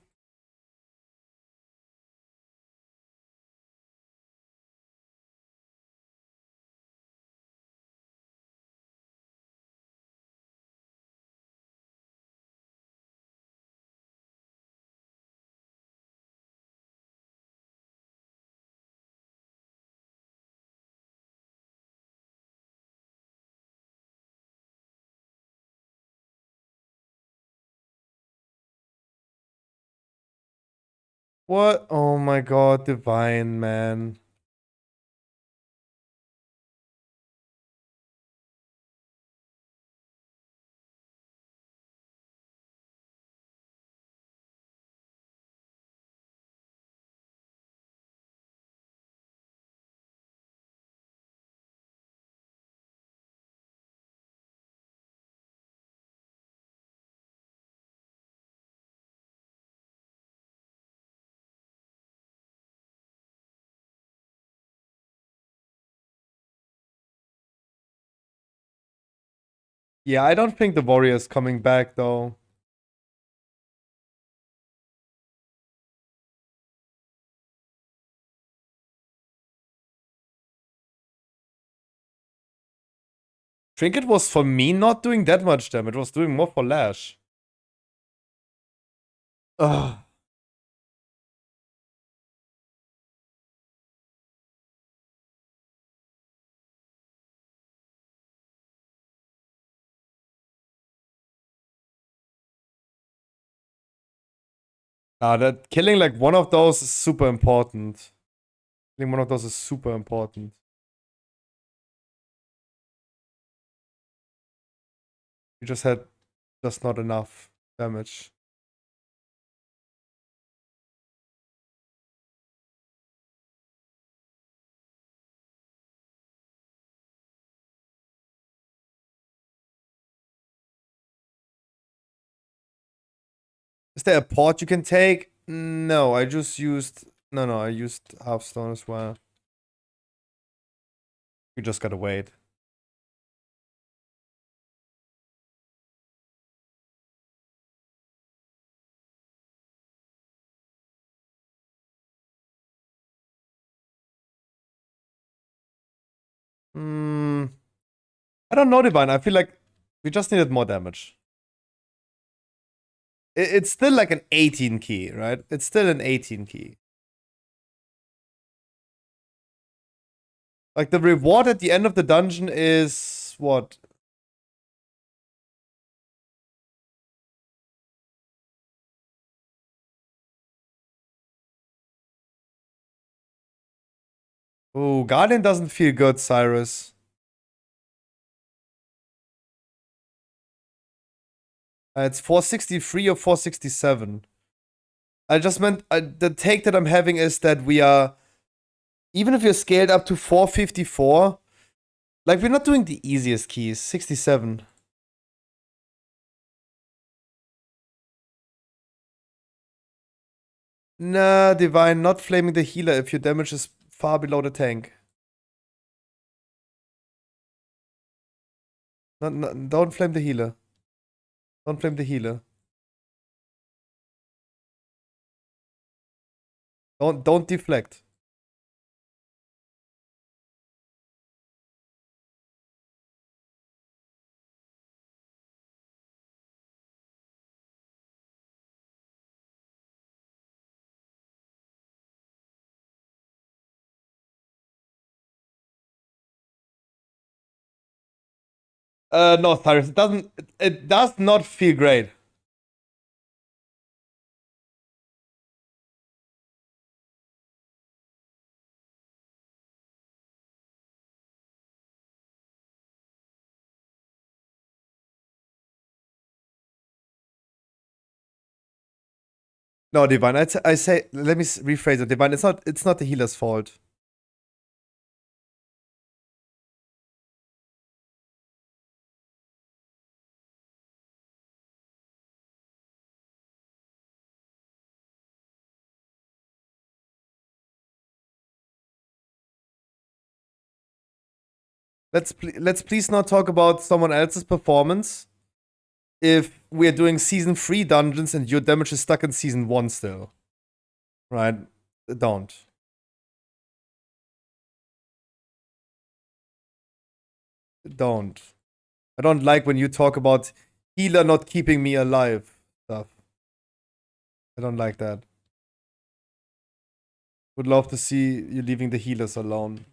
What? Oh my god, divine, man. Yeah, I don't think the warrior's coming back though. Trinket was for me not doing that much damage. It was doing more for Lash. Ugh. That killing like one of those is super important. Killing one of those is super important. We just had just not enough damage. Is there a port you can take? No, I just used... No, I used Hearthstone as well. You just gotta wait. I don't know, Divine. I feel like we just needed more damage. It's still like an 18 key, right? It's still an 18 key. Like, the reward at the end of the dungeon is... what? Oh, Guardian doesn't feel good, Cyrus. It's 463 or 467. I just meant... the take that I'm having is that we are... even if you're scaled up to 454... like, we're not doing the easiest keys. 67. Nah, Divine, not flaming the healer if your damage is far below the tank. Don't flame the healer. Don't flame the healer. Don't deflect. No, Cyrus, it does not feel great. No, Divine, I say, let me rephrase it, Divine, it's not the healer's fault. Let's please not talk about someone else's performance if we're doing season 3 dungeons and your damage is stuck in season 1 still. Right? Don't. Don't. I don't like when you talk about healer not keeping me alive stuff. I don't like that. Would love to see you leaving the healers alone.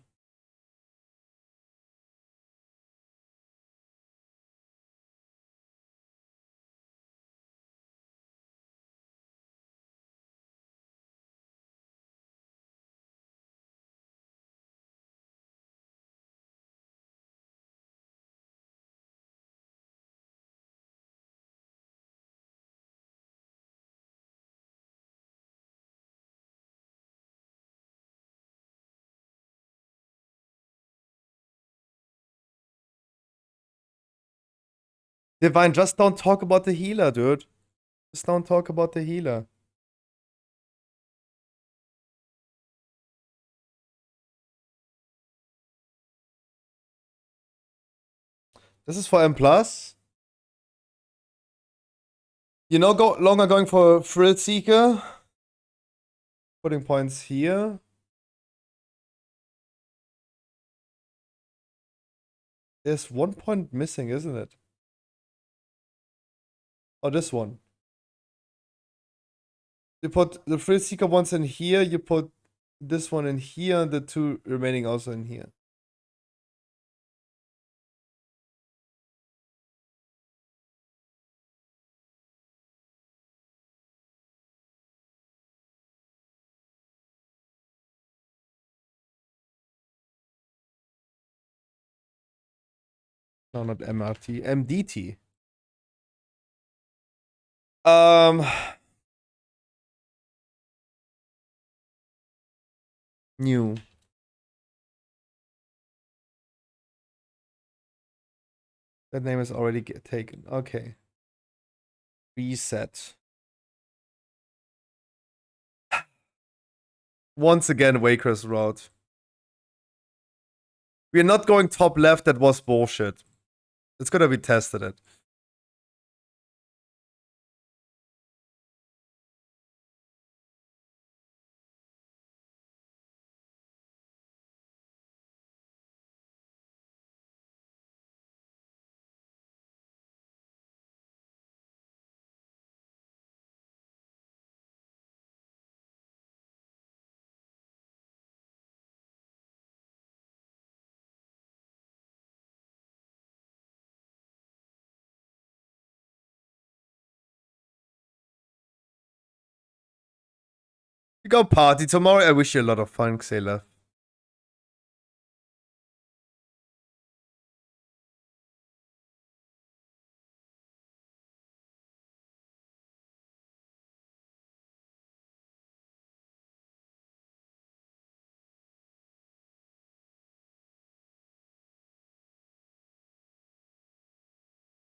Divine, just don't talk about the healer, dude. Just don't talk about the healer. This is for M+. You know, longer going for Thrill Seeker. Putting points here. There's 1 point missing, isn't it? Oh, this one. You put the thrill seeker ones in here, you put this one in here, and the 2 remaining also in here. No, not MRT. MDT. New. That name is already taken. Okay. Reset. Once again, Waycrest route. We're not going top left, that was bullshit. It's gonna be tested it. We go party tomorrow. I wish you a lot of fun, Xela.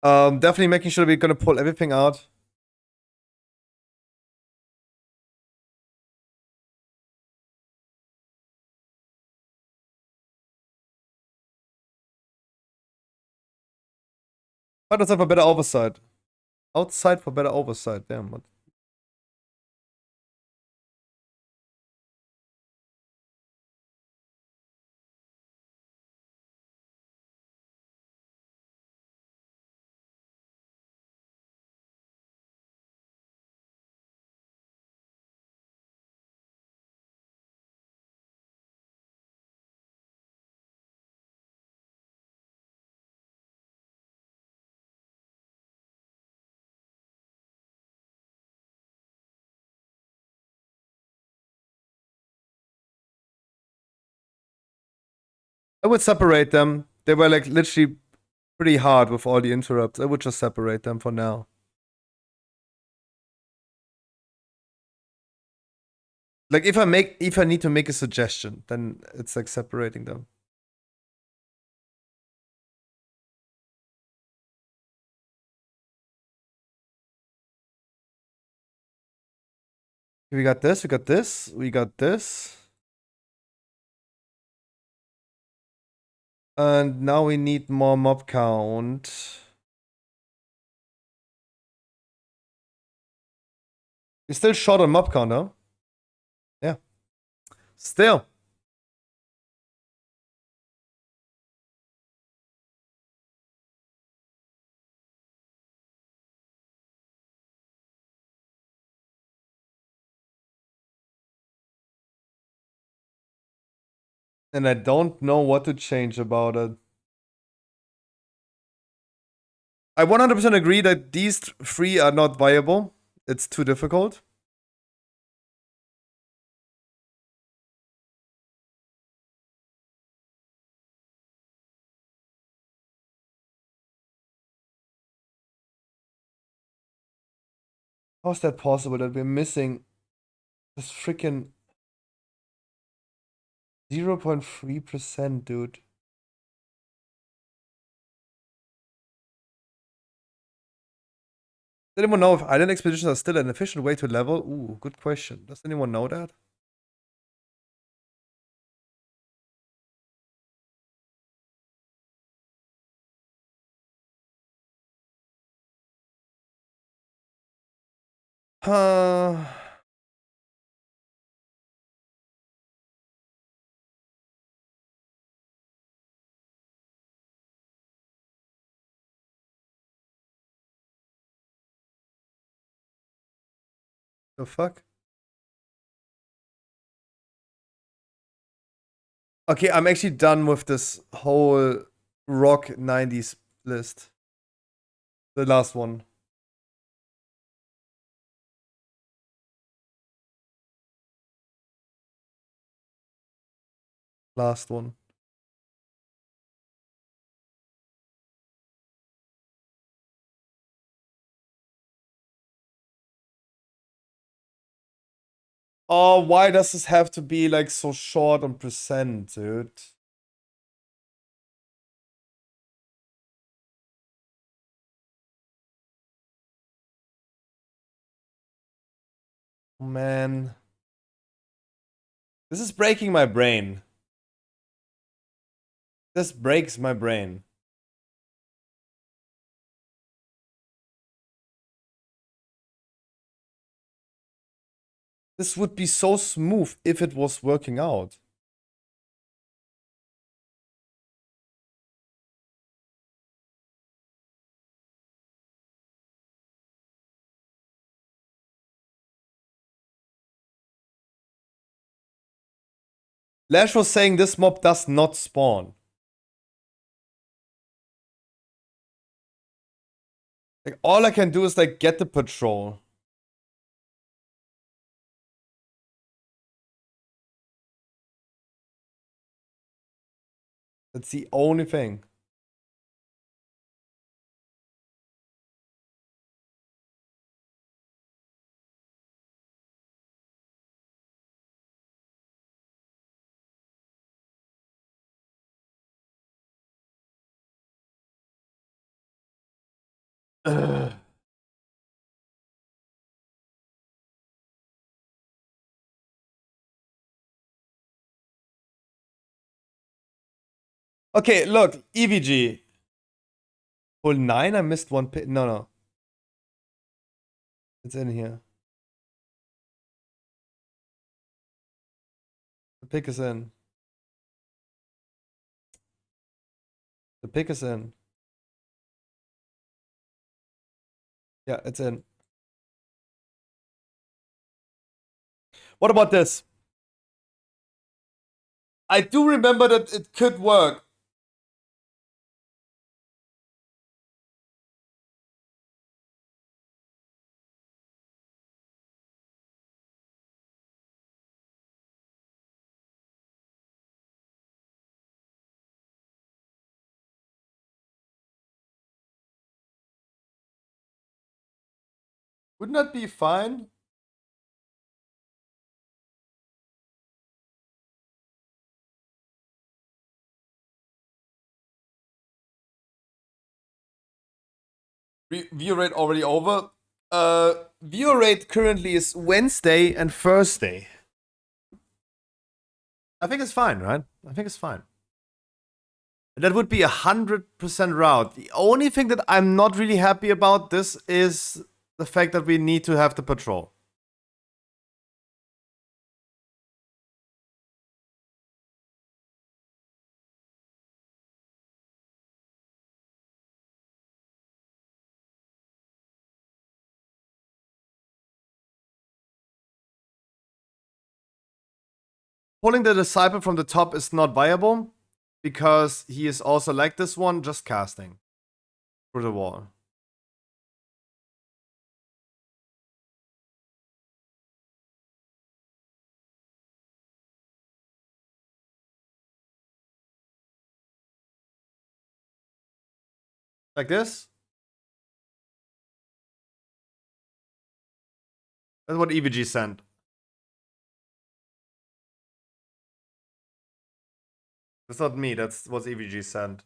Definitely making sure we're gonna pull everything out. Outside for better oversight. Outside for better oversight. Damn. What? I would separate them. They were like literally pretty hard with all the interrupts. I would just separate them for now. Like if I need to make a suggestion, then it's like separating them. We got this, we got this, we got this. And now we need more mob count. We're still short on mob count, huh? Yeah. Still. And I don't know what to change about it. I 100% agree that these 3 are not viable. It's too difficult. How is that possible that we're missing this freaking 0.3%, dude? Does anyone know if island expeditions are still an efficient way to level? Ooh, good question. Does anyone know that? Uh, The fuck? Okay, I'm actually done with this whole rock 90s list. The last one. Last one. Oh, why does this have to be like so short on percent, dude? Man. This is breaking my brain. This breaks my brain. This would be so smooth if it was working out. Lash was saying this mob does not spawn. Like, all I can do is like get the patrol. That's the only thing. Ugh. Okay, look, EVG. Hole 9, I missed one pick. No, no. It's in here. The pick is in. The pick is in. Yeah, it's in. What about this? I do remember that it could work. Wouldn't that be fine? View rate already over. View rate currently is Wednesday and Thursday. I think it's fine, right? I think it's fine. That would be 100% route. The only thing that I'm not really happy about this is the fact that we need to have the patrol. Pulling the disciple from the top is not viable because he is also like this one, just casting through the wall. Like this. That's what EVG sent. That's not me, that's what EVG sent.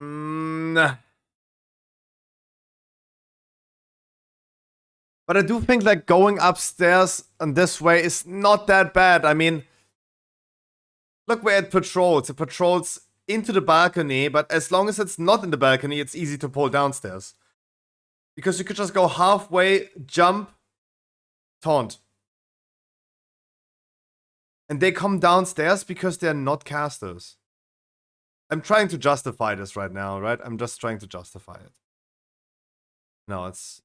Nah. But I do think like going upstairs in this way is not that bad. I mean, look where it patrols. It patrols into the balcony, but as long as it's not in the balcony, it's easy to pull downstairs. Because you could just go halfway, jump, taunt. And they come downstairs because they're not casters. I'm trying to justify this right now, right? I'm just trying to justify it. No, it's...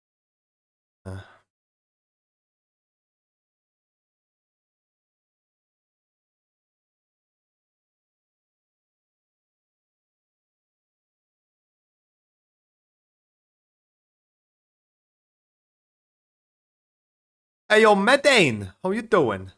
Hey, yo, Medane! How you doing?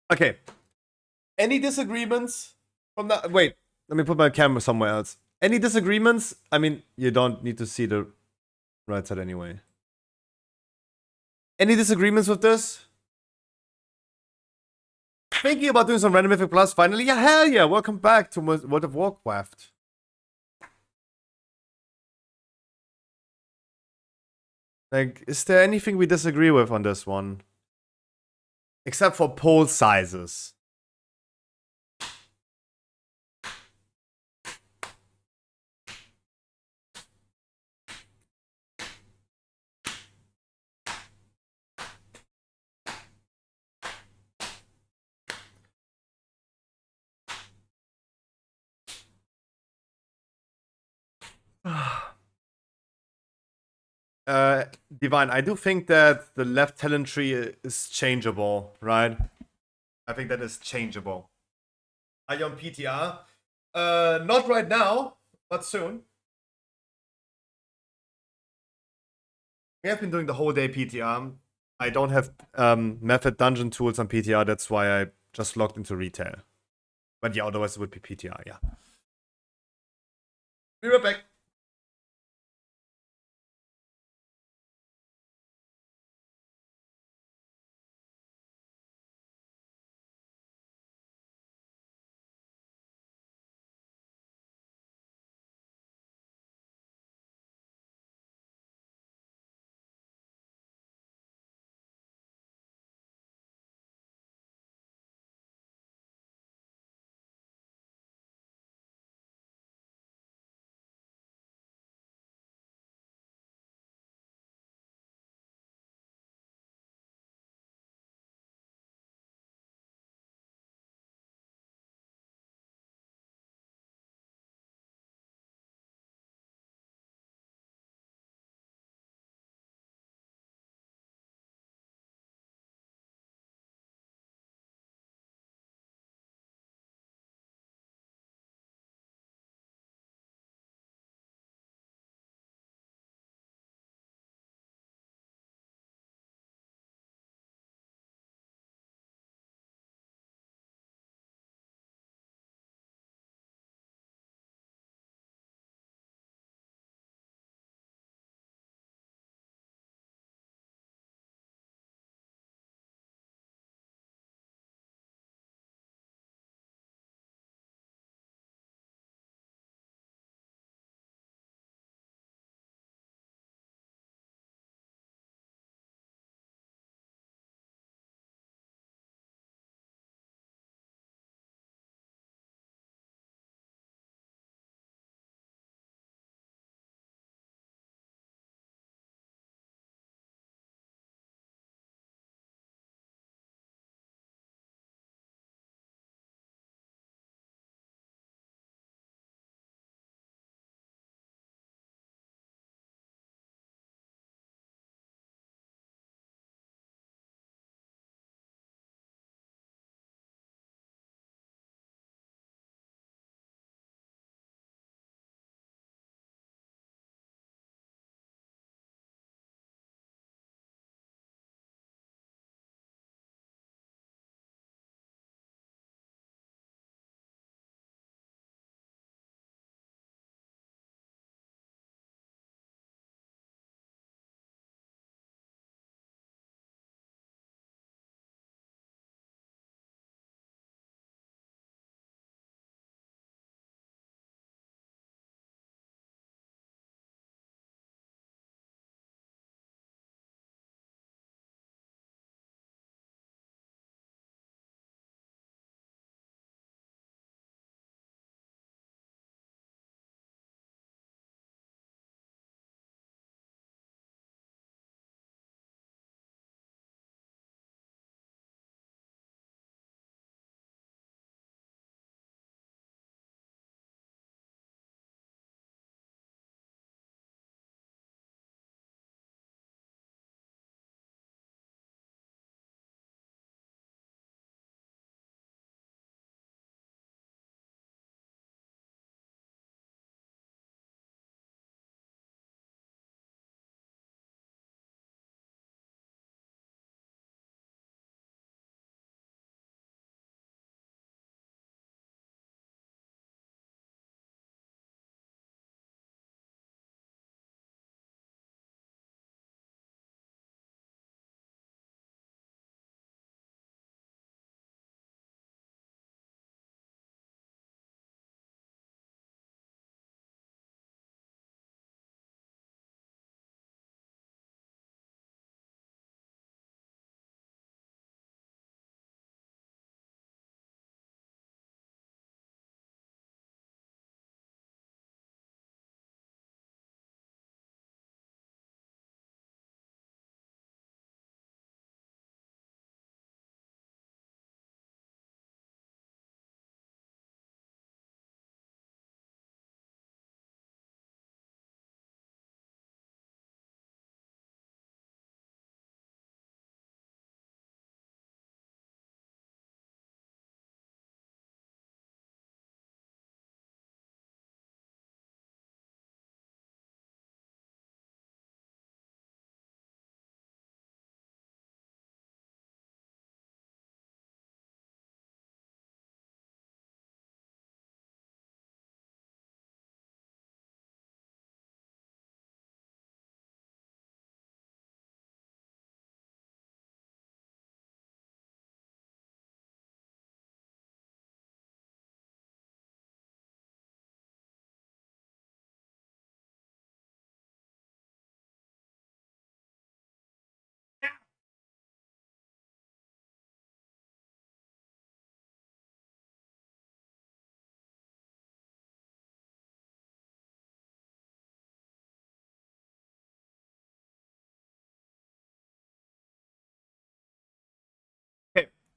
Okay. Any disagreements from that? Wait, let me put my camera somewhere else. Any disagreements? I mean, you don't need to see the right side anyway. Any disagreements with this? Thinking about doing some Random Mythic Plus finally? Yeah, hell yeah! Welcome back to World of Warcraft. Like, is there anything we disagree with on this one? Except for pole sizes. Divine, I do think that the left talent tree is changeable, right? I think that is changeable. Are you on PTR? Not right now, but soon. We have been doing the whole day PTR. I don't have method dungeon tools on PTR, that's why I just logged into retail. But yeah, otherwise it would be PTR, yeah. Be right back.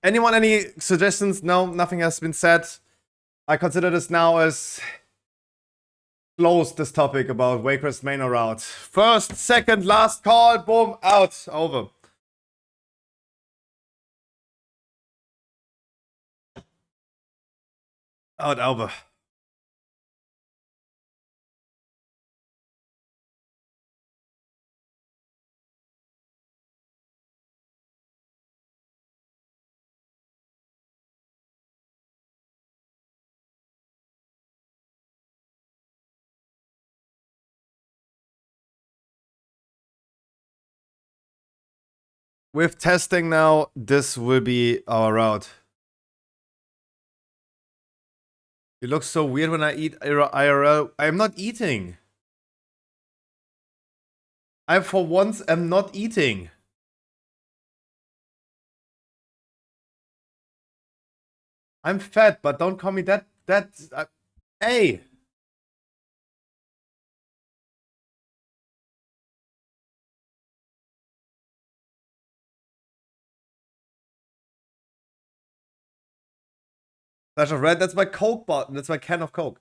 Anyone, any suggestions? No, nothing has been said. I consider this now as closed, this topic about Waycrest main or out. First, second, last call, boom, out, over. Out, over. With testing now, this will be our route. It looks so weird when I eat IRL. I'm not eating. I, for once, am not eating. I'm fat, but don't call me that. Hey! Flash of red, that's my Coke button. That's my can of Coke.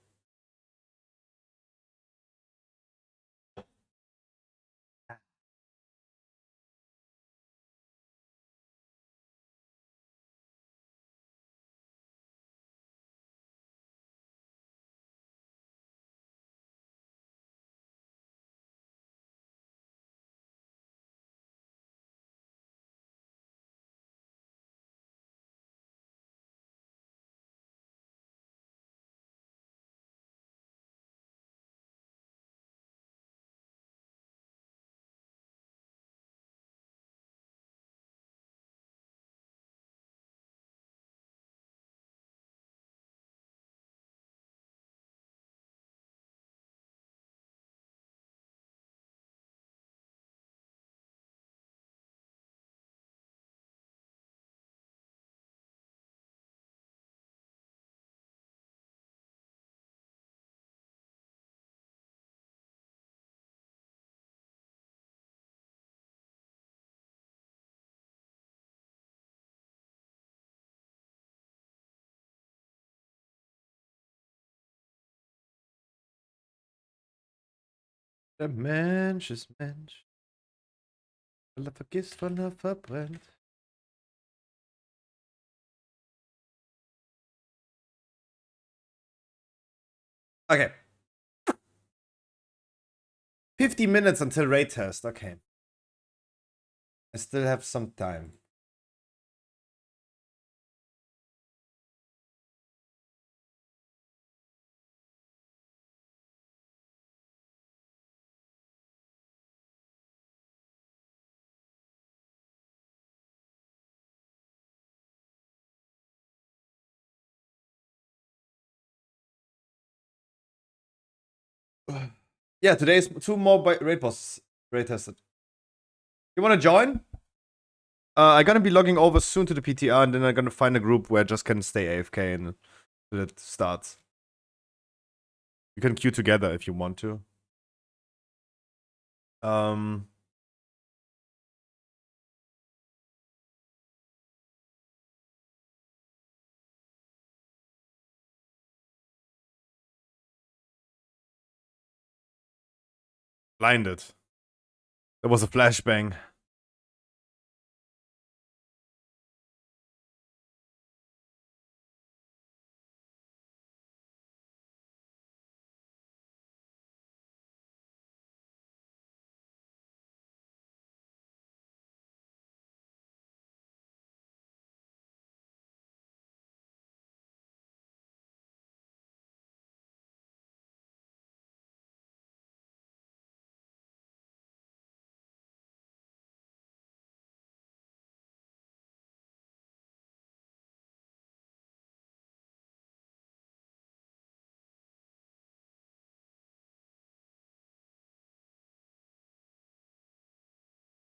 Der Mensch ist Mensch. Weil er vergisst, wann er verbrennt. Okay. 50 minutes until raid test. Okay. I still have some time. Yeah, today's 2 more raid bosses raid tested. You wanna join? I'm gonna be logging over soon to the PTR, and then I'm gonna find a group where I just can stay AFK and it starts. You can queue together if you want to. Blinded. There was a flashbang.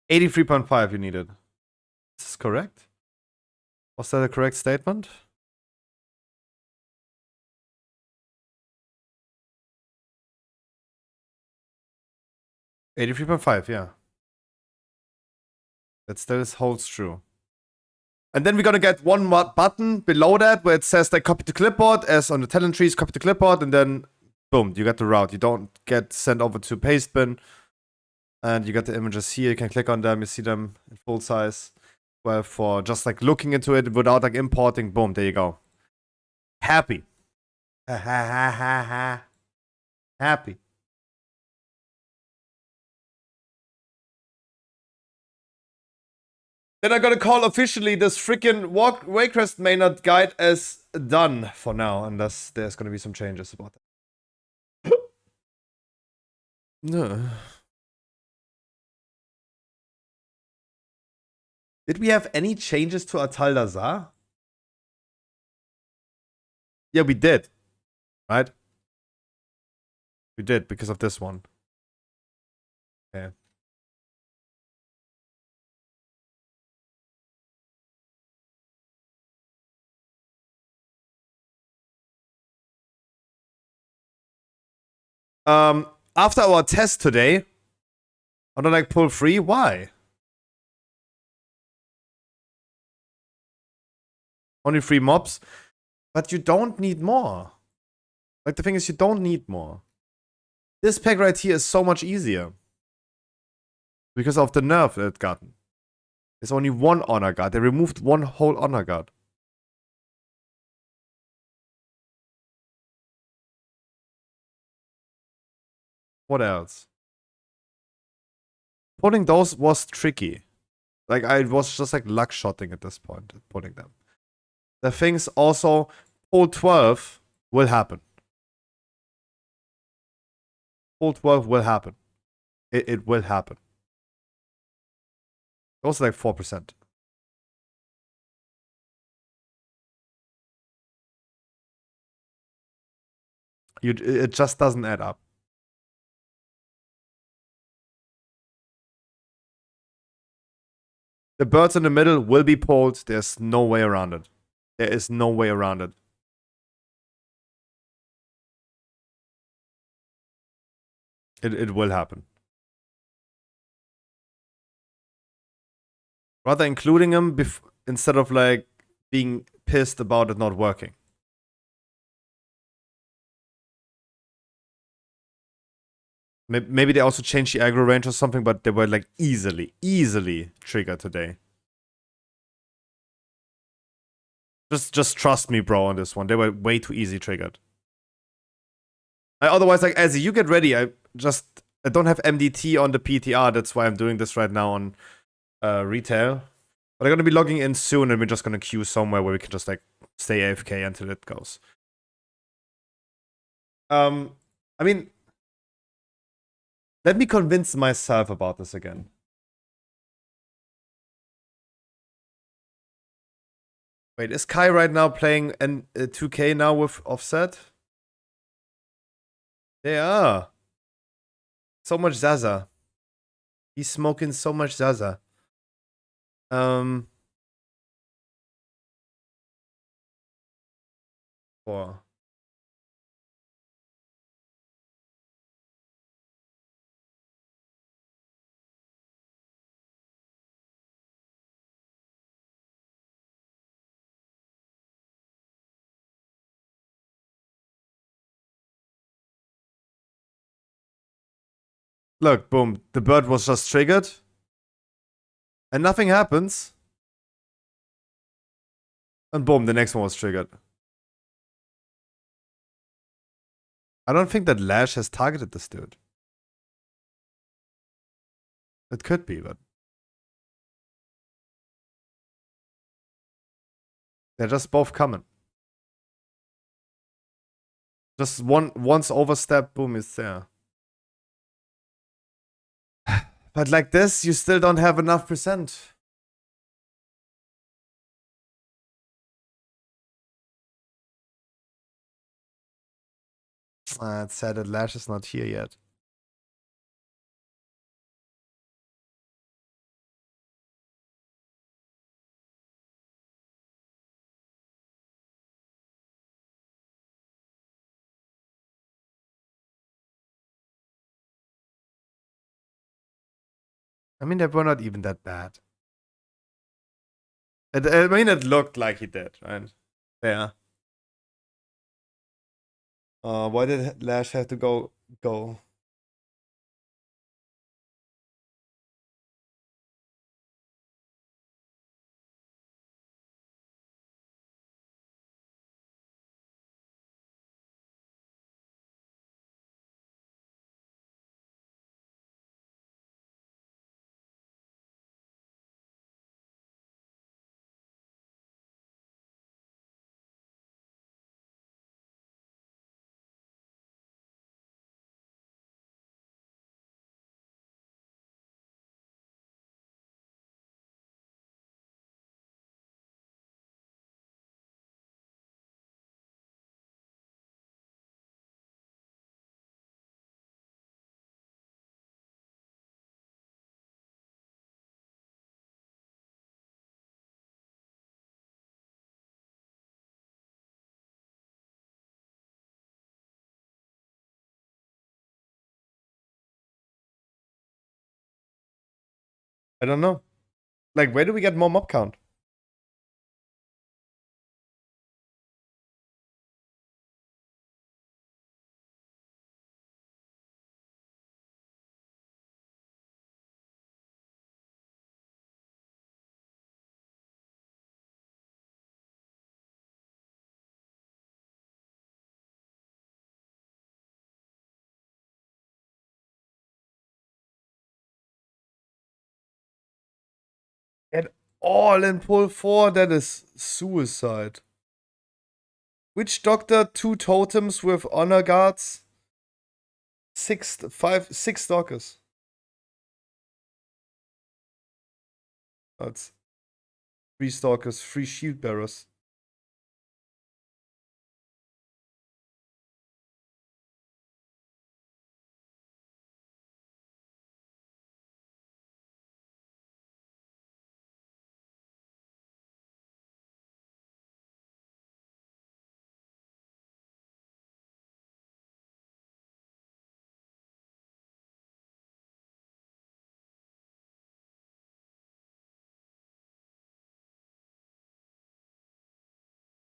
$83.5 you needed. Is this correct? Was that a correct statement? $83.5, yeah. That still holds true. And then we're gonna get one more button below that where it says like copy to clipboard, as on the talent trees, copy to clipboard, and then boom, you get the route. You don't get sent over to paste bin. And you get the images here, you can click on them, you see them in full size. Well, for just like looking into it without like importing, boom, there you go. Happy. Ha ha ha ha ha. Happy. Then I'm gonna call officially this freaking Waycrest Maynard guide as done for now, unless there's gonna be some changes about that. No. Did we have any changes to Atal Dazar? Yeah, we did. Right? We did because of this one. Okay. After our test today, I don't like pull free. Why? Only 3 mobs. But you don't need more. Like, the thing is, you don't need more. This pack right here is so much easier. Because of the nerf it gotten. There's only one honor guard. They removed one whole honor guard. What else? Pulling those was tricky. Like, I was just like luck shotting at this point, pulling them. The things also, pull 12 will happen. Pull 12 will happen. It will happen. Goes like 4%. It just doesn't add up. The birds in the middle will be pulled. There's no way around it. There is no way around it. It will happen. Rather including them instead of like being pissed about it not working. Maybe they also changed the aggro range or something, but they were like easily triggered today. Just trust me, bro, on this one. They were way too easy triggered. Otherwise, like, as you get ready, I don't have MDT on the PTR. That's why I'm doing this right now on retail. But I'm gonna be logging in soon, and we're just gonna queue somewhere where we can just like stay AFK until it goes. I mean, let me convince myself about this again. Wait, is Kai right now playing 2K now with Offset? They are. So much Zaza. He's smoking so much Zaza. Boah. Look, boom. The bird was just triggered. And nothing happens. And boom, the next one was triggered. I don't think that Lash has targeted this dude. It could be, but they're just both coming. Just once overstep, boom, it's there. But like this, you still don't have enough percent. It's sad that Lash is not here yet. I mean, they were not even that bad. I mean, it looked like he did, right? Yeah. Why did Lash have to go? I don't know. Like, where do we get more mob count? Get all in pull 4, that is suicide. Witch Doctor, 2 totems with honor guards. 6 stalkers. That's 3 stalkers, 3 shield bearers.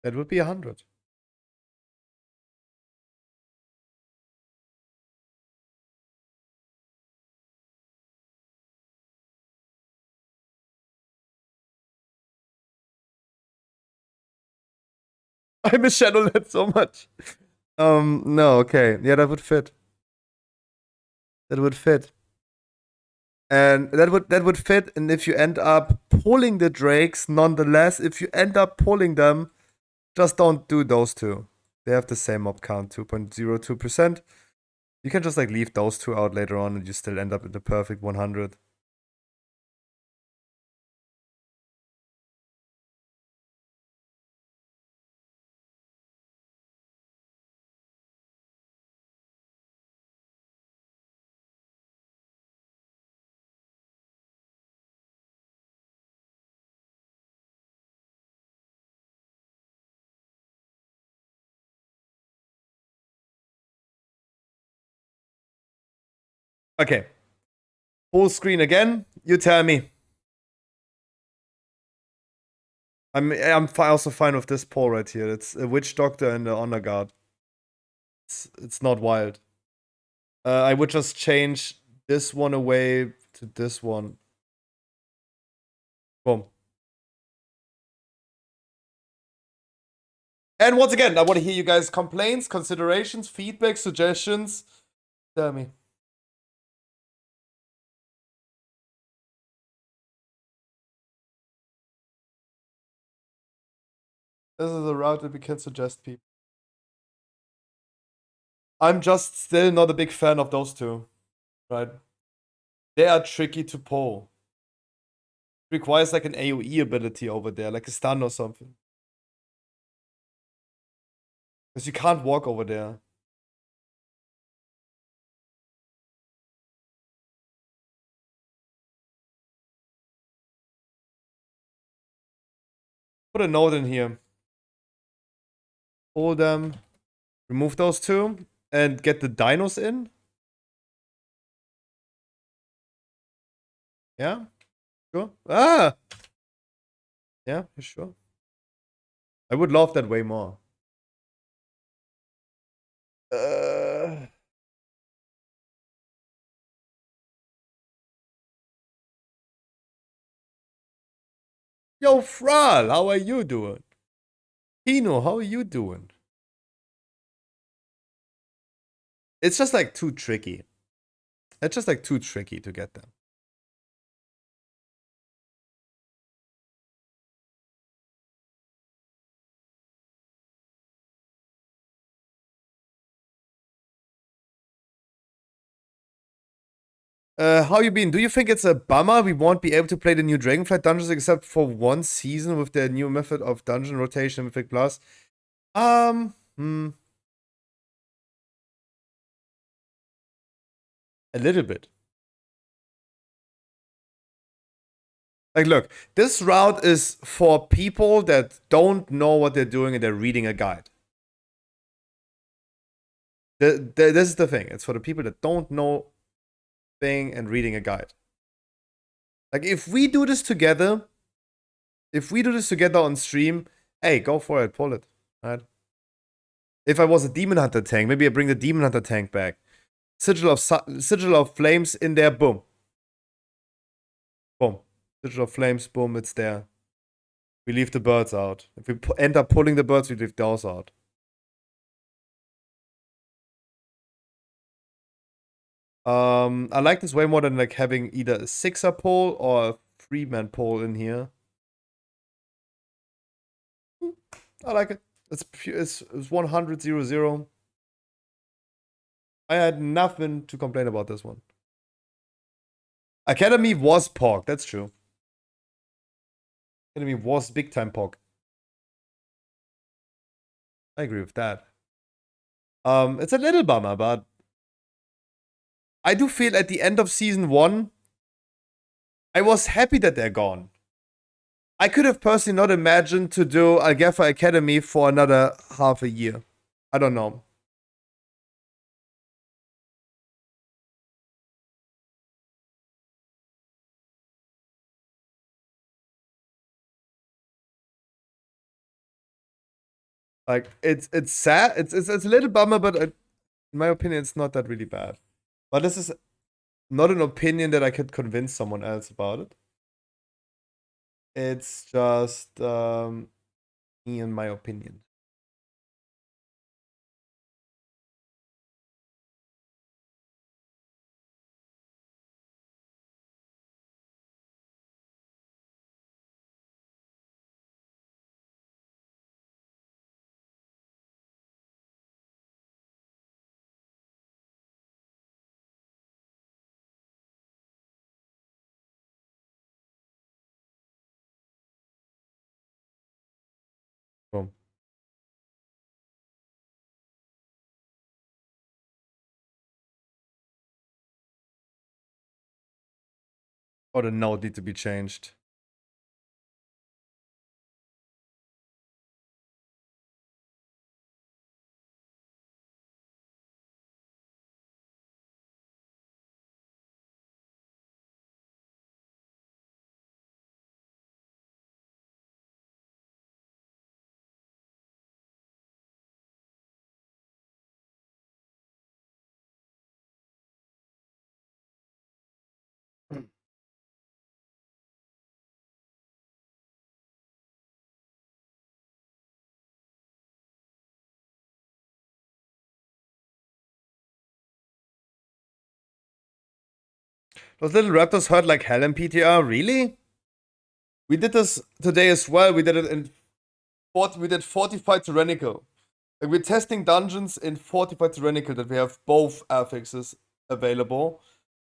That would be 100. I miss Shadowlet so much. No, okay. Yeah, that would fit. That would fit. And that would fit, and if you end up pulling the drakes, nonetheless, if you end up pulling them, just don't do those two. They have the same mob count, 2.02%. You can just like leave those two out later on and you still end up in the perfect 100. Okay. Full screen again. You tell me. I'm also fine with this poll right here. It's a witch doctor and the honor guard. It's not wild. I would just change this one away to this one. Boom. And once again, I want to hear you guys' complaints, considerations, feedback, suggestions. Tell me. This is a route that we can suggest people. I'm just still not a big fan of those two. Right? They are tricky to pull. It requires like an AoE ability over there, like a stun or something. Because you can't walk over there. Put a note in here. Pull them. Remove those two. And get the dinos in. Yeah? Sure. Ah! Yeah, you sure? I would love that way more. Yo, Fral, how are you doing? Pino, how are you doing? It's just like too tricky. It's just like too tricky to get them. How you been? Do you think it's a bummer we won't be able to play the new Dragonflight dungeons except for one season with their new method of dungeon rotation in Mythic Plus? A little bit. Like, look, this route is for people that don't know what they're doing and they're reading a guide. This is the thing. It's for the people that don't know thing and reading a guide. Like, if we do this together on stream, hey, go for it, pull it, right? If I was a Demon Hunter tank, maybe I bring the Demon Hunter tank back. Sigil of Flames in there, boom. Boom. Sigil of Flames, boom, it's there. We leave the birds out. If we end up pulling the birds, we leave those out. I like this way more than like having either a 6er pole or a 3-man pole in here. I like it. It's 100-0-0. I had nothing to complain about this one. Academy was POG, that's true. Academy was big time POG. I agree with that. It's a little bummer, but I do feel at the end of season 1, I was happy that they're gone. I could have personally not imagined to do Algepha Academy for another half a year. I don't know. Like, it's sad. It's a little bummer, but in my opinion, it's not that really bad. But this is not an opinion that I could convince someone else about it. It's just me and my opinion. Boom. Or the note need to be changed. Those little raptors hurt like hell in PTR, really? We did this today as well. We did it in we did Fortified Tyrannical. Like, we're testing dungeons in Fortified Tyrannical that we have both affixes available.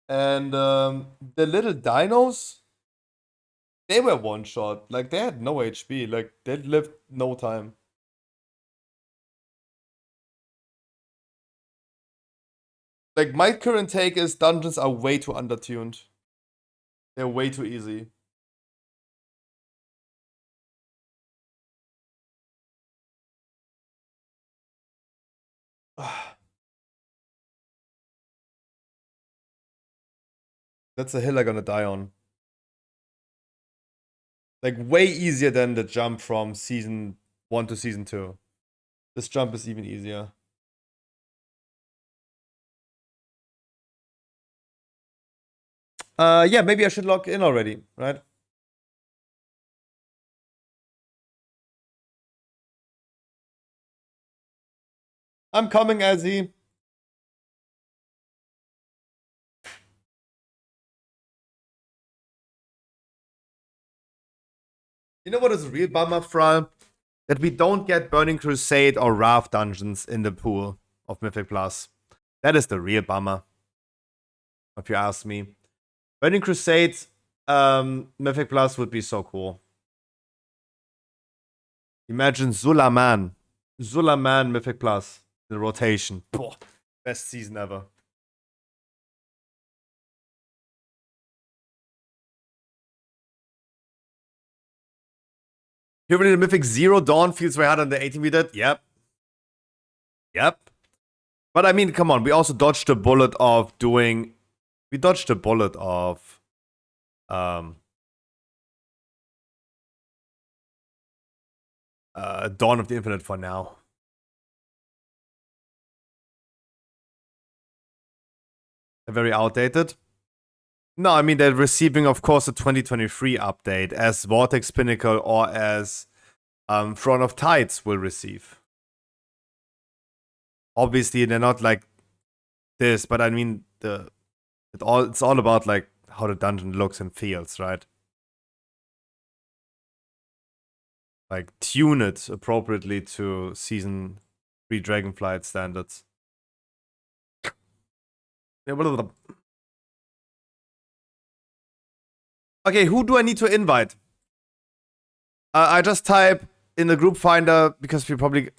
And the little dinos, they were one shot. Like, they had no HP. Like, they lived no time. Like, my current take is dungeons are way too undertuned. They're way too easy. That's a hill I'm gonna die on. Like, way easier than the jump from season 1 to season 2. This jump is even easier. Yeah, maybe I should log in already, right? I'm coming, Azzy. You know what is a real bummer, Fral? That we don't get Burning Crusade or Raft dungeons in the pool of Mythic Plus. That is the real bummer, if you ask me. Burning Crusade Mythic Plus would be so cool. Imagine Zulaman. Zulaman Mythic Plus. The rotation. Boah, best season ever. Here we the Mythic Zero Dawn feels very hard on the 18 we did. Yep. Yep. But I mean, come on, we also dodged the bullet of doing. We dodged the bullet of Dawn of the Infinite for now. They're very outdated. No, I mean they're receiving, of course, a 2023 update as Vortex Pinnacle or as Throne of Tides will receive. Obviously, they're not like this, but I mean it's all about like how the dungeon looks and feels, right? Like tune it appropriately to season 3 Dragonflight standards. Okay, who do I need to invite? I just type in the group finder because we probably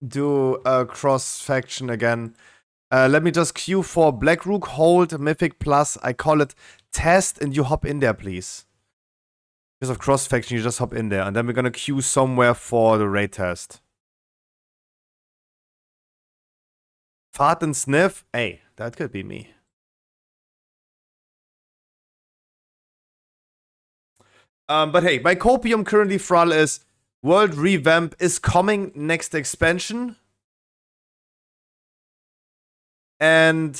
do a cross faction again. Let me just queue for Blackrook, Hold, Mythic Plus. I call it Test, and you hop in there, please. Because of cross faction, you just hop in there, and then we're gonna queue somewhere for the raid test. Fart and Sniff? Hey, that could be me. But hey, my copium currently, Fral, is World Revamp is coming next expansion. And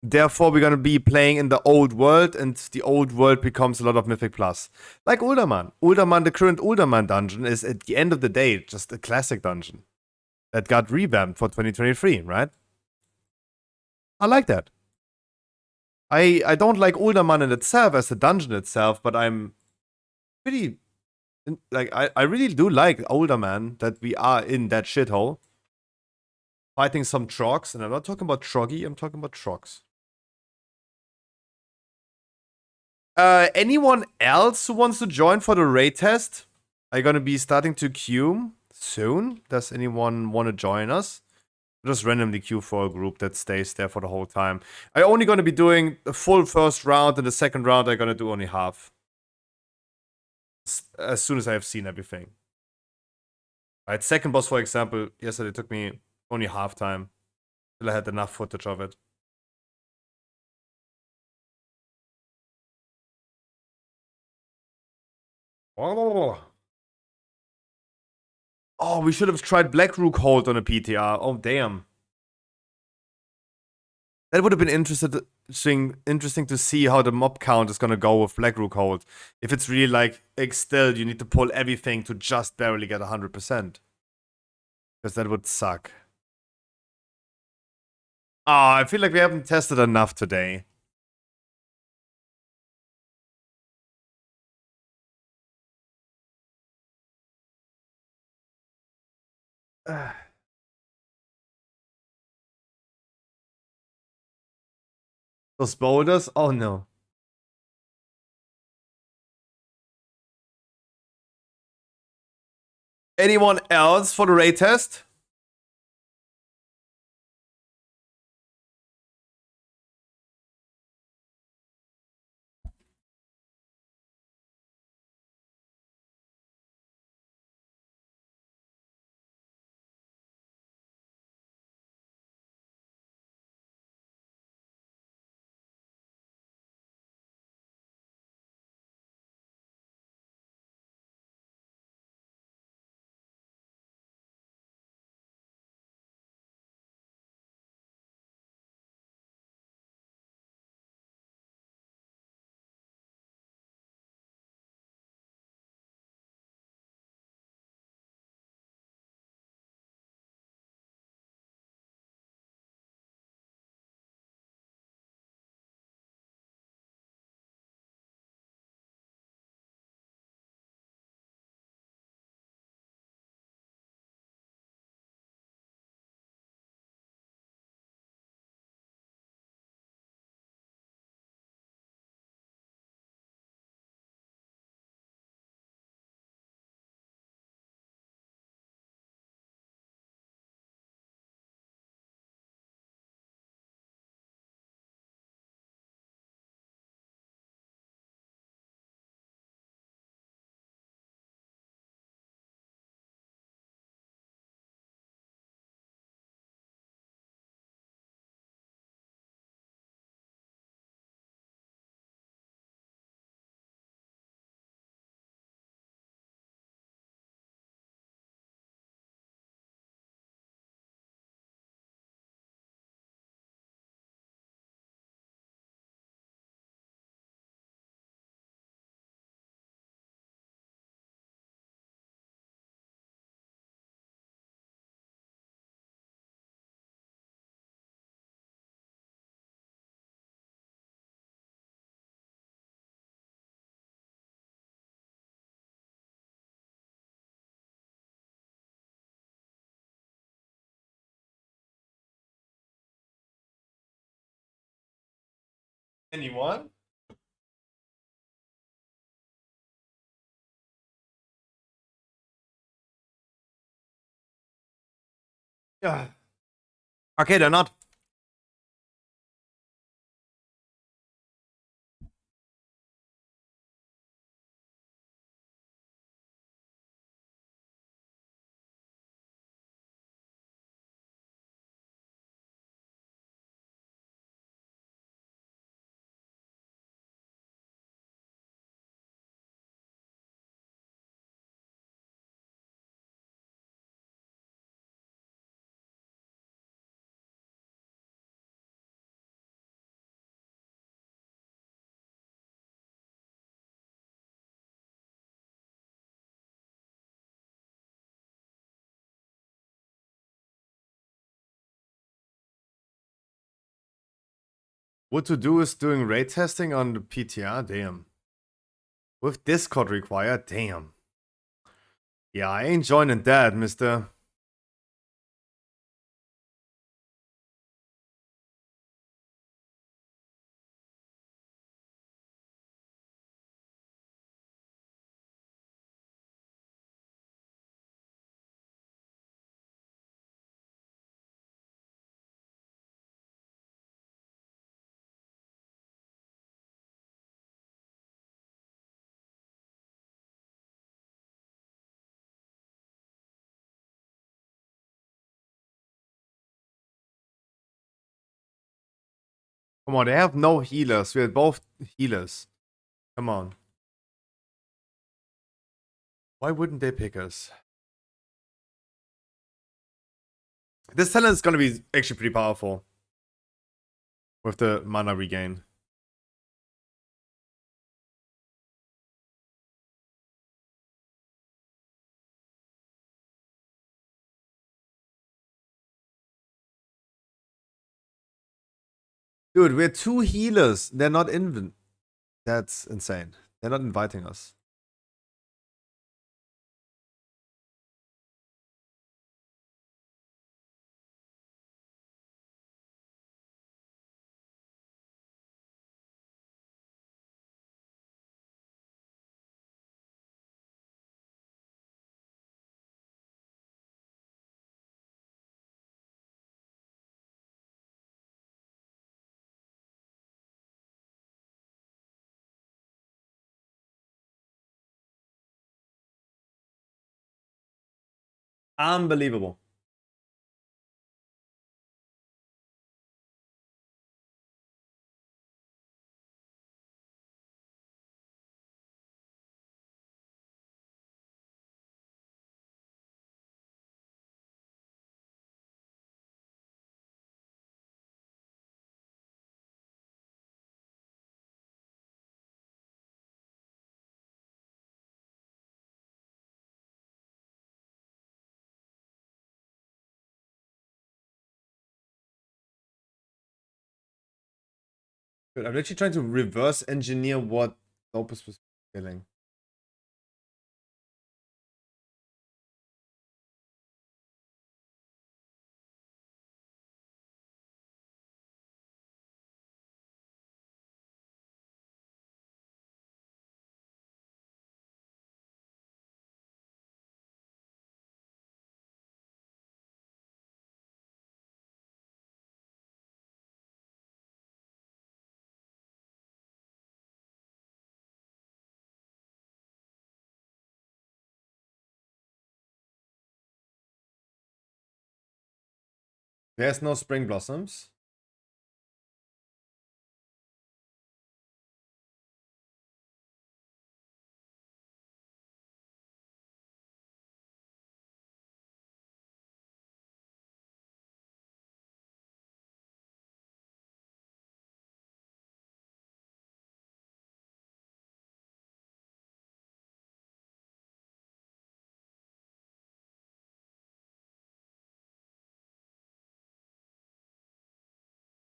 therefore we're gonna be playing in the old world, and the old world becomes a lot of Mythic Plus. Like Uldaman. Uldaman, the current Uldaman dungeon is at the end of the day just a classic dungeon that got revamped for 2023, right? I like that. I don't like Uldaman in itself as the dungeon itself, but I'm pretty like I really do like Uldaman that we are in that shithole. Fighting some trogs, and I'm not talking about Troggy, I'm talking about trogs. Anyone else who wants to join for the raid test? I'm gonna be starting to queue soon. Does anyone want to join us? Just randomly queue for a group that stays there for the whole time. I'm only gonna be doing the full first round, and the second round I'm gonna do only half. As soon as I have seen everything. Right, second boss, for example, yesterday took me only half time till I had enough footage of it. Oh, we should have tried Blackrook Hold on a PTR. Oh, damn. That would have been interesting to see how the mob count is gonna go with Blackrook Hold. If it's really like, still, you need to pull everything to just barely get 100%. Because that would suck. I feel like we haven't tested enough today. Those boulders? Oh no. Anyone else for the raid test? Anyone? Yeah. Okay, they're not. What to do is doing rate testing on the PTR? Damn. With Discord required? Damn. Yeah, I ain't joining that, mister. Come on, they have no healers. We are both healers. Come on. Why wouldn't they pick us? This talent is gonna be actually pretty powerful. With the mana regain. Dude, we're two healers. They're not That's insane. They're not inviting us. Unbelievable. Dude, I'm literally trying to reverse engineer what Opus was feeling. There's no spring blossoms.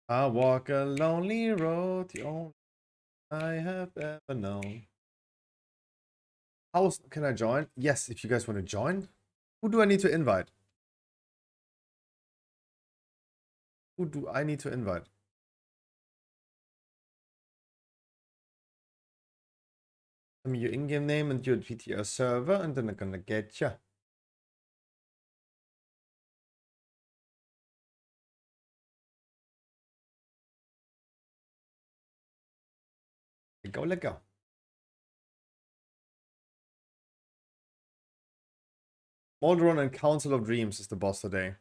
I walk a lonely road, the only I have ever known. How can I join? Yes, if you guys want to join. Who do I need to invite? Who do I need to invite? Send me your in-game name and your GTR server, and then I'm gonna get ya. Let go. Molderon and Council of Dreams is the boss today.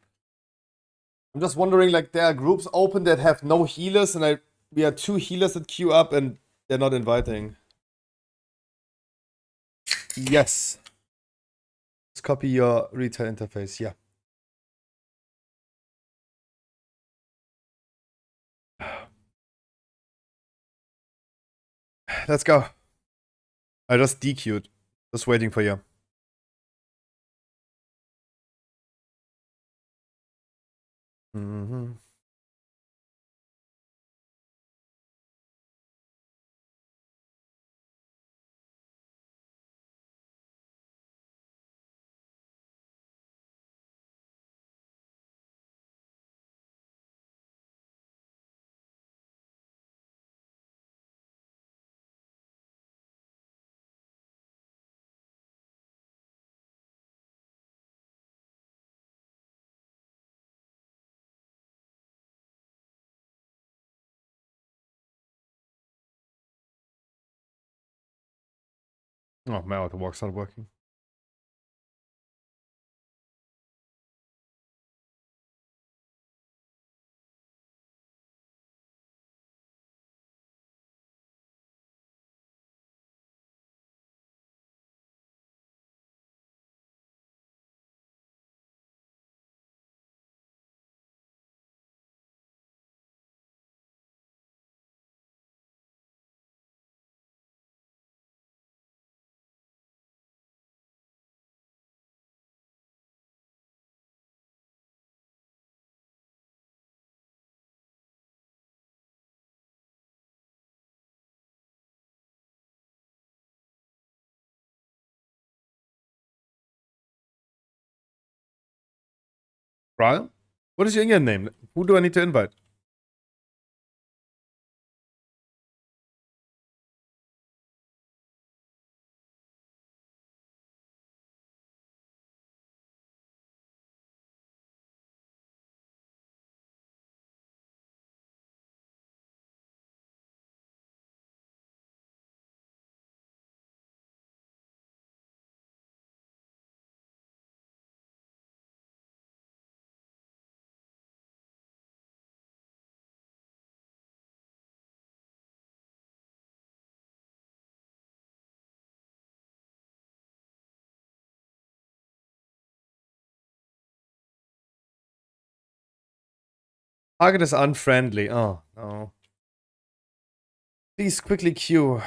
I'm just wondering, like, there are groups open that have no healers, and we are 2 healers that queue up, and they're not inviting. Yes. Let's copy your retail interface. Yeah. Let's go. I just DQ'd. Just waiting for you. Mm-hmm. Oh, my auto walk's not working. Brian? What is your in-game name? Who do I need to invite? Target is unfriendly. Oh, no. Please quickly queue.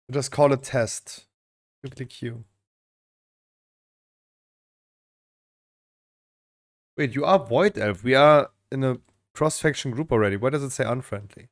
Just call it test. Quickly queue. Wait, you are Void Elf. We are in a cross-faction group already. Why does it say unfriendly?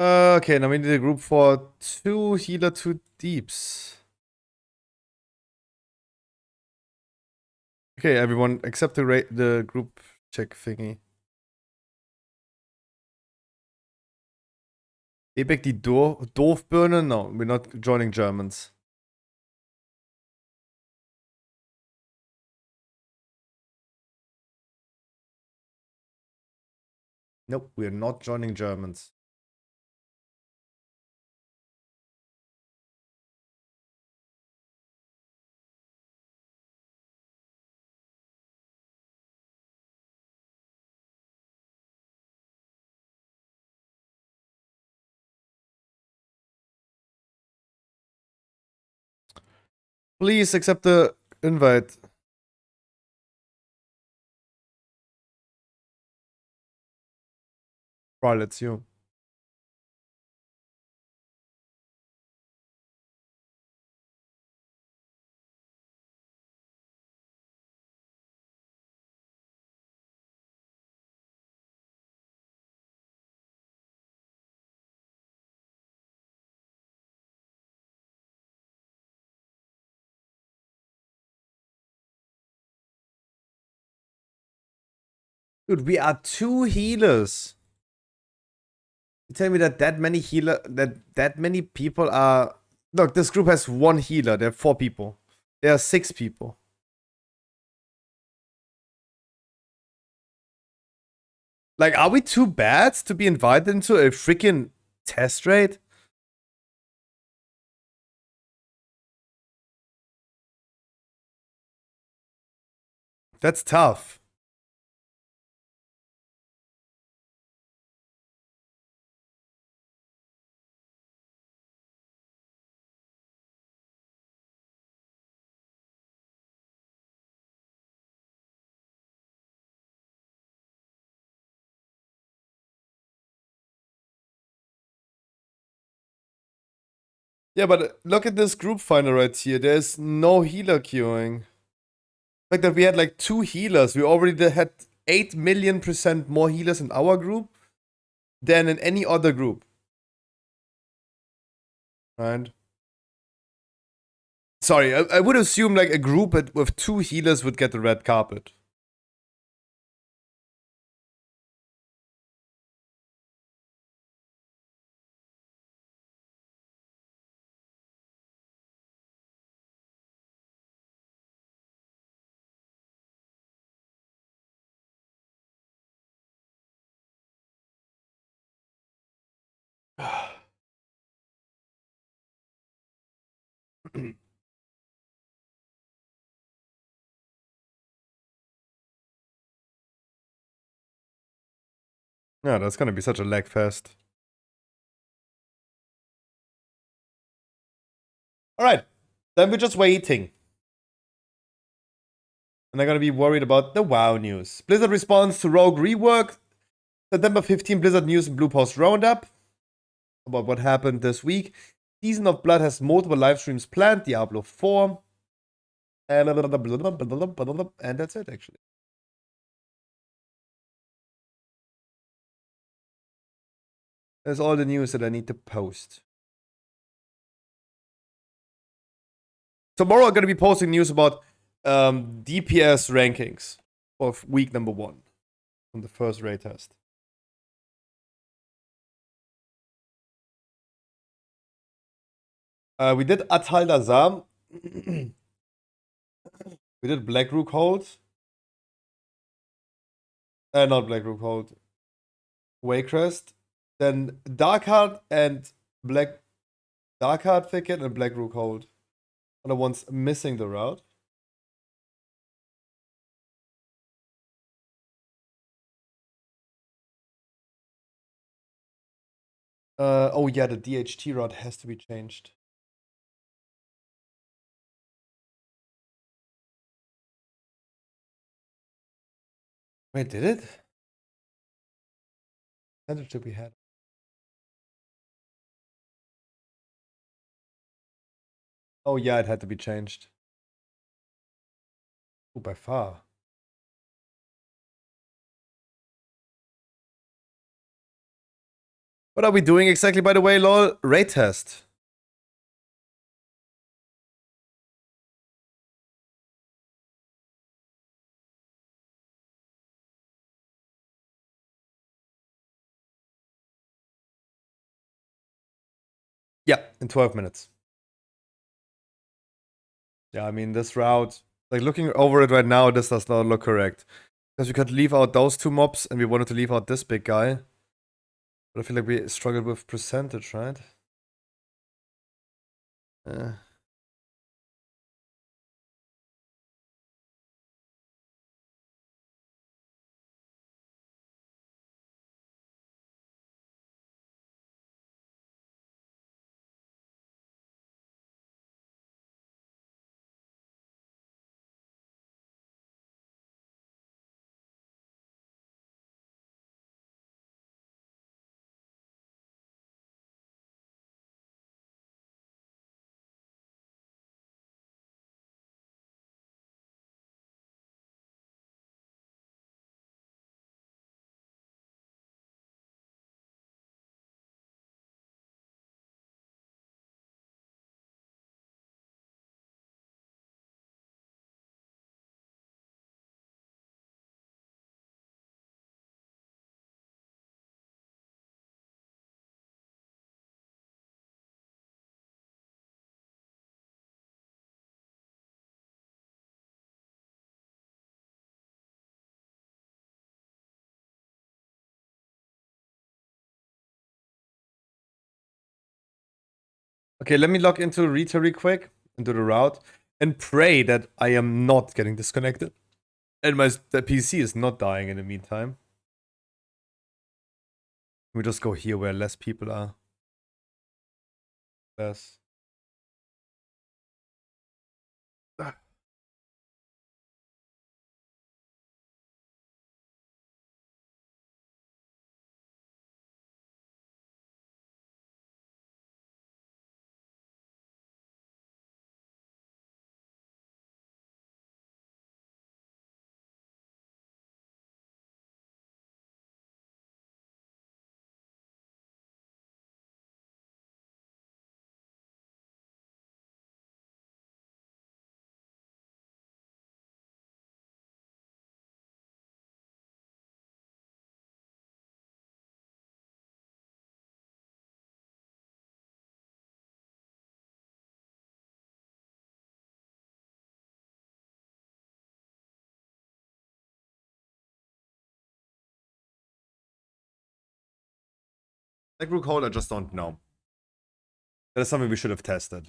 Okay, now we need a group for 2 healer, 2 deeps. Okay, everyone, accept the group check thingy. Epic die Doofbirne? No, we're not joining Germans. Nope, we're not joining Germans. Please accept the invite. Right, it's you. Dude, we are 2 healers. You tell me that many people are... Look, this group has 1 healer. There are 4 people. There are 6 people. Like, are we too bad to be invited into a freaking test raid? That's tough. Yeah, but look at this group finder right here. There's no healer queuing. Like that we had like 2 healers. We already had 8,000,000% more healers in our group than in any other group. Right? Sorry, I would assume like a group with 2 healers would get the red carpet. Yeah, that's gonna be such a lag fest. Alright, then we're just waiting. And they're gonna be worried about the WoW news. Blizzard responds to Rogue rework. September 15 Blizzard news and Blue Post Roundup about what happened this week. Season of Blood has multiple live streams planned. Diablo 4. And that's it, actually. That's all the news that I need to post. Tomorrow I'm going to be posting news about DPS rankings of week number 1 on the first raid test. We did Atal Dazam. We did Black Rook Hold. Not Black Rook Hold. Waycrest. Then Darkheart and Darkheart Thicket and Black Rook Hold are the ones missing the route. Oh yeah, the DHT route has to be changed. Wait, did it? Percentage that we had. Oh yeah, it had to be changed. Oh, by far. What are we doing exactly, by the way, lol? Raid test. Yeah, in 12 minutes. Yeah, I mean, this route, like looking over it right now, this does not look correct. Because we could leave out those 2 mobs and we wanted to leave out this big guy. But I feel like we struggled with percentage, right? Okay, let me log into Rita real quick, into the route, and pray that I am not getting disconnected. And the PC is not dying in the meantime. We just go here where less people are. Less. Like Rook Hold, I just don't know. That is something we should have tested.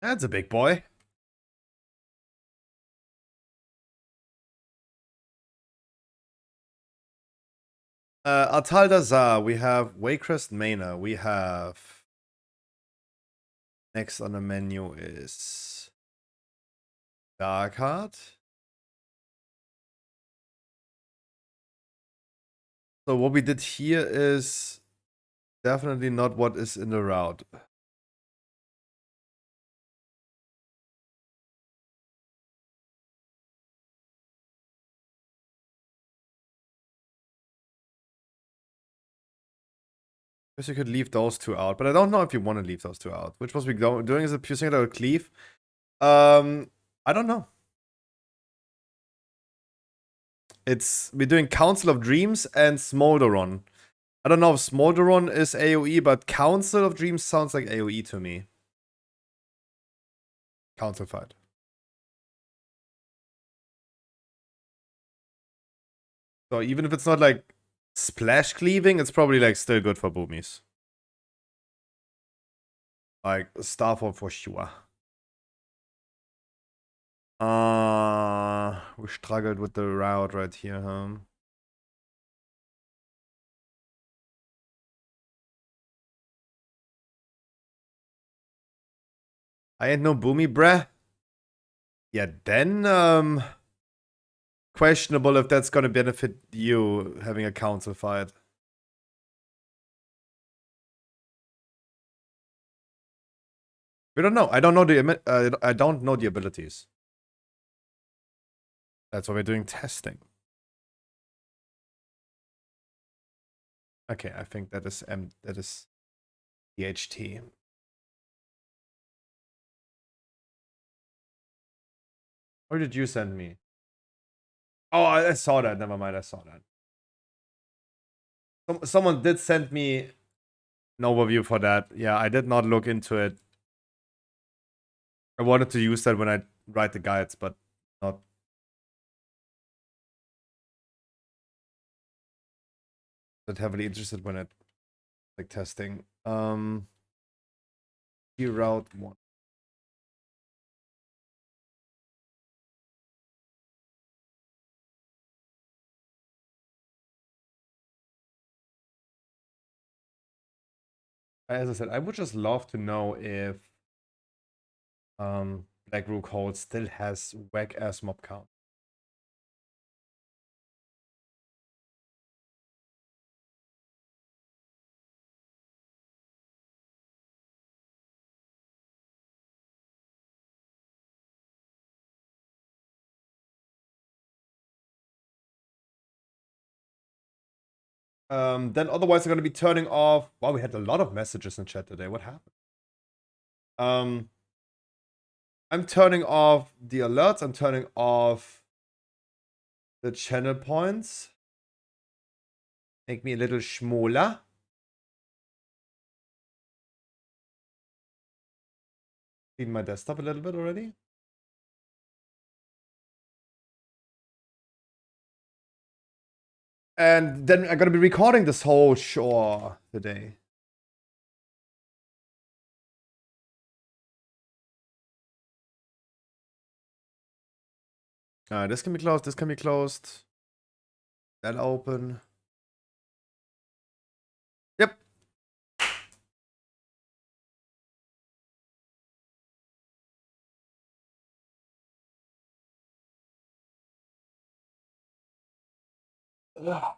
That's a big boy. Altaldazar, we have Waycrest Mana, we have... Next on the menu is... Darkheart. So what we did here is definitely not what is in the route. Guess you could leave those two out, but I don't know if you want to leave those two out. Which was we doing? Is it pure singular cleave? I don't know. We're doing Council of Dreams and Smolderon. I don't know if Smolderon is AoE, but Council of Dreams sounds like AoE to me. Council fight. So even if it's not like splash cleaving, it's probably like still good for boomies. Like Starfall for sure. We struggled with the route right here, huh? I ain't no boomy, bruh. Yeah, then, questionable if that's gonna benefit you having a council fight. We don't know. I don't know I don't know the abilities. That's why we're doing testing. Okay, I think that is DHT. Or did you send me? Oh, I saw that. Never mind, I saw that. Someone did send me an overview for that. Yeah, I did not look into it. I wanted to use that when I write the guides, but not. Not heavily interested when it like testing. Route 1. As I said, I would just love to know if Black Rook Hold still has whack ass mob count. Then otherwise I'm gonna be turning off. Wow, we had a lot of messages in chat today. What happened? I'm turning off the alerts. I'm turning off the channel points. Make me a little smaller. Clean my desktop a little bit already. And then I'm gonna be recording this whole show today. This can be closed, this can be closed. That open. Yep. Ugh.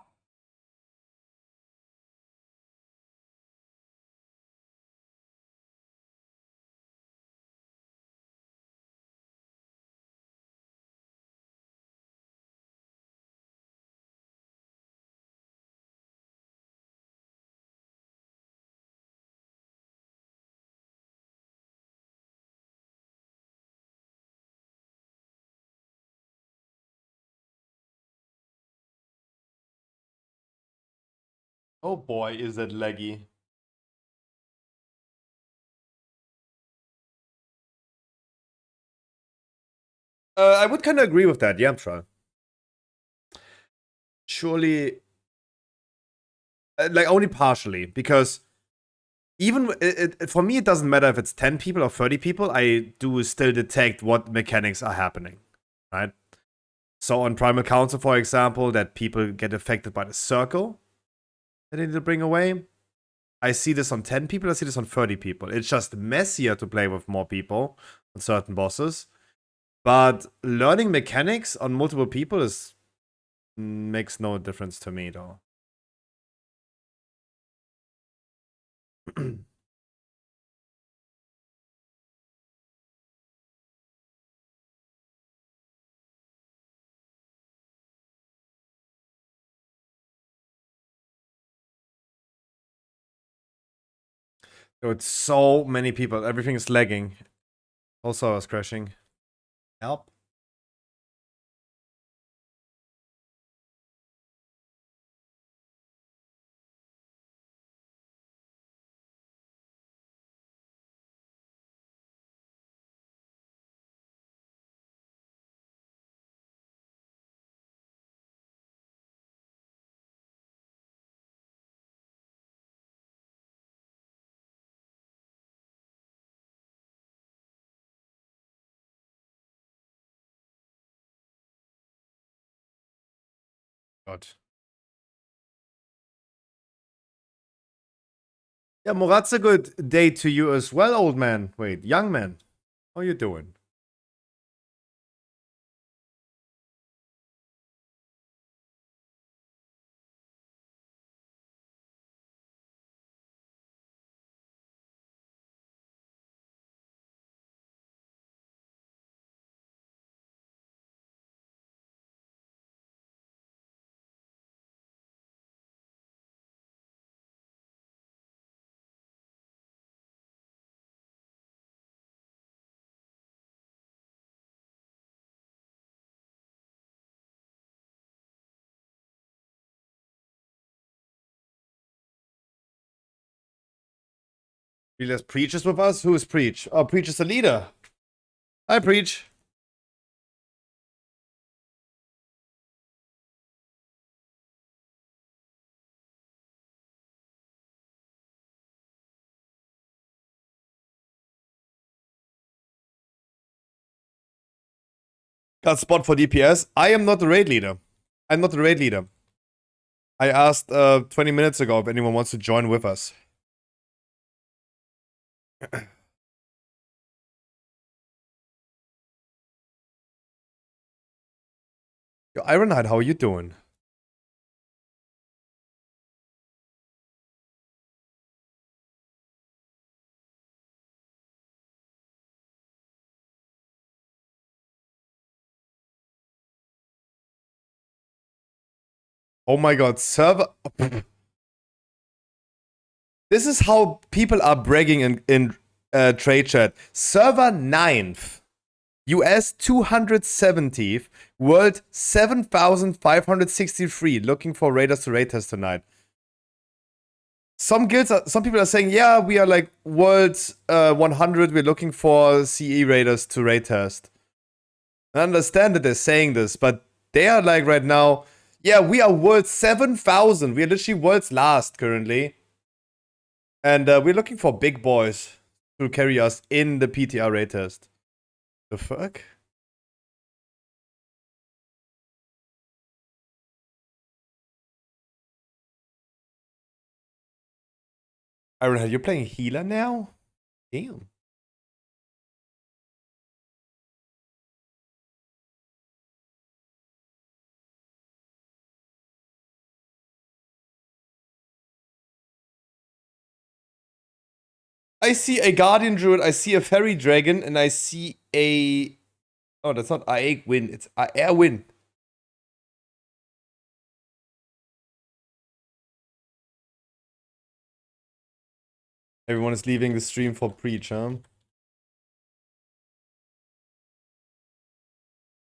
Oh boy, is that laggy. I would kind of agree with that, yeah, I'm trying. Surely, like only partially, because even for me, it doesn't matter if it's 10 people or 30 people, I do still detect what mechanics are happening, right? So on Primal Council, for example, that people get affected by the circle that they need to bring away. I see this on 10 people, I see this on 30 people. It's just messier to play with more people on certain bosses. But learning mechanics on multiple people makes no difference to me, though. So it's so many people. Everything is lagging. Also, I was crashing. Help. God. Yeah, Murat's a good day to you as well, old man. Wait, young man. How you doing? Realize Preach is with us? Who is Preach? Oh, Preach is the leader. Hi, Preach. Got spot for DPS. I am not the raid leader. I'm not the raid leader. I asked 20 minutes ago if anyone wants to join with us. Yo, Ironhide, how are you doing? Oh my god, server. This is how people are bragging in trade chat. Server 9th, US 270th, world 7,563. Looking for raiders to raid test tonight. some guilds, some people are saying, yeah, we are like world 100. We're looking for CE raiders to raid test. I understand that they're saying this, but they are like right now, yeah, we are world 7,000. We are literally world's last currently. And we're looking for big boys to carry us in the PTR raid test. The fuck? Ironhead, you're playing healer now? Damn. I see a Guardian Druid, I see a Fairy Dragon, and I see a... Oh, that's not Aeg Wind, it's Air Wind. Everyone is leaving the stream for Preach, huh?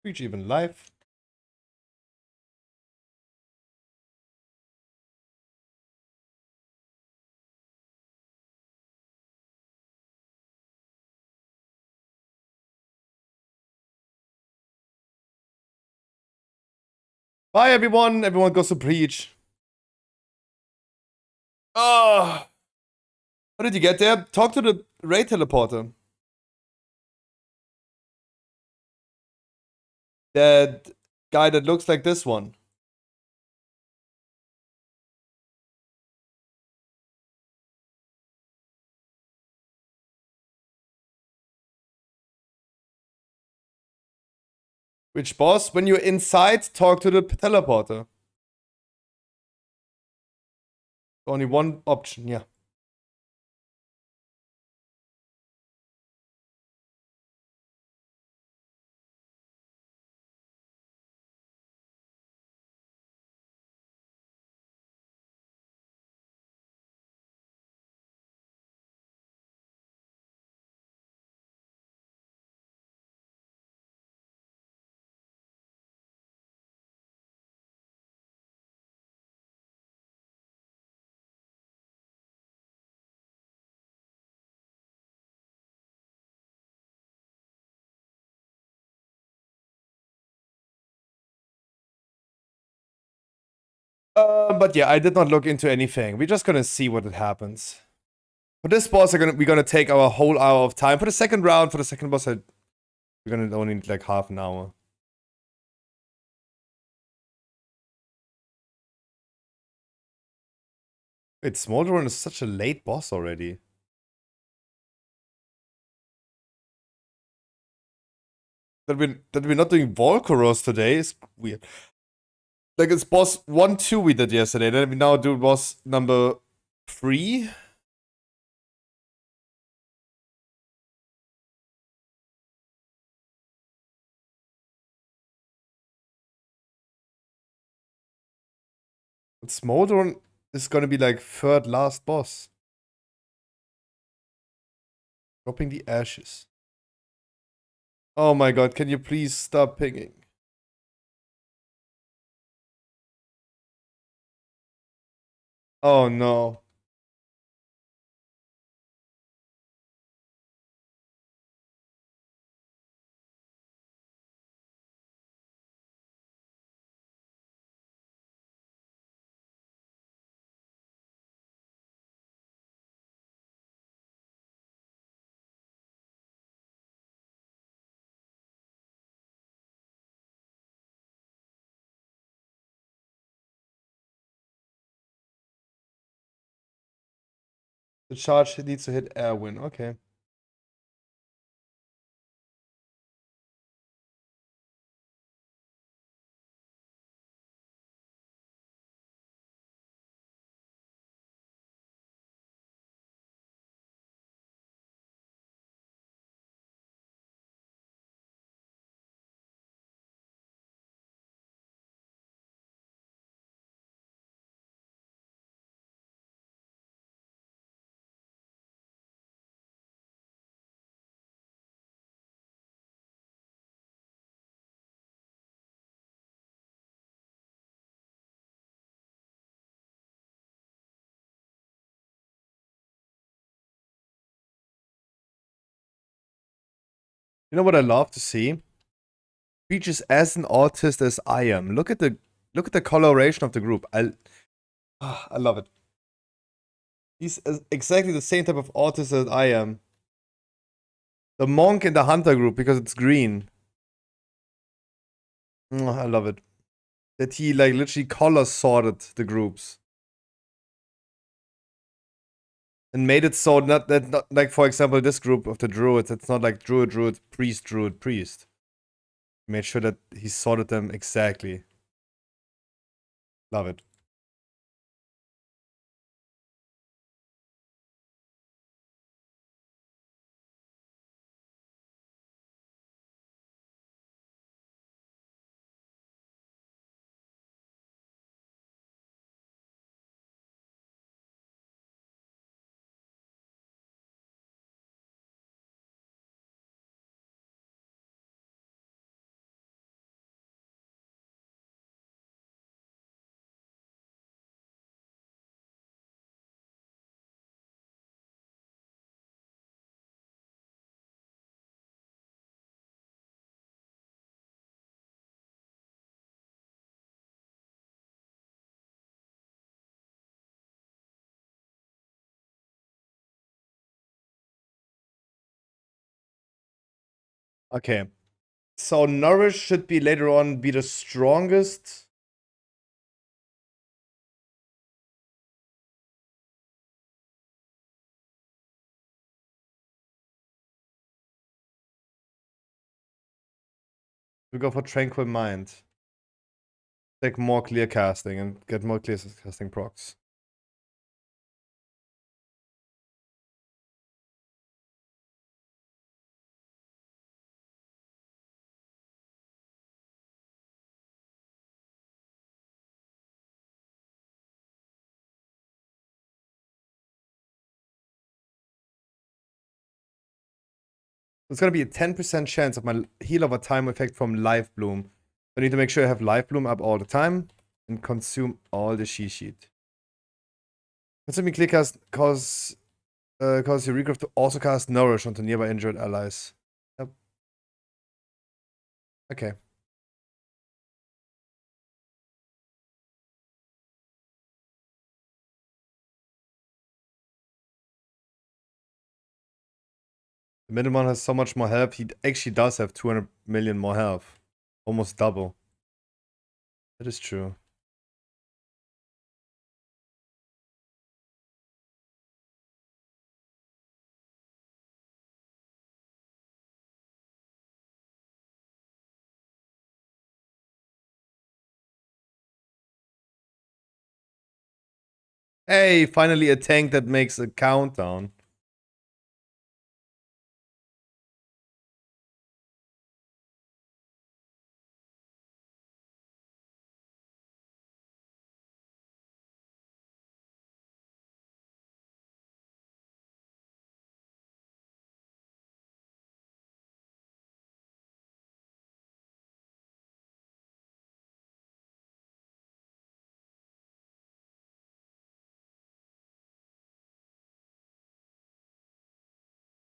Preach even live. Bye, everyone. Everyone goes to Preach. Oh. How did you get there? Talk to the raid teleporter. That guy that looks like this one. Which boss? When you're inside, talk to the teleporter. Only one option, yeah. But yeah, I did not look into anything. We're just gonna see what it happens. For this boss, we're gonna take our whole hour of time. For the second round, for the second boss, we're gonna only need like half an hour. Wait, Smolderon is such a late boss already. That we're not doing Volkoros today is weird. Like it's boss 1, 2 we did yesterday. Then we now do boss number 3. But Smolderon is gonna be like third last boss. Dropping the ashes. Oh my god, can you please stop pinging? Oh no. The charge needs to hit Erwin, okay. You know what I love to see? Peach is as an autist as I am. Look at the coloration of the group. I love it. He's exactly the same type of autist as I am. The monk in the hunter group because it's green. I love it. That he like literally color sorted the groups. And made it so not like, for example, this group of the druids, it's not like druid, priest. Made sure that he sorted them exactly. Love it. Okay. So Nourish should be later on be the strongest. We go for Tranquil Mind. Take more clear casting and get more clear casting procs. There's gonna be a 10% chance of my heal over time effect from Life Bloom. I need to make sure I have Life Bloom up all the time and consume all the she sheet. Consuming clear cast cause your recraft to also cast Nourish onto nearby injured allies. Yep. Okay. The middle one has so much more health. He actually does have 200 million more health. Almost double. That is true. Hey, finally a tank that makes a countdown.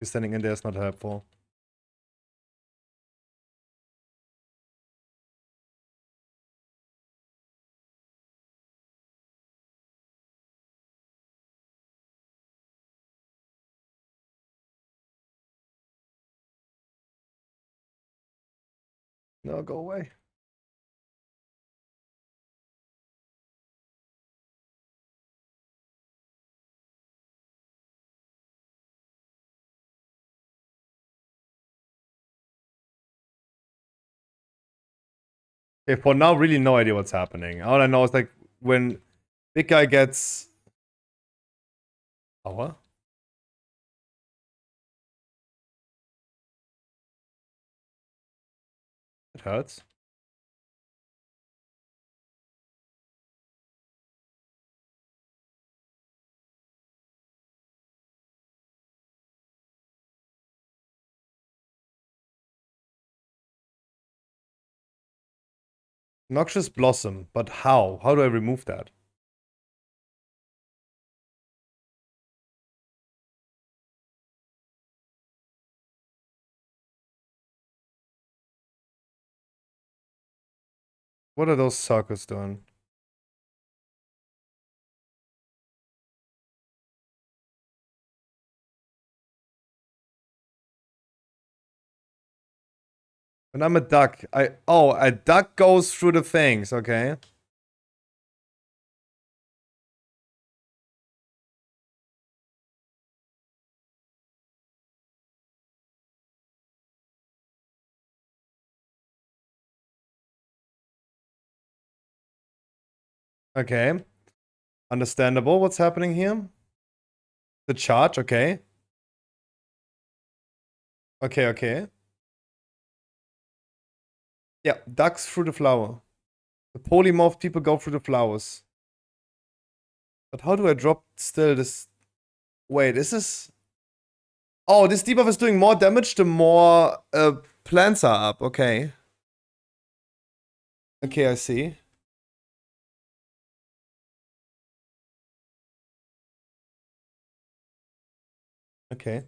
Standing in there is not helpful. No, go away. Okay, for now, really no idea what's happening. All I know is like when big guy gets... Oh, what? It hurts. Noxious Blossom, but how? How do I remove that? What are those circles doing? When I'm a duck, a duck goes through the things, okay. Okay. Understandable what's happening here. The charge, okay. Okay, okay. Yeah, ducks through the flower. The polymorph people go through the flowers. But how do I drop still this? Wait, is this? Oh, this debuff is doing more damage the more plants are up. Okay. Okay, I see. Okay.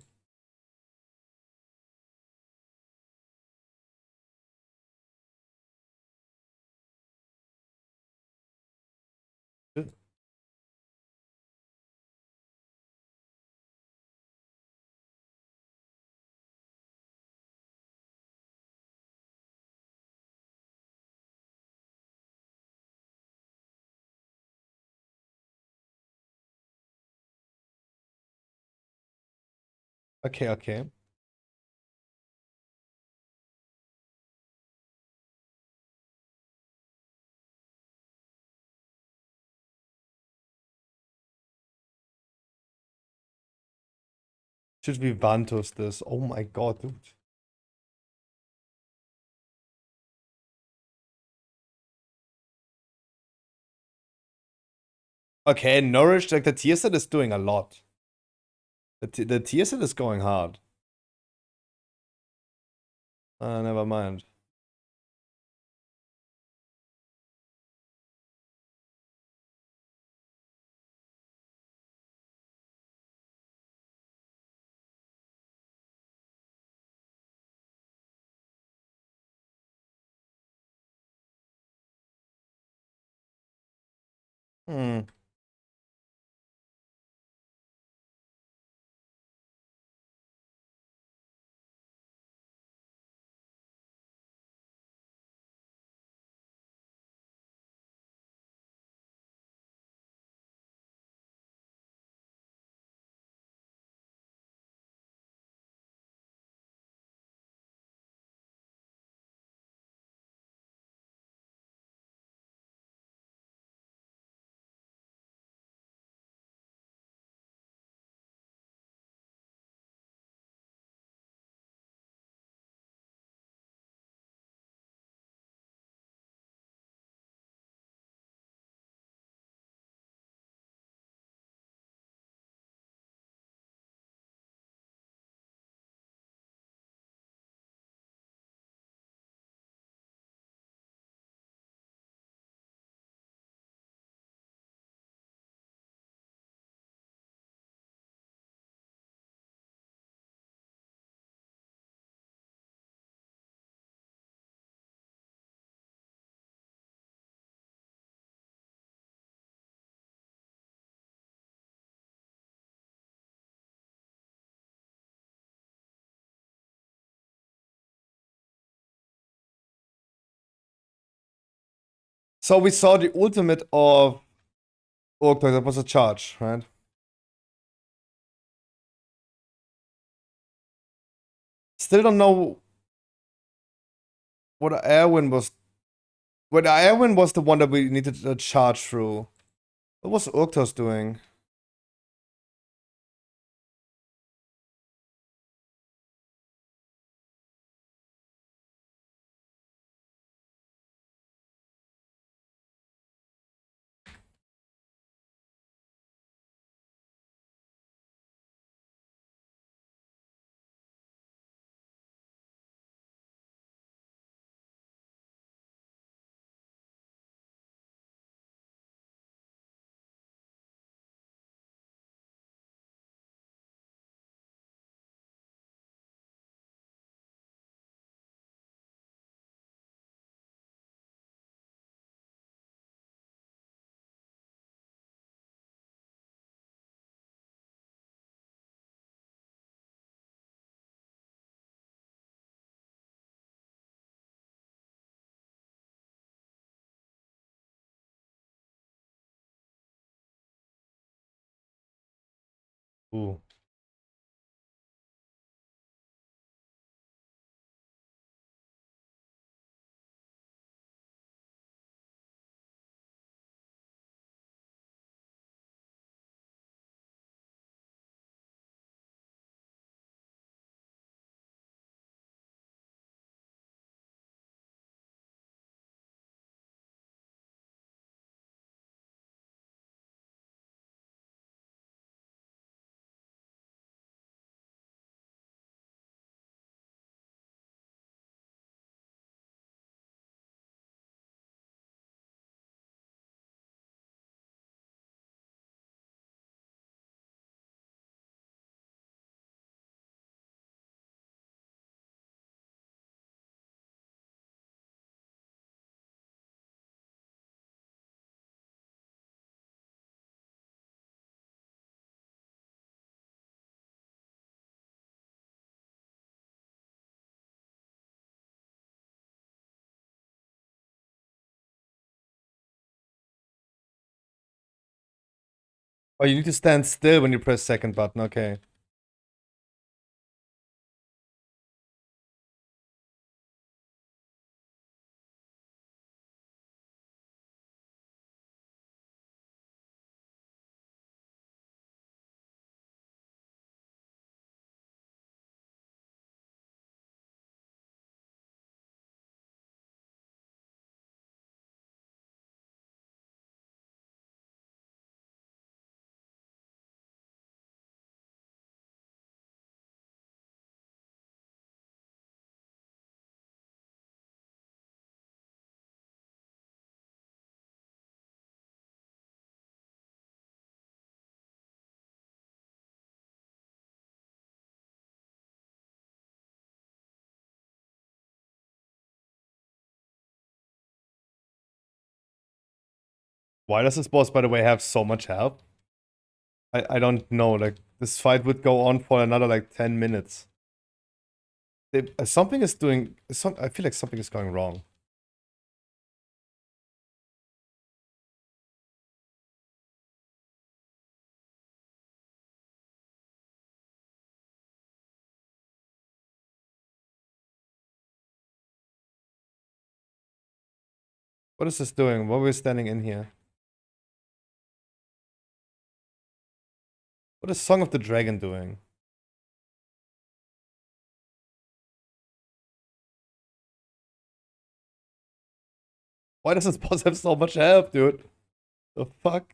Okay, okay. Should we Vantus this? Oh my god, dude. Okay, nourished, like the tier set is doing a lot. The tier set is going hard. Never mind. Hmm. So we saw the ultimate of Orctoid, that was a charge, right? Still don't know what Airwind was. What Airwind was the one that we needed to charge through. What was Orctos doing? Ooh. Oh, you need to stand still when you press second button. Okay. Why does this boss, by the way, have so much health? I don't know. Like, this fight would go on for another, like, 10 minutes. Something is doing... I feel like something is going wrong. What is this doing? Why are we standing in here? What is Song of the Dragon doing? Why does this boss have so much health, dude? The fuck?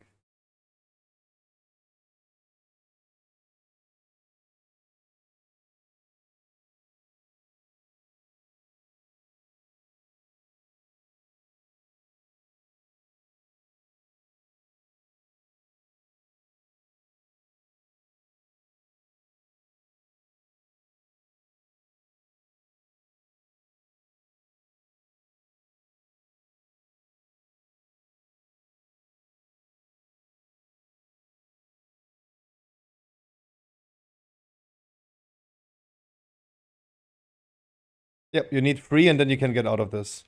Yep, you need 3 and then you can get out of this.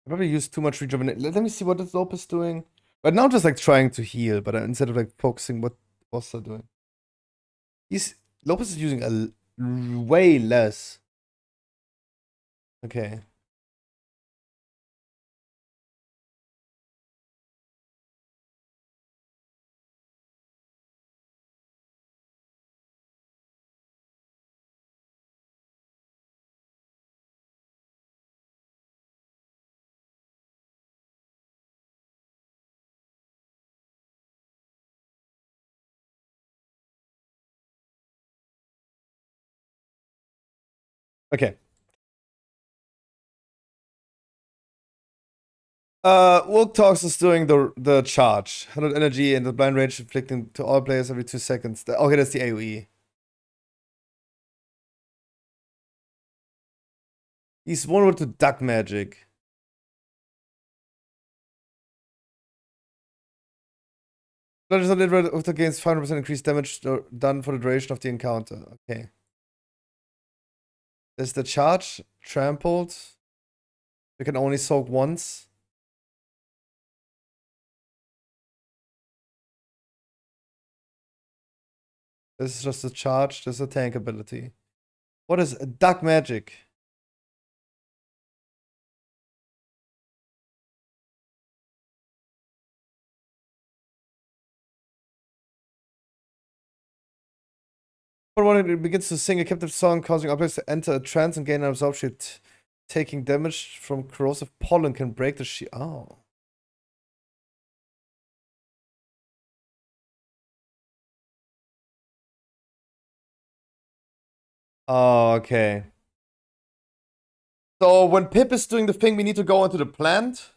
I probably used too much rejuvenate. Let me see what this Lopez is doing. But now I'm just like trying to heal, but instead of like focusing what boss are doing. Lopez is using way less. Okay. Okay. Wolk Talks is doing the charge. 100 energy and the blind rage inflicting to all players every 2 seconds. Okay, that's the AoE. He's vulnerable to duck magic. Blood is not literally after gains 500% increased damage done for the duration of the encounter. Okay. There's the charge, trampled. We can only soak once. This is just a charge, this is a tank ability. What is duck magic? When it begins to sing a captive song, causing objects to enter a trance and gain an absorption, taking damage from corrosive pollen can break the shield. Oh. Oh, okay. So when Pip is doing the thing, we need to go into the plant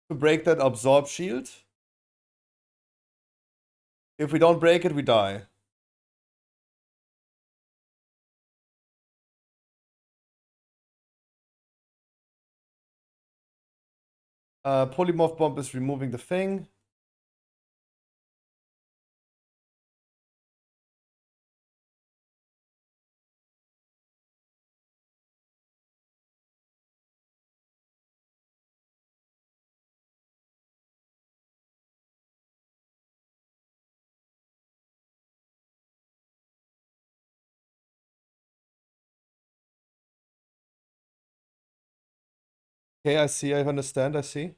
to break that absorb shield. If we don't break it, we die. Polymorph bomb is removing the thing. Okay, I see, I understand, I see.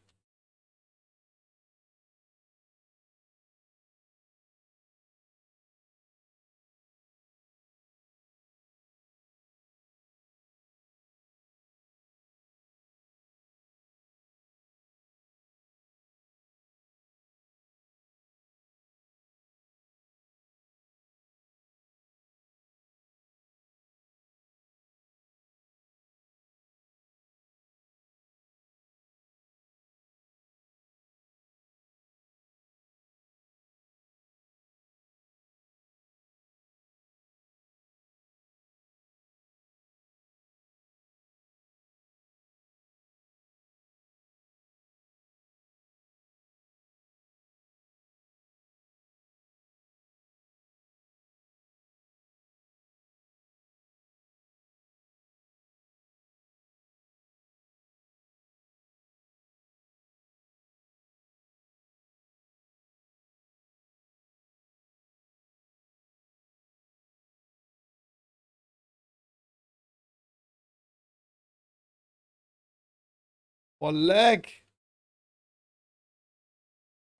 Oh, lag!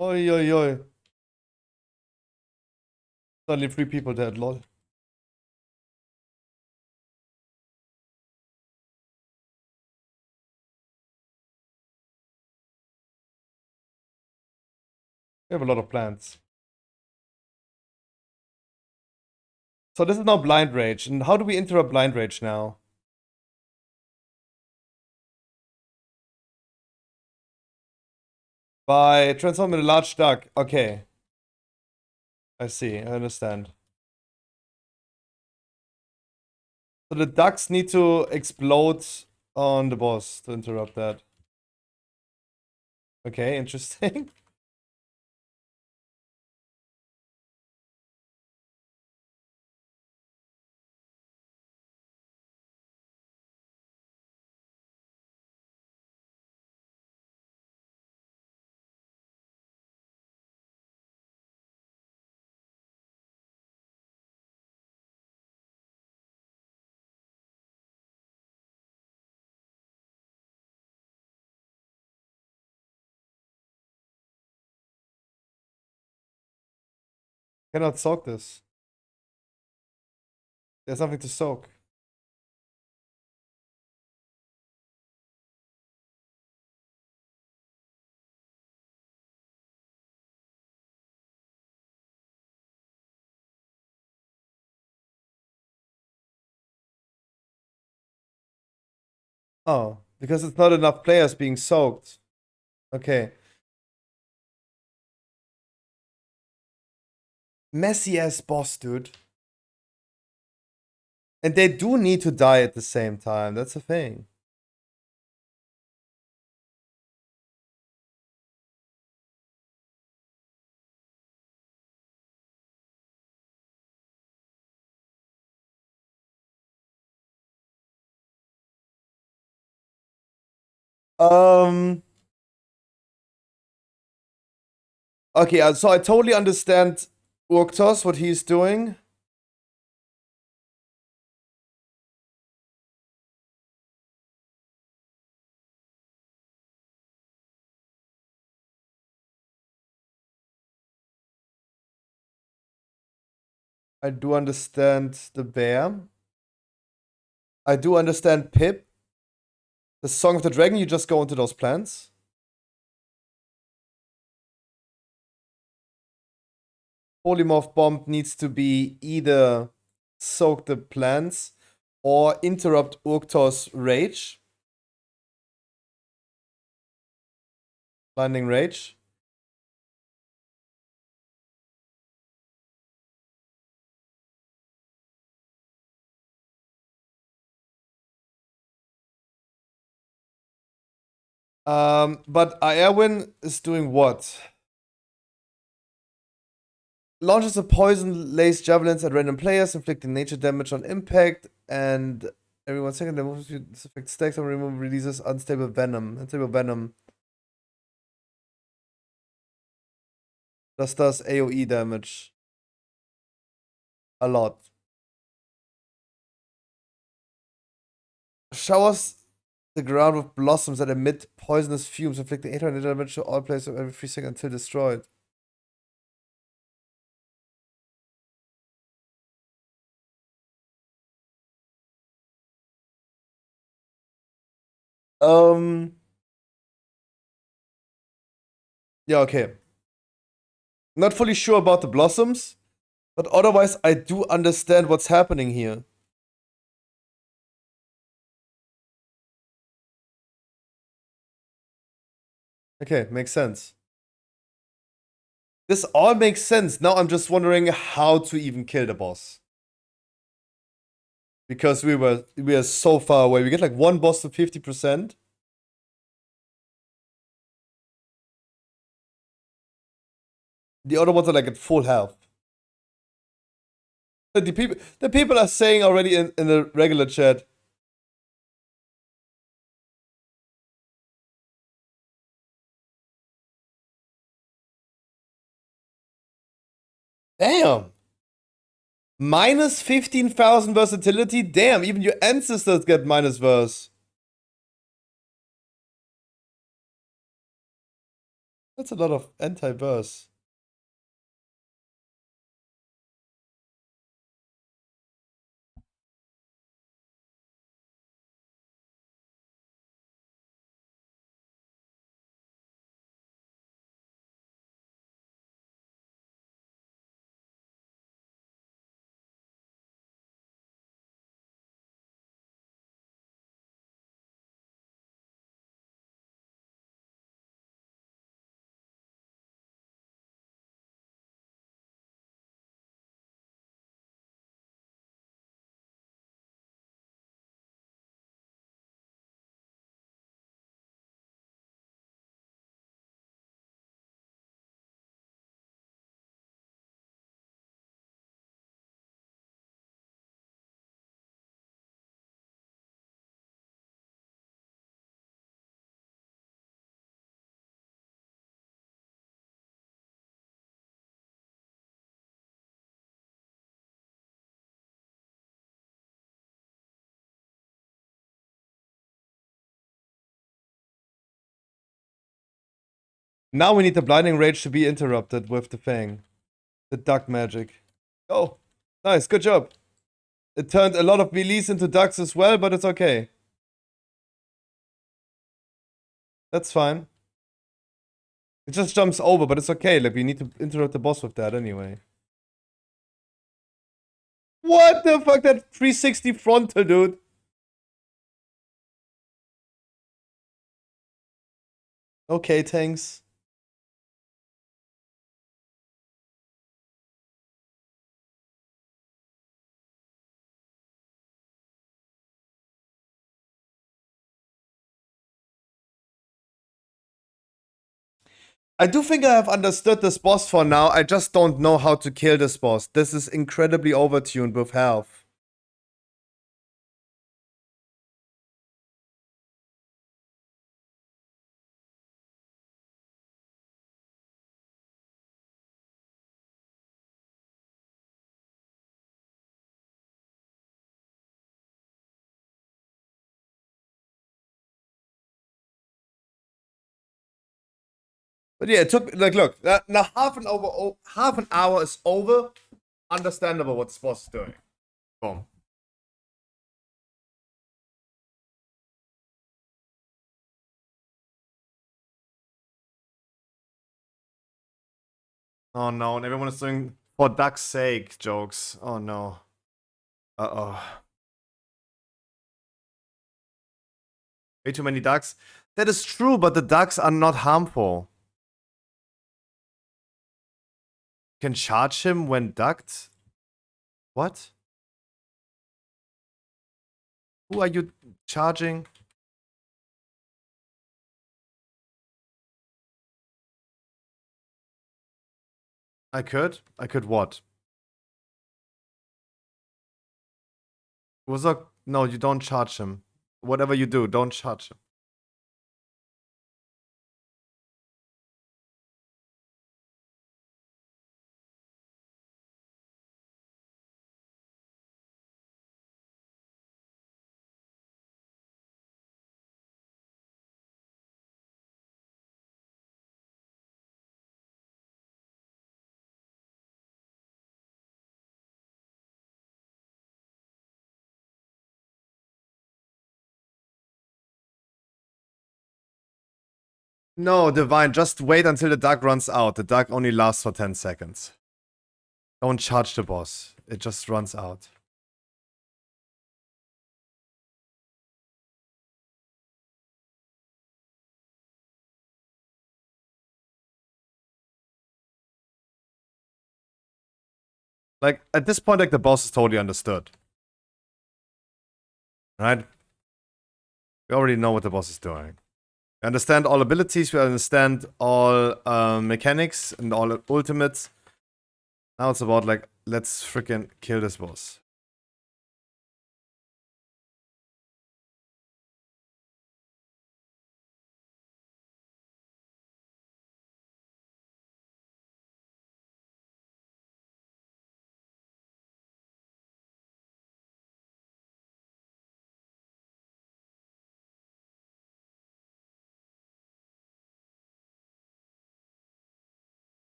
Oi, oi, oi. Only 3 people dead, lol. We have a lot of plants. So this is now blind rage. And how do we interrupt blind rage now? By transforming a large duck. Okay. I see, I understand. So the ducks need to explode on the boss to interrupt that. Okay, interesting. Cannot soak this. There's nothing to soak. Oh, because it's not enough players being soaked. Okay. Messy ass boss, dude. And they do need to die at the same time. That's the thing. Okay, so I totally understand Urktos, what he's doing. I do understand the bear. I do understand Pip. The Song of the Dragon, you just go into those plants. Polymorph Bomb needs to be either soak the plants or interrupt Urktos' rage. Blinding Rage. But Aerwin is doing what? Launches a poison-laced javelins at random players, inflicting nature damage on impact, and every 1 second the moves this effect stacks and releases unstable venom. Unstable venom. This does AoE damage. A lot. Showers the ground with blossoms that emit poisonous fumes, inflicting 800 damage to all players every 3 seconds until destroyed. Yeah, okay. Not fully sure about the blossoms, but otherwise I do understand what's happening here. Okay, makes sense. This all makes sense. Now I'm just wondering how to even kill the boss. Because we are so far away. We get like one boss to 50%. The other ones are like at full health. The people are saying already in the regular chat. Damn. Minus 15,000 versatility? Damn, even your ancestors get minus verse. That's a lot of anti-verse. Now we need the blinding rage to be interrupted with the Fang. The duck magic. Oh, nice, good job. It turned a lot of melees into ducks as well, but it's okay. That's fine. It just jumps over, but it's okay. Like, we need to interrupt the boss with that anyway. What the fuck? That 360 frontal, dude. Okay, thanks. I do think I have understood this boss for now. I just don't know how to kill this boss. This is incredibly overtuned with health. But yeah, it took like look now half an hour is over. Understandable what this boss is doing. Boom. Oh no, and everyone is doing for duck's sake jokes. Oh no. Uh-oh. Way too many ducks. That is true, but the ducks are not harmful. You can charge him when ducked? What? Who are you charging? I could? I could what? Wuzok, no, you don't charge him. Whatever you do, don't charge him. No, Divine, just wait until the duck runs out. The duck only lasts for 10 seconds. Don't charge the boss. It just runs out. Like, at this point, like, the boss is totally understood. Right? We already know what the boss is doing. We understand all abilities, we understand all mechanics and all ultimates. Now it's about, like, let's freaking kill this boss.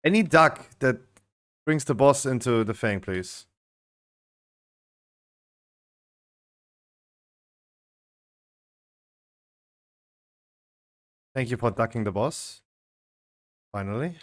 Any duck that brings the boss into the thing, please. Thank you for ducking the boss. Finally.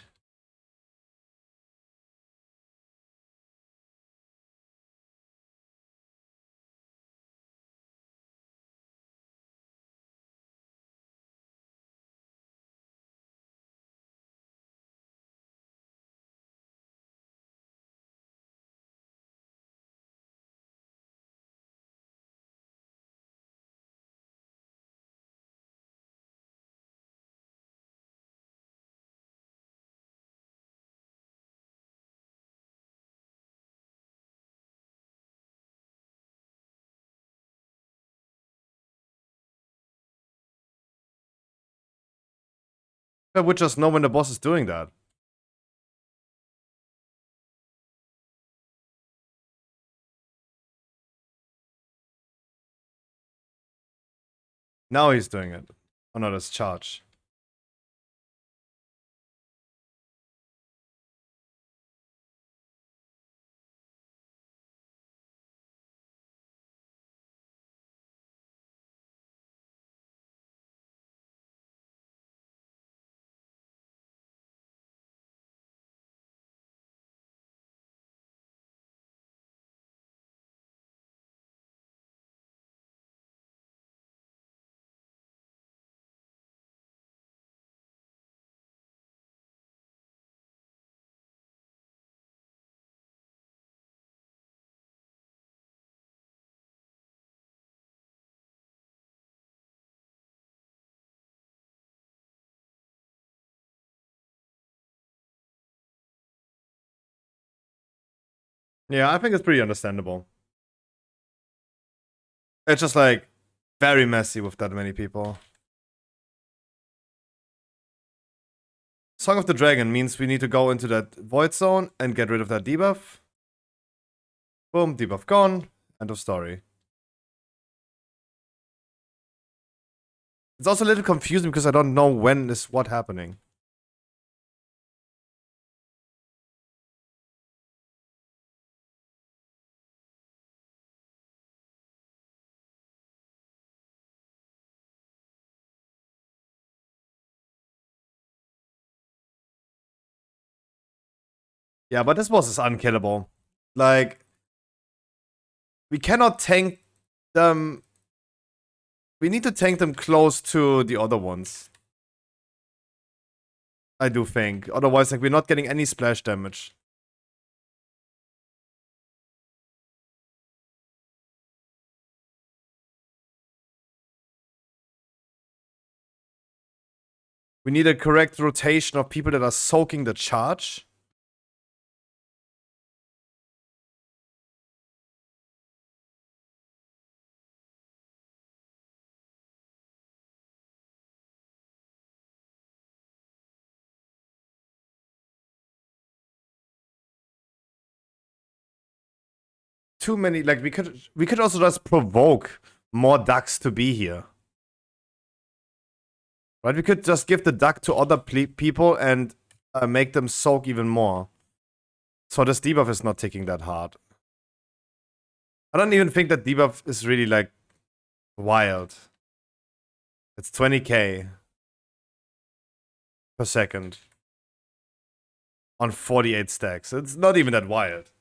I would just know when the boss is doing that. Now he's doing it. Oh no, that's charge. Yeah, I think it's pretty understandable. It's just like very messy with that many people. Song of the Dragon means we need to go into that void zone and get rid of that debuff. Boom, debuff gone. End of story. It's also a little confusing because I don't know when is what happening. Yeah, but this boss is unkillable. Like, we cannot tank them. We need to tank them close to the other ones. I do think. Otherwise, like, we're not getting any splash damage. We need a correct rotation of people that are soaking the charge. Too many, like, we could also just provoke more ducks to be here. Right? We could just give the duck to other people and make them soak even more. So this debuff is not ticking that hard. I don't even think that debuff is really, like, wild. It's 20k per second on 48 stacks. It's not even that wild.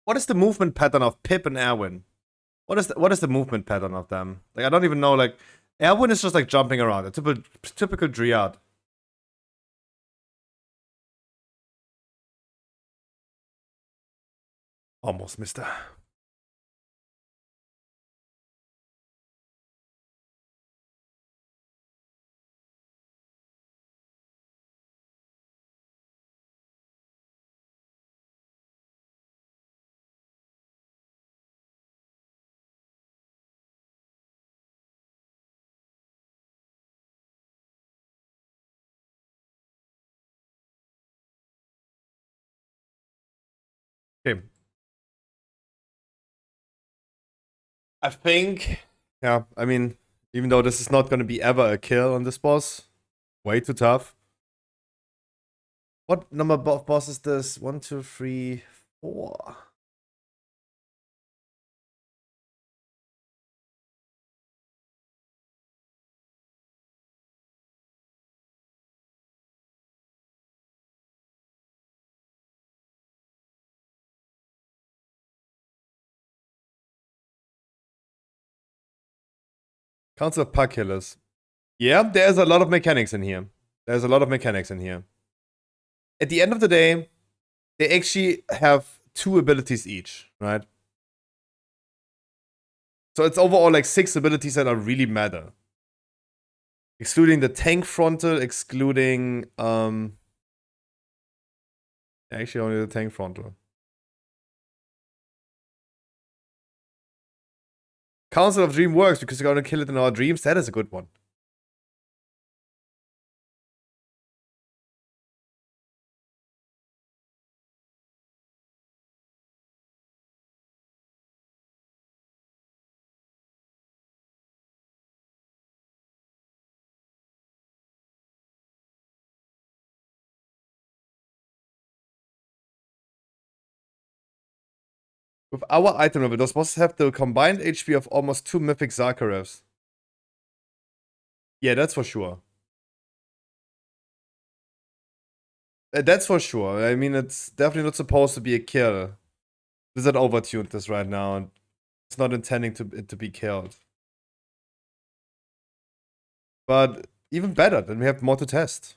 What is the movement pattern of Pip and Erwin? What is the movement pattern of them? Like, I don't even know. Like, Erwin is just like jumping around, a typical Dryad. Almost, mister. Okay. I think, yeah, I mean, even though this is not going to be ever a kill on this boss, way too tough. What number of boss is this? 1, 2, 3, 4. Council of Pack Killers. Yeah, there's a lot of mechanics in here. There's a lot of mechanics in here. At the end of the day, they actually have 2 abilities each, right? So it's overall like 6 abilities that are really matter. Excluding the tank frontal, excluding actually only the tank frontal. Council of Dream works because you're gonna kill it in our dreams. That is a good one. With our item level, those bosses have the combined HP of almost 2 mythic Zakharevs. Yeah, that's for sure. That's for sure. I mean, it's definitely not supposed to be a kill. Blizzard overtuned this right now, and it's not intending it to be killed. But even better, then we have more to test.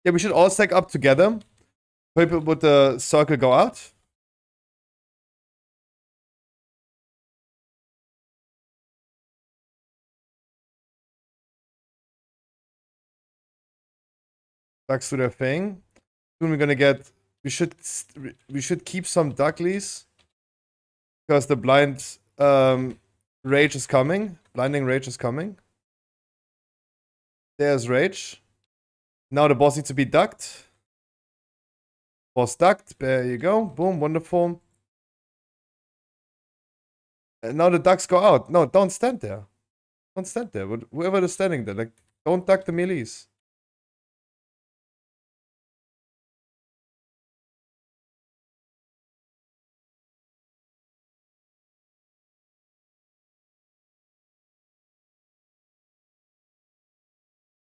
Yeah, we should all stack up together. People with the circle go out. Ducks do their thing. Soon we're gonna get. We should keep some ducklies because the blind rage is coming. Blinding rage is coming. There's rage. Now the boss needs to be ducked. Boss ducked. There you go. Boom. Wonderful. And now the ducks go out. No, don't stand there. Don't stand there. Whoever is standing there, like, don't duck the melees.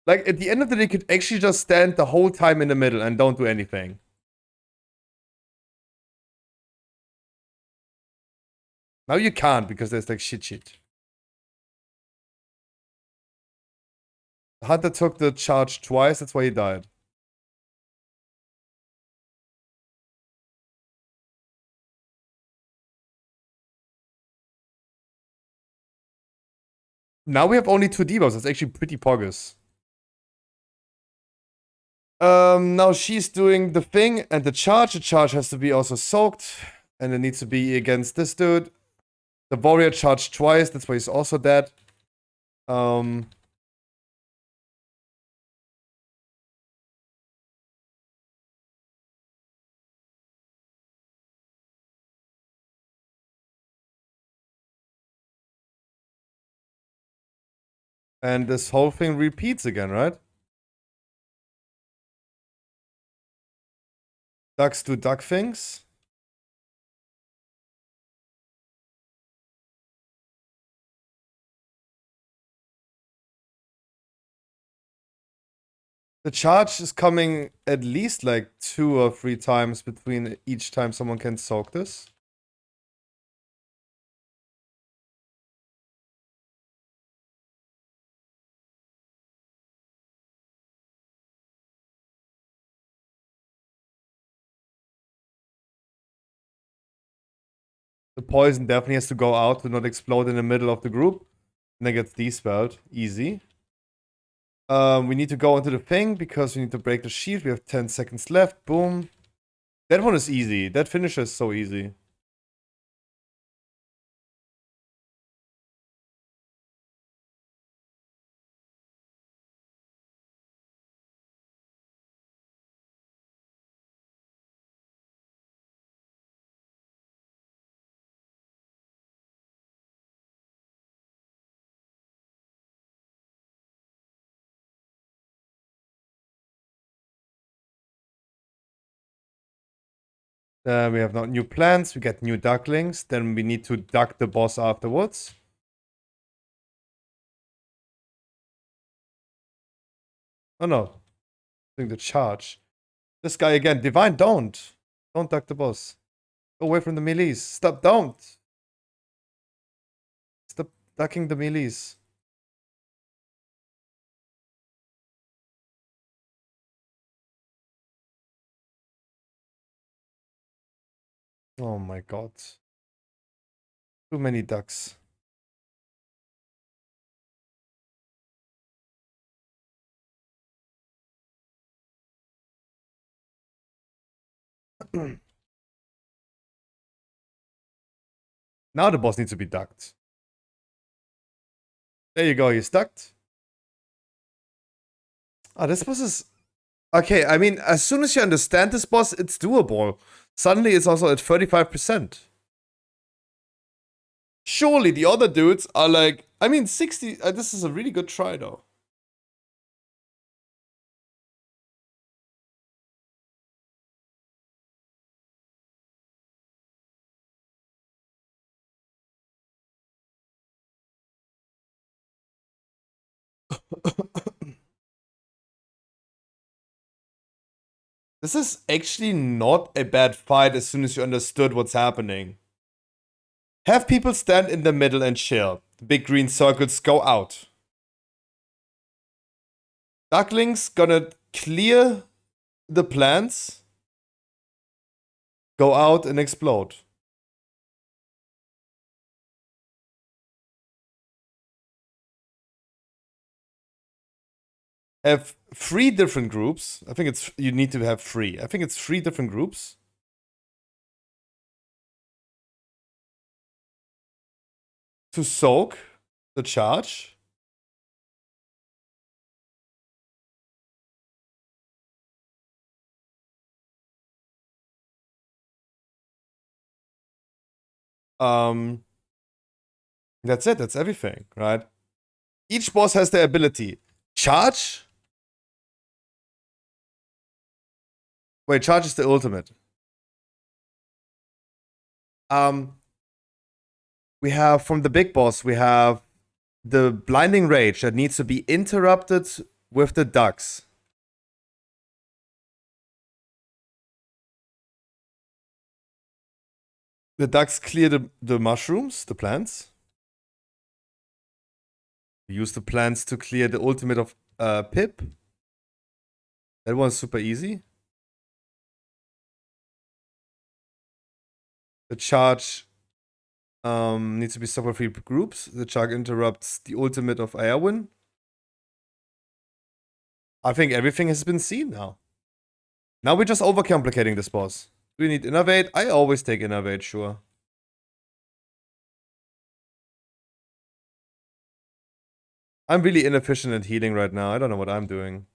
Like, at the end of the day, you could actually just stand the whole time in the middle and don't do anything. Now you can't because there's like shit. The hunter took the charge twice, that's why he died. Now we have only 2 debuffs, that's actually pretty poggers. Now she's doing the thing and the charge. The charge has to be also soaked. And it needs to be against this dude. The warrior charged twice, that's why he's also dead. And this whole thing repeats again, right? Ducks do duck things. The charge is coming at least like 2 or 3 times between each time someone can soak this. The poison definitely has to go out to not explode in the middle of the group. And then gets dispelled. Easy. We need to go into the thing because we need to break the shield. We have 10 seconds left. Boom. That one is easy. That finisher is so easy. We have no new plants. We get new ducklings. Then we need to duck the boss afterwards. Oh no. Doing the charge. This guy again. Divine, don't. Don't duck the boss. Go away from the melees. Stop, don't. Stop ducking the melees. Oh my god. Too many ducks. Now the boss needs to be ducked. There you go, he's ducked. Oh, this boss is... Okay, I mean, as soon as you understand this boss, it's doable. Suddenly it's also at 35%. Surely the other dudes are like... I mean, 60... this is a really good try, though. This is actually not a bad fight as soon as you understood what's happening. Have people stand in the middle and chill. The big green circles go out. Ducklings gonna clear the plants, go out and explode. Have 3 different groups. I think it's... You need to have 3. I think it's 3 different groups. To soak the charge. That's it. That's everything, right? Each boss has their ability. Charge. Wait, charge is the ultimate. We have, from the big boss, we have the blinding rage that needs to be interrupted with the ducks. The ducks clear the mushrooms, the plants. We use the plants to clear the ultimate of Pip. That one's super easy. The charge needs to be stopped by 3 groups. The charge interrupts the ultimate of Airwin. I think everything has been seen now. Now we're just overcomplicating this boss. Do we need Innovate? I always take Innovate, sure. I'm really inefficient at healing right now. I don't know what I'm doing.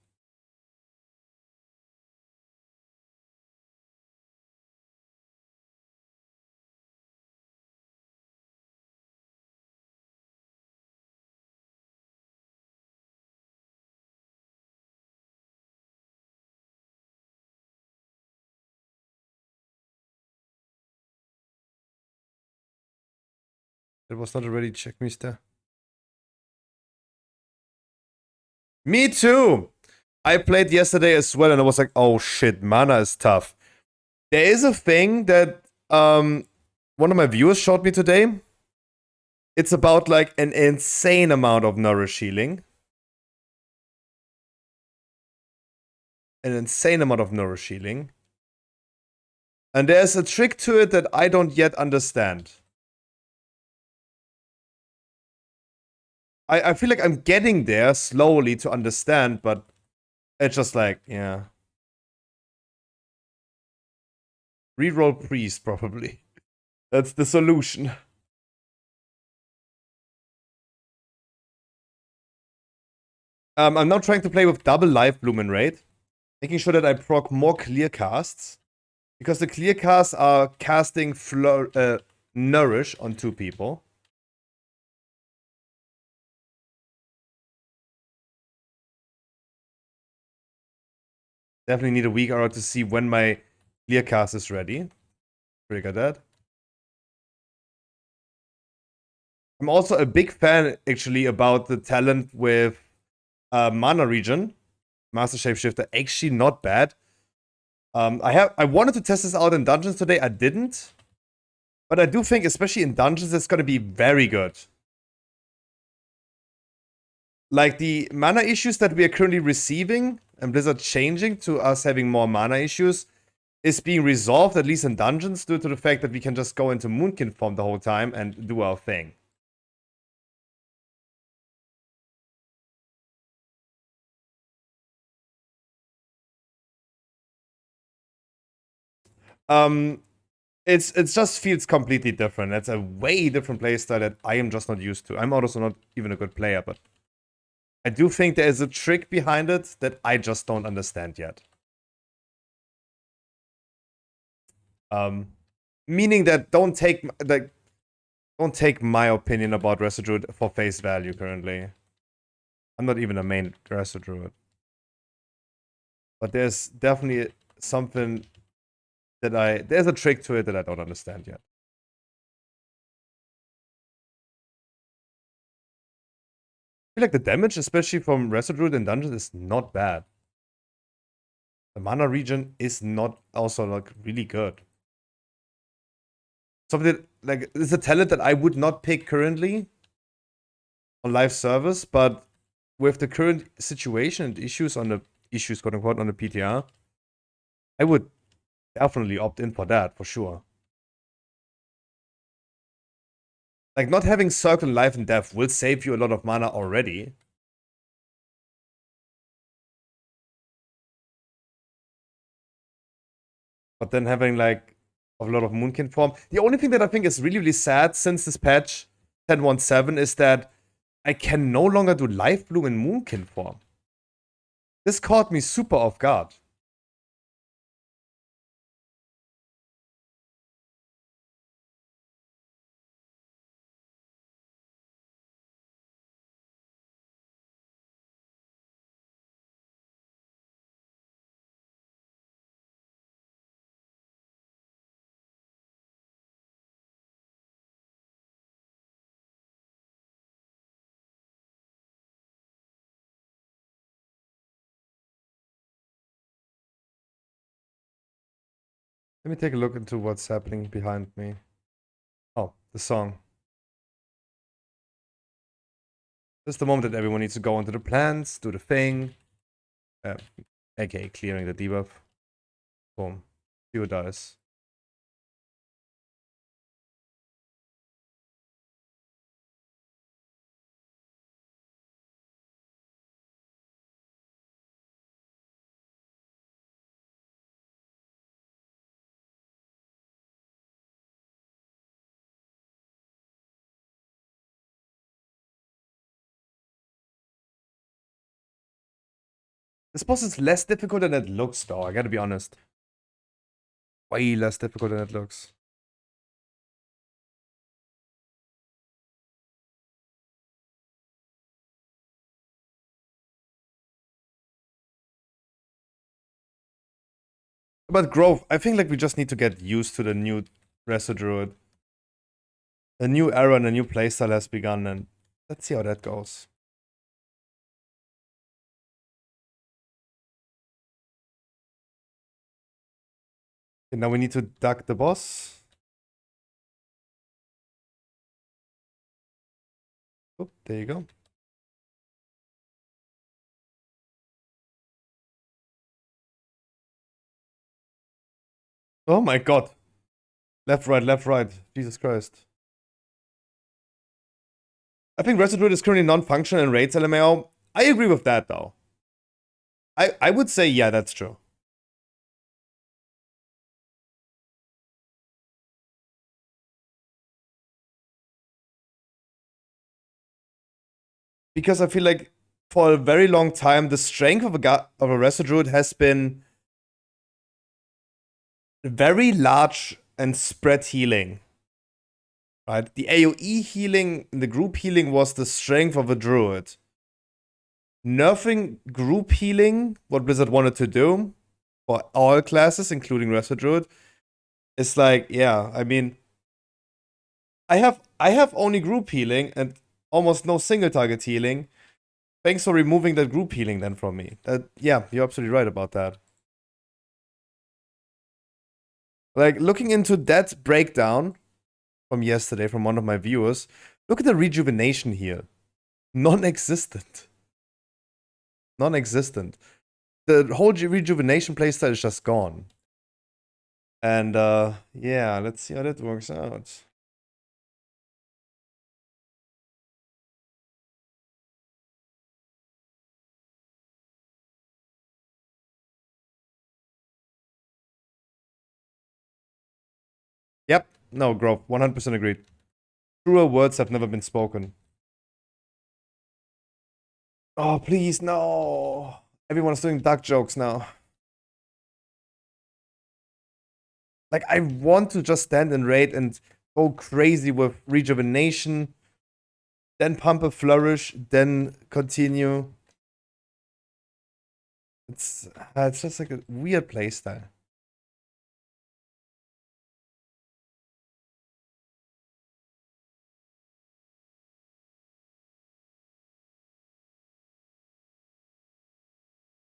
It was not already Checkmeister. Me too! I played yesterday as well and I was like, oh shit, mana is tough. There is a thing that one of my viewers showed me today. It's about like an insane amount of nourish healing. An insane amount of nourish healing. And there's a trick to it that I don't yet understand. I feel like I'm getting there slowly to understand, but it's just like, yeah. Reroll priest, probably. That's the solution. I'm now trying to play with double life bloom and raid, making sure that I proc more clear casts. Because the clear casts are casting nourish on 2 people. Definitely need a weak arrow to see when my clear cast is ready. Trigger that. I'm also a big fan, actually, about the talent with Mana Regen. Master Shapeshifter, actually not bad. I wanted to test this out in dungeons today, I didn't. But I do think, especially in dungeons, it's gonna be very good. Like, the mana issues that we are currently receiving, and Blizzard changing to us having more mana issues, is being resolved, at least in dungeons, due to the fact that we can just go into Moonkin form the whole time and do our thing. It just feels completely different. It's a way different playstyle that I am just not used to. I'm also not even a good player, but I do think there is a trick behind it that I just don't understand yet. Meaning that don't take my opinion about Resto Druid for face value currently. I'm not even a main Resto Druid. But there's definitely something that there's a trick to it that I don't understand yet. I feel like the damage, especially from Resto Druid in dungeons, is not bad. The mana regen is not also like really good. Something like it's a talent that I would not pick currently on live service, but with the current situation and issues quote unquote on the PTR, I would definitely opt in for that for sure. Like not having circle life and death will save you a lot of mana already. But then having like a lot of Moonkin form. The only thing that I think is really, really sad since this patch 10.17 is that I can no longer do Life Bloom in Moonkin form. This caught me super off guard. Let me take a look into what's happening behind me. Oh, the song. This is the moment that everyone needs to go into the plants, do the thing. AKA clearing the debuff. Boom. Few dice. This boss is less difficult than it looks, though, I gotta be honest. Way less difficult than it looks. But growth, I think like we just need to get used to the new Resto Druid. A new era and a new playstyle has begun, and let's see how that goes. Okay, now we need to duck the boss. Oh, there you go. Oh my god. Left, right. Jesus Christ. I think Resto Druid is currently non-functional in raids LMAO. I agree with that, though. I would say, yeah, that's true. Because I feel like for a very long time, the strength of a Resto Druid has been very large and spread healing. Right? The AoE healing, the group healing was the strength of a Druid. Nerfing group healing, what Blizzard wanted to do, for all classes, including Resto Druid, is like, yeah, I mean, I have only group healing and almost no single target healing. Thanks for removing that group healing then from me. Yeah, you're absolutely right about that. Like, looking into that breakdown from yesterday from one of my viewers, look at the rejuvenation here. Non-existent. Non-existent. The whole rejuvenation playstyle is just gone. And, yeah, let's see how that works out. No, Grove, 100% agreed. Truer words have never been spoken. Oh, please, no. Everyone's doing duck jokes now. Like, I want to just stand and raid and go crazy with rejuvenation, then pump a flourish, then continue. It's just like a weird playstyle.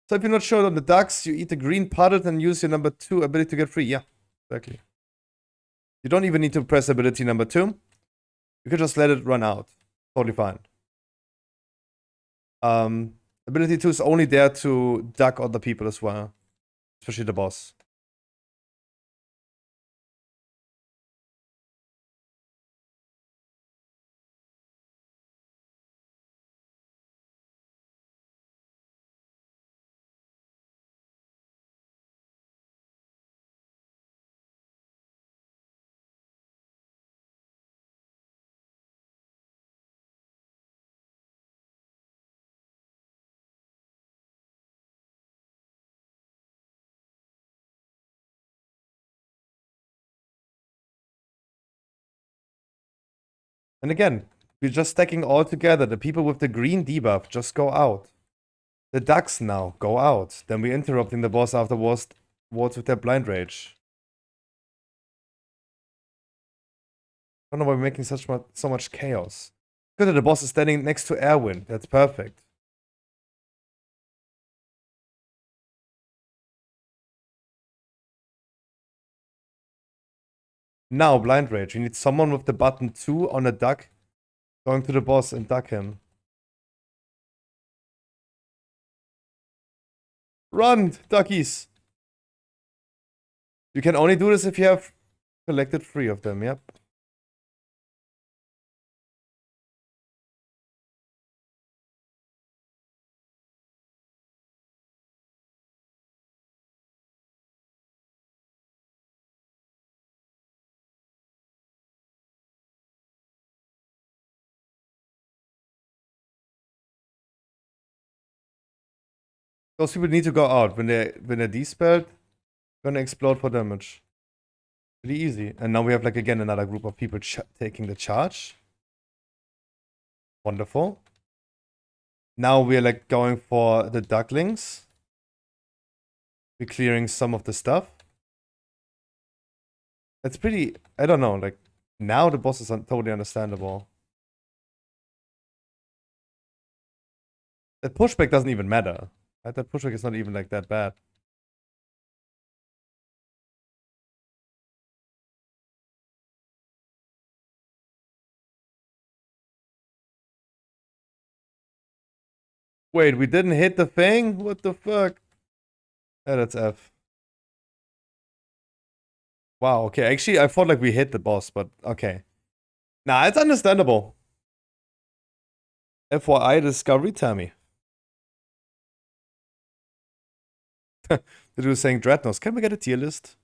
So if you're not sure on the ducks, you eat the green potted and use your number 2 ability to get free. Yeah, exactly. You don't even need to press ability number 2. You could just let it run out. Totally fine. Ability 2 is only there to duck other people as well. Especially the boss. And again, we're just stacking all together. The people with the green debuff just go out. The ducks now go out. Then we're interrupting the boss afterwards with their blind rage. I don't know why we're making so much chaos. Good that the boss is standing next to Erwin. That's perfect. Now, blind rage. We need someone with the button 2 on a duck going to the boss and duck him. Run, duckies! You can only do this if you have collected 3 of them, yep. Those people need to go out. When they're despelled, gonna explode for damage. Pretty easy. And now we have like again another group of people taking the charge. Wonderful. Now we're like going for the ducklings. We're clearing some of the stuff. It's pretty, I don't know, like now the boss is totally understandable. That pushback doesn't even matter. Right? That pushback is not even like that bad. Wait, we didn't hit the thing? What the fuck? Yeah, that's F. Wow, okay. Actually, I thought like we hit the boss, but okay. Nah, it's understandable. FYI Discovery, Tammy. The dude was saying Dreadnoughts. Can we get a tier list?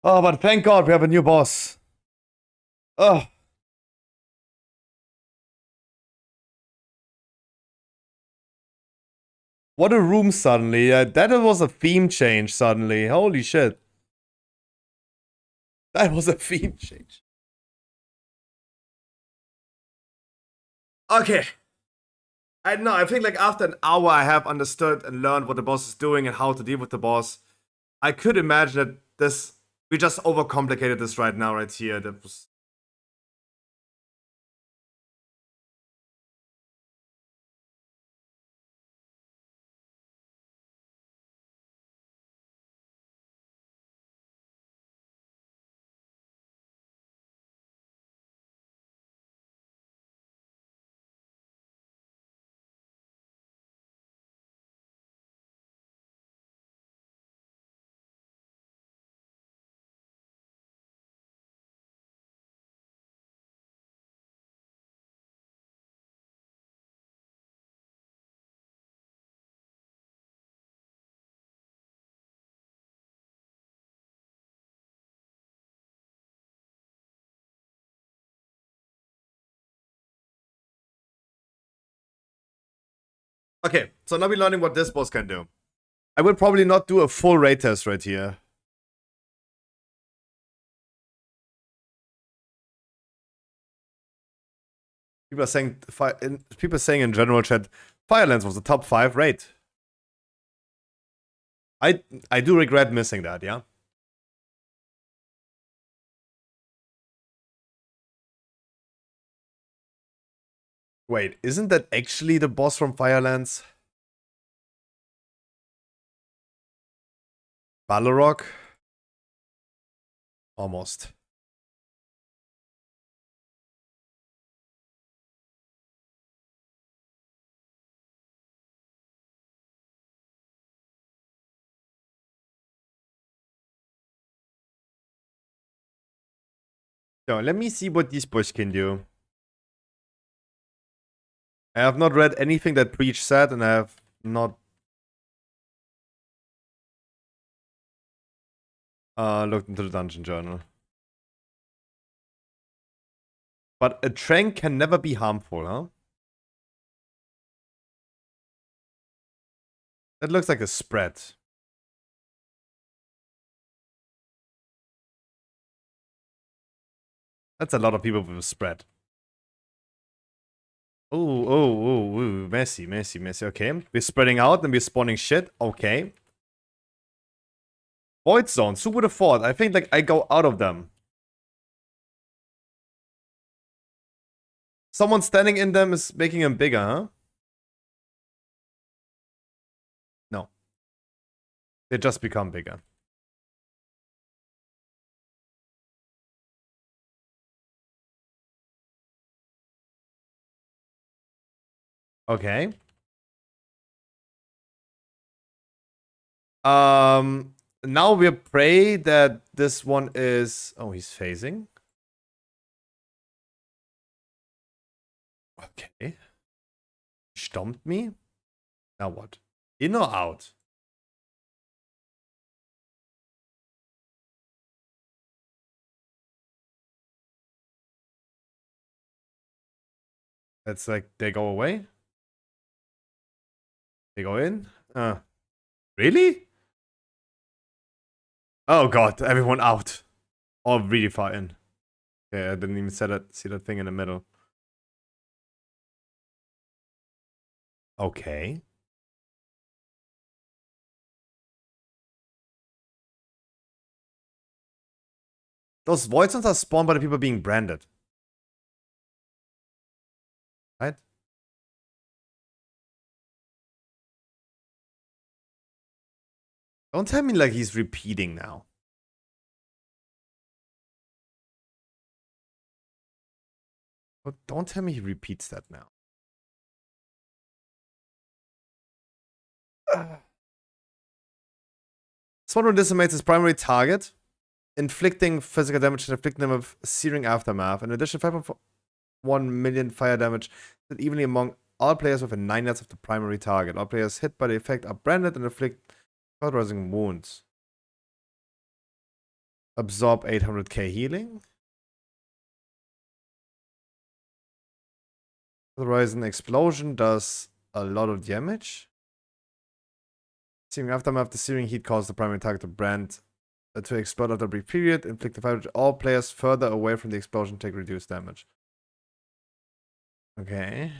Oh, but thank God we have a new boss. Oh. What a room suddenly. That was a theme change suddenly. Holy shit. That was a theme change. Okay. I know, I think like after an hour I have understood and learned what the boss is doing and how to deal with the boss. I could imagine that we just overcomplicated this right now, right here. That was Okay, so now we're learning what this boss can do. I will probably not do a full raid test right here. People are saying in general chat, Firelands was the top 5 raid. I do regret missing that, yeah. Wait, isn't that actually the boss from Firelands? Balrog? Almost. So let me see what this boss can do. I have not read anything that Preach said, and I have not looked into the dungeon journal. But a trank can never be harmful, huh? That looks like a spread. That's a lot of people with a spread. Oh, messy. Okay, we're spreading out and we're spawning shit. Okay. Void zones. Who would have thought? I think like I go out of them. Someone standing in them is making them bigger, huh? No. They just become bigger. Okay. Now we pray that this one is... Oh, he's phasing. Okay. Stomped me. Now what? In or out? That's like, they go away. They go in. Really? Oh god, everyone out. Or really far in. Okay, I didn't even see that thing in the middle. Okay. Those void zones are spawned by the people being branded. Right? Don't tell me like he's repeating now. Don't tell me he repeats that now. Someone decimates his primary target, inflicting physical damage and inflicting them with searing aftermath. In addition, 5.1 million fire damage that evenly among all players within 9 yards of the primary target. All players hit by the effect are branded and inflict cauterizing wounds. Absorb 800k healing. Cauterizing explosion does a lot of damage. Searing aftermath, the searing heat causes the primary target to brand to explode after a brief period. Inflict the fire damage. All players further away from the explosion take reduced damage. Okay.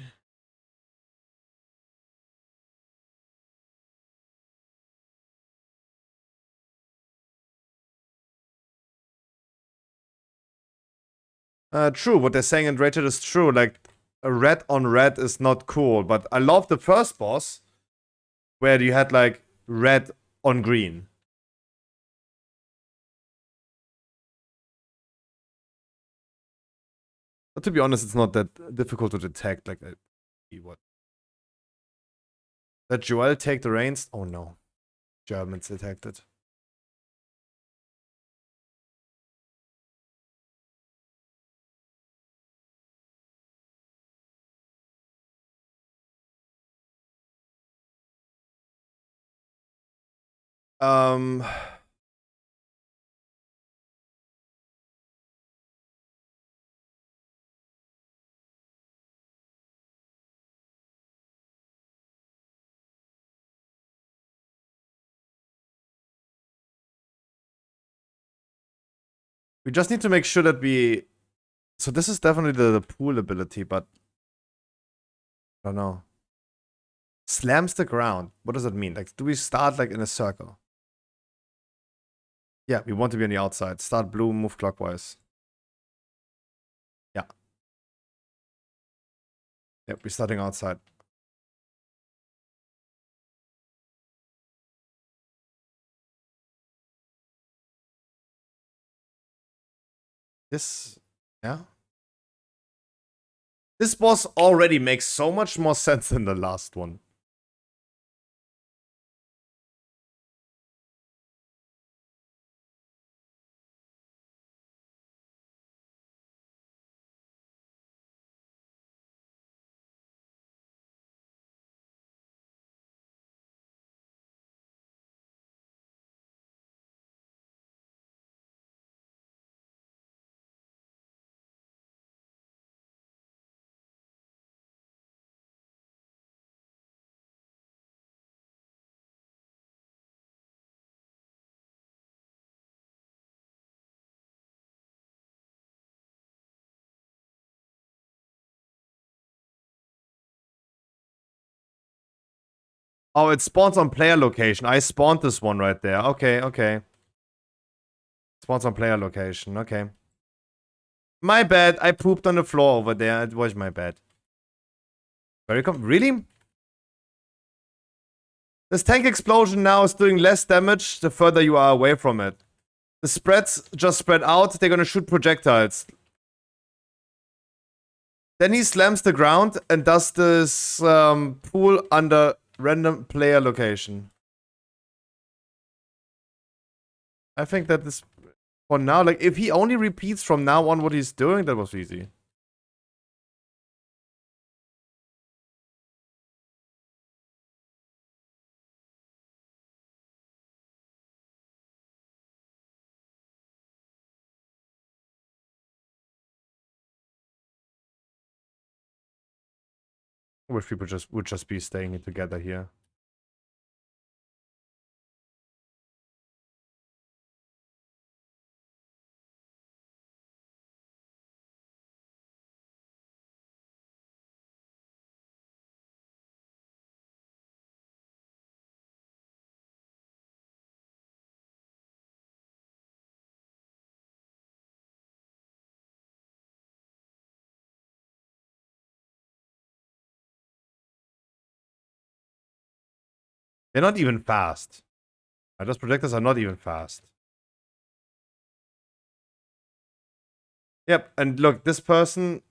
True, what they're saying in Rachel is true. Like, a red on red is not cool, but I love the first boss where you had like red on green. But to be honest, it's not that difficult to detect. Like, what? Let Joel take the reins? Oh no. Germans detected. Um. We just need to make sure that we... So this is definitely the pool ability, but... I don't know. Slams the ground. What does that mean? Like, do we start like in a circle? Yeah, we want to be on the outside. Start blue, move clockwise. Yeah. Yep, we're starting outside. This... Yeah. This boss already makes so much more sense than the last one. Oh, it spawns on player location. I spawned this one right there. Okay, okay. Spawns on player location. Okay. My bad. I pooped on the floor over there. It was my bad. Very really? This tank explosion now is doing less damage the further you are away from it. The spreads just spread out. They're gonna shoot projectiles. Then he slams the ground and does this pool under random player location. I think that this, for now, like, if he only repeats from now on what he's doing, that was easy. I wish people would just be staying together here. They're not even fast. Those projectors are not even fast. Yep, and look, this person...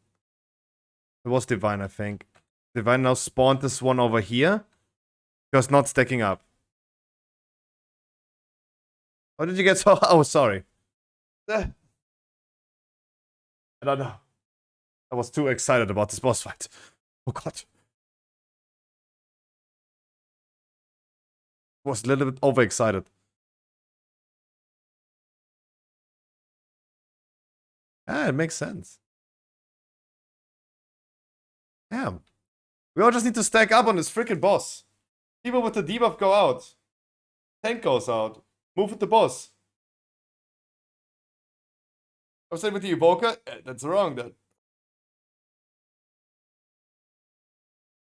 It was Divine, I think. Divine now spawned this one over here. Because not stacking up. How did you get so... Oh, sorry. I don't know. I was too excited about this boss fight. Oh god. Was a little bit overexcited. Ah, it makes sense. Damn. We all just need to stack up on this freaking boss. People with the debuff go out. Tank goes out. Move with the boss. I was saying with the evoker. That's wrong then.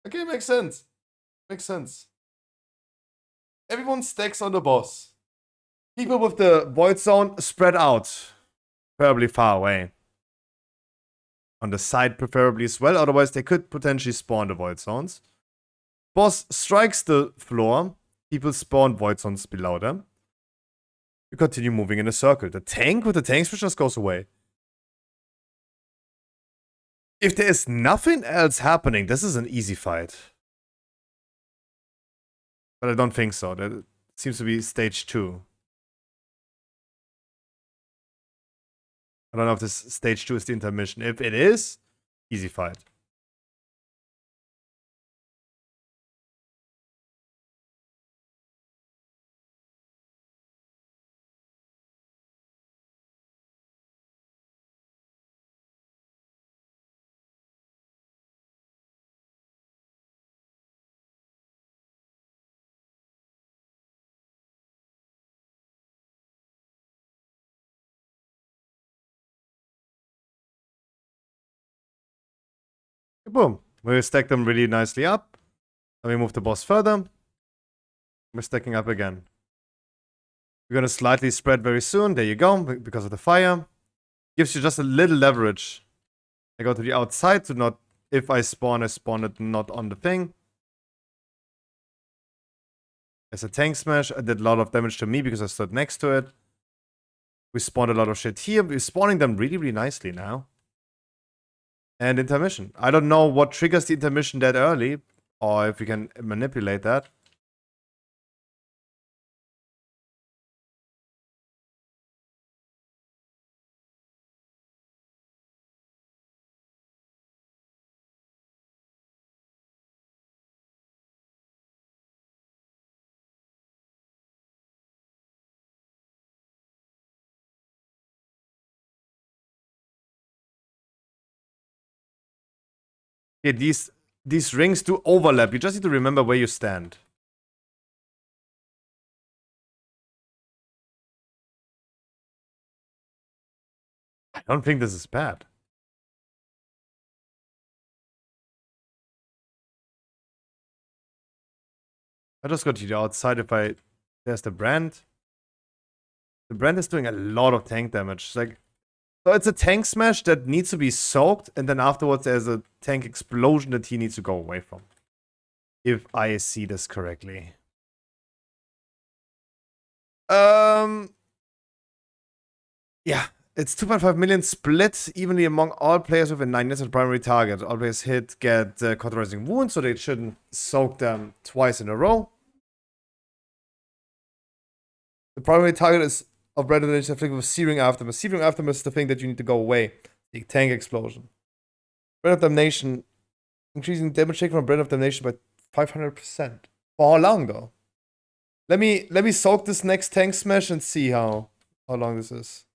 Okay, makes sense. Makes sense. Everyone stacks on the boss. People with the void zone spread out. Preferably far away. On the side preferably as well, otherwise they could potentially spawn the void zones. Boss strikes the floor. People spawn void zones below them. We continue moving in a circle. The tank with the tank switch just goes away. If there is nothing else happening, this is an easy fight. But I don't think so. That seems to be stage 2. I don't know if this stage 2 is the intermission. If it is, easy fight. Boom. We stack them really nicely up. And we move the boss further. We're stacking up again. We're going to slightly spread very soon. There you go, because of the fire. Gives you just a little leverage. I go to the outside to not, if I spawn it not on the thing. As a tank smash, I did a lot of damage to me because I stood next to it. We spawned a lot of shit here. We're spawning them really, really nicely now. And intermission. I don't know what triggers the intermission that early, or if we can manipulate that. Yeah, these rings do overlap. You just need to remember where you stand. I don't think this is bad. I just got to the outside if I... There's the brand. The brand is doing a lot of tank damage. It's like... So it's a tank smash that needs to be soaked, and then afterwards there's a tank explosion that he needs to go away from. If I see this correctly. Yeah, it's 2.5 million split evenly among all players with a 9 as a primary target. All players hit get cauterizing wounds, so they shouldn't soak them twice in a row. The primary target is of Bread of Damnation afflicted with Searing Aftermath. Searing Aftermath is the thing that you need to go away. The tank explosion. Bread of Damnation. Increasing damage taken from Bread of Damnation by 500%. For how long though? Let me soak this next tank smash and see how long this is.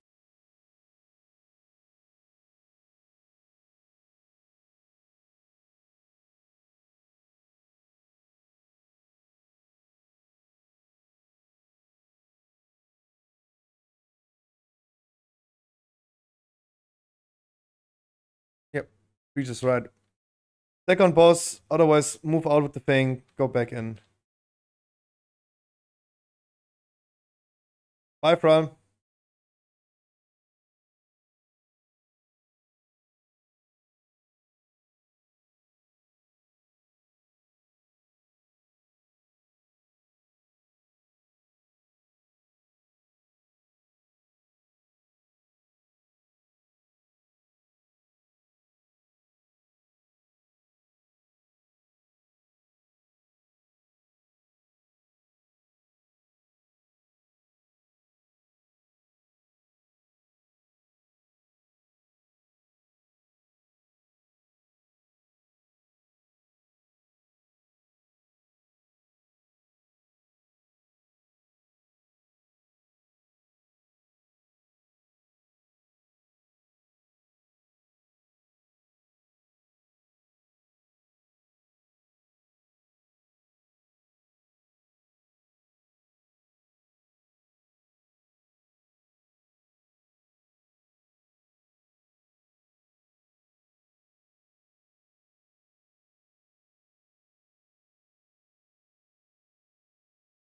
Yep, Breach is right. Second boss, otherwise move out with the thing, go back in. Bye, Fran.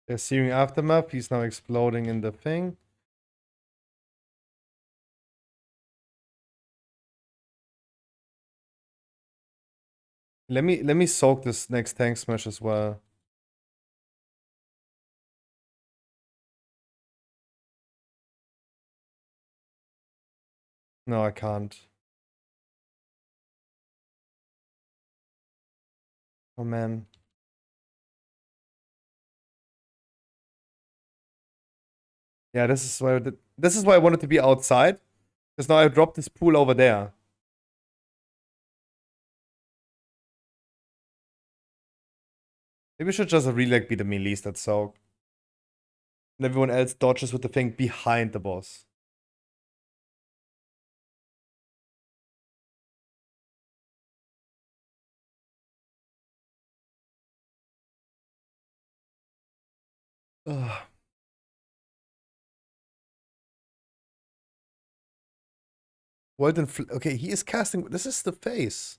There's Searing Aftermath, he's now exploding in the thing. Let me soak this next tank smash as well. No, I can't. Oh man. Yeah, this is why I wanted to be outside. Because now I dropped this pool over there. Maybe we should just really like be the melees that soak. And everyone else dodges with the thing behind the boss. Ugh. Okay, he is casting. This is the face.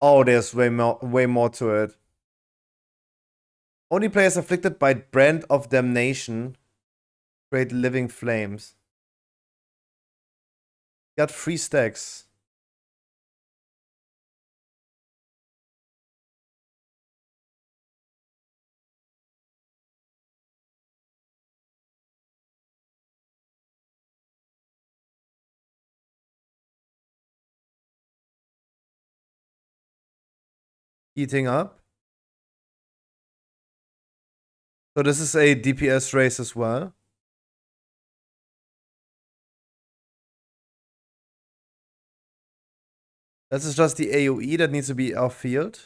Oh, there's way more to it. Only players afflicted by brand of damnation create living flames. Got 3 stacks. Heating up. So this is a DPS race as well. This is just the AoE that needs to be off field.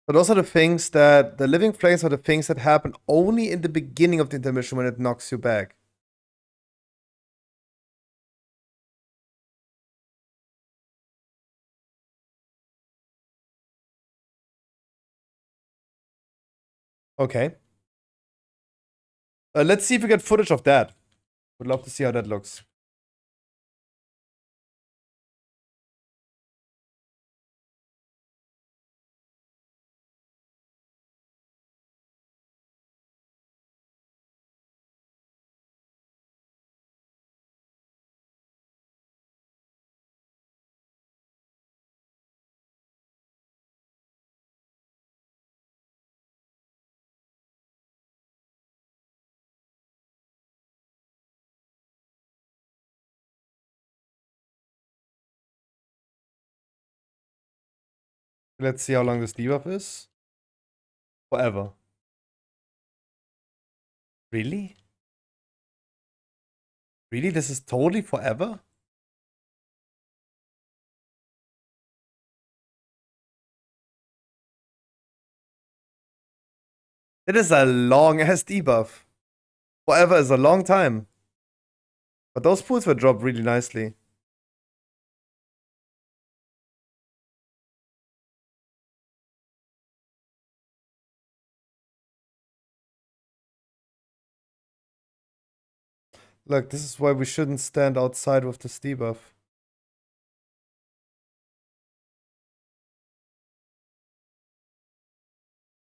So those are the things that, the living flames are the things that happen only in the beginning of the intermission when it knocks you back. Okay. Let's see if we get footage of that. Would love to see how that looks. Let's see how long this debuff is. Forever. Really? Really? This is totally forever? It is a long ass debuff. Forever is a long time. But those pools were dropped really nicely. Look, this is why we shouldn't stand outside with this debuff.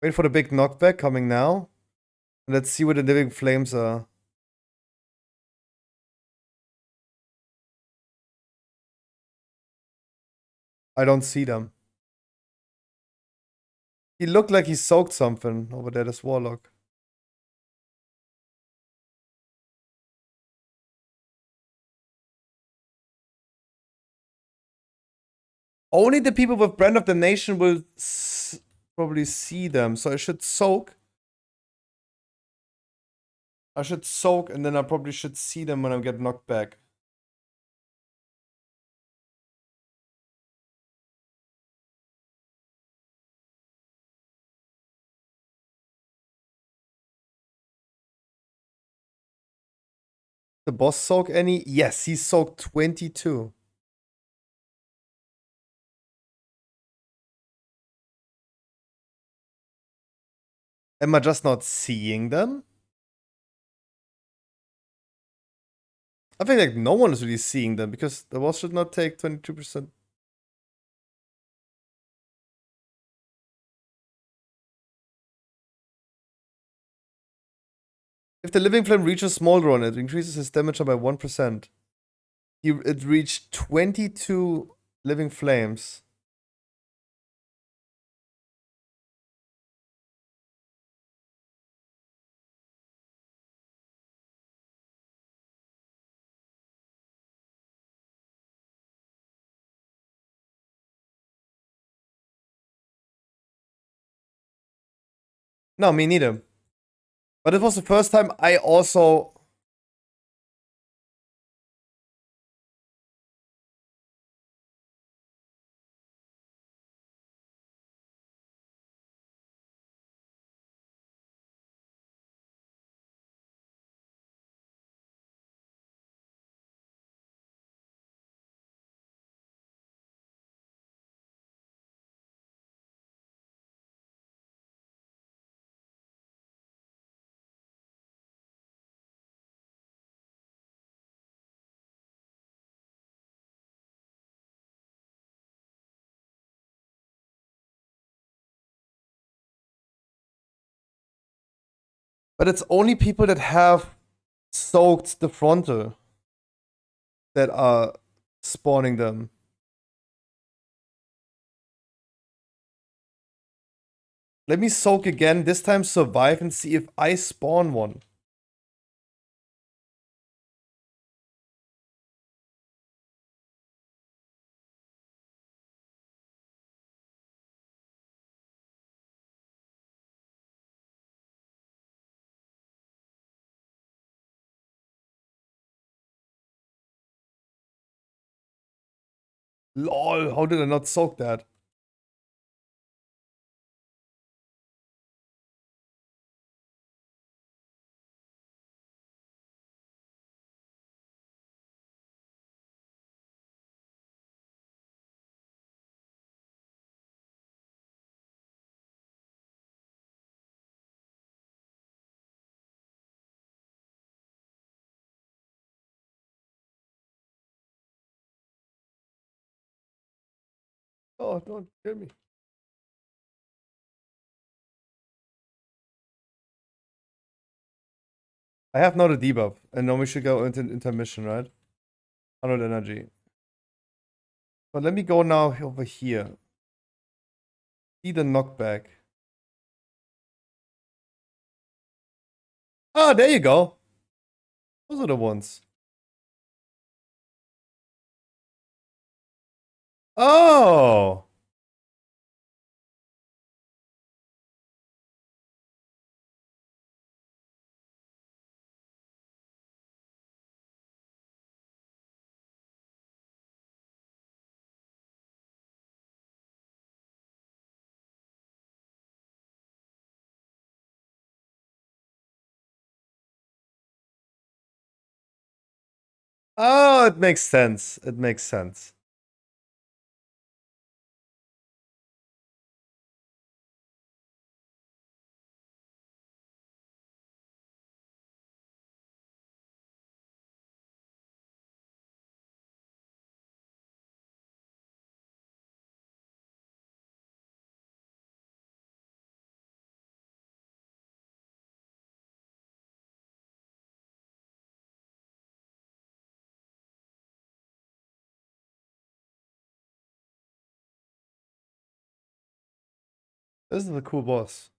Wait for the big knockback coming now. Let's see what the living flames are. I don't see them. He looked like he soaked something over there, this warlock. Only the people with Brand of the Nation will probably see them. So I should soak. I should soak and then I probably should see them when I get knocked back. The boss soak any? Yes, he soaked 22. Am I just not seeing them? I think like no one is really seeing them because the boss should not take 22%. If the living flame reaches smolder on it, increases his damage by 1%. It reached 22 living flames. No, me neither. But it was the first time I also... But it's only people that have soaked the frontal that are spawning them. Let me soak again, this time survive and see if I spawn one. LOL, how did I not soak that? Oh, don't kill me. I have not a debuff, and now we should go into intermission, right? 100 energy. But let me go now over here. See the knockback. Ah, there you go. Those are the ones. Oh! Oh, it makes sense. It makes sense. This is a cool boss.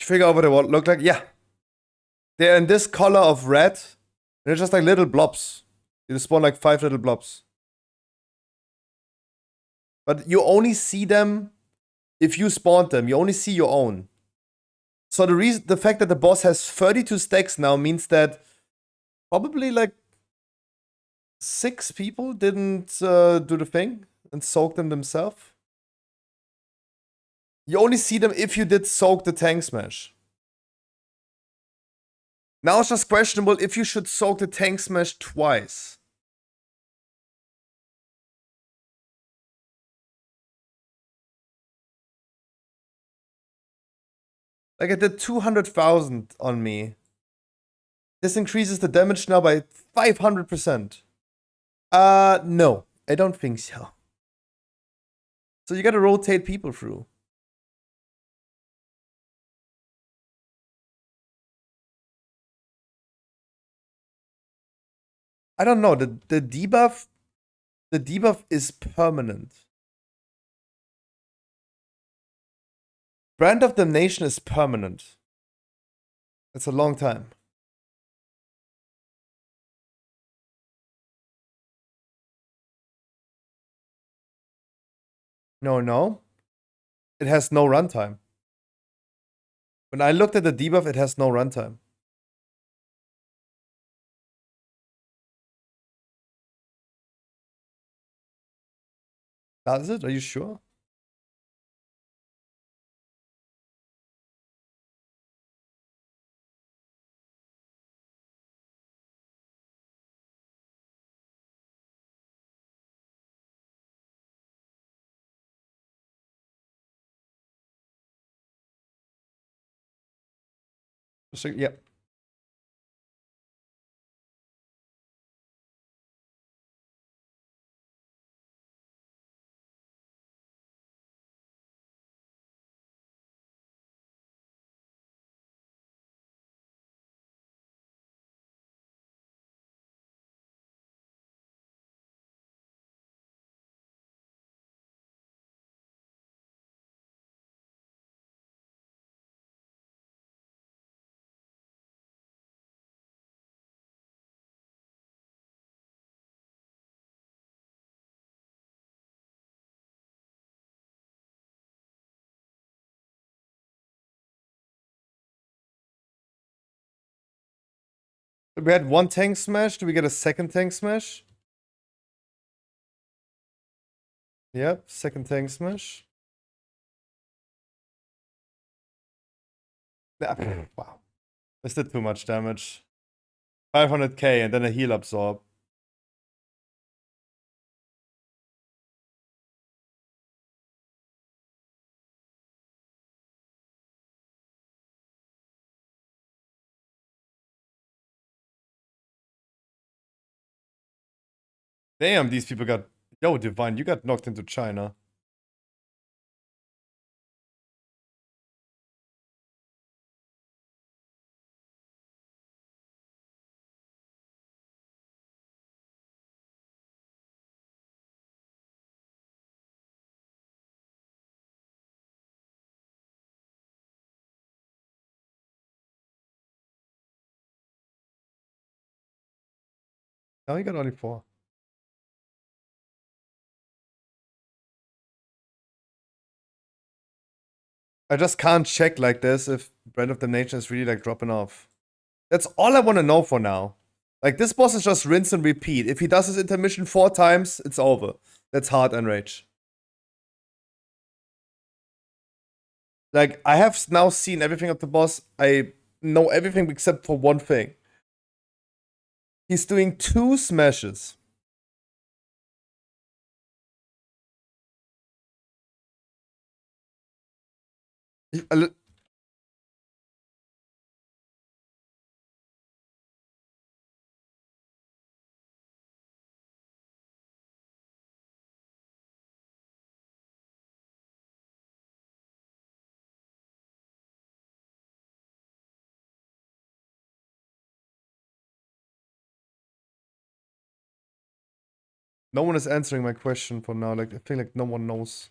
You figure out what they look like? Yeah. They're in this color of red. They're just like little blobs. You spawn like 5 little blobs. But you only see them if you spawned them. You only see your own. So the fact that the boss has 32 stacks now means that probably like 6 people didn't do the thing and soak them themselves. You only see them if you did soak the tank smash. Now it's just questionable if you should soak the tank smash twice. Like I did 200,000 on me. This increases the damage now by 500%. No, I don't think so. So you gotta rotate people through. I don't know, the debuff, The debuff is permanent. Brand of Damnation is permanent. It's a long time. No. It has no runtime. When I looked at the debuff, it has no runtime. Does it? Are you sure? Yep. We had one tank smash. Do we get a second tank smash? Yep, second tank smash. Wow. This did too much damage. 500k and then a heal absorb. Damn, these people got... Yo, Divine, you got knocked into China. Now he got only 4. I just can't check like this if Brand of Damnation is really like dropping off. That's all I want to know for now. Like this boss is just rinse and repeat. If he does his intermission 4 times, it's over. That's hard enrage. Like I have now seen everything of the boss. I know everything except for one thing. He's doing 2 smashes. No one is answering my question for now. Like I feel like no one knows.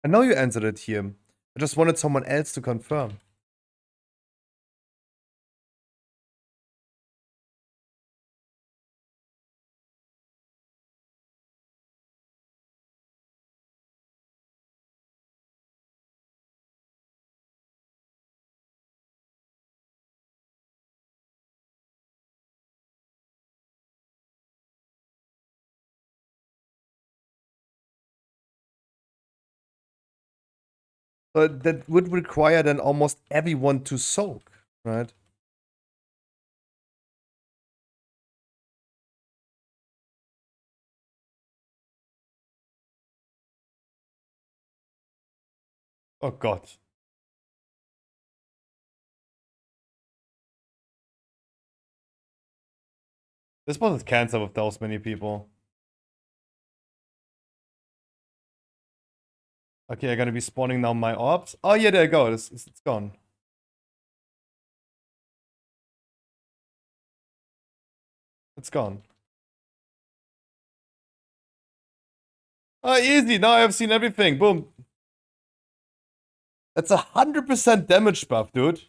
I know you answered it here. I just wanted someone else to confirm. But that would require then almost everyone to soak, right? Oh god. This boss is cancer with those many people. Okay, I'm gonna be spawning now my orbs. Oh yeah, there you go. It's gone. It's gone. Oh, easy. Now I've seen everything. Boom. That's 100% damage buff, dude.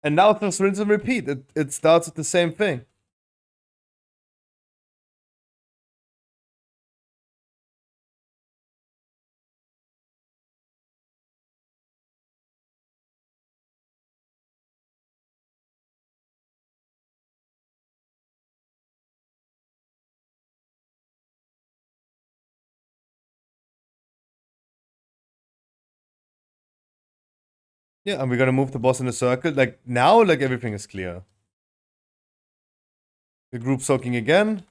And now it's just rinse and repeat. It starts with the same thing. Yeah, and we're gonna move the boss in a circle. Like, now, like, everything is clear. The group soaking again.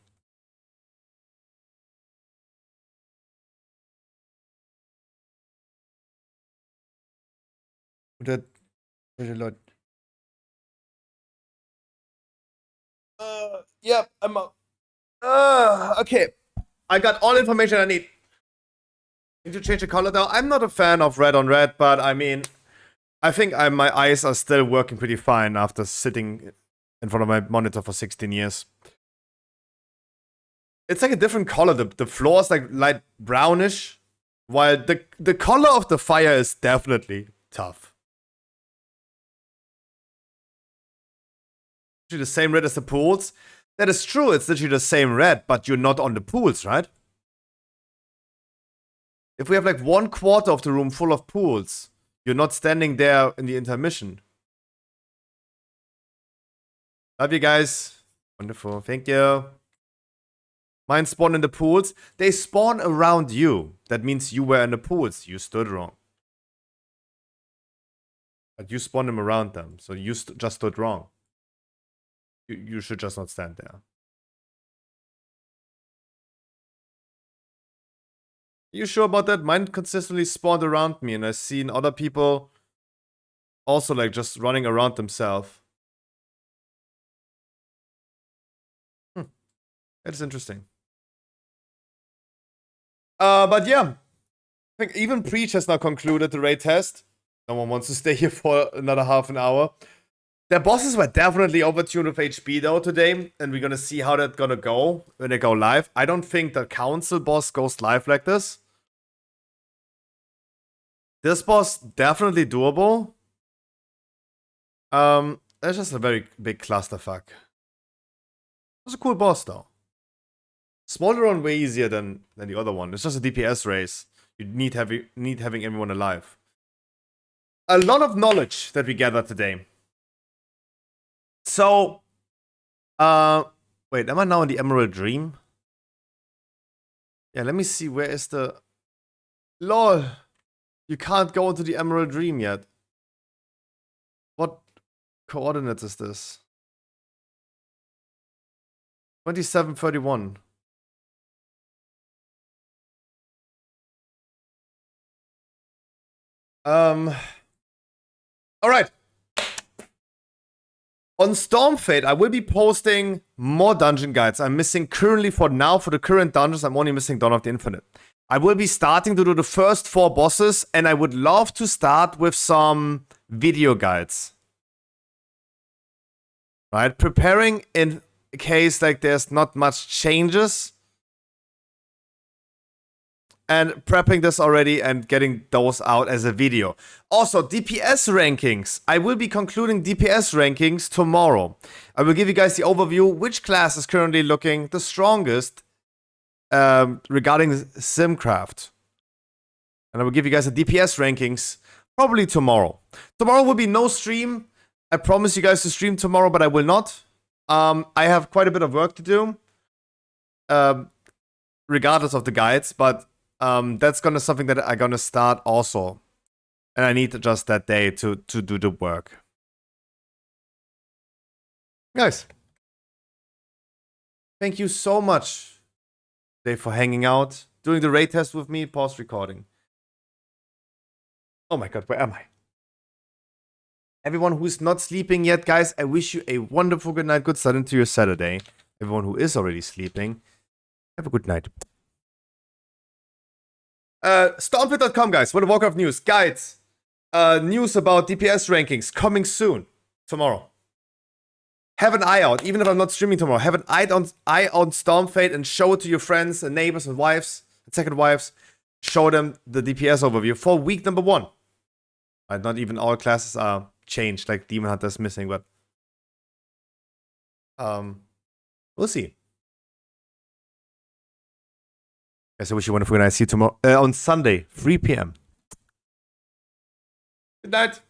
That... There's a lot. Yep, I'm up. Okay. I got all information I need. Need to change the color now. I'm not a fan of red on red, but I mean, I think my eyes are still working pretty fine after sitting in front of my monitor for 16 years. It's like a different color. The floor is like light brownish, while the color of the fire is definitely tough. The same red as the pools. That is true, it's literally the same red, but you're not on the pools, right? If we have like 1/4 of the room full of pools, you're not standing there in the intermission. Love you guys. Wonderful, thank you. Mine spawn in the pools. They spawn around you. That means you were in the pools. You stood wrong. But you spawn them around them, so you just stood wrong. You should just not stand there. You sure about that? Mine consistently spawned around me, and I've seen other people also like just running around themselves. That's interesting. But yeah, I think even Preach has now concluded the raid test. No one wants to stay here for another half an hour. Their bosses were definitely overtuned with HP though today, and we're gonna see how that's gonna go when they go live. I don't think the council boss goes live like this. This boss, definitely doable. That's just a very big clusterfuck. It's a cool boss though. Smaller one way easier than the other one. It's just a DPS race. You need having everyone alive. A lot of knowledge that we gathered today. So, wait, am I now in the Emerald Dream? Yeah, let me see, where is the... LOL! You can't go into the Emerald Dream yet. What coordinates is this? 2731. Alright. On Stormfade, I will be posting more dungeon guides. I'm missing currently for now, for the current dungeons, I'm only missing Dawn of the Infinite. I will be starting to do the first 4 bosses, and I would love to start with some video guides. Right? Preparing in case like there's not much changes. And prepping this already and getting those out as a video. Also, DPS rankings. I will be concluding DPS rankings tomorrow. I will give you guys the overview, which class is currently looking the strongest regarding Simcraft. And I will give you guys the DPS rankings probably tomorrow. Tomorrow will be no stream. I promise you guys to stream tomorrow, but I will not. I have quite a bit of work to do. Regardless of the guides, but That's gonna something that I'm gonna start also. And I need just that day to do the work. Guys, thank you so much, Dave, for hanging out, doing the raid test with me, pause recording. Oh my god, where am I? Everyone who's not sleeping yet, guys, I wish you a wonderful good night, good start into your Saturday. Everyone who is already sleeping, have a good night. Stormpit.com, guys, for the Warcraft news, guides, news about DPS rankings coming soon, tomorrow. Have an eye out, even if I'm not streaming tomorrow. Have an eye on Stormfate and show it to your friends and neighbors and wives, and second wives. Show them the DPS overview for week number 1. Not even all classes are changed, like Demon Hunter is missing, but we'll see. Guys, I wish you a wonderful night. See you tomorrow on Sunday, 3 p.m. Good night.